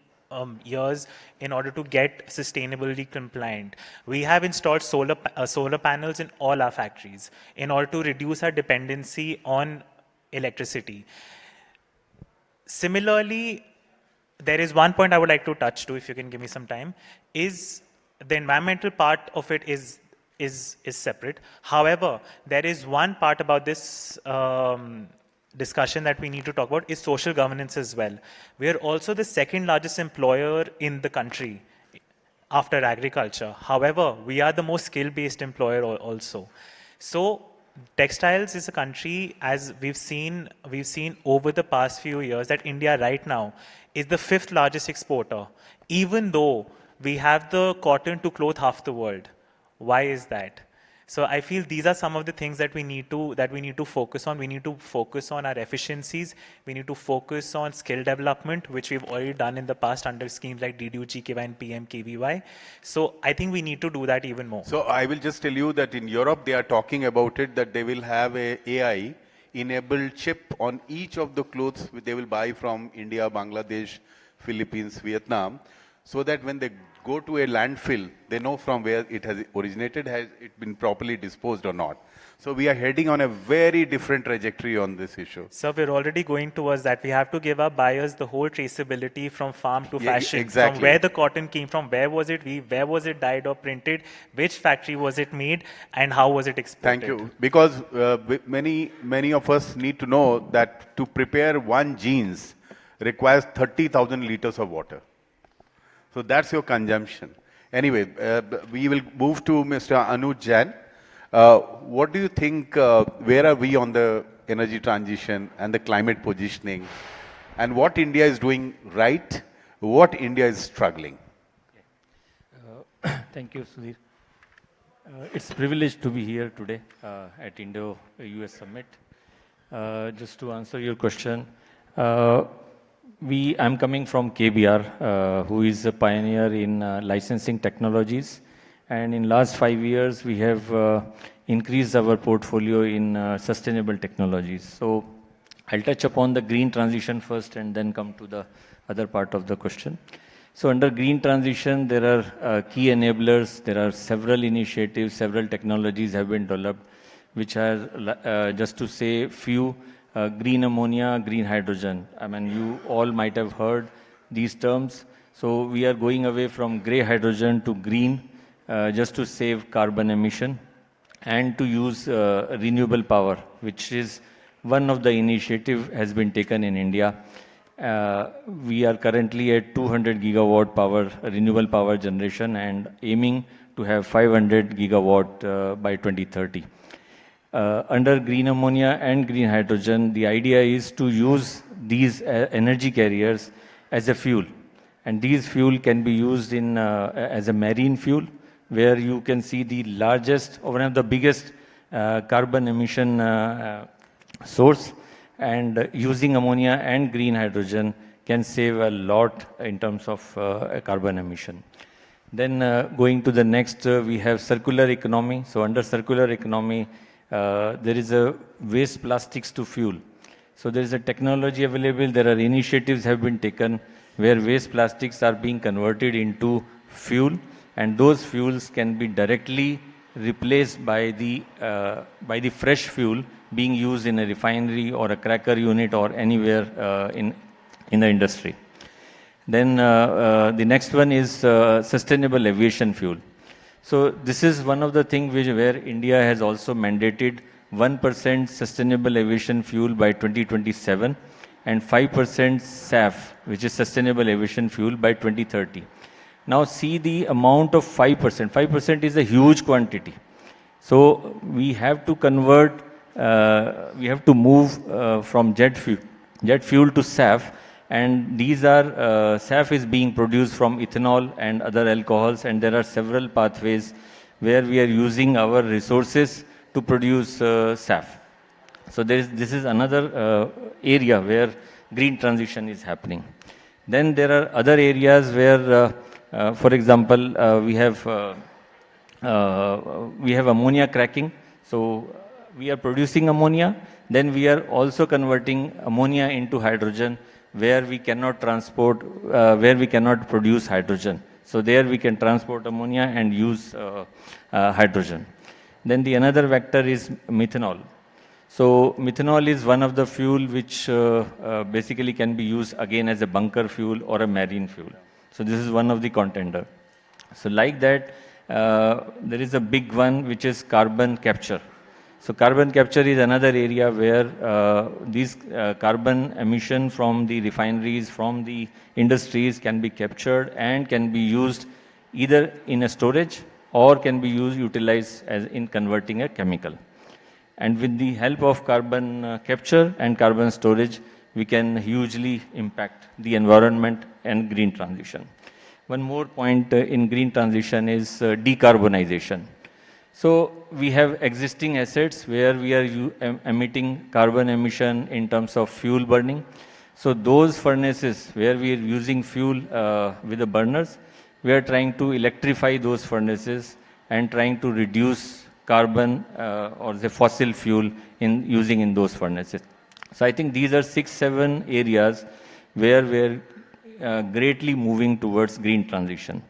years in order to get sustainability compliant. We have installed solar panels in all our factories in order to reduce our dependency on electricity. Similarly, there is one point I would like to touch to, if you can give me some time, is the environmental part of it is separate. However, there is one part about this discussion that we need to talk about is social governance as well. We are also the second largest employer in the country after agriculture. However, we are the most skill-based employer also. So textiles is a country, as we've seen over the past few years, that India right now is the 5th largest exporter, even though we have the cotton to clothe half the world. Why is that? So I feel these are some of the things that we need to focus on. We need to focus on our efficiencies. We need to focus on skill development, which we've already done in the past under schemes like DDU-GKY and PMKVY. So I think we need to do that even more. So I will just tell you that in Europe, they are talking about it, that they will have a AI-enabled chip on each of the clothes they will buy from India, Bangladesh, Philippines, Vietnam, so that when they go to a landfill, they know from where it has originated, has it been properly disposed or not. So we are heading on a very different trajectory on this issue. So we're already going towards that. We have to give our buyers the whole traceability from farm to fashion, exactly. from where the cotton came from, where was it weaved, where was it dyed or printed, which factory was it made, and how was it exported. Thank you. Because many of us need to know that to prepare one jeans requires 30,000 liters of water. So that's your consumption. Anyway, we will move to Mr. Anuj Jain. What do you think, where are we on the energy transition and the climate positioning? And what India is doing right, what India is struggling? Thank you, Sudhir. It's a privilege to be here today at Indo-US Summit. Just to answer your question, I'm coming from KBR, who is a pioneer in licensing technologies. And in last 5 years, we have increased our portfolio in sustainable technologies. So I'll touch upon the green transition first and then come to the other part of the question. So under green transition, there are key enablers. There are several initiatives, several technologies have been developed, which are, just to say few, green ammonia, green hydrogen. I mean, you all might have heard these terms. So we are going away from gray hydrogen to green, just to save carbon emission and to use renewable power, which is one of the initiative has been taken in India. We are currently at 200 gigawatt power, renewable power generation, and aiming to have 500 gigawatt by 2030. Under green ammonia and green hydrogen, the idea is to use these energy carriers as a fuel. And these fuel can be used in as a marine fuel, where you can see the largest, or one of the biggest carbon emission source. And using ammonia and green hydrogen can save a lot in terms of carbon emission. Then going to the next, we have circular economy. So under circular economy, there is a waste plastics to fuel. So there is a technology available. There are initiatives have been taken where waste plastics are being converted into fuel, and those fuels can be directly replaced by the fresh fuel being used in a refinery or a cracker unit or anywhere in the industry. Then the next one is sustainable aviation fuel. So this is one of the things where India has also mandated 1% sustainable aviation fuel by 2027 and 5% SAF, which is sustainable aviation fuel, by 2030. Now see the amount of 5%. 5% is a huge quantity. So we have to convert, we have to move from jet fuel to SAF. And these are, SAF is being produced from ethanol and other alcohols, and there are several pathways where we are using our resources to produce SAF. So this is another area where green transition is happening. Then there are other areas where, for example, we have ammonia cracking. So we are producing ammonia, then we are also converting ammonia into hydrogen where we cannot transport, where we cannot produce hydrogen. So there we can transport ammonia and use hydrogen. Then the another vector is methanol. So methanol is one of the fuel which basically can be used again as a bunker fuel or a marine fuel. So this is one of the contender. So like that, there is a big one which is carbon capture. So carbon capture is another area where these carbon emission from the refineries, from the industries can be captured and can be used either in a storage or can be utilized as in converting a chemical. And with the help of carbon capture and carbon storage, we can hugely impact the environment and green transition. One more point in green transition is decarbonization. So we have existing assets where we are emitting carbon emission in terms of fuel burning. So those furnaces where we are using fuel with the burners, we are trying to electrify those furnaces and trying to reduce carbon or the fossil fuel in using in those furnaces. So I think these are 6-7 areas where we are greatly moving towards green transition.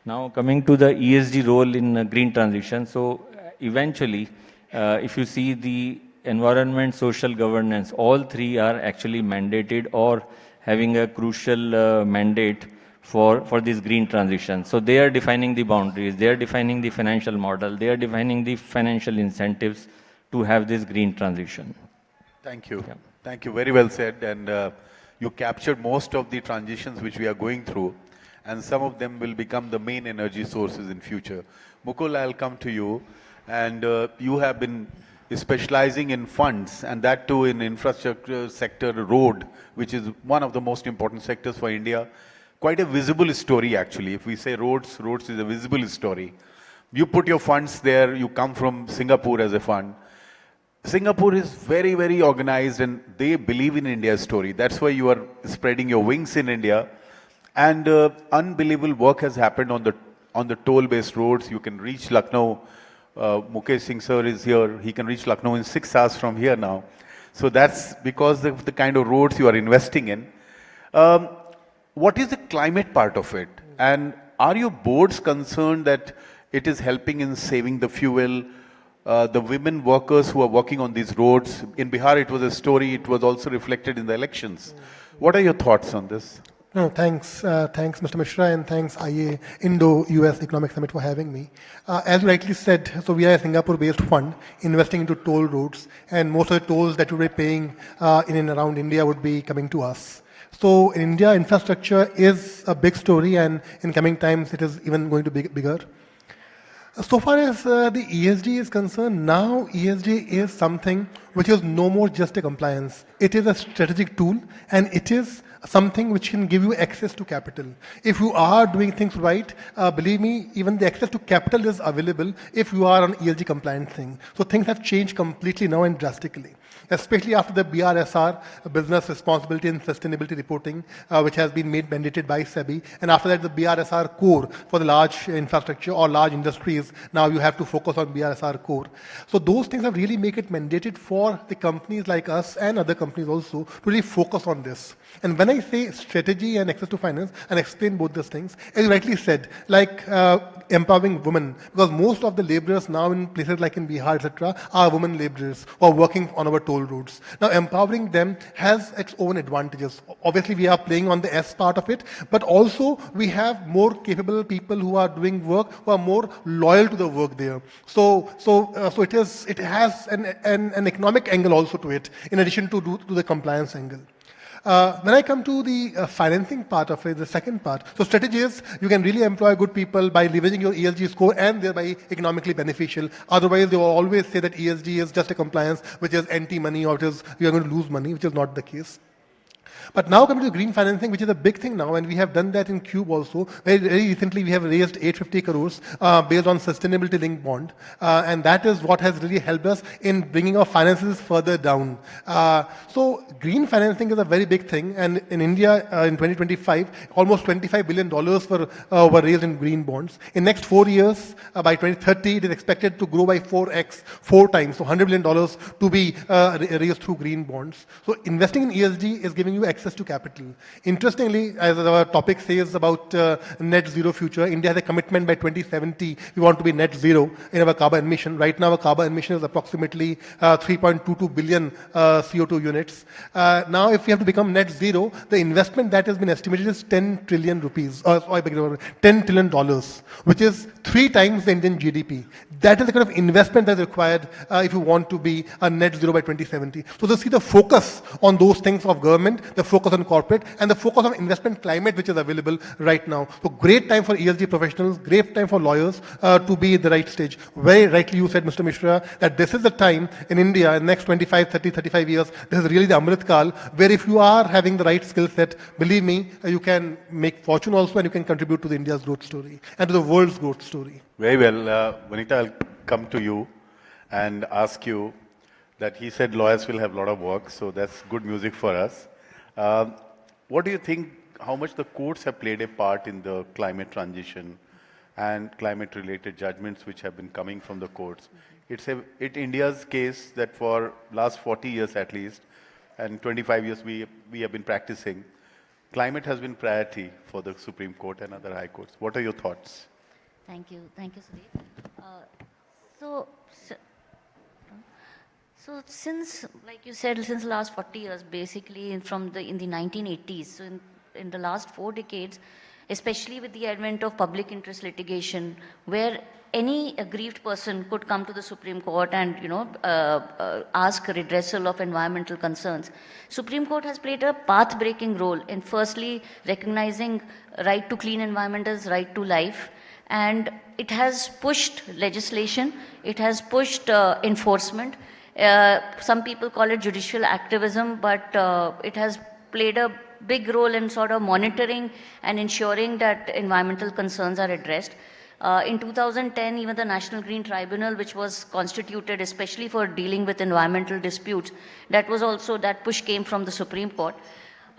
Now coming to the ESG role in green transition, so eventually if you see the environment, social governance, all three are actually mandated or having a crucial mandate for this green transition. So they are defining the boundaries, they are defining the financial model, they are defining the financial incentives to have this green transition. Thank you. Yeah. Thank you. Very well said. And you captured most of the transitions which we are going through, and some of them will become the main energy sources in future. Mukul, I'll come to you. And you have been specializing in funds, and that too in infrastructure sector, road, which is one of the most important sectors for India. Quite a visible story, actually. If we say roads, roads is a visible story. You put your funds there, you come from Singapore as a fund. Singapore is very, very organized, and they believe in India's story. That's why you are spreading your wings in India. And unbelievable work has happened on the toll-based roads. You can reach Lucknow. Mukesh Singh sir is here. He can reach Lucknow in 6 hours from here now. So that's because of the kind of roads you are investing in. What is the climate part of it? And are your boards concerned that it is helping in saving the fuel? The women workers who are working on these roads, in Bihar it was a story, it was also reflected in the elections. What are your thoughts on this? No, thanks. Thanks, Mr. Mishra, and thanks, IA, Indo-US Economic Summit, for having me. As you rightly said, so we are a Singapore-based fund investing into toll roads, and most of the tolls that we are paying in and around India would be coming to us. So in India, infrastructure is a big story, and in coming times, it is even going to be bigger. So far as the ESG is concerned, now ESG is something which is no more just a compliance. It is a strategic tool, and it is something which can give you access to capital. If you are doing things right, believe me, even the access to capital is available if you are on ESG compliant thing. So things have changed completely now and drastically, especially after the BRSR, Business Responsibility and Sustainability Reporting, which has been made mandated by SEBI. And after that, the BRSR core for the large infrastructure or large industries, now you have to focus on BRSR core. So those things have really made it mandated for the companies like us and other companies also to really focus on this. And when I say strategy and access to finance, and explain both these things, as you rightly said, like empowering women, because most of the laborers now in places like in Bihar, etc., are women laborers who are working on our toll roads. Now, empowering them has its own advantages. Obviously, we are playing on the S part of it, but also we have more capable people who are doing work, who are more loyal to the work there. So it has an economic angle also to it, in addition to the compliance angle. When I come to the financing part of it, the second part, so strategy is you can really employ good people by leveraging your ESG score and thereby economically beneficial. Otherwise, they will always say that ESG is just a compliance which is anti-money or it is you are going to lose money, which is not the case. But now coming to green financing, which is a big thing now, and we have done that in Cube also. Very recently, we have raised 850 crores based on sustainability linked bond, and that is what has really helped us in bringing our finances further down. So green financing is a very big thing, and in India in 2025, almost $25 billion were raised in green bonds. In next 4 years, by 2030, it is expected to grow by 4x, 4 times, so $100 billion to be raised through green bonds. So investing in ESG is giving you access to capital. Interestingly, as our topic says about net zero future, India has a commitment by 2070, we want to be net zero in our carbon emission. Right now, our carbon emission is approximately 3.22 billion CO2 units. Now, if we have to become net zero, the investment that has been estimated is 10 trillion rupees, $10 trillion, which is 3 times the Indian GDP. That is the kind of investment that is required if you want to be a net zero by 2070. So to see the focus on those things of government, the focus on corporate, and the focus on investment climate which is available right now. So great time for ESG professionals, great time for lawyers to be at the right stage. Very rightly you said, Mr. Mishra, that this is the time in India, in the next 25, 30, 35 years, this is really the Amrit Kal, where if you are having the right skill set, believe me, you can make fortune also, and you can contribute to the India's growth story and to the world's growth story. Very well. Vanita, I'll come to you and ask you that he said lawyers will have a lot of work, so that's good music for us. What do you think, how much the courts have played a part in the climate transition and climate-related judgments which have been coming from the courts? It's India's case that for last 40 years at least, and 25 years we have been practicing, climate has been priority for the Supreme Court and other high courts. What are your thoughts? Thank you, Sudeep. So since, like you said, since the last 40 years, basically in the 1980s, so in the last 4 decades, especially with the advent of public interest litigation, where any aggrieved person could come to the Supreme Court and, ask redressal of environmental concerns. Supreme Court has played a path-breaking role in firstly recognizing right to clean environment as right to life, and it has pushed legislation, it has pushed enforcement. Some people call it judicial activism, but it has played a big role in sort of monitoring and ensuring that environmental concerns are addressed. In 2010, even the National Green Tribunal, which was constituted especially for dealing with environmental disputes, that push came from the Supreme Court.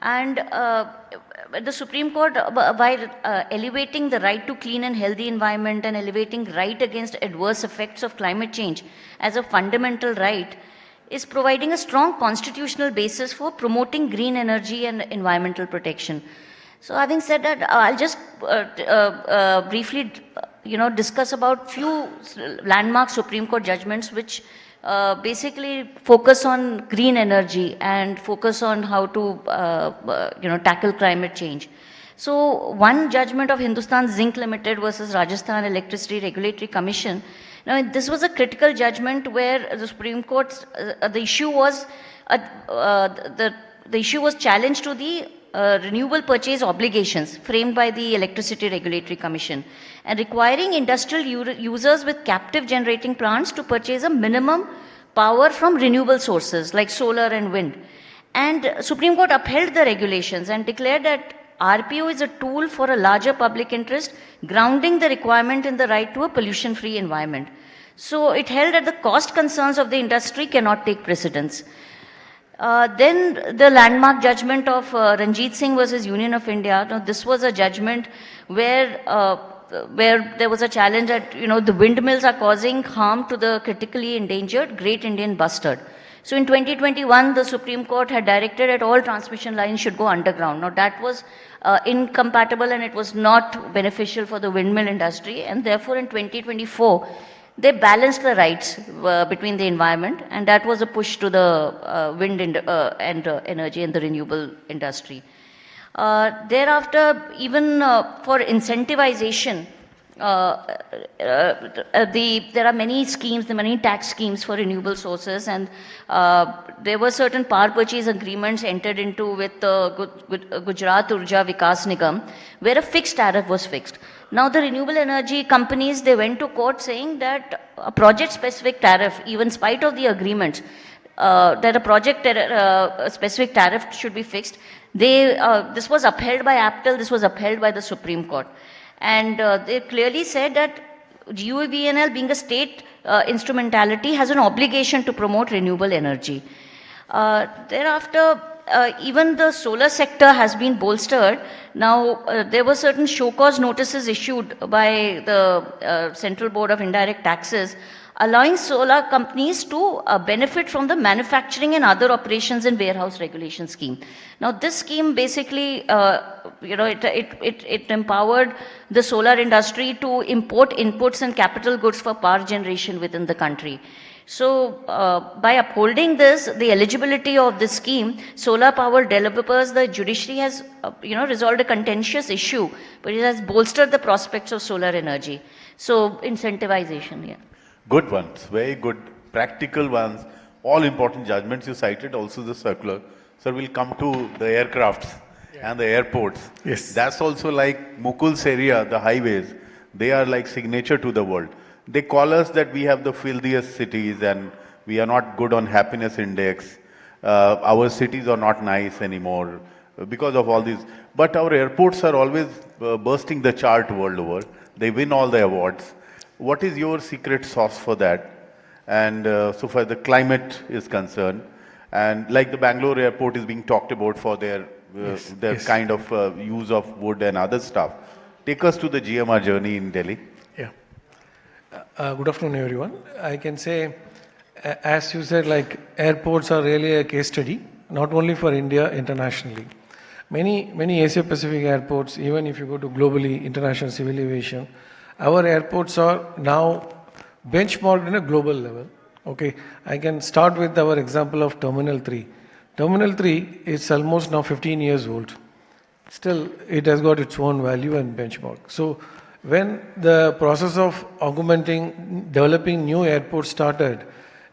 And the Supreme Court, by elevating the right to clean and healthy environment and elevating right against adverse effects of climate change as a fundamental right, is providing a strong constitutional basis for promoting green energy and environmental protection. So having said that, I'll just briefly discuss about few landmark Supreme Court judgments which basically focus on green energy and focus on how to tackle climate change. So one judgment of Hindustan Zinc Limited versus Rajasthan Electricity Regulatory Commission. Now this was a critical judgment where the Supreme Court, the issue was challenged to the renewable purchase obligations framed by the Electricity Regulatory Commission and requiring industrial users with captive generating plants to purchase a minimum power from renewable sources like solar and wind. And Supreme Court upheld the regulations and declared that RPO is a tool for a larger public interest, grounding the requirement in the right to a pollution-free environment. So it held that the cost concerns of the industry cannot take precedence. Then the landmark judgment of Ranjit Singh versus Union of India. Now, this was a judgment where there was a challenge that the windmills are causing harm to the critically endangered Great Indian Bustard. So in 2021, the Supreme Court had directed that all transmission lines should go underground. Now that was incompatible and it was not beneficial for the windmill industry, and therefore in 2024, they balanced the rights between the environment, and that was a push to the wind and energy and the renewable industry. Thereafter, even for incentivization, there are many schemes, many tax schemes for renewable sources, and there were certain power purchase agreements entered into with Gujarat Urja Vikas Nigam, where a fixed tariff was fixed. Now the renewable energy companies, they went to court saying that a project-specific tariff, even in spite of the agreements, that a project-specific tariff should be fixed. This was upheld by APTEL, this was upheld by the Supreme Court. And they clearly said that UVNL, being a state instrumentality, has an obligation to promote renewable energy. Thereafter, even the solar sector has been bolstered. Now, there were certain show cause notices issued by the Central Board of Indirect Taxes, allowing solar companies to benefit from the manufacturing and other operations and warehouse regulation scheme. Now, this scheme basically, it empowered the solar industry to import inputs and capital goods for power generation within the country. So, by upholding this, the eligibility of this scheme, solar power developers, the judiciary has, resolved a contentious issue, but it has bolstered the prospects of solar energy. So, incentivization, yeah. Good ones, very good, practical ones. All important judgments you cited, also the circular. Sir, we'll come to the aircrafts and the airports. Yes. That's also like Mukul's area, the highways. They are like signature to the world. They call us that we have the filthiest cities and we are not good on happiness index. Our cities are not nice anymore because of all these. But our airports are always bursting the chart world over. They win all the awards. What is your secret sauce for that? And so far the climate is concerned, and like the Bangalore airport is being talked about for their kind of use of wood and other stuff. Take us to the GMR journey in Delhi. Yeah. Good afternoon, everyone. I can say, as you said, like airports are really a case study, not only for India, internationally. Many Asia Pacific airports, even if you go to globally, international civil aviation, our airports are now benchmarked in a global level. Okay, I can start with our example of Terminal 3. Terminal 3 is almost now 15 years old. Still, it has got its own value and benchmark. So, when the process of augmenting, developing new airports started,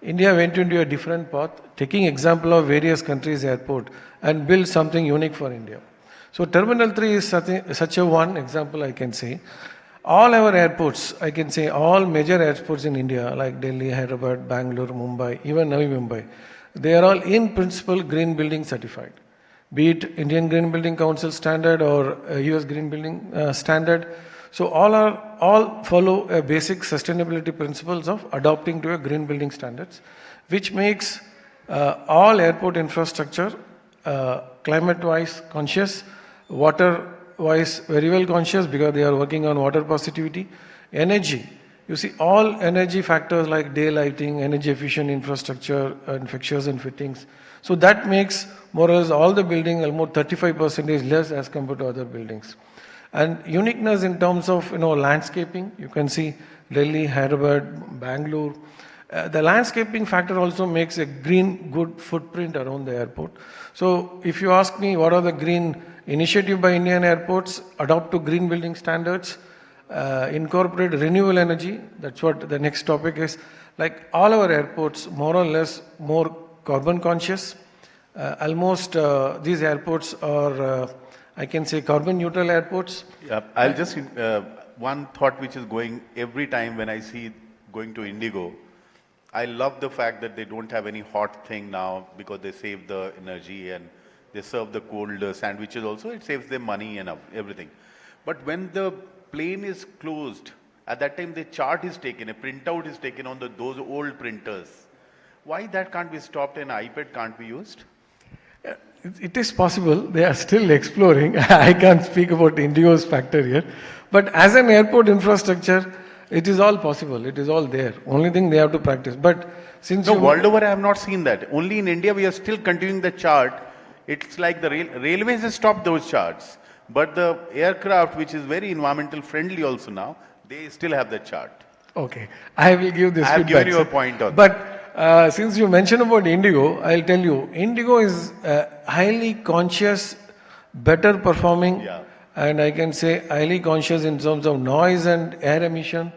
India went into a different path, taking example of various countries' airport and built something unique for India. So, Terminal 3 is such a one example I can say. All our airports, I can say all major airports in India like Delhi, Hyderabad, Bangalore, Mumbai, even Navi Mumbai, they are all in principle green building certified. Be it Indian Green Building Council standard or US Green Building standard. So all follow a basic sustainability principles of adopting to a green building standards, which makes all airport infrastructure climate-wise conscious, water-wise very well conscious because they are working on water positivity. Energy, you see all energy factors like daylighting, energy efficient infrastructure and fixtures and fittings. So that makes more or less all the building almost 35% less as compared to other buildings. And uniqueness in terms of landscaping, you can see Delhi, Hyderabad, Bangalore. The landscaping factor also makes a green good footprint around the airport. So if you ask me what are the green initiative by Indian airports, adopt to green building standards, incorporate renewable energy, that's what the next topic is. Like all our airports, more or less more carbon conscious. Almost these airports are I can say carbon neutral airports. Yeah, I'll just, one thought which is going every time when I see going to Indigo, I love the fact that they don't have any hot thing now because they save the energy and they serve the cold sandwiches also. It saves them money and everything. But when the plane is closed, at that time the chart is taken, a printout is taken on those old printers. Why that can't be stopped and iPad can't be used? It is possible. They are still exploring. I can't speak about Indigo's factor here. But as an airport infrastructure, it is all possible. It is all there. Only thing they have to practice. But since world over, I have not seen that. Only in India, we are still continuing the chart. It's like the railways have stopped those charts. But the aircraft, which is very environmental friendly also now, they still have the chart. Okay. I will give this feedback. I have given you a point on that. But since you mentioned about Indigo, I'll tell you, Indigo is highly conscious, better performing, and I can say highly conscious in terms of noise and air emission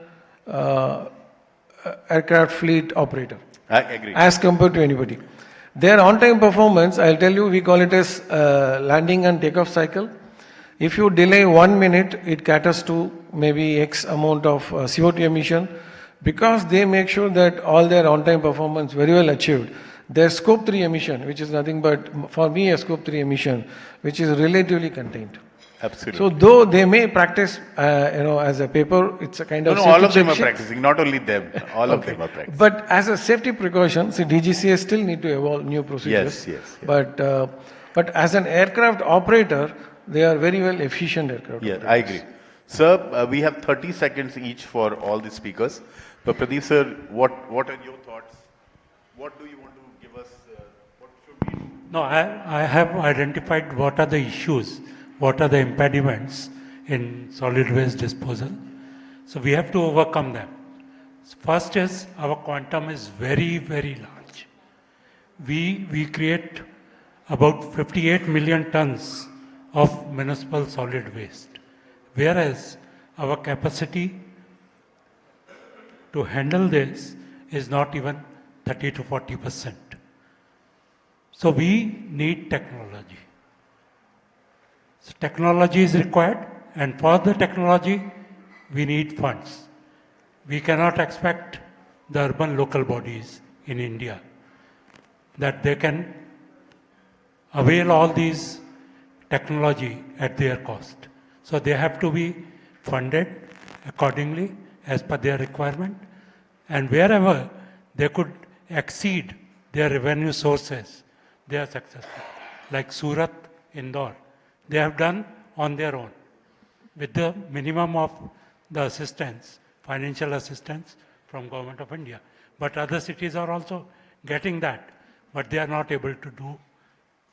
aircraft fleet operator. I agree. As compared to anybody. Their on-time performance, I'll tell you, we call it as landing and takeoff cycle. If you delay 1 minute, it caters to maybe X amount of CO2 emission. because they make sure that all their on-time performance very well achieved, their scope 3 emission, which is nothing but, for me, a scope 3 emission, which is relatively contained. Absolutely. So though they may practice, as a paper, it's a kind of No, all of them safety are check sheet. practicing, not only them. All of them are practicing. But as a safety precaution, see, DGCA still need to evolve new procedures. Yes. But as an aircraft operator, they are very well efficient aircraft Yeah, operators. I agree. Sir, we have 30 seconds each for all the speakers. So Pradeep sir, what are your thoughts? What do you want to give us? What should we do? No, I have identified what are the issues, what are the impediments in solid waste disposal. So we have to overcome them. First is our quantum is very, very large. We create about 58 million tons of municipal solid waste, whereas our capacity to handle this is not even 30 to 40%. So we need technology. So technology is required, and for the technology, we need funds. We cannot expect the urban local bodies in India that they can avail all these technology at their cost. So they have to be funded accordingly as per their requirement, and wherever they could exceed their revenue sources, they are successful. Like Surat, Indore, they have done on their own with the minimum of the assistance, financial assistance from Government of India. But other cities are also getting that, but they are not able to do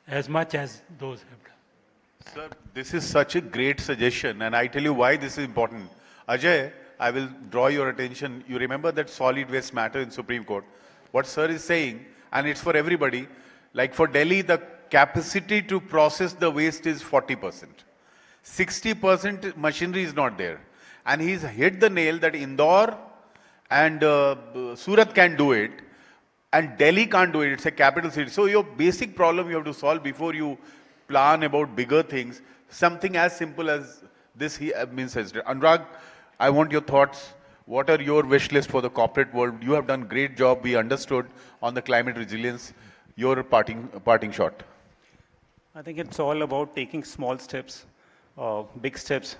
as much as those have done. Sir, this is such a great suggestion, and I tell you why this is important. Ajay, I will draw your attention. You remember that solid waste matter in Supreme Court. What sir is saying, and it's for everybody, like for Delhi, the capacity to process the waste is 40%. 60% machinery is not there. And he's hit the nail that Indore and Surat can do it, and Delhi can't do it. It's a capital city. So your basic problem you have to solve before you plan about bigger things, something as simple as this he means suggested. Anurag, I want your thoughts. What are your wish list for the corporate world? You have done great job. We understood on the climate resilience. Your parting shot. I think it's all about taking small steps. Big steps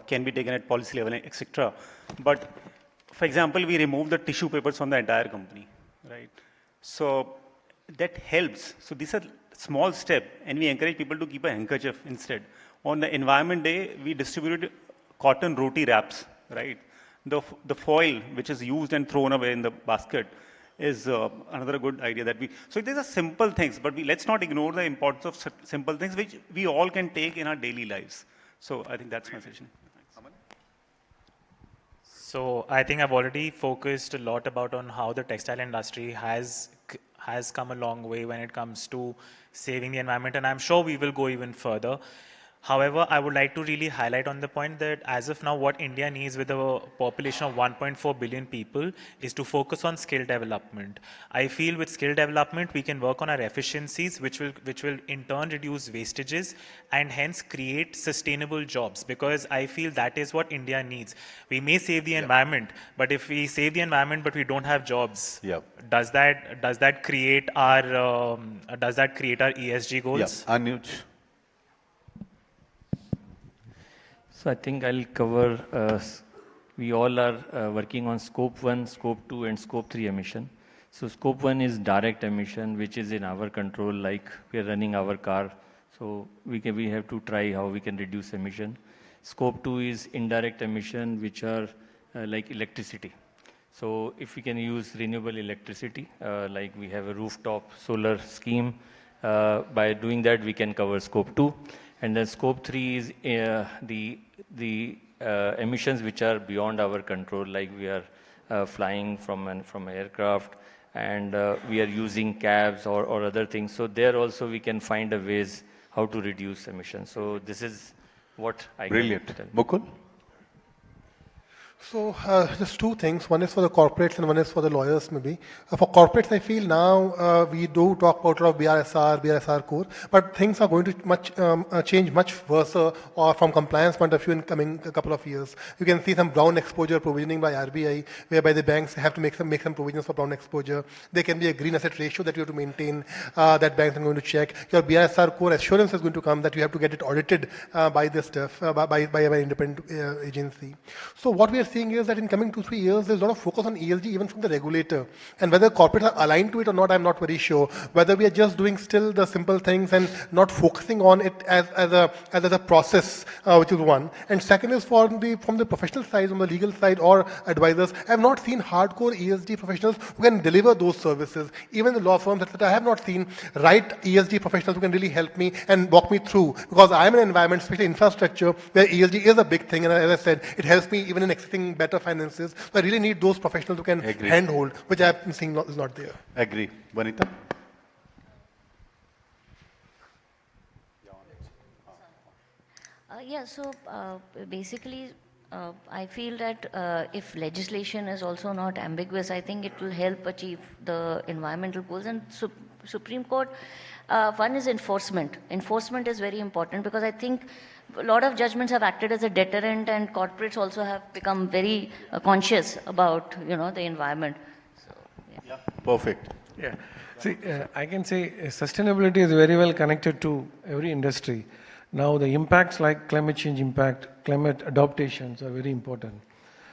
can be taken at policy level, etc. But for example, we remove the tissue papers from the entire company, right? So that helps. So these are small step, and we encourage people to keep a handkerchief instead. On the Environment Day, we distributed cotton roti wraps, right? The foil, which is used and thrown away in the basket, is another good idea that we. So these are simple things, but let's not ignore the importance of simple things which we all can take in our daily lives. So I think that's my suggestion. So I think I've already focused a lot about on how the textile industry has come a long way when it comes to saving the environment, and I'm sure we will go even further. However, I would like to really highlight on the point that as of now, what India needs with a population of 1.4 billion people is to focus on skill development. I feel with skill development, we can work on our efficiencies, which will in turn reduce wastages and hence create sustainable jobs, because I feel that is what India needs. We may save the environment, but if we save the environment but we don't have jobs, does that create our ESG goals? Yeah, Anuj. So I think I'll cover, we all are working on scope 1, scope 2 and scope 3 emission. So scope 1 is direct emission, which is in our control, like we are running our car. So we have to try how we can reduce emission. Scope 2 is indirect emission, which are like electricity. So if we can use renewable electricity, like we have a rooftop solar scheme, by doing that we can cover scope 2. And then scope 3 is the emissions which are beyond our control, like we are flying from an aircraft, and we are using cabs or other things. So there also we can find a ways how to reduce emissions. So this is what I Brilliant. can tell. Mukul? So just two things. One is for the corporates and one is for the lawyers maybe. For corporates, I feel now we do talk about a lot of BRSR core, but things are going to change much worse or from compliance point of view in coming a couple of years. You can see some brown exposure provisioning by RBI, whereby the banks have to make some provisions for brown exposure. There can be a green asset ratio that you have to maintain that banks are going to check. Your BRSR core assurance is going to come that you have to get it audited by this stuff, by an independent agency. So what we are seeing is that in coming 2-3 years, there's a lot of focus on ESG even from the regulator. And whether corporates are aligned to it or not, I'm not very sure. Whether we are just doing still the simple things and not focusing on it as a process, which is one. And second is from the professional side, on the legal side or advisors, I have not seen hardcore ESG professionals who can deliver those services. Even the law firms, etc., I have not seen right ESG professionals who can really help me and walk me through. Because I'm in an environment, especially infrastructure, where ESG is a big thing. And as I said, it helps me even in accessing better finances. So I really need those professionals who can handhold, which I'm seeing is not there. Agree. Vanita? Yeah, so basically, I feel that if legislation is also not ambiguous, I think it will help achieve the environmental goals. And Supreme Court, one is enforcement. Enforcement is very important because I think a lot of judgments have acted as a deterrent, and corporates also have become very conscious about, the environment. So, yeah. Perfect. Yeah. See, I can say sustainability is very well connected to every industry. Now, the impacts like climate change impact, climate adaptations are very important.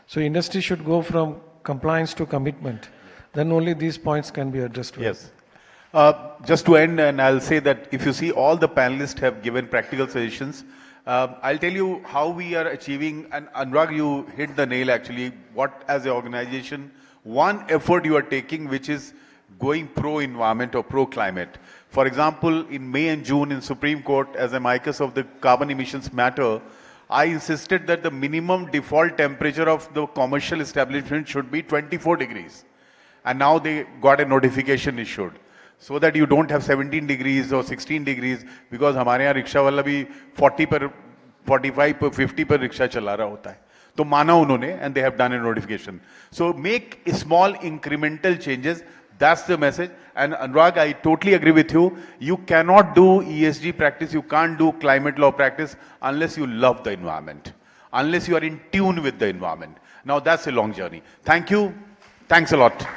So, industry should go from compliance to commitment. Then only these points can be addressed. Yes. Just to end, and I'll say that if you see all the panelists have given practical suggestions, I'll tell you how we are achieving, and Anurag, you hit the nail actually, what as an organization, one effort you are taking which is going pro-environment or pro-climate. For example, in May and June in Supreme Court, as a amicus of the carbon emissions matter, I insisted that the minimum default temperature of the commercial establishment should be 24 degrees. And now they got a notification issued, so that you don't have 17 degrees or 16 degrees, because हमारे यहाँ rickshaw वाला भी 40 पर 45 पर 50 पर rickshaw चला रहा होता है. तो माना उन्होंने, and they have done a notification. So make small incremental changes. That's the message. And Anurag, I totally agree with you. You cannot do ESG practice, you can't do climate law practice unless you love the environment, unless you are in tune with the environment. Now that's a long journey. Thank you. Thanks a lot.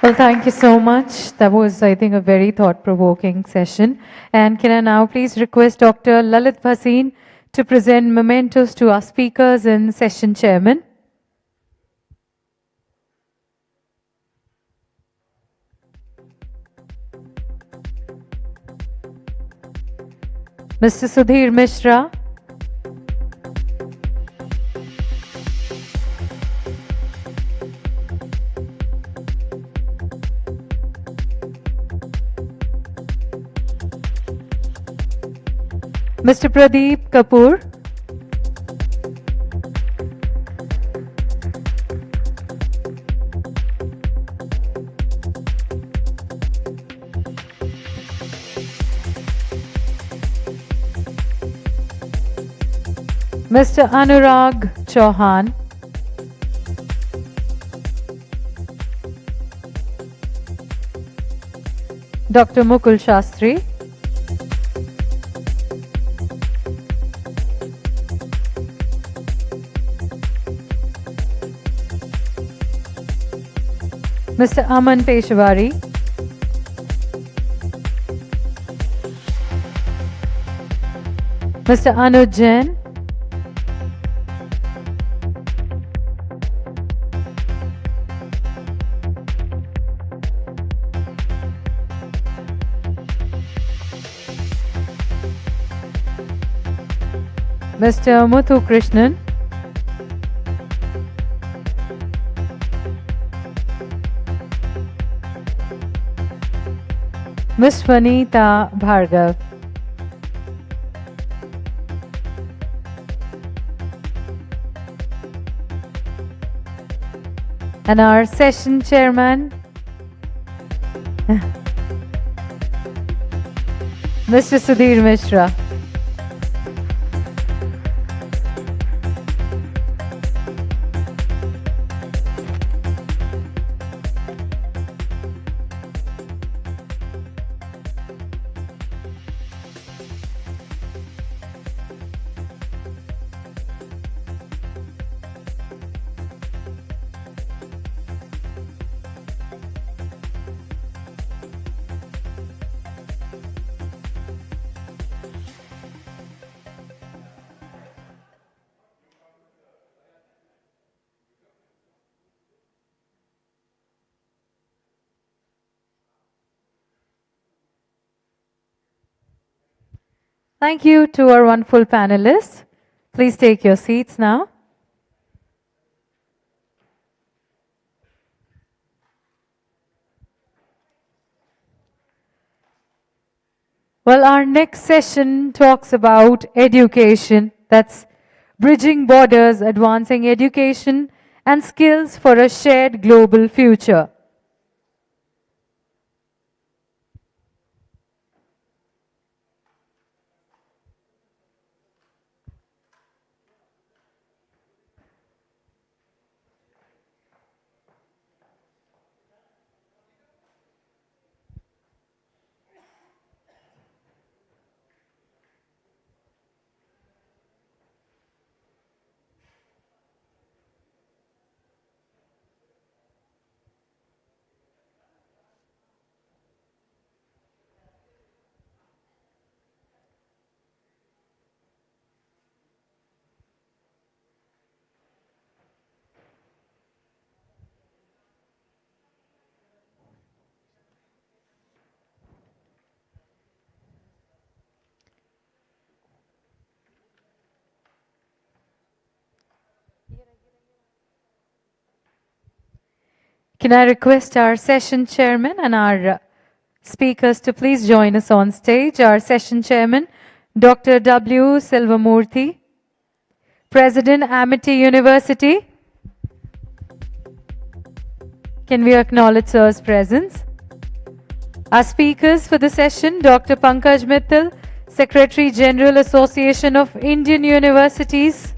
Well, thank you so much. That was, I think, a very thought-provoking session. And can I now please request Dr. Lalit Bhasin to present mementos to our speakers and session chairman. Mr. Sudhir Mishra. Mr. Pradeep Kapoor. Mr. Anurag Chauhan. Dr. Mukul Shastri. Mr. Aman Peshwari. Mr. Anuj Jain. Mr. Muthu Krishnan. Ms. Vanita Bhargav. And our session chairman, Mr. Sudhir Mishra. Thank you to our wonderful panelists. Please take your seats now. Well, our next session talks about education. That's bridging borders, advancing education and skills for a shared global future. Can I request our session chairman and our speakers to please join us on stage. Our session chairman, Dr. W. Silvamurthy, President, Amity University. Can we acknowledge sir's presence? Our speakers for the session, Dr. Pankaj Mittal, Secretary General Association of Indian Universities.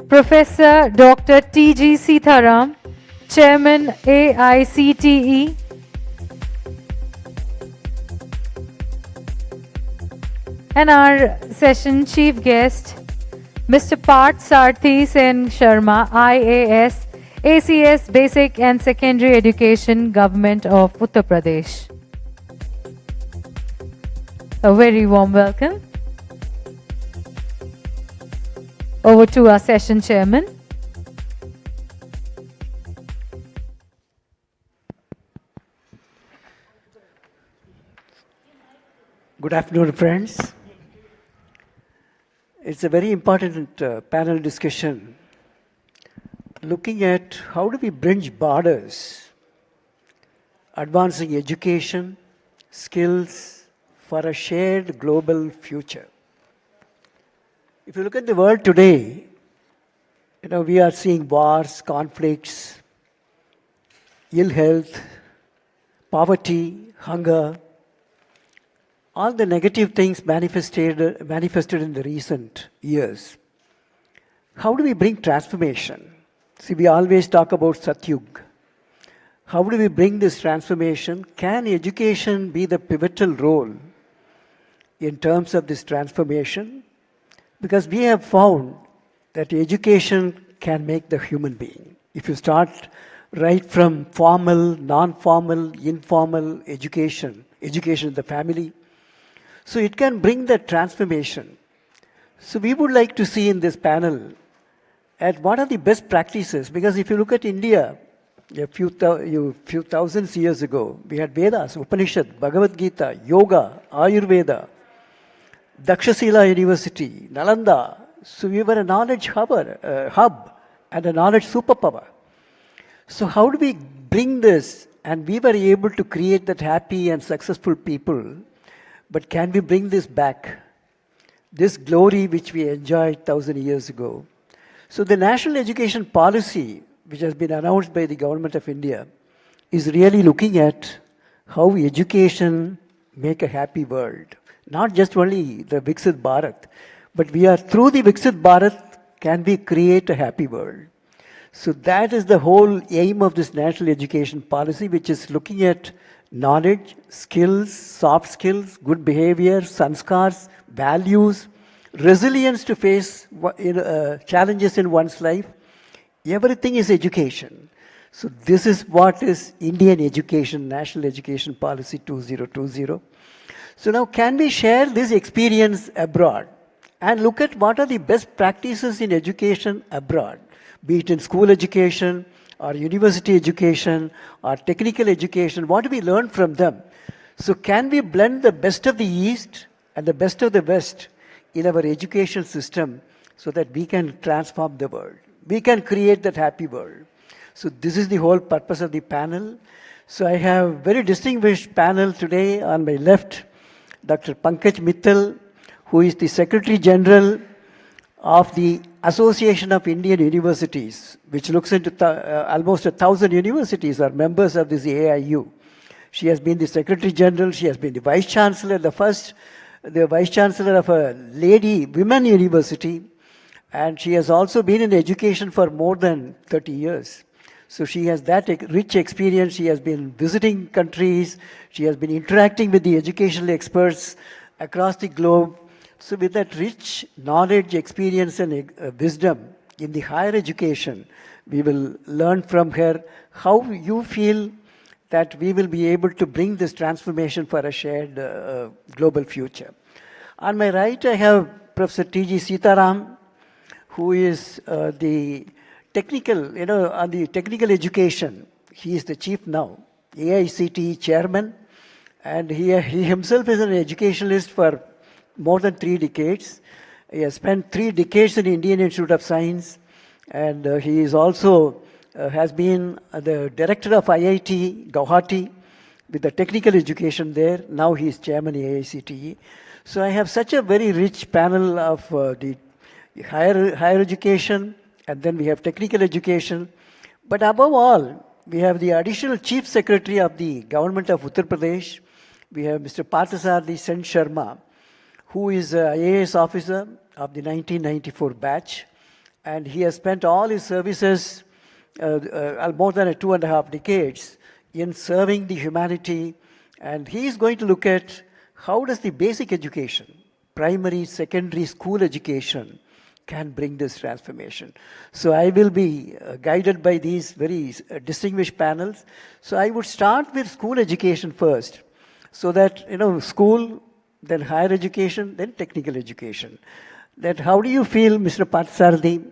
Professor Dr. T.G. Sitharam, Chairman AICTE. And our session chief guest, Mr. Parth Sarthi Sen Sharma, IAS, ACS Basic and Secondary Education, Government of Uttar Pradesh. A very warm welcome. Over to our session chairman. Good afternoon, friends. It's a very important panel discussion looking at how do we bridge borders, advancing education, skills for a shared global future. If you look at the world today, we are seeing wars, conflicts, ill health, poverty, hunger, all the negative things manifested in the recent years. How do we bring transformation? See, we always talk about Satyug. How do we bring this transformation? Can education be the pivotal role in terms of this transformation? Because we have found that education can make the human being. If you start right from formal, non-formal, informal education in the family, so it can bring that transformation. So we would like to see in this panel at what are the best practices, because if you look at India, a few thousands years ago, we had Vedas, Upanishad, Bhagavad Gita, Yoga, Ayurveda, Dakshashila University, Nalanda. So we were a knowledge hub and a knowledge superpower. So how do we bring this? And we were able to create that happy and successful people. But can we bring this back? This glory which we enjoyed 1,000 years ago. So the national education policy, which has been announced by the government of India, is really looking at how education make a happy world. Not just only the Viksit Bharat, but we are through the Viksit Bharat, can we create a happy world? So that is the whole aim of this national education policy, which is looking at knowledge, skills, soft skills, good behavior, sanskars, values, resilience to face challenges in one's life. Everything is education. So this is what is Indian education, National Education Policy 2020. So now can we share this experience abroad and look at what are the best practices in education abroad, be it in school education or university education or technical education, what do we learn from them? So can we blend the best of the East and the best of the West in our education system so that we can transform the world? We can create that happy world. So this is the whole purpose of the panel. So I have very distinguished panel today. On my left, Dr. Pankaj Mittal, who is the Secretary General of the Association of Indian Universities, which looks into almost 1,000 universities are members of this AIU. She has been the Secretary General, she has been the Vice Chancellor, the Vice Chancellor of a women university, and she has also been in education for more than 30 years. So she has that rich experience, she has been visiting countries, she has been interacting with the educational experts across the globe. So with that rich knowledge, experience and wisdom in the higher education, we will learn from her how you feel that we will be able to bring this transformation for a shared global future. On my right, I have Professor T.G. Sitaram, who is the technical, on the technical education. He is the chief now, AICTE chairman, and he himself is an educationalist for more than 3 decades. He has spent 3 decades in the Indian Institute of Science, and he is also has been the director of IIT Guwahati with the technical education there. Now he is chairman of AICTE. So I have such a very rich panel of the higher education, and then we have technical education. But above all, we have the additional chief secretary of the government of Uttar Pradesh. We have Mr. Parthasarathi Sen Sharma, who is an IAS officer of the 1994 batch, and he has spent all his services, more than 2.5 decades, in serving the humanity, and he is going to look at how does the basic education, primary, secondary school education, can bring this transformation. So I will be guided by these very distinguished panels. So I would start with school education first, so that, school, then higher education, then technical education. That how do you feel, Mr. Parthasarathi,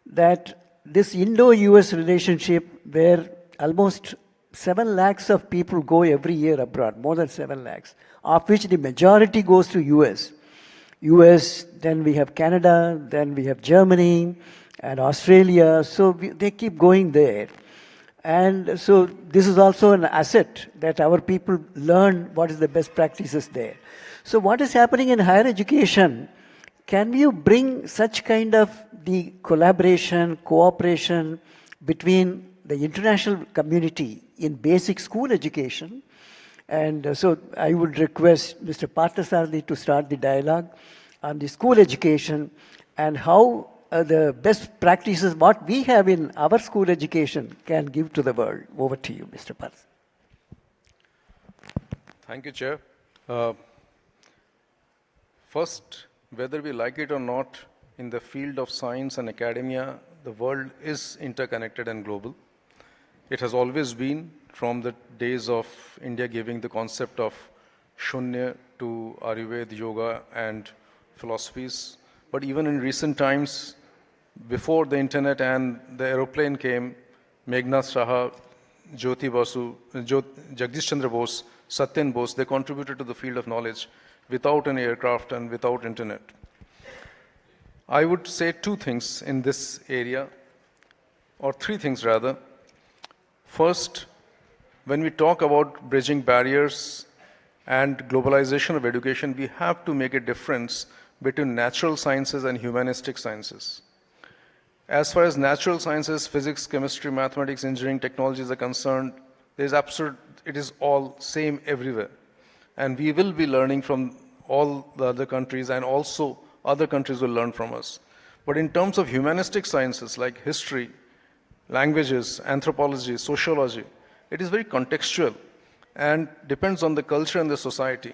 that this Indo-US relationship where almost 7 lakhs of people go every year abroad, more than 7 lakhs, of which the majority goes to US, then we have Canada, then we have Germany and Australia, so they keep going there. And so this is also an asset that our people learn what is the best practices there. So what is happening in higher education? Can you bring such kind of the collaboration, cooperation between the international community in basic school education? And so I would request Mr. Parthasarathi to start the dialogue on the school education and how the best practices, what we have in our school education, can give to the world. Over to you, Mr. Parth. Thank you, Chair. First, whether we like it or not, in the field of science and academia, the world is interconnected and global. It has always been, from the days of India giving the concept of Shunya to Ayurveda, yoga, and philosophies. But even in recent times, before the internet and the aeroplane came, Meghnad Saha, Jyoti Basu, Jagdish Chandra Bose, Satyen Bose, they contributed to the field of knowledge without an aircraft and without internet. I would say 2 things in this area, or 3 things rather. First, when we talk about bridging barriers and globalization of education, we have to make a difference between natural sciences and humanistic sciences. As far as natural sciences, physics, chemistry, mathematics, engineering, technologies are concerned, it is all same everywhere. And we will be learning from all the other countries, and also other countries will learn from us. But in terms of humanistic sciences like history, languages, anthropology, sociology, it is very contextual and depends on the culture and the society.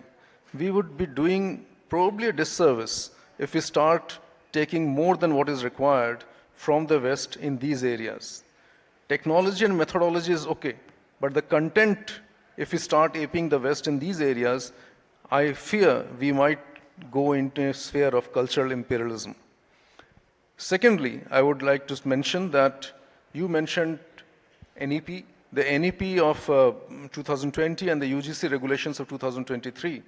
We would be doing probably a disservice if we start taking more than what is required from the West in these areas. Technology and methodology is okay, but the content, if we start aping the West in these areas, I fear we might go into a sphere of cultural imperialism. Secondly, I would like to mention that you mentioned NEP, the NEP of 2020 and the UGC regulations of 2023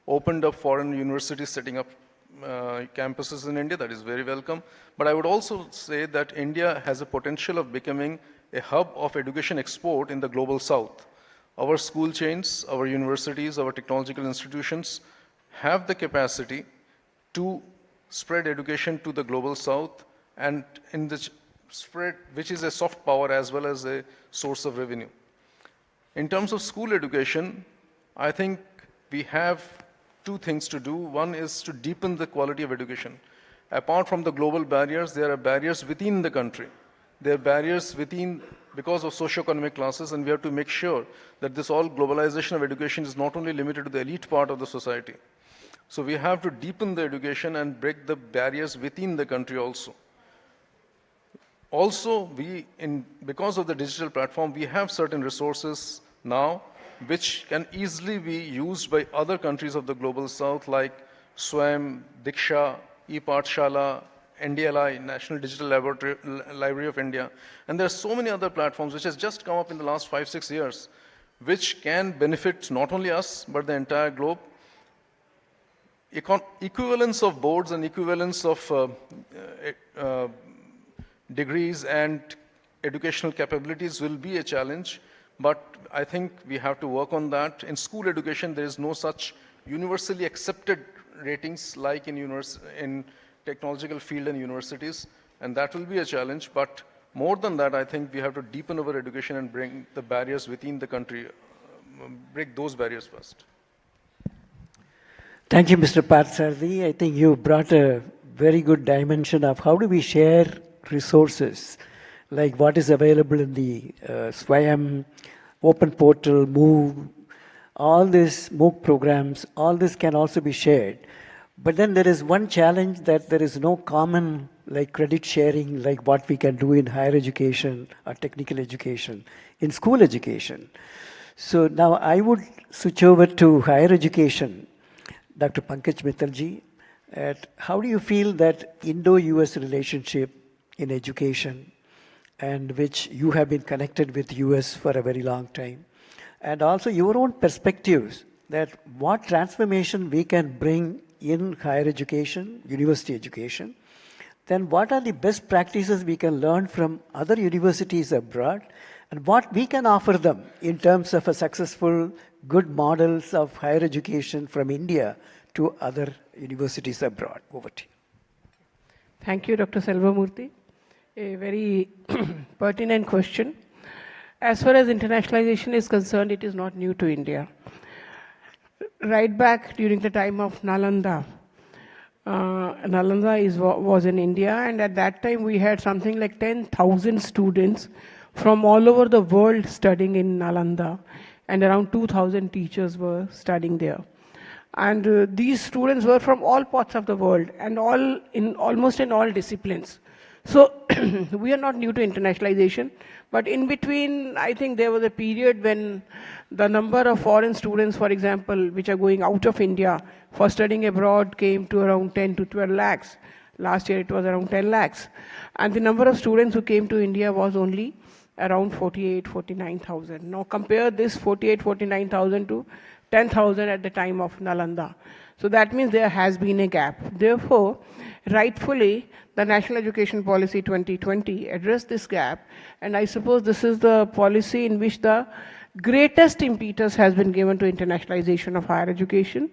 opened up foreign universities setting up campuses in India. That is very welcome. But I would also say that India has a potential of becoming a hub of education export in the global south. Our school chains, our universities, our technological institutions have the capacity to spread education to the global south, and in the spread, which is a soft power as well as a source of revenue. In terms of school education, I think we have two things to do. One is to deepen the quality of education. Apart from the global barriers, there are barriers within the country. There are barriers within because of socio-economic classes, and we have to make sure that this all globalization of education is not only limited to the elite part of the society. So we have to deepen the education and break the barriers within the country also. Also, because of the digital platform, we have certain resources now which can easily be used by other countries of the global south like SWAYAM, Diksha, ePathshala, NDLI, National Digital Library of India. And there are so many other platforms which has just come up in the last 5-6 years, which can benefit not only us, but the entire globe. Equivalence of boards and equivalence of degrees and educational capabilities will be a challenge, but I think we have to work on that. In school education, there is no such universally accepted ratings like in technological field and universities, and that will be a challenge. But more than that, I think we have to deepen our education and bring the barriers within the country, break those barriers first. Thank you, Mr. Parthasarathy. I think you brought a very good dimension of how do we share resources, like what is available in the SWAYAM, Open Portal, MOVE, all these MOOC programs, all this can also be shared. But then there is one challenge that there is no common like credit sharing like what we can do in higher education or technical education, in school education. So now I would switch over to higher education. Dr. Pankaj Mittalji, how do you feel that Indo-US relationship in education, and which you have been connected with US for a very long time, and also your own perspectives that what transformation we can bring in higher education, university education, then what are the best practices we can learn from other universities abroad, and what we can offer them in terms of a successful, good models of higher education from India to other universities abroad. Over to you. Thank you, Dr. Selvamurthy. A very pertinent question. As far as internationalization is concerned, it is not new to India. Right back during the time of Nalanda, Nalanda was in India, and at that time we had something like 10,000 students from all over the world studying in Nalanda, and around 2,000 teachers were studying there. And these students were from all parts of the world and almost in all disciplines. So we are not new to internationalization, but in between, I think there was a period when the number of foreign students, for example, which are going out of India for studying abroad came to around 10 to 12 lakhs. Last year it was around 10 lakhs. And the number of students who came to India was only around 48, 49,000. Now compare this 48, 49,000 to 10,000 at the time of Nalanda. So that means there has been a gap. Therefore, rightfully, the National Education Policy 2020 addressed this gap, and I suppose this is the policy in which the greatest impetus has been given to internationalization of higher education.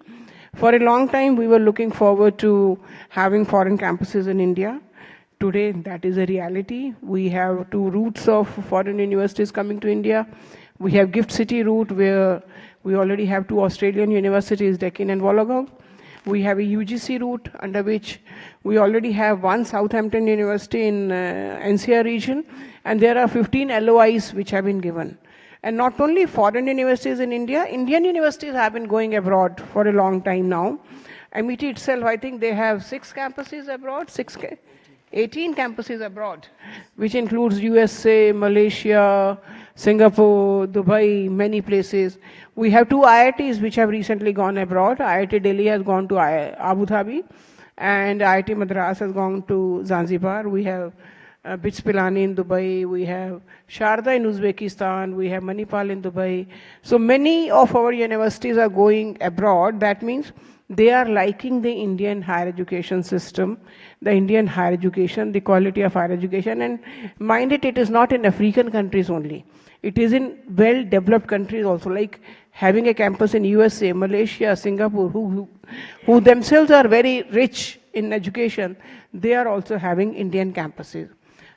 For a long time, we were looking forward to having foreign campuses in India. Today, that is a reality. We have 2 routes of foreign universities coming to India. We have Gift City route, where we already have 2 Australian universities, Deccan and Wollongong. We have a UGC route, under which we already have 1 Southampton University in NCR region, and there are 15 LOIs which have been given. And not only foreign universities in India, Indian universities have been going abroad for a long time now. MIT itself, I think they have 6 campuses abroad, 18 campuses abroad, which includes USA, Malaysia, Singapore, Dubai, many places. We have 2 IITs which have recently gone abroad. IIT Delhi has gone to Abu Dhabi, and IIT Madras has gone to Zanzibar. We have BITS Pilani in Dubai, we have Sharda in Uzbekistan, we have Manipal in Dubai. So many of our universities are going abroad. That means they are liking the Indian higher education system, the Indian higher education, the quality of higher education. And mind it, it is not in African countries only. It is in well-developed countries also, like having a campus in USA, Malaysia, Singapore, who themselves are very rich in education. They are also having Indian campuses.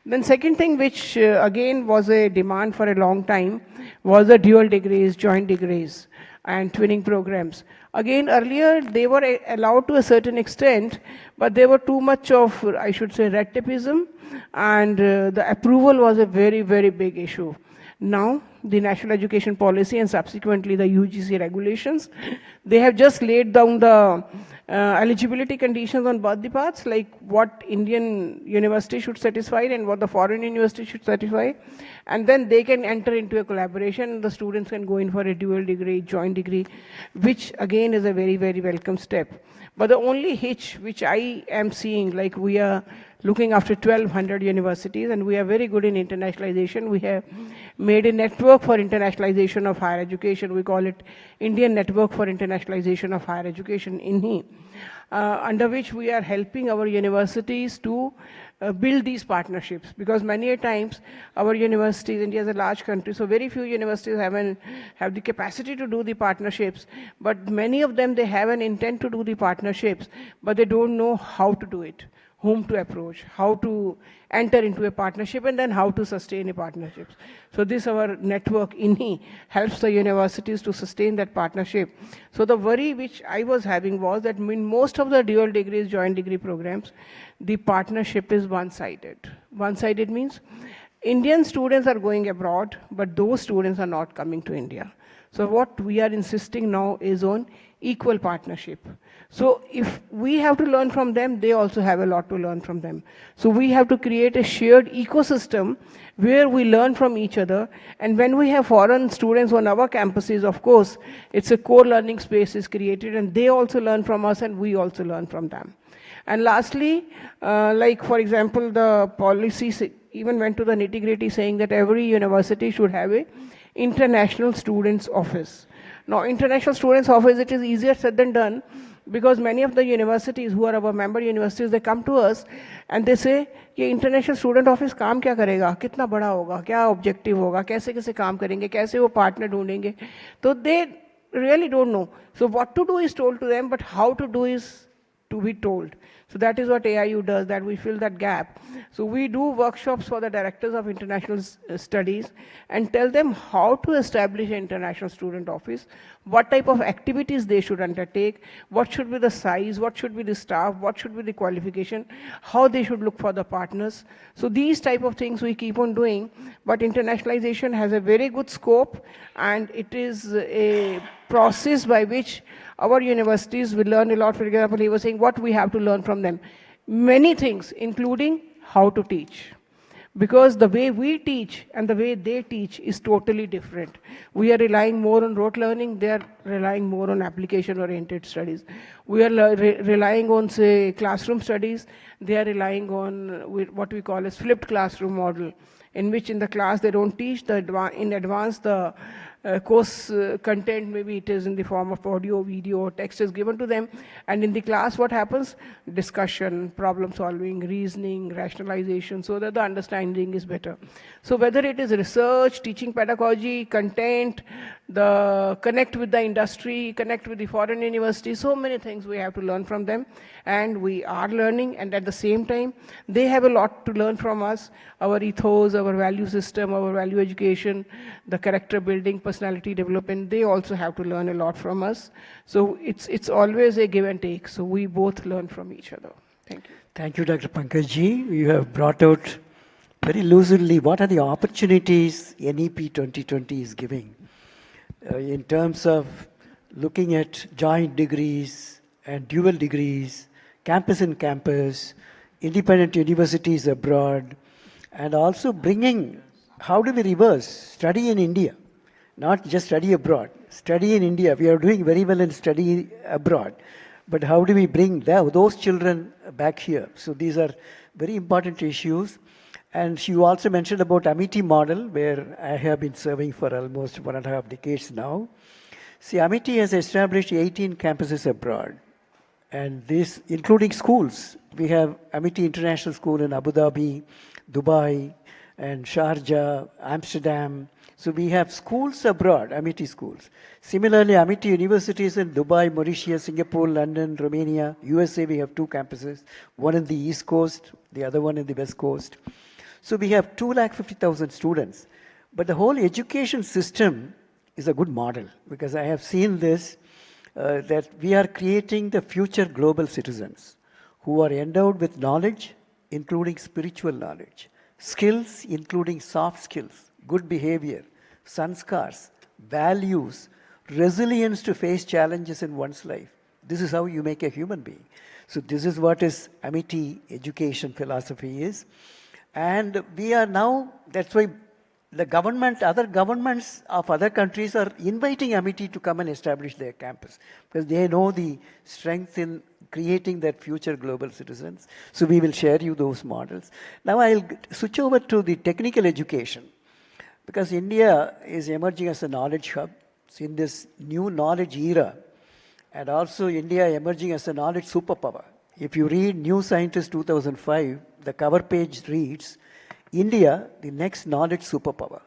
Then second thing, which again was a demand for a long time, was the dual degrees, joint degrees, and twinning programs. Again, earlier they were allowed to a certain extent, but there were too much of, I should say, red tapeism, and the approval was a very, very big issue. Now, the National Education Policy and subsequently the UGC regulations, they have just laid down the eligibility conditions on both the paths, like what Indian university should satisfy and what the foreign university should satisfy. And then they can enter into a collaboration, and the students can go in for a dual degree, joint degree, which again is a very, very welcome step. But the only hitch which I am seeing, like we are looking after 1,200 universities and we are very good in internationalization. We have made a network for internationalization of higher education. We call it Indian Network for Internationalization of Higher Education, INHI, under which we are helping our universities to build these partnerships, because many a times our universities, India is a large country, so very few universities have the capacity to do the partnerships, but many of them, they have an intent to do the partnerships, but they don't know how to do it, whom to approach, how to enter into a partnership, and then how to sustain a partnership. So this, our network, INHI, helps the universities to sustain that partnership. So the worry which I was having was that in most of the dual degrees, joint degree programs, the partnership is one-sided. One-sided means Indian students are going abroad, but those students are not coming to India. So what we are insisting now is on equal partnership. So if we have to learn from them, they also have a lot to learn from them. So we have to create a shared ecosystem where we learn from each other. And when we have foreign students on our campuses, of course, it's a core learning space is created, and they also learn from us and we also learn from them. And lastly, like for example, the policy even went to the nitty-gritty saying that every university should have a international students office. Now, international students office, it is easier said than done, because many of the universities who are our member universities, they come to us and they say, ये international student office काम क्या करेगा, कितना बड़ा होगा, क्या objective होगा, कैसे कैसे काम करेंगे, कैसे वो partner ढूंढेंगे. So they really don't know. So what to do is told to them, but how to do is to be told. So that is what AIU does, that we fill that gap. So we do workshops for the directors of international studies and tell them how to establish an international student office, what type of activities they should undertake, what should be the size, what should be the staff, what should be the qualification, how they should look for the partners. So these type of things we keep on doing, but internationalization has a very good scope, and it is a process by which our universities will learn a lot. For example, he was saying what we have to learn from them. Many things, including how to teach. Because the way we teach and the way they teach is totally different. We are relying more on rote learning, they are relying more on application-oriented studies. We are relying on, say, classroom studies, they are relying on what we call as flipped classroom model, in which in the class they don't teach, in advance the course content, maybe it is in the form of audio, video, or text is given to them, and in the class what happens? Discussion, problem solving, reasoning, rationalization, so that the understanding is better. So whether it is research, teaching pedagogy, content, the connect with the industry, connect with the foreign universities, so many things we have to learn from them, and we are learning, and at the same time they have a lot to learn from us, our ethos, our value system, our value education, the character building, personality development, they also have to learn a lot from us. So it's always a give and take, so we both learn from each other. Thank you. Thank you, Dr. Pankaj Ji. You have brought out very lucidly what are the opportunities NEP 2020 is giving in terms of looking at joint degrees and dual degrees, campus in campus, independent universities abroad, and also bringing, how do we reverse, study in India, not just study abroad, study in India. We are doing very well in study abroad, but how do we bring those children back here? So these are very important issues. And you also mentioned about Amity model, where I have been serving for almost 1.5 decades now. See, Amity has established 18 campuses abroad, and this, including schools. We have Amity International School in Abu Dhabi, Dubai, and Sharjah, Amsterdam. So we have schools abroad, Amity schools. Similarly, Amity universities in Dubai, Mauritius, Singapore, London, Romania, USA, we have 2 campuses, one in the East Coast, the other one in the West Coast. So we have 250,000 students. But the whole education system is a good model, because I have seen this, that we are creating the future global citizens who are endowed with knowledge, including spiritual knowledge, skills, including soft skills, good behavior, sanskars, values, resilience to face challenges in one's life. This is how you make a human being. So this is what is Amity education philosophy is. And we are now, that's why the government, other governments of other countries are inviting Amity to come and establish their campus, because they know the strength in creating that future global citizens. So we will share you those models. Now I'll switch over to the technical education, because India is emerging as a knowledge hub. So in this new knowledge era, and also India emerging as a knowledge superpower. If you read New Scientist 2005, the cover page reads, India, the next knowledge superpower.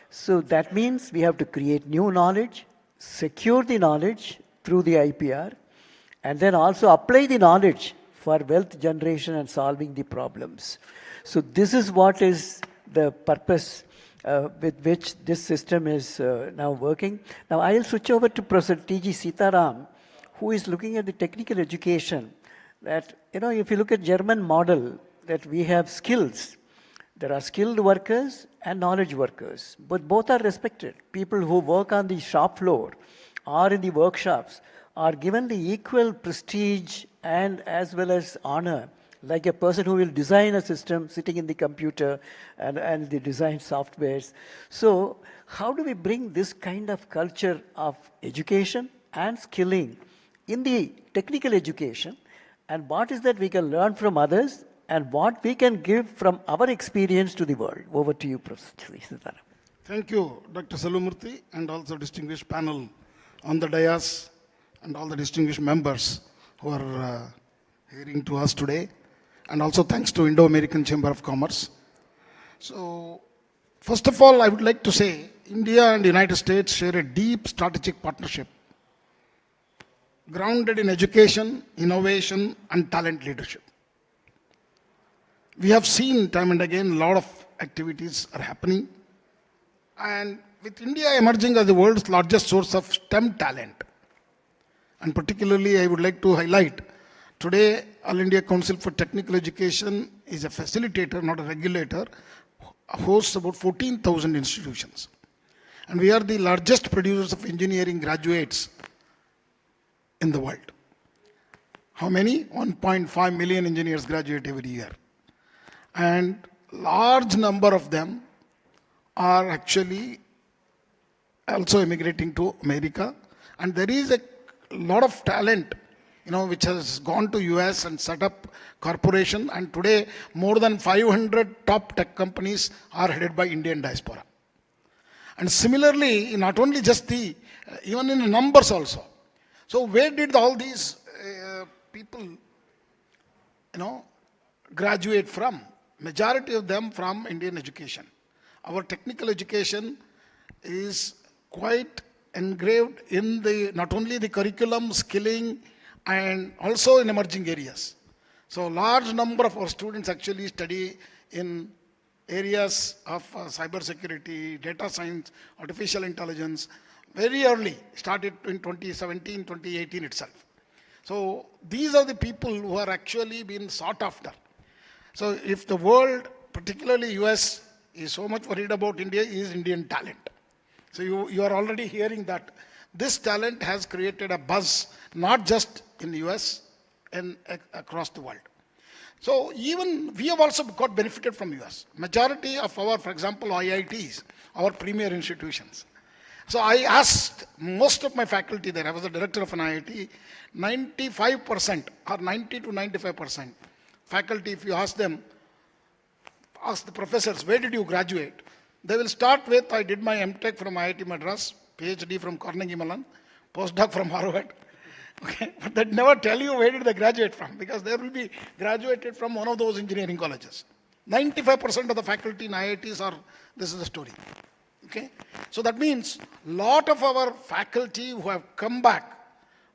So that means we have to create new knowledge, secure the knowledge through the IPR, and then also apply the knowledge for wealth generation and solving the problems. So this is what is the purpose with which this system is now working. Now I'll switch over to Professor T.G. Sitaram, who is looking at the technical education. That, if you look at German model, that we have skills. There are skilled workers and knowledge workers, but both are respected. People who work on the shop floor or in the workshops are given the equal prestige and as well as honor, like a person who will design a system sitting in the computer and the design softwares. So how do we bring this kind of culture of education and skilling in the technical education, and what is that we can learn from others and what we can give from our experience to the world? Over to you, Professor Sitaram. Thank you, Dr. Salumurthy, and also distinguished panel on the dais, and all the distinguished members who are hearing to us today. And also thanks to Indo-American Chamber of Commerce. So, first of all, I would like to say, India and the United States share a deep strategic partnership grounded in education, innovation, and talent leadership. We have seen time and again a lot of activities are happening. And with India emerging as the world's largest source of STEM talent, and particularly I would like to highlight, today All India Council for Technical Education is a facilitator, not a regulator, hosts about 14,000 institutions. And we are the largest producers of engineering graduates in the world. How many? 1.5 million engineers graduate every year. And large number of them are actually also immigrating to America. And there is a lot of talent, which has gone to US and set up corporation. And today, more than 500 top tech companies are headed by Indian diaspora. And similarly, not only just even in the numbers also. So where did all these people, graduate from? Majority of them from Indian education. Our technical education is quite engraved in not only the curriculum, skilling, and also in emerging areas. So large number of our students actually study in areas of cyber security, data science, artificial intelligence, very early, started in 2017, 2018 itself. So these are the people who are actually being sought after. So if the world, particularly US, is so much worried about India, is Indian talent. So you are already hearing that this talent has created a buzz, not just in the US and across the world. So even we have also got benefited from US. Majority of our, for example, IITs, our premier institutions. So I asked most of my faculty there, I was the director of an IIT, 95% or 90 to 95% faculty, if you ask them, ask the professors, where did you graduate? They will start with, I did my MTech from IIT Madras, PhD from Carnegie Mellon, postdoc from Harvard. Okay, but they never tell you where did they graduate from, because they will be graduated from one of those engineering colleges. 95% of the faculty in IITs are, this is the story. Okay, so that means lot of our faculty who have come back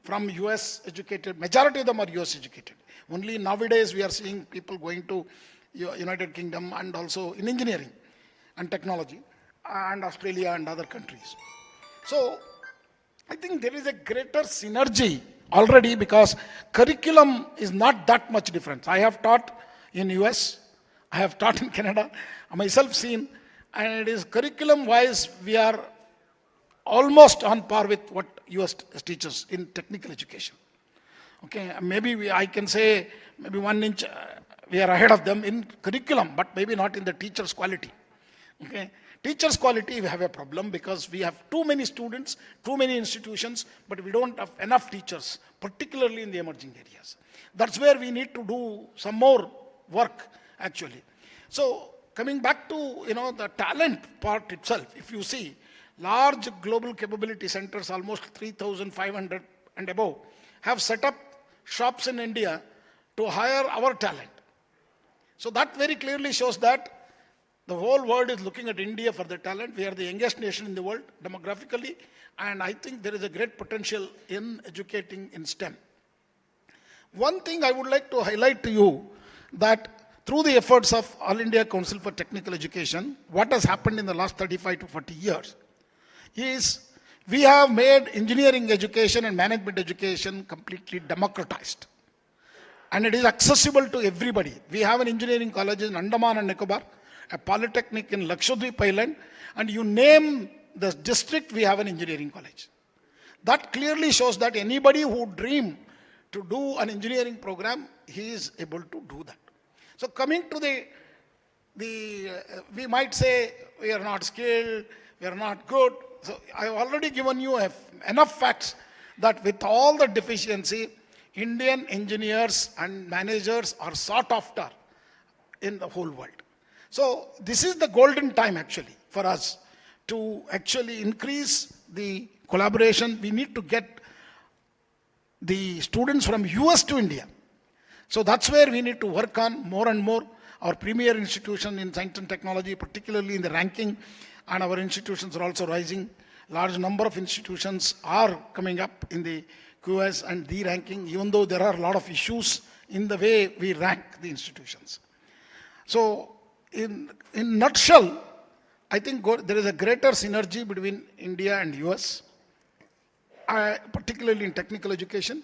from US educated, majority of them are US educated. Only nowadays we are seeing people going to United Kingdom and also in engineering and technology and Australia and other countries. So I think there is a greater synergy already because curriculum is not that much different. I have taught in US, I have taught in Canada, I myself seen, and it is curriculum wise we are almost on par with what US teaches in technical education. Okay, maybe I can say maybe 1 inch we are ahead of them in curriculum, but maybe not in the teacher's quality. Okay, teacher's quality we have a problem because we have too many students, too many institutions, but we don't have enough teachers, particularly in the emerging areas. That's where we need to do some more work actually. So coming back to the talent part itself, if you see large global capability centers, almost 3,500 and above, have set up shops in India to hire our talent. So that very clearly shows that the whole world is looking at India for the talent. We are the youngest nation in the world demographically, and I think there is a great potential in educating in STEM. One thing I would like to highlight to you that through the efforts of All India Council for Technical Education, what has happened in the last 35 to 40 years is we have made engineering education and management education completely democratized. And it is accessible to everybody. We have an engineering college in Andaman and Nicobar, a polytechnic in Lakshadweep Island, and you name the district, we have an engineering college. That clearly shows that anybody who dream to do an engineering program, he is able to do that. So coming to we might say we are not skilled, we are not good. So I have already given you enough facts that with all the deficiency, Indian engineers and managers are sought after in the whole world. So this is the golden time actually for us to actually increase the collaboration. We need to get the students from US to India. So that's where we need to work on more and more. Our premier institution in science and technology, particularly in the ranking, and our institutions are also rising. Large number of institutions are coming up in the QS and the ranking, even though there are a lot of issues in the way we rank the institutions. So in nutshell, I think there is a greater synergy between India and US, particularly in technical education.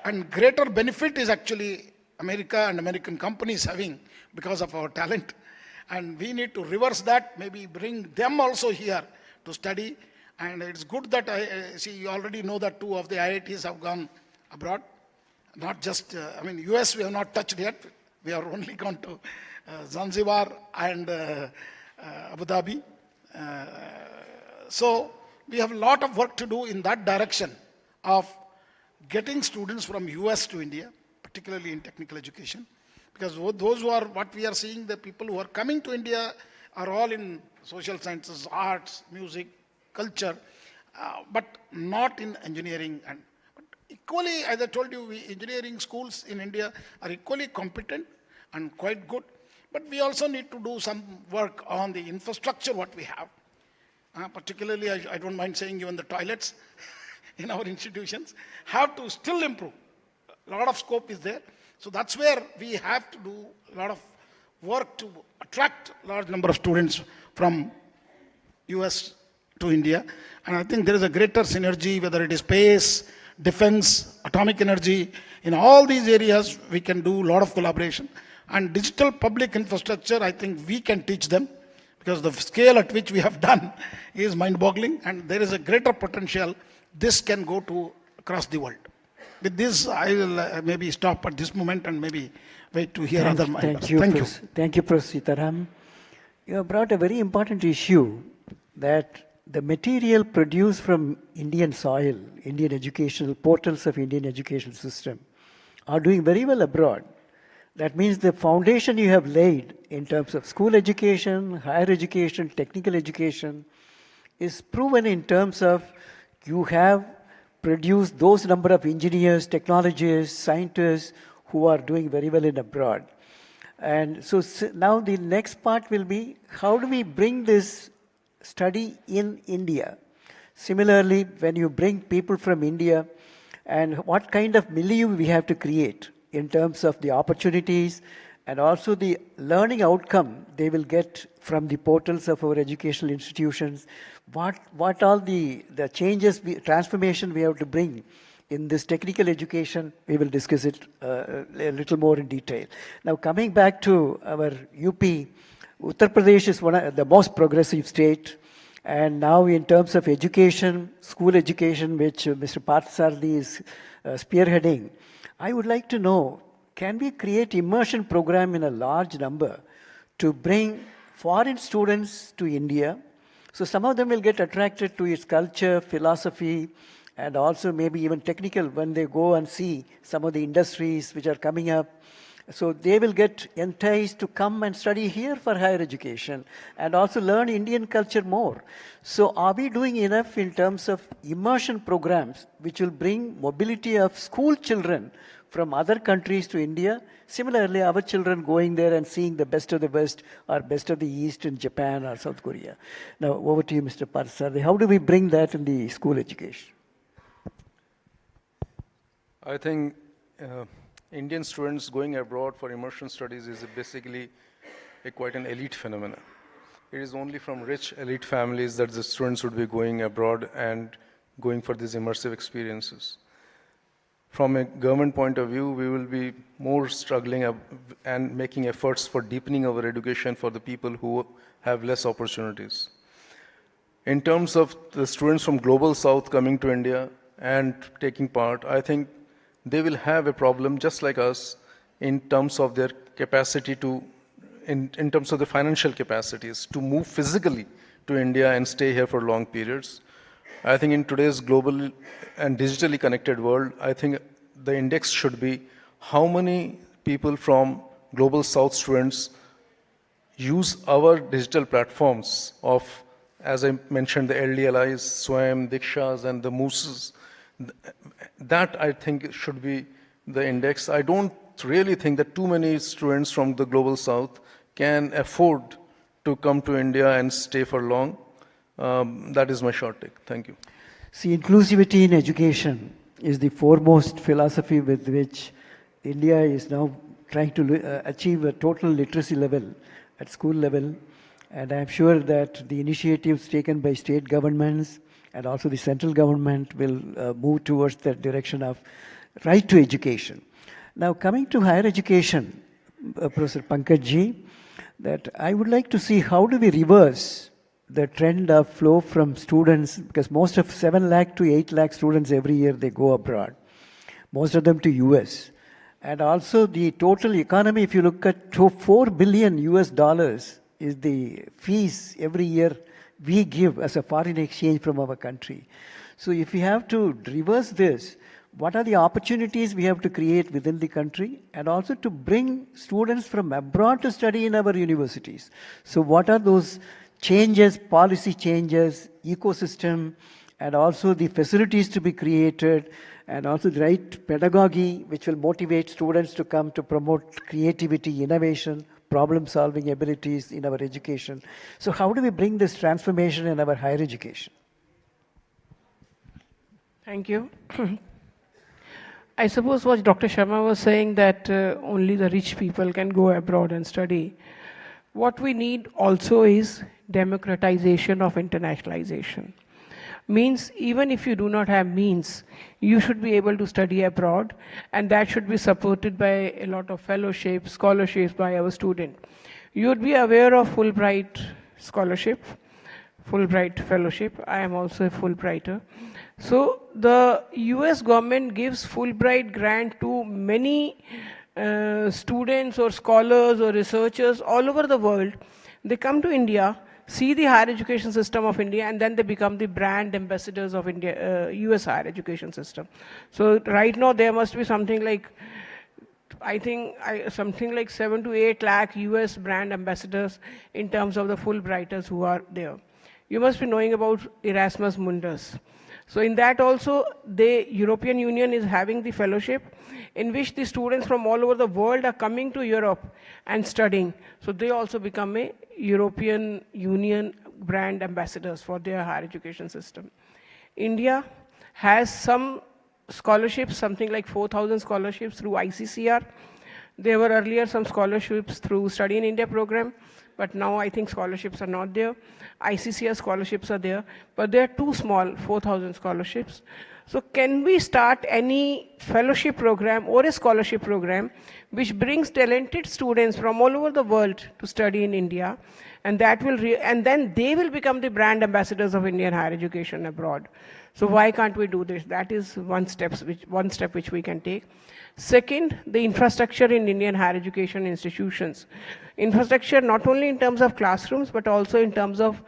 And greater benefit is actually America and American companies having because of our talent. And we need to reverse that, maybe bring them also here to study. And it's good that I see you already know that 2 of the IITs have gone abroad. Not just, US we have not touched yet. We have only gone to Zanzibar and Abu Dhabi. So we have a lot of work to do in that direction of getting students from US to India, particularly in technical education. Because those who are, what we are seeing, the people who are coming to India are all in social sciences, arts, music, culture, but not in engineering. But equally, as I told you, engineering schools in India are equally competent and quite good. But we also need to do some work on the infrastructure, what we have. Particularly, I don't mind saying even the toilets in our institutions have to still improve. A lot of scope is there. So that's where we have to do a lot of work to attract a large number of students from US to India. And I think there is a greater synergy, whether it is space, defense, atomic energy. In all these areas, we can do a lot of collaboration. And digital public infrastructure, I think we can teach them, because the scale at which we have done is mind-boggling, and there is a greater potential. This can go to across the world. With this, I will maybe stop at this moment and maybe wait to hear other members. Thank you. Thank you, Professor Sitaram. You have brought a very important issue, that the material produced from Indian soil, Indian educational portals of Indian educational system, are doing very well abroad. That means the foundation you have laid in terms of school education, higher education, technical education is proven in terms of you have produced those number of engineers, technologists, scientists who are doing very well in abroad. And so now the next part will be how do we bring this study in India? Similarly, when you bring people from India, and what kind of milieu we have to create in terms of the opportunities and also the learning outcome they will get from the portals of our educational institutions, what all the changes, transformation we have to bring in this technical education, we will discuss it a little more in detail. Now coming back to our UP, Uttar Pradesh is one of the most progressive state. And now in terms of education, school education, which Mr. Parthasarathi is spearheading, I would like to know, can we create immersion program in a large number to bring foreign students to India? So some of them will get attracted to its culture, philosophy, and also maybe even technical when they go and see some of the industries which are coming up. So they will get enticed to come and study here for higher education and also learn Indian culture more. So are we doing enough in terms of immersion programs which will bring mobility of school children from other countries to India? Similarly, our children going there and seeing the best of the West or best of the East in Japan or South Korea. Now over to you, Mr. Parthasarathi. How do we bring that in the school education? I think Indian students going abroad for immersion studies is basically quite an elite phenomenon. It is only from rich elite families that the students would be going abroad and going for these immersive experiences. From a government point of view, we will be more struggling and making efforts for deepening our education for the people who have less opportunities. In terms of the students from Global South coming to India and taking part, I think they will have a problem just like us in terms of their capacity to, in terms of the financial capacities to move physically to India and stay here for long periods. I think in today's global and digitally connected world, I think the index should be how many people from Global South students use our digital platforms of, as I mentioned, the LDLIs, SWAYAM, Dikshas, and the MOOCs. That, I think, should be the index. I don't really think that too many students from the Global South can afford to come to India and stay for long. That is my short take. Thank you. See, inclusivity in education is the foremost philosophy with which India is now trying to achieve a total literacy level at school level. And I'm sure that the initiatives taken by state governments and also the central government will move towards that direction of right to education. Now coming to higher education, Professor Pankaj, that I would like to see how do we reverse the trend of flow from students, because most of 7 lakh to 8 lakh students every year, they go abroad, most of them to US. And also the total economy, if you look at $4 billion is the fees every year we give as a foreign exchange from our country. So if we have to reverse this, what are the opportunities we have to create within the country and also to bring students from abroad to study in our universities? So what are those changes, policy changes, ecosystem, and also the facilities to be created, and also the right pedagogy which will motivate students to come to promote creativity, innovation, problem-solving abilities in our education. So how do we bring this transformation in our higher education? Thank you. I suppose what Dr. Sharma was saying that only the rich people can go abroad and study. What we need also is democratization of internationalization. Means even if you do not have means, you should be able to study abroad, and that should be supported by a lot of fellowships, scholarships by our student. You would be aware of Fulbright scholarship, Fulbright fellowship. I am also a Fulbrighter. So the US government gives Fulbright grant to many students or scholars or researchers all over the world. They come to India, see the higher education system of India, and then they become the brand ambassadors of India, US higher education system. So right now there must be something like I think something like 7 to 8 lakh US brand ambassadors in terms of the Fulbrighters who are there. You must be knowing about Erasmus Mundus. So in that also, the European Union is having the fellowship in which the students from all over the world are coming to Europe and studying. So they also become a European Union brand ambassadors for their higher education system. India has some scholarships, something like 4,000 scholarships through ICCR. There were earlier some scholarships through Study in India program, but now I think scholarships are not there. ICCR scholarships are there, but they are too small, 4,000 scholarships. So can we start any fellowship program or a scholarship program which brings talented students from all over the world to study in India, and that will and then they will become the brand ambassadors of Indian higher education abroad. So why can't we do this? That is one step which we can take. Second, the infrastructure in Indian higher education institutions. Infrastructure not only in terms of classrooms, but also in terms of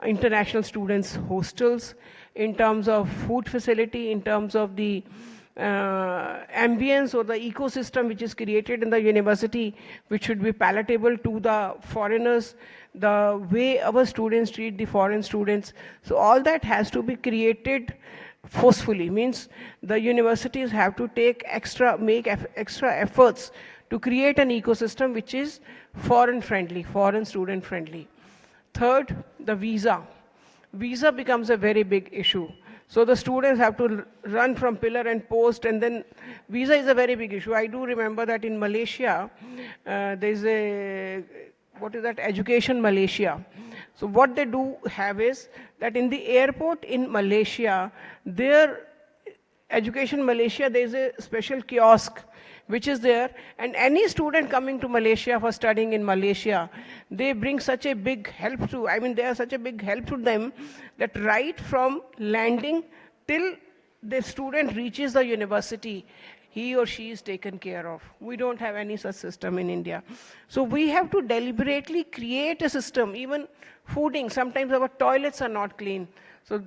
international students' hostels, in terms of food facility, in terms of the ambience or the ecosystem which is created in the university, which should be palatable to the foreigners, the way our students treat the foreign students. So all that has to be created forcefully, means the universities have to make extra efforts to create an ecosystem which is foreign friendly, foreign student friendly. Third, the visa. Visa becomes a very big issue. So the students have to run from pillar and post, and then visa is a very big issue. I do remember that in Malaysia, there's a, what is that, Education Malaysia. So what they do have is that in the airport in Malaysia, their Education Malaysia, there's a special kiosk which is there, and any student coming to Malaysia for studying in Malaysia, they bring such a big help to, I mean, they are such a big help to them that right from landing till the student reaches the university, he or she is taken care of. We don't have any such system in India. So we have to deliberately create a system, even fooding. Sometimes our toilets are not clean. So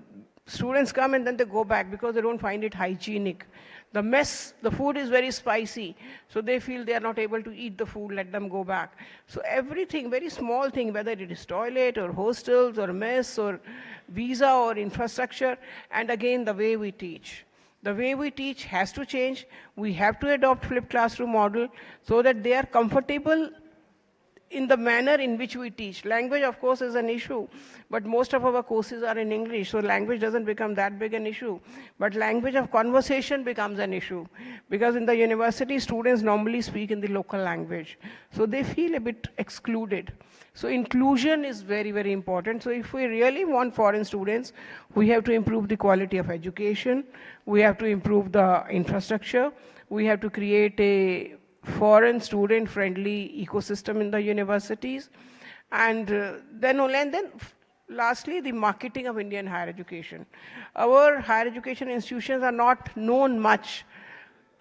students come and then they go back because they don't find it hygienic. The mess, the food is very spicy, so they feel they are not able to eat the food, let them go back. So everything, very small thing, whether it is toilet or hostels or mess or visa or infrastructure, and again the way we teach. The way we teach has to change. We have to adopt flipped classroom model so that they are comfortable in the manner in which we teach. Language, of course, is an issue, but most of our courses are in English, so language doesn't become that big an issue. But language of conversation becomes an issue, because in the university, students normally speak in the local language, so they feel a bit excluded. So inclusion is very, very important. So if we really want foreign students, we have to improve the quality of education, we have to improve the infrastructure, we have to create a foreign student friendly ecosystem in the universities, and then lastly the marketing of Indian higher education. Our higher education institutions are not known much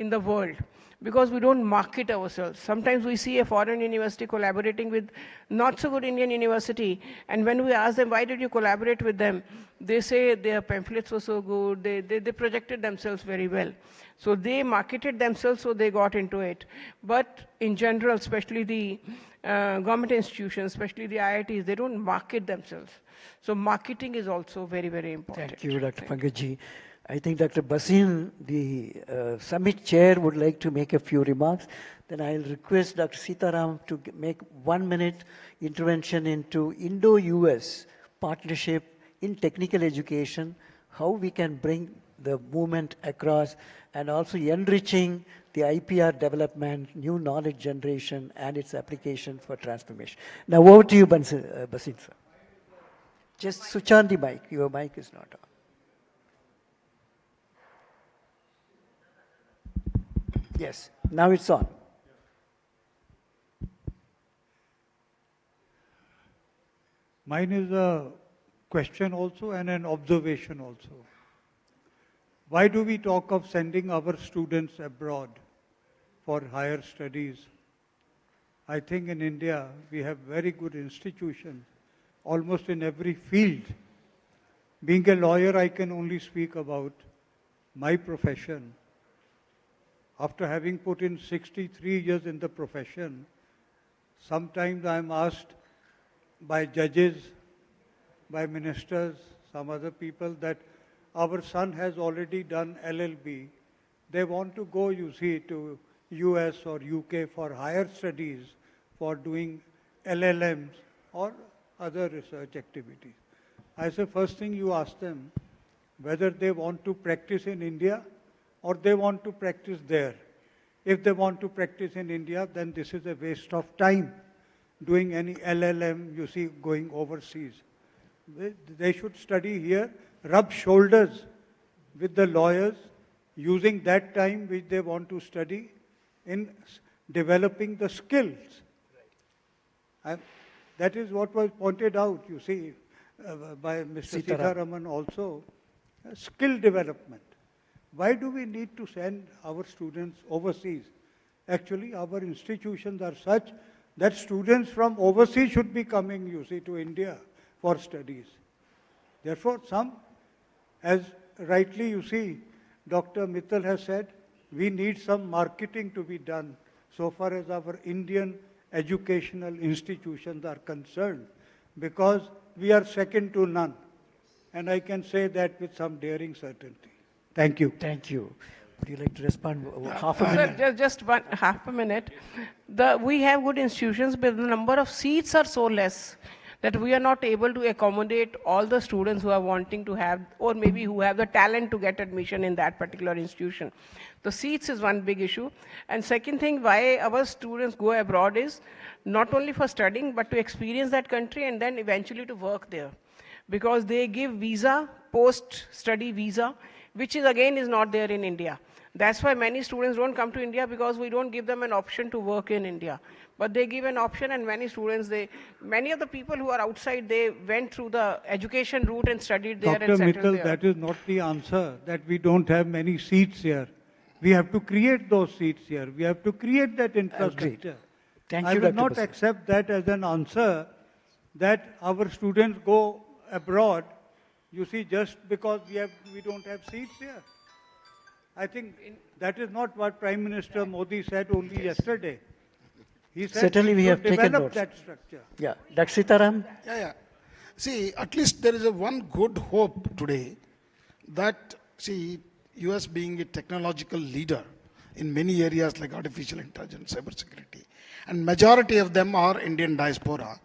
in the world because we don't market ourselves. Sometimes we see a foreign university collaborating with not so good Indian university, and when we ask them, why did you collaborate with them? They say their pamphlets were so good, they projected themselves very well. So they marketed themselves, so they got into it. But in general, especially the government institutions, especially the IITs, they don't market themselves. So marketing is also very, very important. Thank you, Dr. Pankaj. I think Dr. Basin, the summit chair, would like to make a few remarks. Then I'll request Dr. Sitaram to make 1 minute intervention into Indo-US partnership in technical education, how we can bring the movement across, and also enriching the IPR development, new knowledge generation, and its application for transformation. Now over to you, Basin, sir. Just switch on the mic. Your mic is not on. Yes, now it's on. Mine is a question also and an observation also. Why do we talk of sending our students abroad for higher studies? I think in India we have very good institutions almost in every field. Being a lawyer, I can only speak about my profession. After having put in 63 years in the profession, sometimes I am asked by judges, by ministers, some other people that our son has already done LLB. They want to go, you see, to US or UK for higher studies, for doing LLMs or other research activities. I say first thing you ask them whether they want to practice in India or they want to practice there. If they want to practice in India, then this is a waste of time doing any LLM, you see, going overseas. They should study here, rub shoulders with the lawyers, using that time which they want to study in developing the skills. And that is what was pointed out, you see, by Mr. Sitharaman also, skill development. Why do we need to send our students overseas? Actually, our institutions are such that students from overseas should be coming, you see, to India for studies. Therefore, as rightly you see, Dr. Mittal has said, we need some marketing to be done so far as our Indian educational institutions are concerned, because we are second to none. And I can say that with some daring certainty. Thank you. Thank you. Would you like to respond? Half a minute. Sir, just half a minute. We have good institutions, but the number of seats are so less that we are not able to accommodate all the students who are wanting to have, or maybe who have the talent to get admission in that particular institution. The seats is one big issue. And second thing, why our students go abroad is not only for studying, but to experience that country and then eventually to work there. Because they give visa, post-study visa, which is again is not there in India. That's why many students don't come to India, because we don't give them an option to work in India. But they give an option, and many students, many of the people who are outside, they went through the education route and studied there Dr. and settled Mittal, there. that is not the answer, that we don't have many seats here. We have to create those seats here. We have to create that infrastructure. Thank I you, will Dr. not Basu. accept that as an answer, that our students go abroad, you see, just because we don't have seats here. I think that is not what Prime Minister Modi said only yesterday. He said Certainly we have taken develop notes. that structure. Yeah. Dr. Sitaram? Yeah. See, at least there is one good hope today that, see, US being a technological leader in many areas like artificial intelligence, cybersecurity, and majority of them are Indian diaspora.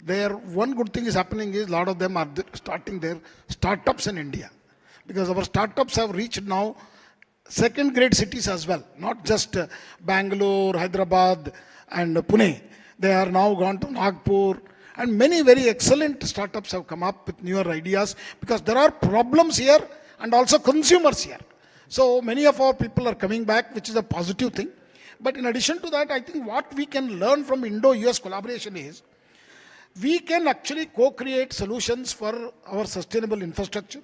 One good thing is happening is a lot of them are starting their startups in India, because our startups have reached now second-grade cities as well, not just Bangalore, Hyderabad, and Pune. They are now gone to Nagpur, and many very excellent startups have come up with newer ideas, because there are problems here and also consumers here. So many of our people are coming back, which is a positive thing. But in addition to that, I think what we can learn from Indo-US collaboration is, we can actually co-create solutions for our sustainable infrastructure,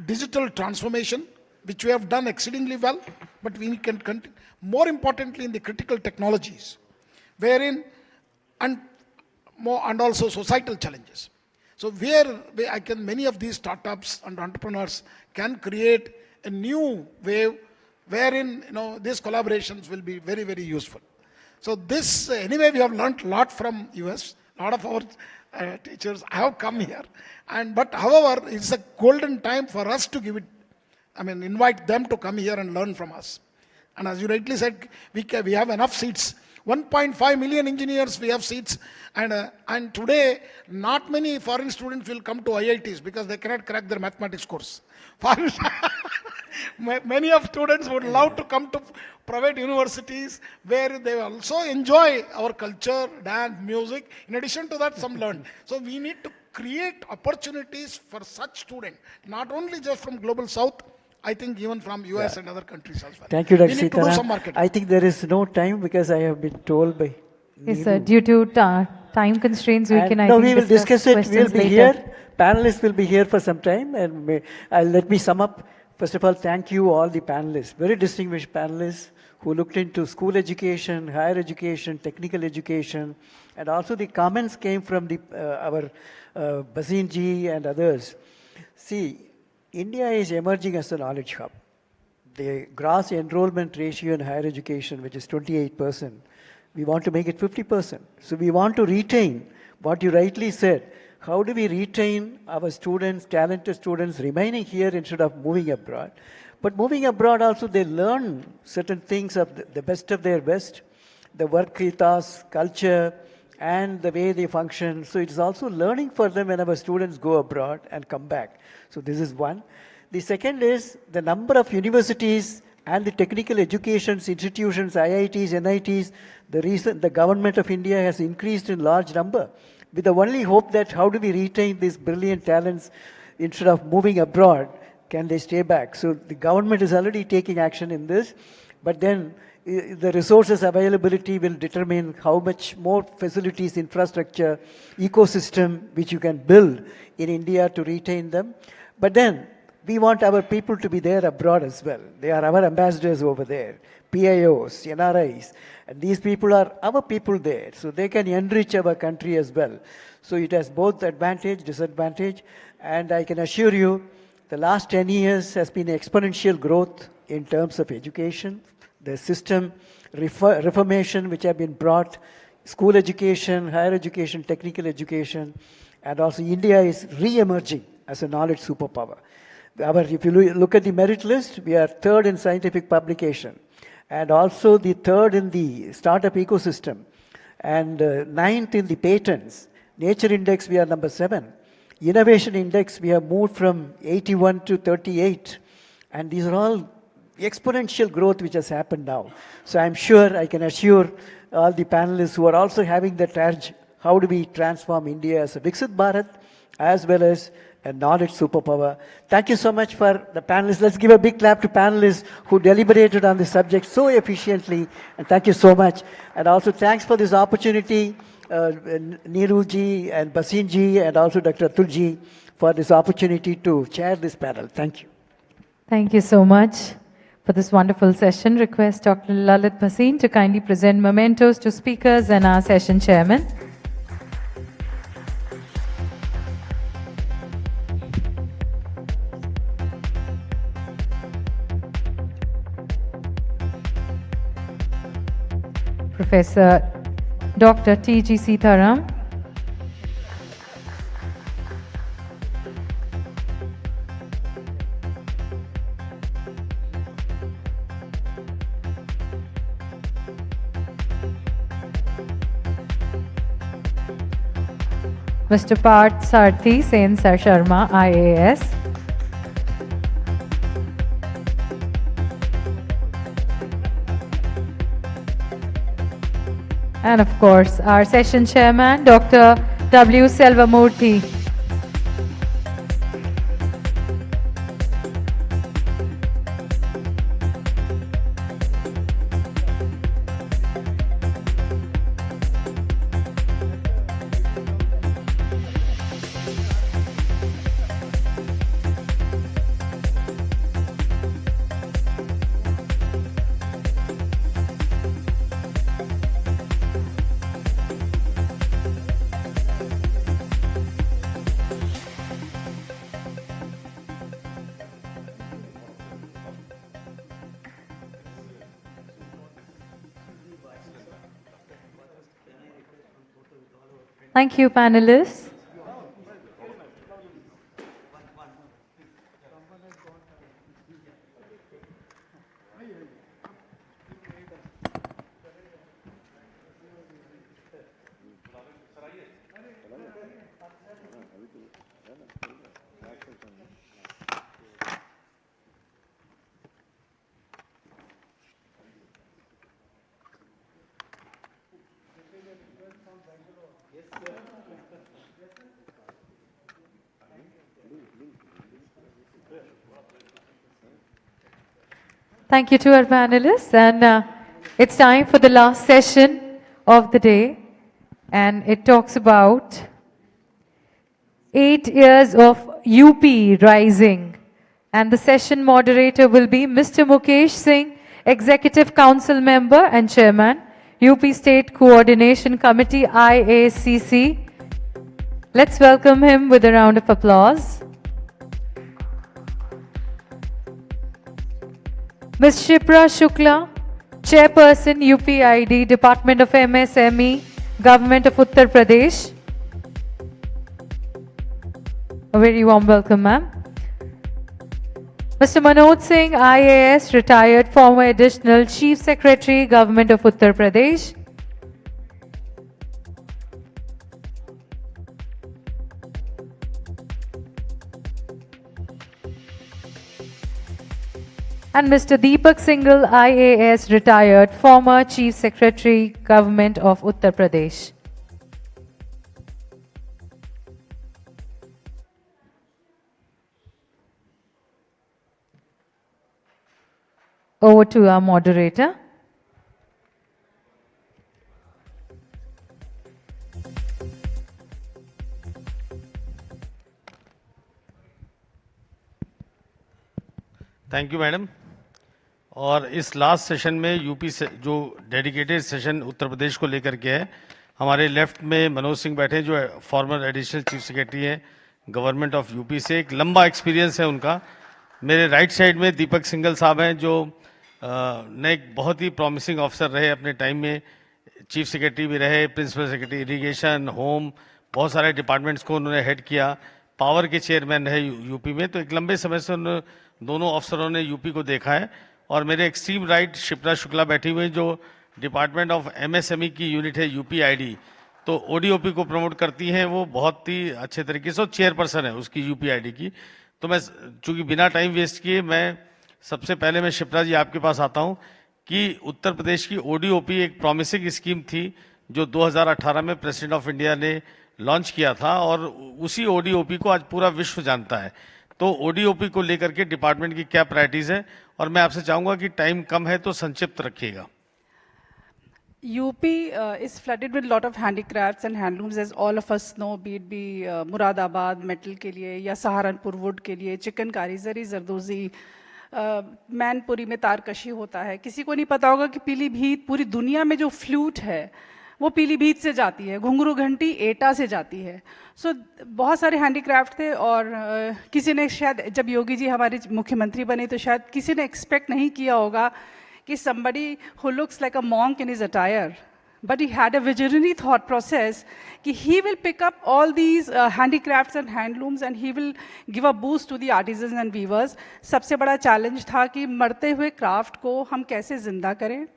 digital transformation, which we have done exceedingly well, but we can continue. More importantly, in the critical technologies, wherein, and also societal challenges. So many of these startups and entrepreneurs can create a new wave wherein these collaborations will be very, very useful. So this, anyway, we have learned a lot from US. A lot of our teachers have come here. But however, it's a golden time for us to invite them to come here and learn from us. And as you rightly said, we have enough seats. 1.5 million engineers, we have seats. And today, not many foreign students will come to IITs because they cannot crack their mathematics course. Many of students would love to come to private universities where they also enjoy our culture, dance, music. In addition to that, some learn. So we need to create opportunities for such students, not only just from Global South, I think even from US and other countries as well. Thank you, Dr. We need to do some Sitaram. marketing. I think there is no time, because I have been told by Yes, sir. Due to time constraints, we can, we will discuss it. questions We'll be later. here. Panelists will be here for some time. And let me sum up. First of all, thank you all the panelists, very distinguished panelists who looked into school education, higher education, technical education, and also the comments came from our Basin ji and others. See, India is emerging as a knowledge hub. the gross enrollment ratio in higher education, which is 28%, we want to make it 50%. So we want to retain what you rightly said. How do we retain our students, talented students remaining here instead of moving abroad? But moving abroad also, they learn certain things of the best of their best, the work ethos, culture, and the way they function. So it's also learning for them when our students go abroad and come back. So this is one. The second is the number of universities and the technical education institutions, IITs, NITs, the government of India has increased in large number, with the only hope that how do we retain these brilliant talents instead of moving abroad, can they stay back? So the government is already taking action in this, but then the resources availability will determine how much more facilities, infrastructure, ecosystem which you can build in India to retain them. But then we want our people to be there abroad as well. They are our ambassadors over there, PIOs, NRIs, and these people are our people there, so they can enrich our country as well. So it has both advantage, disadvantage, and I can assure you the last 10 years has been exponential growth in terms of education, the system reformation which have been brought, school education, higher education, technical education, and also India is re-emerging as a knowledge superpower. If you look at the merit list, we are third in scientific publication, and also the third in the startup ecosystem, and ninth in the patents. Nature Index, we are number 7. Innovation Index, we have moved from 81 to 38, and these are all exponential growth which has happened now. So I'm sure I can assure all the panelists who are also having that urge, how do we transform India as a Viksit Bharat as well as a knowledge superpower. Thank you so much for the panelists. Let's give a big clap to panelists who deliberated on this subject so efficiently, and thank you so much. And also thanks for this opportunity, Neeru ji and Basin ji and also Dr. Atul ji for this opportunity to chair this panel. Thank you. Thank you so much for this wonderful session. Request Dr. Lalit Bhasin to kindly present mementos to speakers and our session chairman. Professor Dr. T.G. Sitharam. Mr. Parth Sarthi Sen Sar Sharma, IAS. And of course, our session chairman, Dr. W. Selvamurthy. Thank you, panelists. Thank you to our panelists, and it's time for the last session of the day, and it talks about 8 years of UP rising, and the session moderator will be Mr. Mukesh Singh, Executive Council Member and Chairman, UP State Coordination Committee, IACC. Let's welcome him with a round of applause. Ms. Shipra Shukla, Chairperson UPID, Department of MSME, Government of Uttar Pradesh. A very warm welcome, ma'am. Mr. Manoj Singh, IAS, retired, former Additional Chief Secretary, Government of Uttar Pradesh. And Mr. Deepak Singhal, IAS, retired, former Chief Secretary, Government of Uttar Pradesh. Over to our moderator. Thank you madam. और इस last session में UP से जो dedicated session Uttar Pradesh को लेकर के है, हमारे लेफ्ट में मनोज सिंह बैठे जो फॉर्मर एडिशनल चीफ सेक्रेटरी हैं गवर्नमेंट ऑफ यूपी से, एक लंबा एक्सपीरियंस है उनका। मेरे राइट साइड में दीपक सिंघल साहब हैं जो ने एक बहुत ही प्रॉमिसिंग ऑफिसर रहे अपने टाइम में, चीफ सेक्रेटरी भी रहे, प्रिंसिपल सेक्रेटरी इरिगेशन, होम, बहुत सारे डिपार्टमेंट्स को उन्होंने हेड किया, पावर के चेयरमैन रहे यूपी में। तो एक लंबे समय से उन दोनों अफसरों ने यूपी को देखा है। और मेरे एक्सट्रीम राइट शिप्रा शुक्ला बैठी हुई जो डिपार्टमेंट ऑफ एमएसएमई की यूनिट है यूपीआईडी, तो ओडीओपी को प्रमोट करती हैं, वो बहुत ही अच्छे तरीके से, चेयरपर्सन है उसकी यूपीआईडी की। तो मैं चूँकि बिना टाइम वेस्ट किए मैं सबसे पहले मैं शिप्रा जी आपके पास आता हूँ कि उत्तर प्रदेश की ओडीओपी एक प्रॉमिसिंग स्कीम थी जो 2018 में प्रेसिडेंट ऑफ इंडिया ने लॉन्च किया था और उसी ओडीओपी को आज पूरा विश्व जानता है। तो ओडीओपी को लेकर के डिपार्टमेंट की क्या प्रायोरिटीज़ है, और मैं आपसे चाहूँगा कि टाइम कम है तो संक्षिप्त रखिएगा। UP is flooded with lot of handicrafts and handlooms, as all of us know, be it Moradabad metal के लिए या सहारनपुर वुड के लिए, चिकनकारी, जरी जरदोजी, मैनपुरी में तारकशी होता है। किसी को नहीं पता होगा कि पीलीभीत, पूरी दुनिया में जो फ्लूट है वो पीलीभीत से जाती है, घुंघरू घंटी एटा से जाती है। सो बहुत सारे हैंडीक्राफ्ट थे और किसी ने शायद जब योगी जी हमारे मुख्यमंत्री बने तो शायद किसी ने एक्सपेक्ट नहीं किया होगा कि somebody who looks like a monk in his attire, but he had a visionary thought process कि he will pick up all these handicrafts and handlooms and he will give a boost to the artisans and weavers। सबसे बड़ा challenge था कि मरते हुए craft को हम कैसे जिंदा करें।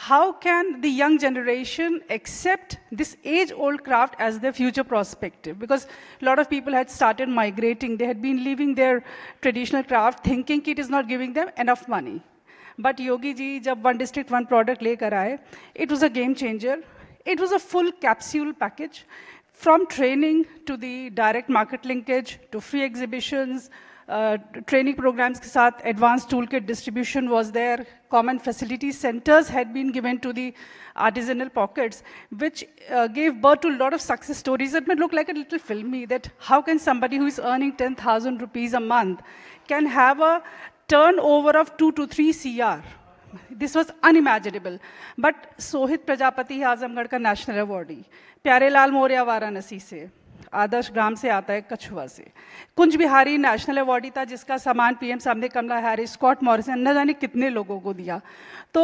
How can the young generation accept this age-old craft as their future perspective? Because a lot of people had started migrating. They had been leaving their traditional craft thinking it is not giving them enough money. But Yogi ji, जब one district, one product लेकर आए, it was a game changer. It was a full capsule package, from training to the direct market linkage to free exhibitions, training programs के साथ advanced toolkit distribution was there. Common facility centers had been given to the artisanal pockets, which gave birth to a lot of success stories that might look like a little filmy. That how can somebody who is earning 10,000 rupees a month can have a turnover of 2 to 3 CR. This was unimaginable. But Sohit Prajapati है आजमगढ़ का national awardee, Pyarelal Maurya Varanasi से, आदर्श ग्राम से आता है कछुआ से, Kunj Bihari national awardee था जिसका सामान पीएम साहब ने कमला हैरिस, स्कॉट मॉरिसन, न जाने कितने लोगों को दिया। तो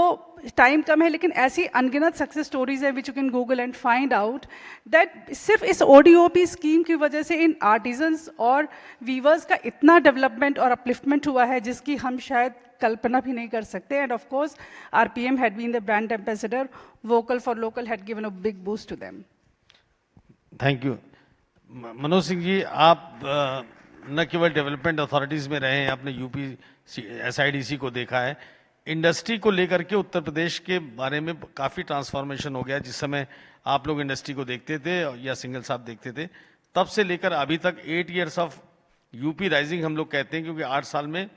टाइम कम है लेकिन ऐसी अनगिनत सक्सेस स्टोरीज है which you can Google and find out that सिर्फ इस ओडीओपी स्कीम की वजह से इन आर्टिजन्स और वीवर्स का इतना डेवलपमेंट और अपलिफ्टमेंट हुआ है जिसकी हम शायद कल्पना भी नहीं कर सकते। And of course RPM had been the brand ambassador, vocal for local had given a big boost to them. Thank you. Manoj Singh ji, आप न केवल डेवलपमेंट अथॉरिटीज़ में रहे हैं, आपने यूपी एसआईडीसी को देखा है, इंडस्ट्री को लेकर के उत्तर प्रदेश के बारे में काफ़ी ट्रांसफॉर्मेशन हो गया। जिस समय आप लोग इंडस्ट्री को देखते थे या सिंगल साहब देखते थे, तब से लेकर अभी तक 8 years ऑफ यूपी राइजिंग हम लोग कहते हैं, क्योंकि 8 साल में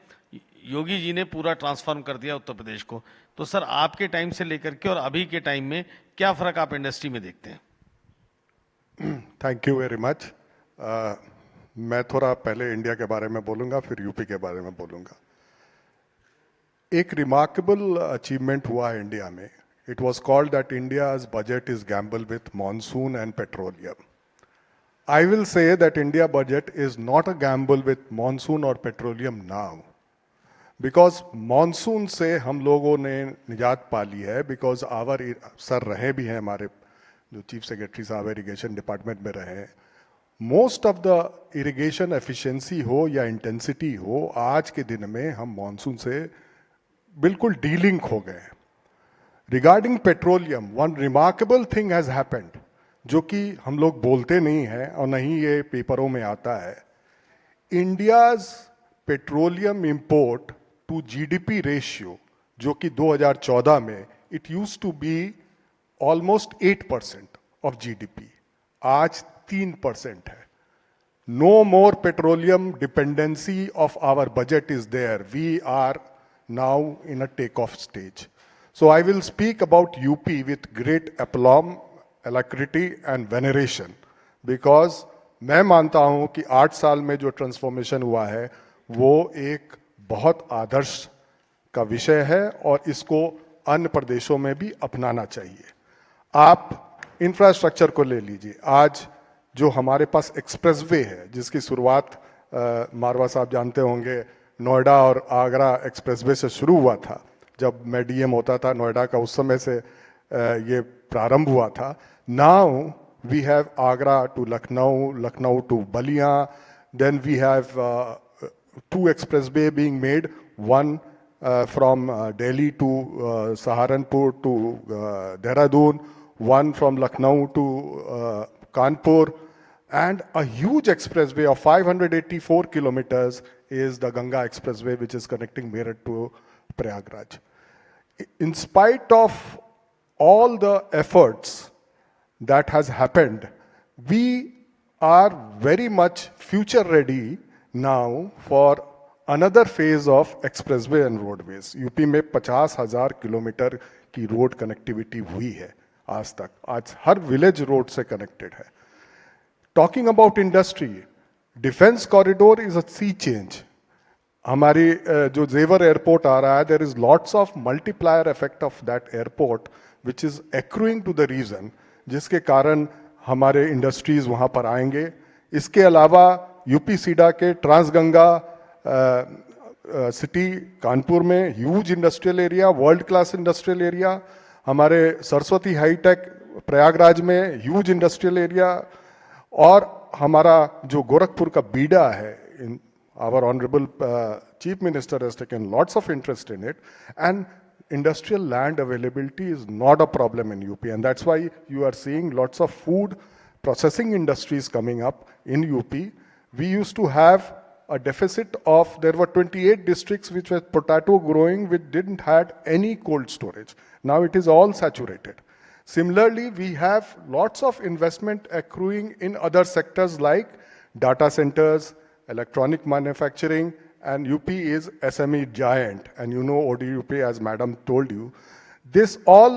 योगी जी ने पूरा ट्रांसफॉर्म कर दिया उत्तर प्रदेश को। तो सर, आपके टाइम से लेकर के और अभी के टाइम में क्या फ़र्क आप इंडस्ट्री में देखते हैं? Thank you very much. मैं थोड़ा पहले इंडिया के बारे में बोलूँगा, फिर यूपी के बारे में बोलूँगा। एक रिमार्केबल अचीवमेंट हुआ है इंडिया में। It was called that India's budget is Gamble with monsoon and petroleum. I will say that India budget is not a gamble with monsoon और पेट्रोलियम नाउ। बिकॉज मॉनसून से हम लोगों ने निजात पा ली है, बिकॉज आवर सर रहे भी हैं हमारे जो चीफ सेक्रेटरी साहब इरिगेशन डिपार्टमेंट में रहे हैं, most of the irrigation efficiency हो या इंटेंसिटी हो, आज के दिन में हम मॉनसून से बिल्कुल डीलिंक हो गए। Regarding petroleum, one remarkable thing has happened, जो कि हम लोग बोलते नहीं हैं और नहीं ये पेपरों में आता है। India's petroleum import to GDP ratio, जो कि 2014 में it used to be almost 8% of GDP, आज 3% है। No more petroleum dependency of our budget is there, we are now in a take off stage. So I will speak about UP with great aplomb, alacrity and veneration, because मैं मानता हूं कि 8 साल में जो transformation हुआ है वो एक बहुत आदर्श का विषय है और इसको अन्य प्रदेशों में भी अपनाना चाहिए। आप इंफ्रास्ट्रक्चर को ले लीजिए, आज जो हमारे पास एक्सप्रेसवे है, जिसकी शुरुआत मारवा साहब जानते होंगे, नोएडा और आगरा एक्सप्रेसवे से शुरू हुआ था। जब मैं डीएम होता था नोएडा का, उस समय से ये प्रारंभ हुआ था। Now we have Agra to Lucknow, Lucknow to Ballia, then we have 2 expressway being made, one from Delhi to Saharanpur to Dehradun, one from Lucknow to Kanpur, and a huge expressway of 584 kilometers is the Ganga Expressway, which is connecting Meerut to Prayagraj. In spite of all the efforts that has happened, we are very much future ready now for another phase of expressway and roadways. UP में 50,000 kilometre की road connectivity हुई है आज तक, आज हर village road से connected है। Talking about industry, defence corridor is a sea change. हमारी जो जेवर एयरपोर्ट आ रहा है, there is lots of multiplier effect of that airport which is accruing to the region, जिसके कारण हमारे इंडस्ट्रीज वहां पर आएंगे। इसके अलावा यूपी सीडा के ट्रांसगंगा सिटी कानपुर में huge industrial area, world class industrial area, हमारे सरस्वती हाईटेक प्रयागराज में ह्यूज इंडस्ट्रियल एरिया, और हमारा जो गोरखपुर का बीडा है, our honorable chief minister has taken lots of interest in it, and industrial land availability is not a problem in UP, and that's why you are seeing lots of food processing industries coming up in UP. We used to have a deficit of, there were 28 districts which were potato growing, which didn't had any cold storage. Now it is all saturated. Similarly, we have lots of investment accruing in other sectors like data centers, electronic manufacturing, and UP is SME giant, and you know ODUP, as madam told you. This all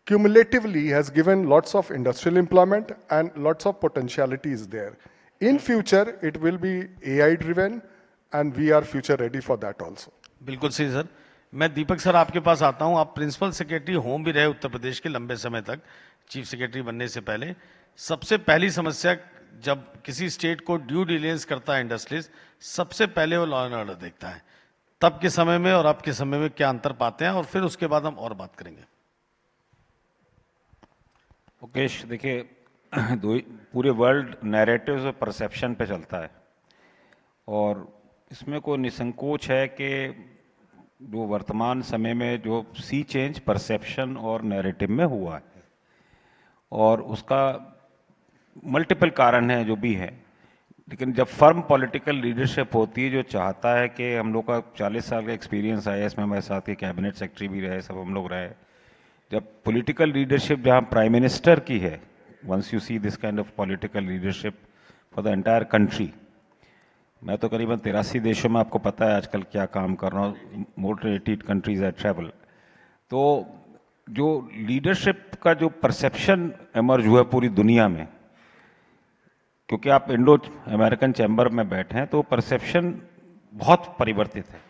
cumulatively has given lots of industrial employment and lots of potentialities there. In future, it will be AI driven, and we are future ready for that also. बिल्कुल सही sir. मैं दीपक sir आपके पास आता हूं। आप principal secretary home भी रहे उत्तर प्रदेश के लंबे समय तक, चीफ सेक्रेटरी बनने से पहले। सबसे पहली समस्या जब किसी स्टेट को ड्यू डिलिजेंस करता है इंडस्ट्रीज, सबसे पहले वो लॉ एंड ऑर्डर देखता है। तब के समय में और अब के समय में क्या अंतर पाते हैं, और फिर उसके बाद हम और बात करेंगे। मुकेश, देखिए, पूरे वर्ल्ड नैरेटिव्स और परसेप्शन पे चलता है, और इसमें कोई निसंकोच है कि जो वर्तमान समय में जो सी चेंज परसेप्शन और नैरेटिव में हुआ है, और उसका मल्टीपल कारण है जो भी है, लेकिन जब फर्म पॉलिटिकल लीडरशिप होती है जो चाहता है कि हम लोग का 40 साल का एक्सपीरियंस है, इसमें हमारे साथ के कैबिनेट सेक्रेटरी भी रहे, सब हम लोग रहे, जब पॉलिटिकल लीडरशिप जहाँ प्राइम मिनिस्टर की है, once you see this kind of political leadership for the entire country. मैं तो करीबन 83 देशों में, आपको पता है आजकल क्या काम कर रहा हूँ, more than 80 countries I travel. तो जो लीडरशिप का जो परसेप्शन एमर्ज हुआ है पूरी दुनिया में, क्योंकि आप इंडो अमेरिकन चैम्बर में बैठे हैं, तो परसेप्शन बहुत परिवर्तित है,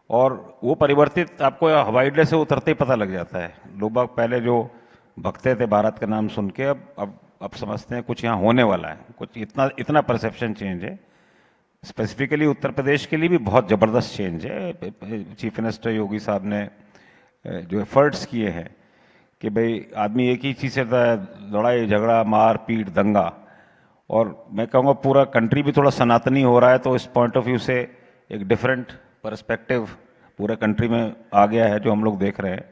और वो परिवर्तित आपको हवाई अड्डे से उतरते ही पता लग जाता है। लोग पहले जो भगते थे भारत का नाम सुन के, अब समझते हैं कुछ यहाँ होने वाला है, कुछ इतना परसेप्शन चेंज है। स्पेसिफिकली उत्तर प्रदेश के लिए भी बहुत ज़बरदस्त चेंज है। चीफ मिनिस्टर योगी साहब ने जो एफर्ट्स किए हैं कि भाई आदमी एक ही चीज़ से लड़ाई झगड़ा मार पीट दंगा, और मैं कहूँगा पूरा कंट्री भी थोड़ा सनातनी हो रहा है, तो इस पॉइंट ऑफ व्यू से एक डिफरेंट पर्सपेक्टिव पूरे कंट्री में आ गया है जो हम लोग देख रहे हैं।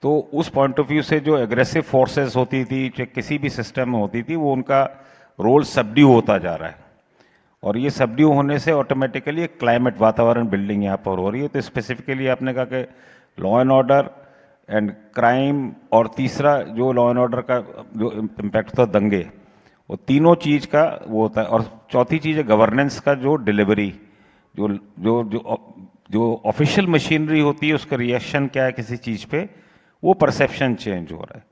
तो उस पॉइंट ऑफ व्यू से जो एग्रेसिव फोर्सेस होती थी जो किसी भी सिस्टम में होती थी, वो उनका रोल सबड्यू होता जा रहा है, और ये सबड्यू होने से ऑटोमेटिकली एक क्लाइमेट वातावरण बिल्डिंग यहाँ पर हो रही है। तो स्पेसिफिकली आपने कहा कि law and order and crime, और तीसरा जो लॉ एंड ऑर्डर का जो इम्पैक्ट था दंगे, वो तीनों चीज़ का वो होता है। और चौथी चीज़ है गवर्नेंस का जो डिलीवरी, जो जो जो जो ऑफिशियल मशीनरी होती है उसका रिएक्शन क्या है किसी चीज़ पे, वो परसेप्शन चेंज हो रहा है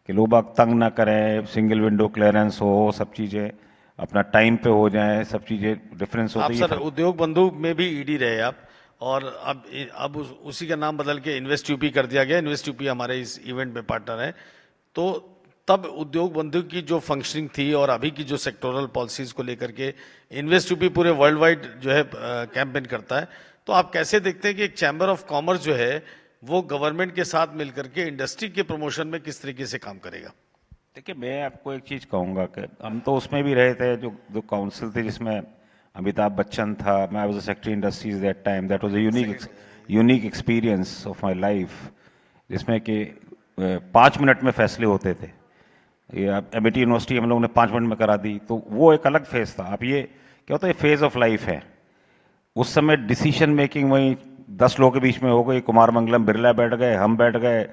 कि लोग बाग तंग ना करें, सिंगल विंडो क्लियरेंस हो, सब चीज़ें अपना टाइम पे हो जाएं, सब चीज़ें डिफरेंस होती है। आप सर उद्योग बंधु में भी ईडी रहे आप, और अब उसी का नाम बदल के इन्वेस्ट यूपी कर दिया गया। इन्वेस्ट यूपी हमारे इस इवेंट में पार्टनर है। तो तब उद्योग बंधु की जो फंक्शनिंग थी और अभी की जो सेक्टोरल पॉलिसीज को लेकर के इन्वेस्ट यूपी पूरे वर्ल्ड वाइड जो है कैंपेन करता है, तो आप कैसे देखते हैं कि एक चैम्बर ऑफ कॉमर्स जो है वो गवर्नमेंट के साथ मिलकर के इंडस्ट्री के प्रमोशन में किस तरीके से काम करेगा? देखिए, मैं आपको एक चीज़ कहूँगा कि हम तो उसमें भी रहे थे जो जो काउंसिल थी जिसमें अमिताभ बच्चन था, मैं was the secretary industries that time, that was a unique experience of my life, जिसमें कि 5 मिनट में फैसले होते थे। ये एमिटी यूनिवर्सिटी हम लोगों ने 5 मिनट में करा दी, तो वो एक अलग फेज़ था। अब ये क्या होता है, फेज़ ऑफ लाइफ है। उस समय डिसीजन मेकिंग वहीं 10 लोगों के बीच में हो गई, कुमार मंगलम बिरला बैठ गए, हम बैठ गए,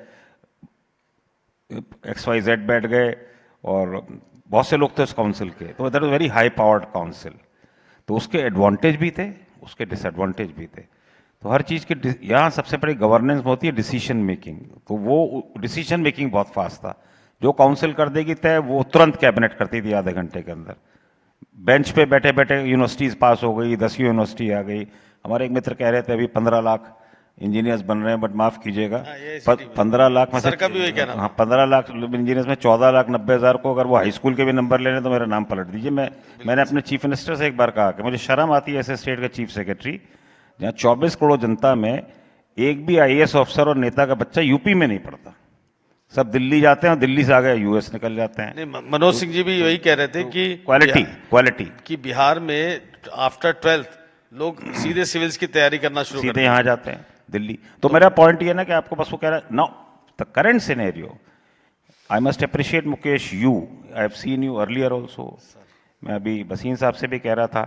XYZ बैठ गए, और बहुत से लोग थे उस काउंसिल के। तो that was very high powered council. तो उसके एडवांटेज भी थे, उसके डिसएडवांटेज भी थे। तो हर चीज़ के यहाँ सबसे बड़ी गवर्नेंस होती है डिसीजन मेकिंग, तो वो डिसीजन मेकिंग बहुत फास्ट था। जो काउंसिल कर देगी तय, वो तुरंत कैबिनेट करती थी आधे घंटे के अंदर। बेंच पे बैठे बैठे यूनिवर्सिटीज़ पास हो गई, 10 यूनिवर्सिटी आ गई। हमारे एक मित्र कह रहे थे अभी 15 लाख इंजीनियर्स बन रहे हैं, बट माफ़ कीजिएगा, 15 लाख में से, हाँ 15 लाख इंजीनियर्स में 14,90,000 को अगर वो हाई स्कूल के भी नंबर ले लें तो मेरा नाम पलट दीजिए। मैंने अपने चीफ मिनिस्टर से एक बार कहा कि मुझे शर्म आती है ऐसे स्टेट का चीफ सेक्रेटरी जहाँ 24 करोड़ जनता में एक भी IAS ऑफिसर और नेता का बच्चा यूपी में नहीं पढ़ता। सब दिल्ली जाते हैं और दिल्ली से आगे US निकल जाते हैं। मनोज सिंह जी भी यही कह रहे थे कि क्वालिटी कि बिहार में आफ्टर 12th लोग सीधे सिविल्स की तैयारी करना शुरू सीधे यहाँ जाते हैं दिल्ली। तो मेरा पॉइंट ये ना कि आपको बस वो कह रहा है now the current scenario, I must appreciate Mukesh you, I have seen you earlier also. मैं अभी बसीन साहब से भी कह रहा था,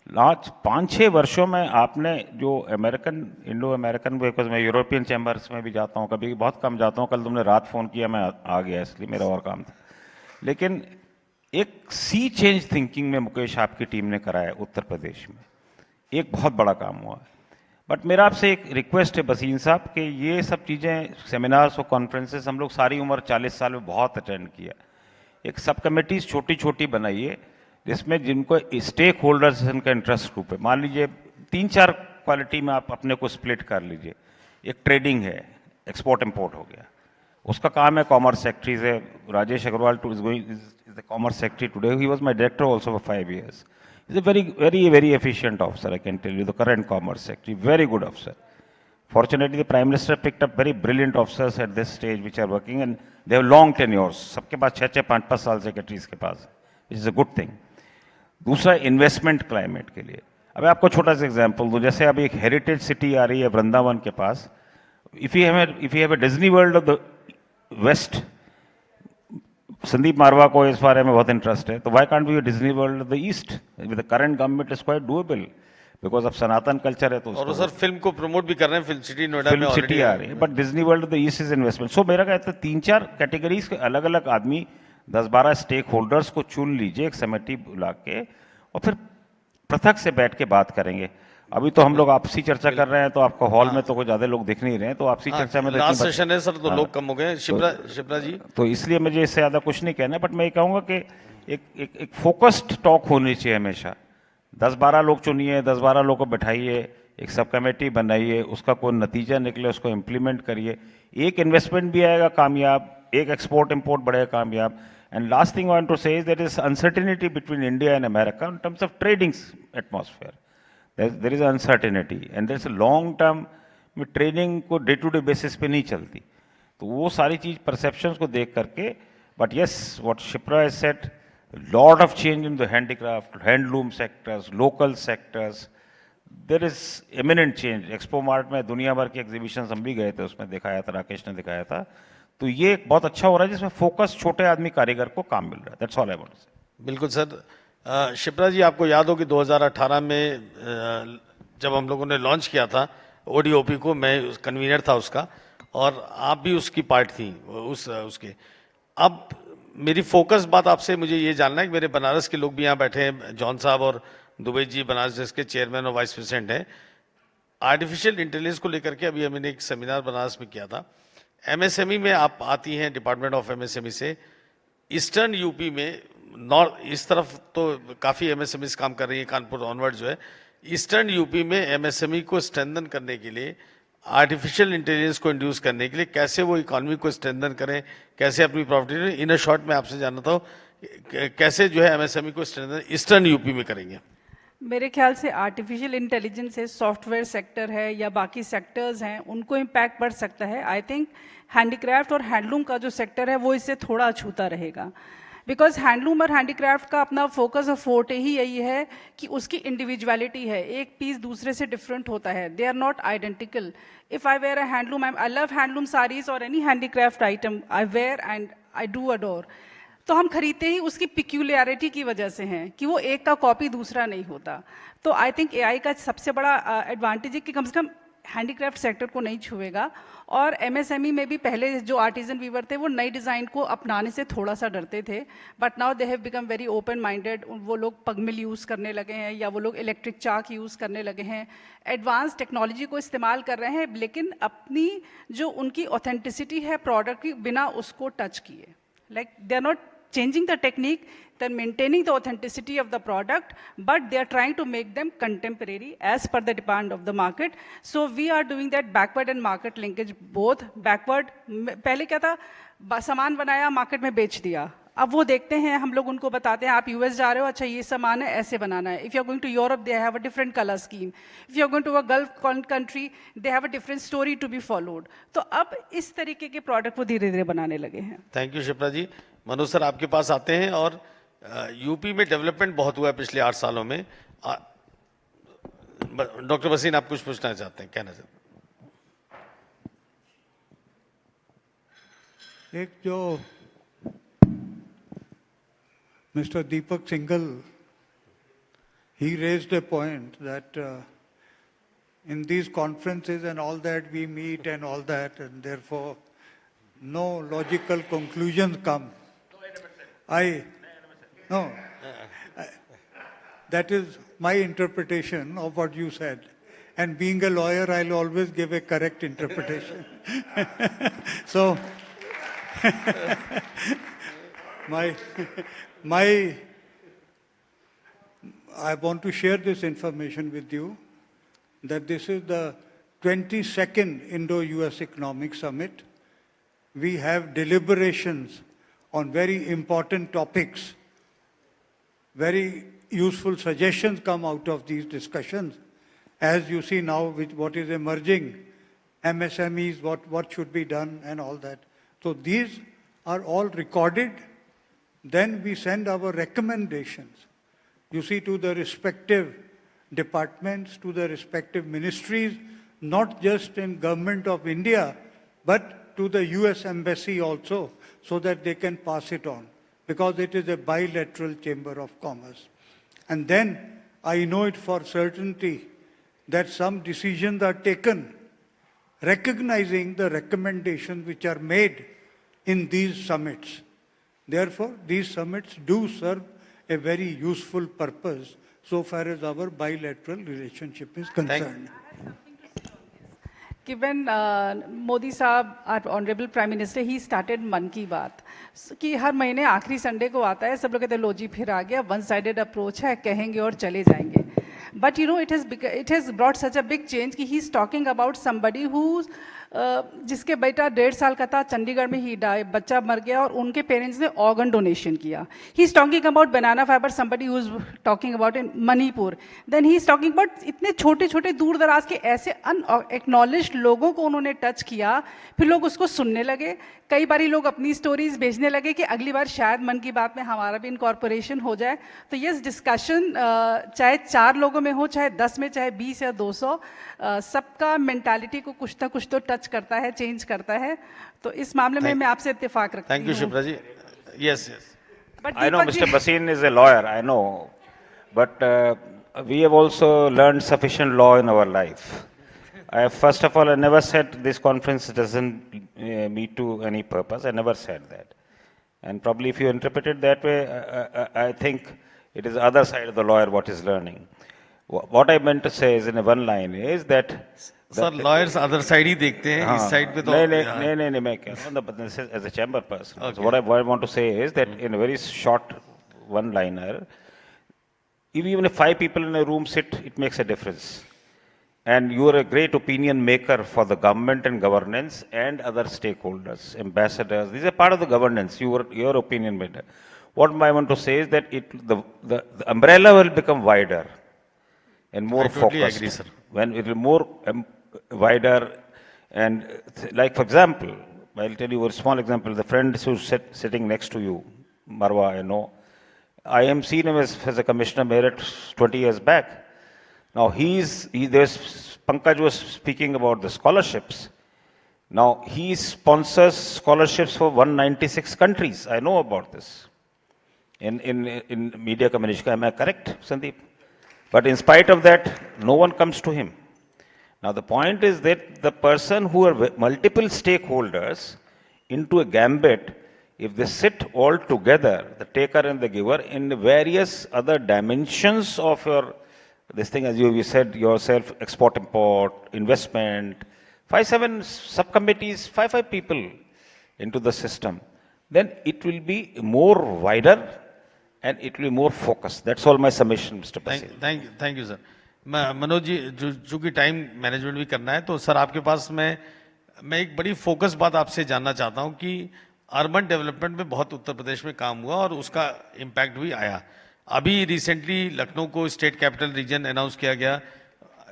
लास्ट 5-6 वर्षों में आपने जो अमेरिकन इंडो अमेरिकन, बिकॉज मैं यूरोपियन चैम्बर्स में भी जाता हूँ, कभी बहुत कम जाता हूँ, कल तुमने रात फ़ोन किया मैं आ गया इसलिए मेरा और काम था। लेकिन एक सी चेंज थिंकिंग में मुकेश आपकी टीम ने करा है उत्तर प्रदेश में, एक बहुत बड़ा काम हुआ है। बट मेरा आपसे एक रिक्वेस्ट है बसीन साहब कि ये सब चीज़ें, सेमिनार्स और कॉन्फ्रेंसेस हम लोग सारी उम्र 40 साल में बहुत अटेंड किया। एक सब कमेटीज़ छोटी छोटी बनाइए जिसमें जिनको स्टेक होल्डर्स जिनका इंटरेस्ट ग्रुप है, मान लीजिए 3-4 क्वालिटी में आप अपने को स्प्लिट कर लीजिए। एक ट्रेडिंग है, एक्सपोर्ट इम्पोर्ट हो गया, उसका काम है कॉमर्स सेक्रेटरी से। Rajesh Agarwal is the commerce secretary today, he was my director also for 5 years. He's a very efficient officer, I can tell you, the current commerce secretary, very good officer. Fortunately, the Prime Minister picked up very brilliant officers at this stage which are working and they have long tenures. सबके पास 6-6, 5-5 साल secretaries के पास, which is a good thing. दूसरा, investment climate के लिए। अब आपको छोटा सा एग्जाम्पल दूँ, जैसे अभी एक हेरिटेज सिटी आ रही है वृंदावन के पास। If you have a Disney world of the west, Sandeep Marwa को इस बारे में बहुत इंटरेस्ट है, तो why can't be Disney world of the east? With the current government is quite doable, because अब सनातन कल्चर है। तो और सर फिल्म को प्रमोट भी कर रहे हैं, फिल्म सिटी नोएडा में सिटी आ रही है, but Disney world of the east is investment. So मेरा कहता है 3-4 कैटेगरीज के अलग अलग आदमी, 10-12 स्टेक होल्डर्स को चुन लीजिए, एक समिति बुला के, और फिर पृथक से बैठ के बात करेंगे। अभी तो हम लोग आपसी चर्चा कर रहे हैं, तो आपको हॉल में तो कोई ज्यादा लोग दिख नहीं रहे हैं, तो आपसी चर्चा में लास्ट सेशन है सर, तो लोग कम हो गए। शिप्रा जी, तो इसलिए मुझे इससे ज्यादा कुछ नहीं कहना, बट मैं ये कहूँगा कि एक फोकस्ड टॉक होनी चाहिए हमेशा। 10-12 लोग चुनिए, 10-12 लोग को बैठाइए, एक सब कमेटी बनाइए, उसका कोई नतीजा निकले उसको इम्प्लीमेंट करिए। एक इन्वेस्टमेंट भी आएगा कामयाब, एक एक्सपोर्ट इम्पोर्ट बढ़ेगा कामयाब। And last thing I want to say is there is uncertainty between India and America in terms of trading atmosphere. There is uncertainty and there is a long term में training को day to day basis पे नहीं चलती, तो वो सारी चीज perceptions को देख करके, but yes what Shipra has said, lot of change in the handicraft, handloom sectors, local sectors, there is imminent change. Expo mart में दुनिया भर के एग्जीबिशन हम भी गए थे, उसमें दिखाया था, राकेश ने दिखाया था, तो ये एक बहुत अच्छा हो रहा है जिसमें फोकस छोटे आदमी कारीगर को काम मिल रहा है। That's all I want to say. बिल्कुल सर। शिप्रा जी, आपको याद हो कि 2018 में जब हम लोगों ने लॉन्च किया था ओडीओपी को, मैं कन्वीनर था उसका, और आप भी उसकी पार्ट थी उसके। अब मेरी फोकस बात आपसे मुझे ये जानना है कि मेरे बनारस के लोग भी यहाँ बैठे हैं, जॉन साहब और दुबे जी बनारस के चेयरमैन और वाइस प्रेसिडेंट हैं। आर्टिफिशियल इंटेलिजेंस को लेकर के अभी हमने एक सेमिनार बनारस में किया था। एमएसएमई में आप आती हैं, डिपार्टमेंट ऑफ एमएसएमई से। ईस्टर्न यूपी में, नॉर्थ इस तरफ तो काफ़ी एमएसएमई काम कर रही है, कानपुर ऑनवर्ड जो है। ईस्टर्न यूपी में एमएसएमई को स्ट्रेंथन करने के लिए, आर्टिफिशियल इंटेलिजेंस को इंड्यूस करने के लिए, कैसे वो इकोनॉमी को स्ट्रेंथन करें, कैसे अपनी प्रॉफिट, इन अ शॉर्ट में आपसे जानना था कैसे जो है एमएसएमई को स्ट्रेंथन ईस्टर्न यूपी में करेंगे। मेरे ख्याल से आर्टिफिशियल इंटेलिजेंस है, सॉफ्टवेयर सेक्टर है या बाकी सेक्टर्स हैं, उनको इम्पैक्ट पड़ सकता है। आई थिंक हैंडीक्राफ्ट और हैंडलूम का जो सेक्टर है वो इससे थोड़ा अछूता रहेगा, बिकॉज हैंडलूम और हैंडीक्राफ्ट का अपना फोकस और फोर्टे ही यही है कि उसकी इंडिविजुअलिटी है, एक पीस दूसरे से डिफरेंट होता है, they are not identical. If I wear a handloom, I love handloom saris और any handicraft item I wear and I do adore, तो हम खरीदते ही उसकी पिक्यूलियरिटी की वजह से हैं कि वो एक का कॉपी दूसरा नहीं होता। तो आई थिंक एआई का सबसे बड़ा एडवांटेज है कि कम से कम हैंडीक्राफ्ट सेक्टर को नहीं छुएगा। और एमएसएमई में भी पहले जो आर्टिजन वीवर थे वो नई डिज़ाइन को अपनाने से थोड़ा सा डरते थे, but now they have become very open minded. वो लोग पगमिल यूज़ करने लगे हैं या वो लोग इलेक्ट्रिक चाक यूज़ करने लगे हैं, एडवांस टेक्नोलॉजी को इस्तेमाल कर रहे हैं, लेकिन अपनी जो उनकी ऑथेंटिसिटी है प्रोडक्ट की बिना उसको टच किए, like they are not changing the technique, they're maintaining the authenticity of the product, but they are trying to make them contemporary as per the demand of the market. So we are doing that backward and market linkage both. Backward, पहले क्या था, सामान बनाया market में बेच दिया, अब वो देखते हैं, हम लोग उनको बताते हैं आप यूएस जा रहे हो, अच्छा ये सामान है, ऐसे बनाना है। If you are going to Europe they have a different colour scheme, if you are going to a Gulf country they have a different story to be followed. तो अब इस तरीके के प्रोडक्ट वो धीरे धीरे बनाने लगे हैं। Thank you Shipra ji. Manoj sir आपके पास आते हैं, और यूपी में डेवलपमेंट बहुत हुआ है पिछले 8 सालों में। डॉक्टर वसीन, आप कुछ पूछना चाहते हैं, कहना चाहते हैं? एक जो Mr. Deepak Singhal, he raised a point that in these conferences and all that we meet and all that, and therefore no logical conclusions come. That is my interpretation of what you said. And being a lawyer, I'll always give a correct interpretation. So, I want to share this information with you, that this is the 22nd Indo-US Economic Summit. We have deliberations on very important topics. Very useful suggestions come out of these discussions. As you see now with what is emerging, MSMEs, what should be done and all that. So these are all recorded. Then we send our recommendations, you see, to the respective departments, to the respective ministries, not just in Government of India, but to the US Embassy also, so that they can pass it on, because it is a bilateral chamber of commerce. And then I know it for certainty that some decisions are taken recognizing the recommendations which are made in these summits. Therefore, these summits do serve a very useful purpose so far as our bilateral relationship is concerned. Given Modi Saab, our Honorable Prime Minister, he started मन की बात कि हर महीने आखिरी Sunday को आता है, सब लोग कहते हैं लो जी फिर आ गया, वन साइडेड अप्रोच है, कहेंगे और चले जाएंगे. But you know, it has brought such a big change कि he's talking about somebody who जिसके बेटा 1.5 साल का था, चंडीगढ़ में ही बच्चा मर गया और उनके पेरेंट्स ने ऑर्गन डोनेशन किया. He is talking about banana fibre, somebody who is talking about in Manipur. Then he is talking about इतने छोटे छोटे दूर दराज के ऐसे अनएक्नॉलेज्ड लोगों को उन्होंने टच किया. फिर लोग उसको सुनने लगे. कई बार लोग अपनी स्टोरीज भेजने लगे कि अगली बार शायद मन की बात में हमारा भी इनकॉर्पोरेशन हो जाए. तो यस, डिस्कशन चाहे 4 लोगों में हो, चाहे 10 में, चाहे 20 या 200, सबका मेंटालिटी को कुछ ना कुछ तो टच करता है, चेंज करता है. तो इस मामले में मैं आपसे इत्तेफाक रखती हूँ. Thank you Shipra ji. Yes. I know Mr. Bhasin is a lawyer, I know, but we have also learned sufficient law in our life. First of all, I never said this conference doesn't meet to any purpose. I never said that. And probably if you interpret it that way, I think it is the other side of the lawyer what is learning. What I meant to say is in one line is that... Sir, lawyers other side ही देखते हैं, इस side पे तो... नहीं, मैं कह रहा हूँ, as a chamber person. Okay. So what I want to say is that in a very short one-liner, even if 5 people in a room sit, it makes a difference. And you are a great opinion maker for the government and governance and other stakeholders, ambassadors. These are part of the governance, your opinion maker. What I want to say is that the umbrella will become wider and more focused. I totally agree, sir. When it will be more wider, and like for example, I'll tell you a small example. The friend who's sitting next to you, Marwa, I know, I am seen him as a commissioner merit 20 years back. Now there's Pankaj was speaking about the scholarships. Now he sponsors scholarships for 196 countries. I know about this. In media communication, am I correct, Sandeep? But in spite of that, no one comes to him. Now the point is that the person who are multiple stakeholders into a gambit, if they sit all together, the taker and the giver, in various other dimensions of your, this thing, as you said yourself, export, import, investment, 5-7 subcommittees, 5 people into the system, then it will be more wider and it will be more focused. That's all my summation, Mr. Bhasin. Thank you, sir. Manoj ji, चूंकि time management भी करना है, तो sir आपके पास मैं एक बड़ी focus बात आपसे जानना चाहता हूं कि अर्बन डेवलपमेंट में बहुत उत्तर प्रदेश में काम हुआ और उसका इम्पैक्ट भी आया. अभी रिसेंटली लखनऊ को स्टेट कैपिटल रीजन अनाउंस किया गया.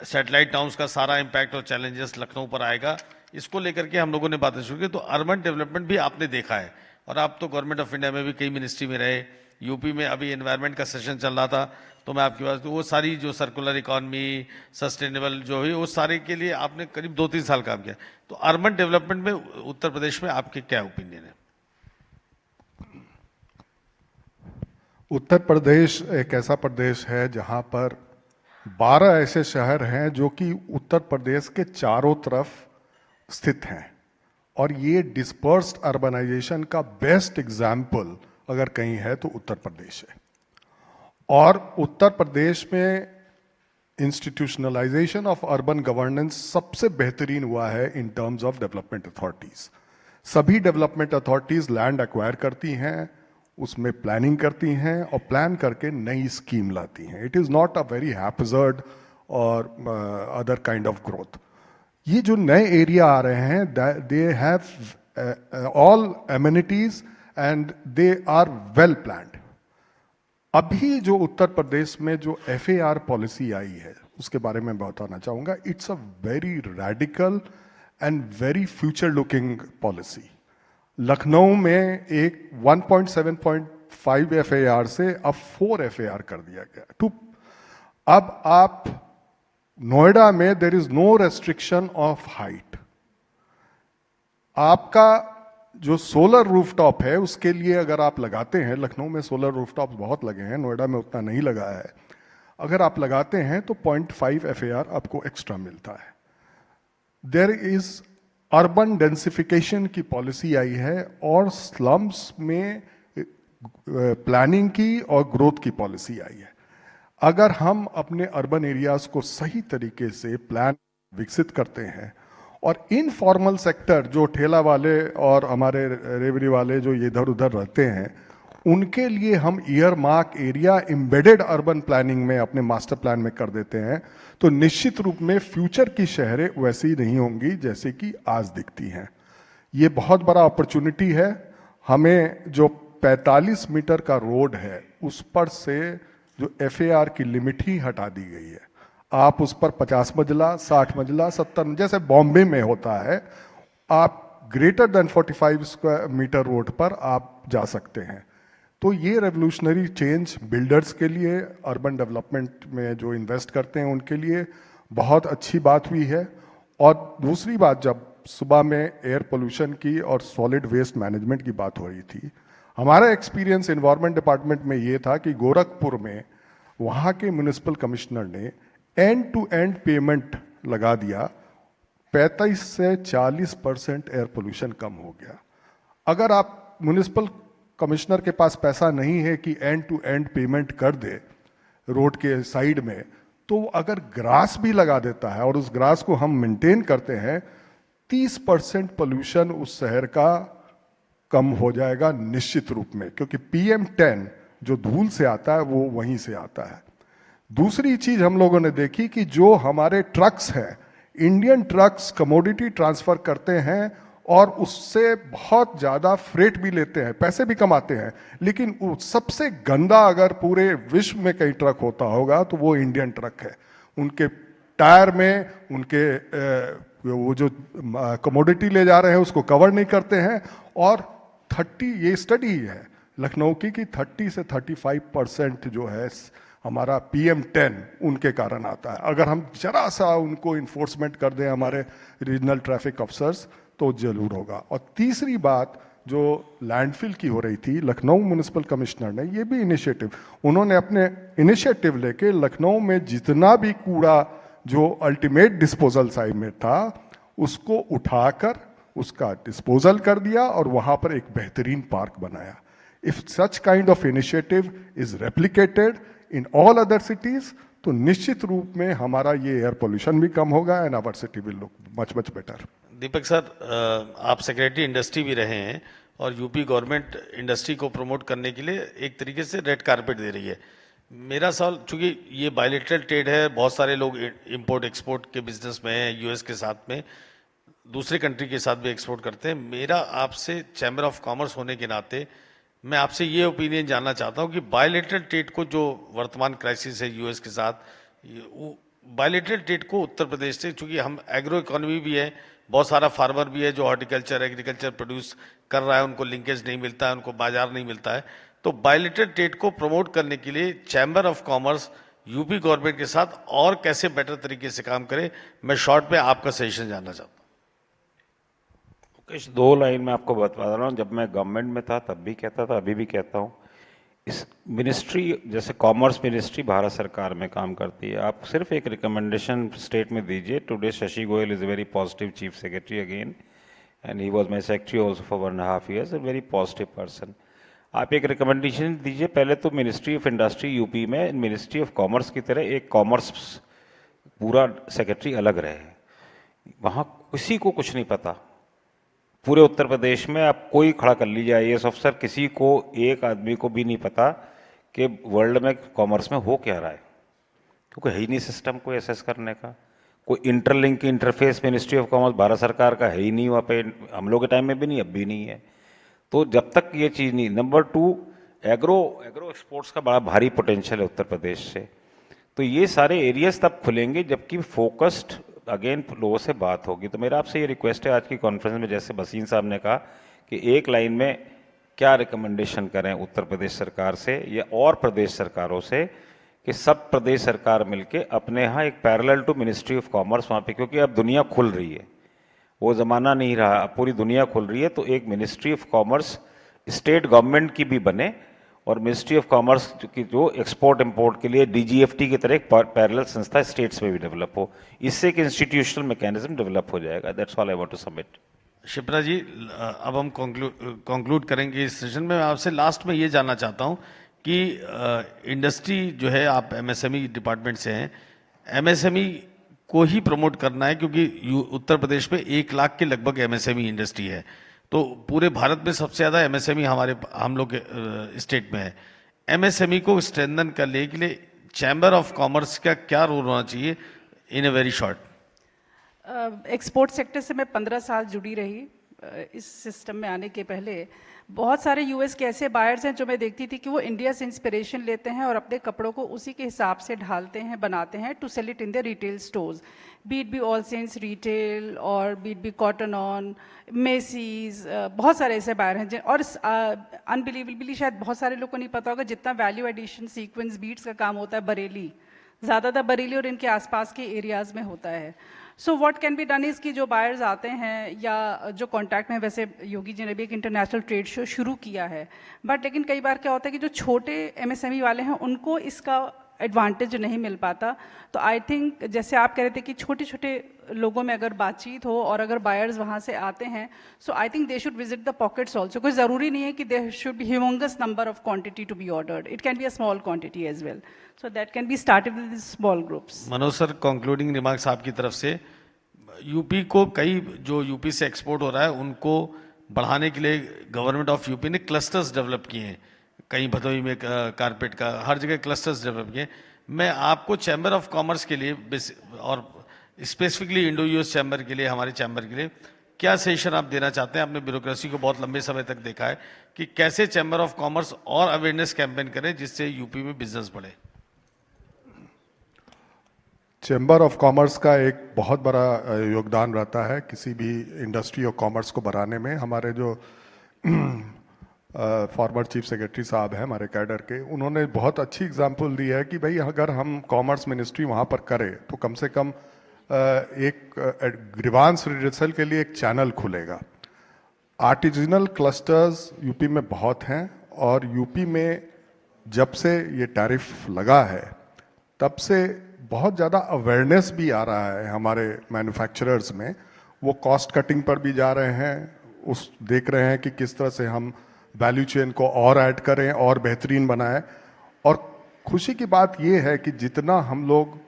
सैटेलाइट टाउन्स का सारा इम्पैक्ट और चैलेंजेस लखनऊ पर आएगा. इसको लेकर के हम लोगों ने बातें शुरू की. तो अर्बन डेवलपमेंट भी आपने देखा है और आप तो गवर्नमेंट ऑफ इंडिया में भी कई मिनिस्ट्री में रहे. यूपी में अभी एनवायरनमेंट का सेशन चल रहा था, तो मैं आपकी बात, तो वो सारी जो सर्कुलर इकोनॉमी, सस्टेनेबल जो है, वो सारे के लिए आपने करीब 2-3 साल काम किया. तो अर्बन डेवलपमेंट में उत्तर प्रदेश में आपके क्या ओपिनियन है? उत्तर प्रदेश एक ऐसा प्रदेश है जहां पर 12 ऐसे शहर हैं जो कि उत्तर प्रदेश के चारों तरफ स्थित हैं, और ये डिस्पर्स्ड अर्बनाइजेशन का बेस्ट एग्जाम्पल अगर कहीं है तो उत्तर प्रदेश है. और उत्तर प्रदेश में इंस्टीट्यूशनलाइजेशन ऑफ अर्बन गवर्नेंस सबसे बेहतरीन हुआ है इन टर्म्स ऑफ डेवलपमेंट अथॉरिटीज. सभी डेवलपमेंट अथॉरिटीज लैंड एक्वायर करती हैं, उसमें प्लानिंग करती हैं और प्लान करके नई स्कीम लाती हैं. It is not a very haphazard और अदर काइंड ऑफ ग्रोथ. ये जो नए एरिया आ रहे हैं, they have all amenities and they are well planned. अभी जो उत्तर प्रदेश में जो FAR पॉलिसी आई है उसके बारे में बताना चाहूँगा. It's a very radical and very future looking policy. Lucknow में एक 1.7.5 FAR से अब 4 FAR कर दिया गया. अब आप नोएडा में there is no restriction of height. आपका जो सोलर रूफटॉप है उसके लिए अगर आप लगाते हैं, लखनऊ में सोलर रूफटॉप बहुत लगे हैं, नोएडा में उतना नहीं लगा है, अगर आप लगाते हैं तो 0.5 FAR आपको एक्स्ट्रा मिलता है. देयर इज अर्बन डेंसिफिकेशन की पॉलिसी आई है और स्लम्स में प्लानिंग की और ग्रोथ की पॉलिसी आई है. अगर हम अपने अर्बन एरियाज को सही तरीके से प्लान विकसित करते हैं और इनफॉर्मल सेक्टर जो ठेला वाले और हमारे रेवड़ी वाले जो इधर उधर रहते हैं उनके लिए हम year mark area embedded urban planning में अपने मास्टर प्लान में कर देते हैं, तो निश्चित रूप में फ्यूचर की शहरें वैसी नहीं होंगी जैसे कि आज दिखती हैं। ये बहुत बड़ा अपॉर्चुनिटी है। हमें जो 45 मीटर का रोड है उस पर से जो FAR की लिमिट ही हटा दी गई है। आप उस पर 50 मंजिला, 60 मंजिला, 70 जैसे बॉम्बे में होता है, आप greater than 45 square metre road पर आप जा सकते हैं। तो ये रेवोल्यूशनरी चेंज बिल्डर्स के लिए, अर्बन डेवलपमेंट में जो इन्वेस्ट करते हैं उनके लिए बहुत अच्छी बात हुई है। और दूसरी बात, जब सुबह में एयर पोल्यूशन की और सॉलिड वेस्ट मैनेजमेंट की बात हो रही थी, हमारा एक्सपीरियंस एनवायरनमेंट डिपार्टमेंट में ये था कि गोरखपुर में वहाँ के म्युनिसिपल कमिश्नर ने एंड टू एंड पेमेंट लगा दिया, 35 से 40% एयर पोल्यूशन कम हो गया। अगर आप म्युनिसिपल कमिश्नर के पास पैसा नहीं है कि एंड टू एंड पेमेंट कर दे रोड के साइड में, तो अगर ग्रास भी लगा देता है और उस ग्रास को हम मेंटेन करते हैं, 30% पोल्यूशन उस शहर का कम हो जाएगा निश्चित रूप में, क्योंकि PM10 जो धूल से आता है वो वहीं से आता है। दूसरी चीज हम लोगों ने देखी कि जो हमारे ट्रक्स हैं, इंडियन ट्रक्स कमोडिटी ट्रांसफर करते हैं और उससे बहुत ज़्यादा फ्रेट भी लेते हैं, पैसे भी कमाते हैं, लेकिन सबसे गंदा अगर पूरे विश्व में कहीं ट्रक होता होगा तो वो इंडियन ट्रक है। उनके टायर में उनके वो जो कमोडिटी ले जा रहे हैं उसको कवर नहीं करते हैं। और 30, ये स्टडी है लखनऊ की कि 30 से 35% जो है हमारा PM10 उनके कारण आता है। अगर हम जरा सा उनको इन्फोर्समेंट कर दें हमारे रीजनल ट्रैफिक अफसर्स, तो जरूर होगा। और तीसरी बात जो लैंडफिल की हो रही थी, लखनऊ म्युनिसिपल कमिश्नर ने ये भी इनिशिएटिव, उन्होंने अपने इनिशिएटिव लेके लखनऊ में जितना भी कूड़ा जो अल्टीमेट डिस्पोजल साइड में था उसको उठाकर उसका डिस्पोजल कर दिया और वहां पर एक बेहतरीन पार्क बनाया। If such kind of initiative is replicated in all other cities, तो निश्चित रूप में हमारा ये एयर पोल्यूशन भी कम होगा and our city will look much much better. Deepak sir, आप सेक्रेटरी इंडस्ट्री भी रहे हैं और यूपी गवर्नमेंट इंडस्ट्री को प्रमोट करने के लिए एक तरीके से रेड कारपेट दे रही है। मेरा सवाल, चूंकि ये बायलेटरल ट्रेड है, बहुत सारे लोग इंपोर्ट एक्सपोर्ट के बिजनेस में हैं, यूएस के साथ में, दूसरे कंट्री के साथ भी एक्सपोर्ट करते हैं। मेरा आपसे चैम्बर ऑफ कॉमर्स होने के नाते मैं आपसे ये ओपिनियन जानना चाहता हूँ कि बायलेटरल ट्रेड को, जो वर्तमान क्राइसिस है यूएस के साथ, बायलेटरल ट्रेड को उत्तर प्रदेश से, चूंकि हम एग्रो इकोनॉमी भी है, बहुत सारा फार्मर भी है जो हॉर्टिकल्चर एग्रीकल्चर प्रोड्यूस कर रहा है, उनको लिंकेज नहीं मिलता है, उनको बाजार नहीं मिलता है, तो बायलेटरल ट्रेड को प्रमोट करने के लिए chamber of commerce UP government के साथ और कैसे बेटर तरीके से काम करे, मैं शॉर्ट में आपका सजेशन जानना चाहता हूँ। मुकेश, 2 लाइन में आपको बता रहा हूँ, जब मैं गवर्नमेंट में था तब भी कहता था, अभी भी कहता हूँ, इस मिनिस्ट्री जैसे कॉमर्स मिनिस्ट्री भारत सरकार में काम करती है, आप सिर्फ एक रिकमेंडेशन स्टेट में दीजिए। Today Shashi Goyal is a very positive chief secretary again and he was my secretary also for 1.5 years, a very positive person. आप एक रिकमेंडेशन दीजिए, पहले तो मिनिस्ट्री ऑफ इंडस्ट्री यूपी में मिनिस्ट्री ऑफ कॉमर्स की तरह एक कॉमर्स पूरा सेक्रेटरी अलग रहे। वहाँ किसी को कुछ नहीं पता, पूरे उत्तर प्रदेश में आप कोई खड़ा कर लीजिए IAS अफसर, किसी को, एक आदमी को भी नहीं पता कि वर्ल्ड में कॉमर्स में हो क्या रहा है, क्योंकि है ही नहीं सिस्टम कोई असेस करने का। कोई interlink interface ministry of commerce Bharat सरकार का है ही नहीं वहाँ पे, हम लोग के टाइम में भी नहीं, अब भी नहीं है। तो जब तक ये चीज़ नहीं, नंबर 2, एग्रो एक्सपोर्ट्स का बड़ा भारी पोटेंशियल है उत्तर प्रदेश से, तो ये सारे एरियाज तब खुलेंगे जबकि फोकस्ड अगेन लोगों से बात होगी। तो मेरा आपसे ये रिक्वेस्ट है आज की कॉन्फ्रेंस में, जैसे बसीन साहब ने कहा कि एक लाइन में क्या रिकमेंडेशन करें उत्तर प्रदेश सरकार से या और प्रदेश सरकारों से कि सब प्रदेश सरकार मिलके अपने यहाँ एक parallel to ministry of commerce वहाँ पे, क्योंकि अब दुनिया खुल रही है, वो ज़माना नहीं रहा, अब पूरी दुनिया खुल रही है, तो एक ministry of commerce state government की भी बने और मिनिस्ट्री ऑफ कॉमर्स की जो एक्सपोर्ट इंपोर्ट के लिए DGFT की तरह एक पैरेलल संस्था स्टेट्स में भी डेवलप हो, इससे एक इंस्टीट्यूशनल मैकेनिज्म डेवलप हो जाएगा। That's all I want to submit. Shipra ji, अब हम कंक्लूड करेंगे इस सेशन में। मैं आपसे लास्ट में ये जानना चाहता हूँ कि इंडस्ट्री जो है, आप MSME डिपार्टमेंट से हैं, MSME को ही प्रमोट करना है, क्योंकि उत्तर प्रदेश में 1 लाख के लगभग MSME इंडस्ट्री है, तो पूरे भारत में सबसे ज़्यादा एमएसएमई हम लोग के स्टेट में है। एमएसएमई को स्ट्रेंथन करने के लिए चैम्बर ऑफ कॉमर्स का क्या रोल होना चाहिए in a very short? Export sector से मैं 15 साल जुड़ी रही। इस सिस्टम में आने के पहले बहुत सारे यूएस के ऐसे बायर्स हैं जो मैं देखती थी कि वो इंडिया से इंस्पिरेशन लेते हैं और अपने कपड़ों को उसी के हिसाब से ढालते हैं, बनाते हैं to sell it in the retail stores, beat be all sense retail और beat be cotton on, Macy's, बहुत सारे ऐसे बायर हैं और अनबिलीवेबली शायद बहुत सारे लोगों को नहीं पता होगा जितना वैल्यू एडिशन सीक्वेंस बीट्स का काम होता है बरेली, ज़्यादातर बरेली और इनके आसपास के एरियाज़ में होता है। So what can be done is कि जो बायर्स आते हैं या जो कॉन्टैक्ट में, वैसे योगी जी ने भी एक इंटरनेशनल ट्रेड शो शुरू किया है, बट लेकिन कई बार क्या होता है कि जो छोटे एमएसएमई वाले हैं उनको इसका एडवांटेज नहीं मिल पाता। तो आई थिंक जैसे आप कह रहे थे कि छोटे छोटे लोगों में अगर बातचीत हो और अगर बायर्स वहाँ से आते हैं, so I think they should visit the pockets also. कोई ज़रूरी नहीं है कि they should be humongous number of quantity to be ordered, it can be a small quantity as well, so that can be started with small groups. Manoj sir, concluding remarks आपकी तरफ से। UP को कई जो यूपी से export हो रहा है उनको बढ़ाने के लिए गवर्नमेंट ऑफ यूपी ने क्लस्टर्स डेवलप किए हैं, कहीं भदोही में कारपेट का, हर जगह क्लस्टर्स डेवलप किए। मैं आपको चैम्बर ऑफ कॉमर्स के लिए और स्पेसिफिकली इंडो यूएस चैम्बर के लिए, हमारे चैम्बर के लिए क्या सजेशन आप देना चाहते हैं? आपने ब्यूरोक्रेसी को बहुत लंबे समय तक देखा है कि कैसे चैम्बर ऑफ कॉमर्स और अवेयरनेस कैंपेन करें जिससे यूपी में बिजनेस बढ़े। चैम्बर ऑफ कॉमर्स का एक बहुत बड़ा योगदान रहता है किसी भी इंडस्ट्री और कॉमर्स को बढ़ाने में। हमारे जो फॉर्मर चीफ सेक्रेटरी साहब हैं हमारे कैडर के, उन्होंने बहुत अच्छी एग्जांपल दी है कि भाई अगर हम कॉमर्स मिनिस्ट्री वहाँ पर करें तो कम से कम एक ग्रीवांस रिड्रेसल के लिए एक चैनल खुलेगा। आर्टिजिनल क्लस्टर्स यूपी में बहुत हैं और यूपी में जब से ये टैरिफ लगा है तब से बहुत ज़्यादा अवेयरनेस भी आ रहा है हमारे मैन्युफैक्चरर्स में। वो कॉस्ट कटिंग पर भी जा रहे हैं, देख रहे हैं कि किस तरह से हम वैल्यू चेन को और ऐड करें और बेहतरीन बनाएं। और खुशी की बात ये है कि जितना हम लोग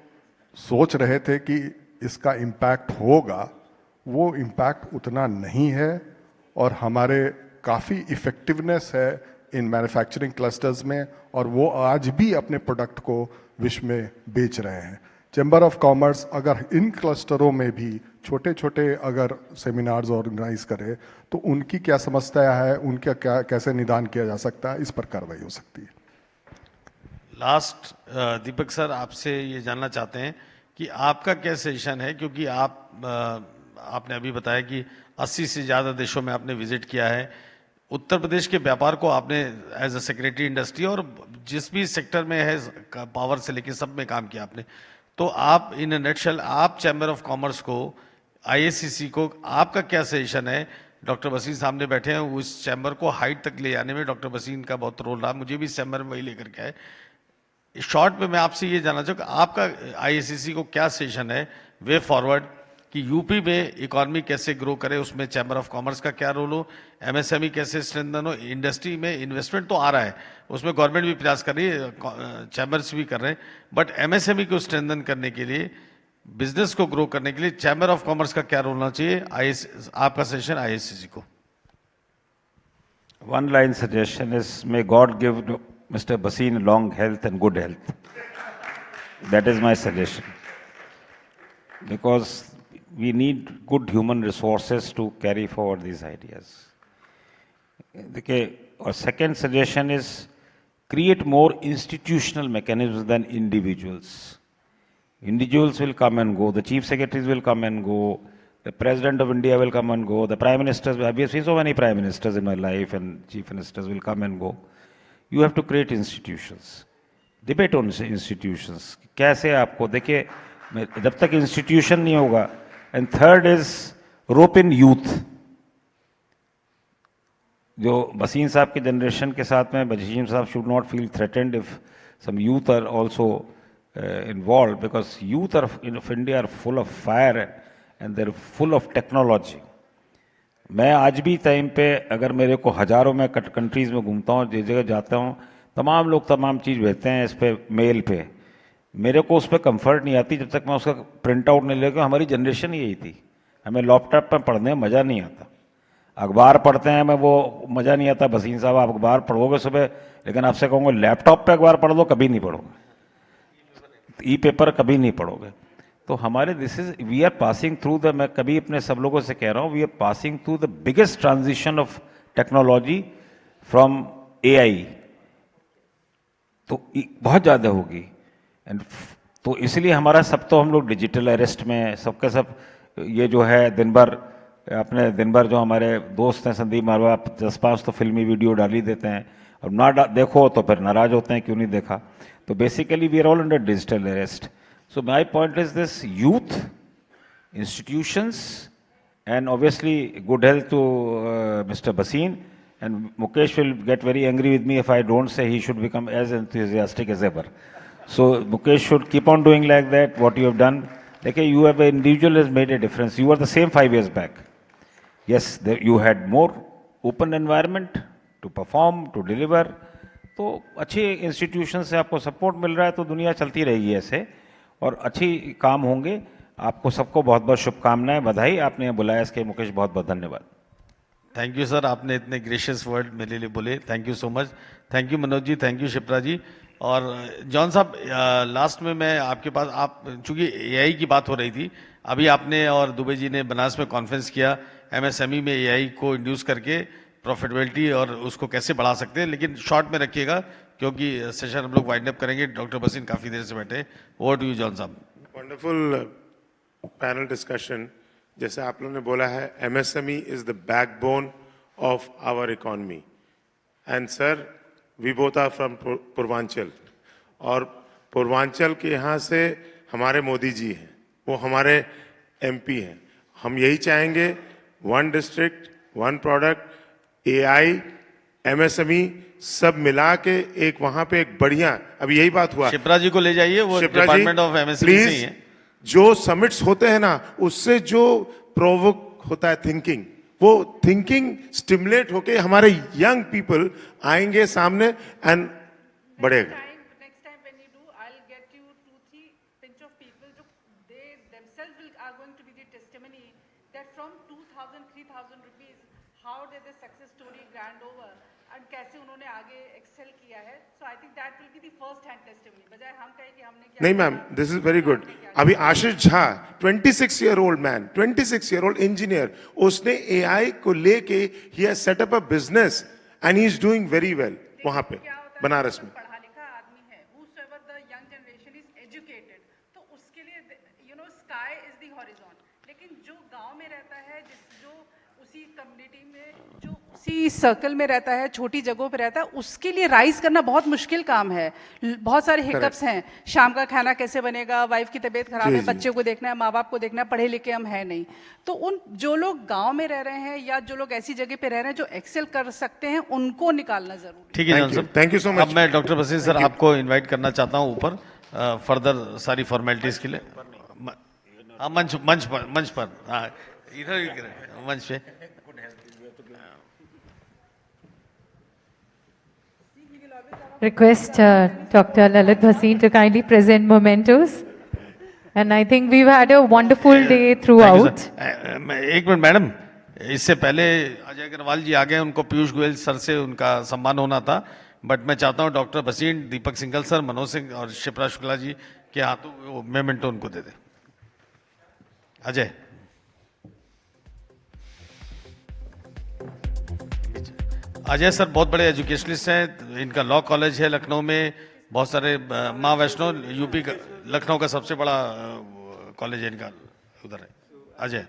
सोच रहे थे कि इसका इम्पैक्ट होगा, वो इम्पैक्ट उतना नहीं है और हमारे काफ़ी इफ़ेक्टिवनेस है इन मैन्युफैक्चरिंग क्लस्टर्स में और वो आज भी अपने प्रोडक्ट को विश्व में बेच रहे हैं। चैम्बर ऑफ कॉमर्स अगर इन क्लस्टरों में भी छोटे छोटे अगर सेमिनार्स ऑर्गेनाइज करे तो उनकी क्या समस्या है, उनका क्या कैसे निदान किया जा सकता है, इस पर कार्रवाई हो सकती है। लास्ट दीपक सर, आपसे ये जानना चाहते हैं कि आपका क्या सजेशन है, क्योंकि आपने अभी बताया कि 80 से ज़्यादा देशों में आपने विजिट किया है। उत्तर प्रदेश के व्यापार को आपने एज अ सेक्रेटरी इंडस्ट्री और जिस भी सेक्टर में है पावर से लेकर सब में काम किया आपने, तो आप इन नटशेल आप चैम्बर ऑफ कॉमर्स को, आईएससीसी को, आपका क्या सजेशन है? डॉक्टर बसीन सामने बैठे हैं, उस चैम्बर को हाइट तक ले जाने में डॉक्टर बसीन का बहुत रोल रहा, मुझे भी इस चैम्बर में वही लेकर के आए। शॉर्ट में मैं आपसे ये जानना चाहूँ कि आपका आईएससीसी को क्या सजेशन है वे फॉरवर्ड कि यूपी में इकॉनमी कैसे ग्रो करे, उसमें चैम्बर ऑफ कॉमर्स का क्या रोल हो, एमएसएमई कैसे स्ट्रेंथन हो, इंडस्ट्री में इन्वेस्टमेंट तो आ रहा है, उसमें गवर्नमेंट भी प्रयास कर रही है, चैम्बर्स भी कर रहे हैं, बट एमएसएमई को स्ट्रेंथन करने के लिए, बिजनेस को ग्रो करने के लिए चैम्बर ऑफ कॉमर्स का क्या रोल होना चाहिए? आपका सजेशन आईएससीसी को। One line suggestion is, may God give Mr. Bhasin long health and good health. That is my suggestion. Because we need good human resources to carry forward these ideas. Okay, our second suggestion is create more institutional mechanisms than individuals. Individuals will come and go, the chief secretaries will come and go, the president of India will come and go, the prime ministers, we have seen so many prime ministers in my life and chief ministers will come and go. You have to create institutions. Debate on institutions. कैसे आपको, देखिए जब तक institution नहीं होगा, and third is rope in youth. जो बसीन साहब के जनरेशन के साथ में बसीन साहब should not feel threatened if some youth are also involved, because youth of India are full of fire and they're full of technology. मैं आज भी टाइम पे अगर मेरे को हज़ारों में कंट्रीज़ में घूमता हूँ, जिस जगह जाता हूँ, तमाम लोग तमाम चीज़ भेजते हैं इस पे मेल पे, मेरे को उस पर कंफर्ट नहीं आती जब तक मैं उसका प्रिंट आउट नहीं लेकर। हमारी जनरेशन यही थी, हमें लैपटॉप पर पढ़ने में मज़ा नहीं आता। अखबार पढ़ते हैं, मैं वो मज़ा नहीं आता। भसीन साहब आप अखबार पढ़ोगे सुबह, लेकिन आपसे कहूँगा लैपटॉप पे अखबार पढ़ लो, कभी नहीं पढ़ोगे। ई पेपर कभी नहीं पढ़ोगे। तो हमारे वी आर पासिंग थ्रू मैं कभी अपने सब लोगों से कह रहा हूँ, we are passing through the biggest transition of technology from AI। तो बहुत ज़्यादा होगी। एंड तो इसलिए हमारा सब तो हम लोग डिजिटल अरेस्ट में सबके सब ये जो है दिन भर जो हमारे दोस्त हैं संदीप मारवा 10-5 तो फिल्मी वीडियो डाल ही देते हैं, और ना देखो तो फिर नाराज होते हैं क्यों नहीं देखा। तो basically we are all under digital arrest. So my point is this: youth, institutions, and obviously good health to Mr. Bhasin. And Mukesh will get very angry with me if I don't say he should become as enthusiastic as ever. So Mukesh should keep on doing like that, what you have done. Like you have an individual has made a difference. You were the same 5 years back. Yes, you had more open environment to perform, to deliver. तो अच्छे institution से आपको support मिल रहा है, तो दुनिया चलती रहेगी ऐसे, और अच्छी काम होंगे। आपको सबको बहुत बहुत शुभकामनाएं, बधाई। आपने बुलाया इसके मुकेश बहुत बहुत धन्यवाद। थैंक यू सर, आपने इतने ग्रेशियस वर्ड मेरे लिए बोले, thank you so much. Thank you Manoj ji, thank you Shipra ji. और जॉन साहब, लास्ट में मैं आपके पास, आप चूंकि AI की बात हो रही थी, अभी आपने और दुबे जी ने बनारस में कॉन्फ्रेंस किया MSME में AI को इंड्यूस करके प्रॉफिटेबिलिटी और उसको कैसे बढ़ा सकते हैं, लेकिन शॉर्ट में रखिएगा क्योंकि सेशन हम लोग वाइंड अप करेंगे। डॉक्टर भसीन काफ़ी देर से बैठे। ओवर टू यू जॉन साहब। Wonderful panel discussion. जैसे आप लोगों ने बोला है, MSME is the backbone of our economy. And sir, we both are from Purvanchal, और पूर्वांचल के यहाँ से हमारे मोदी जी हैं, वो हमारे MP हैं। हम यही चाहेंगे, 1 डिस्ट्रिक्ट 1 प्रोडक्ट, AI, MSME सब मिला के एक वहां पे एक बढ़िया, अभी यही बात हुआ। शिप्रा जी को ले जाइए, वो डिपार्टमेंट ऑफ MSME से ही है। जो समिट्स होते हैं ना, उससे जो प्रोवोक होता है थिंकिंग, वो थिंकिंग स्टिमुलेट होके हमारे यंग पीपल आएंगे सामने एंड बढ़ेगा। नहीं ma'am, this is very good. अभी Ashish Jha 26 year old man, 26 year old engineer, उसने AI को लेके ही has set up a business and he is doing very well वहां पे बनारस में। उसी सर्कल में रहता है, छोटी जगहों पे रहता है, उसके लिए राइज करना बहुत मुश्किल काम है। बहुत सारे हिकअप्स हैं। शाम का खाना कैसे बनेगा, वाइफ की तबीयत खराब है, बच्चे को देखना है, माँ बाप को देखना है, पढ़े लिखे हम है नहीं। तो उन जो लोग गांव में रह रहे हैं या जो लोग ऐसी जगह पे रह रहे हैं जो एक्सेल कर सकते हैं, उनको निकालना जरूरी। ठीक है जॉन साहब, थैंक यू सो मच। अब मैं डॉक्टर भसीन सर आपको इन्वाइट करना चाहता हूँ ऊपर फर्दर सारी फॉर्मेलिटीज के लिए। मंच पर इधर मंच पे। Request Dr. Lalit Bhasin to kindly present mementos. And I think we've had a wonderful day throughout. एक मिनट मैडम, इससे पहले अजय अग्रवाल जी आ गए, उनको पीयूष गोयल सर से उनका सम्मान होना था, बट मैं चाहता हूँ डॉक्टर भसीन, दीपक सिंघल सर, मनोज सिंह और शिप्रा शुक्ला जी के हाथों मेमेंटो उनको दे दे। अजय, अजय सर बहुत बड़े एजुकेशनिस्ट हैं, इनका लॉ कॉलेज है लखनऊ में, बहुत सारे माँ वैष्णो यूपी का, लखनऊ का सबसे बड़ा कॉलेज है इनका, उधर है Ajay.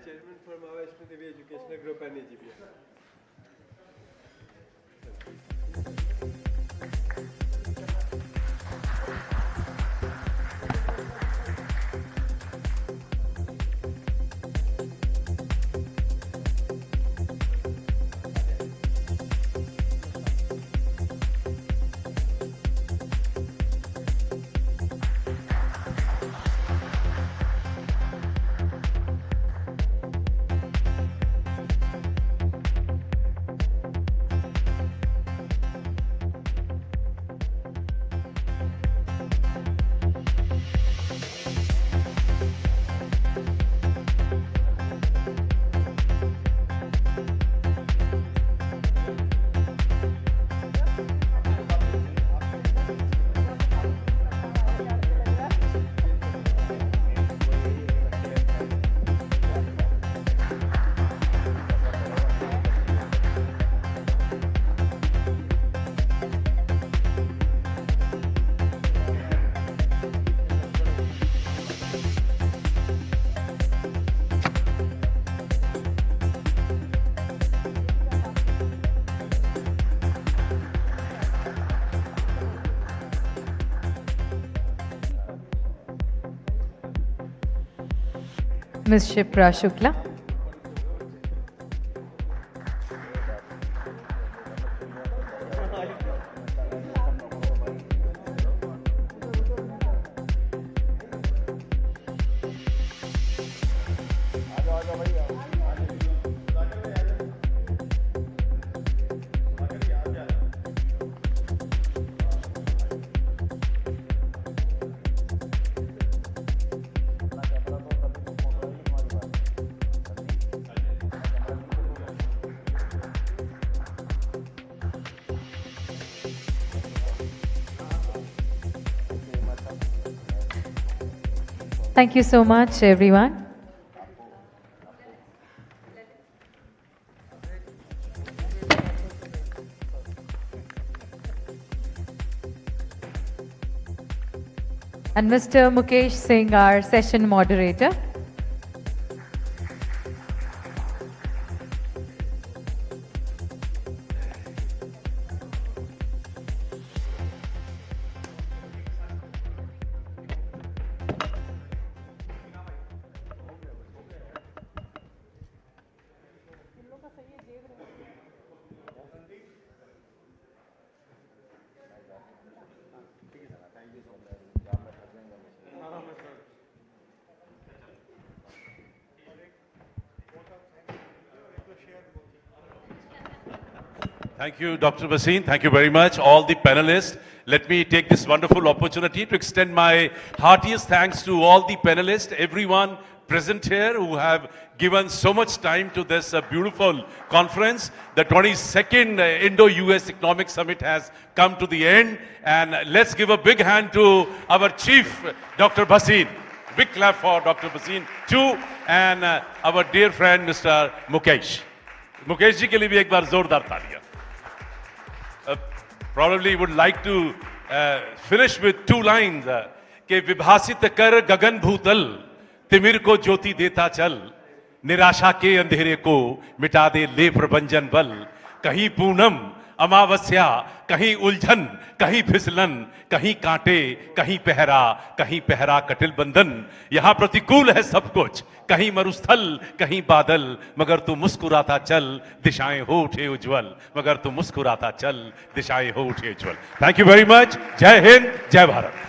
Ms. Shipra Shukla. Thank you so much, everyone. And Mr. Mukesh Singh, our session moderator. Thank you, Dr. Bhasin. Thank you very much, all the panelists. Let me take this wonderful opportunity to extend my heartiest thanks to all the panelists, everyone present here who have given so much time to this beautiful conference. The 22nd Indo-US Economic Summit has come to the end. And let's give a big hand to our chief, Dr. Bhasin. Big clap for Dr. Bhasin too. And our dear friend, Mr. Mukesh. Mukesh ji ke liye bhi ek baar zordar taaliyan. Probably would like to finish with two lines. कि विभासित कर गगन भूतल तिमिर को ज्योति देता चल निराशा के अंधेरे को मिटा दे ले प्रभंजन बल कहीं पूनम अमावस्या कहीं उलझन कहीं फिसलन कहीं कांटे कहीं पहरा कटिल बंधन यहाँ प्रतिकूल है सब कुछ कहीं मरुस्थल कहीं बादल मगर तू मुस्कुराता चल दिशाएं हो उठे उज्जवल मगर तू मुस्कुराता चल दिशाएं हो उठे उज्जवल थैंक यू वेरी मच जय हिंद जय Bharat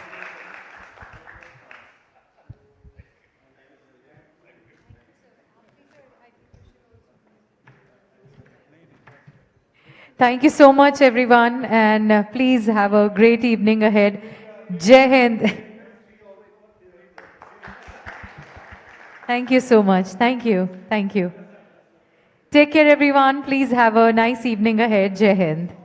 Thank you so much, everyone, and please have a great evening ahead. Jai Hind. Thank you so much. Thank you. Thank you. Take care, everyone. Please have a nice evening ahead. Jai Hind.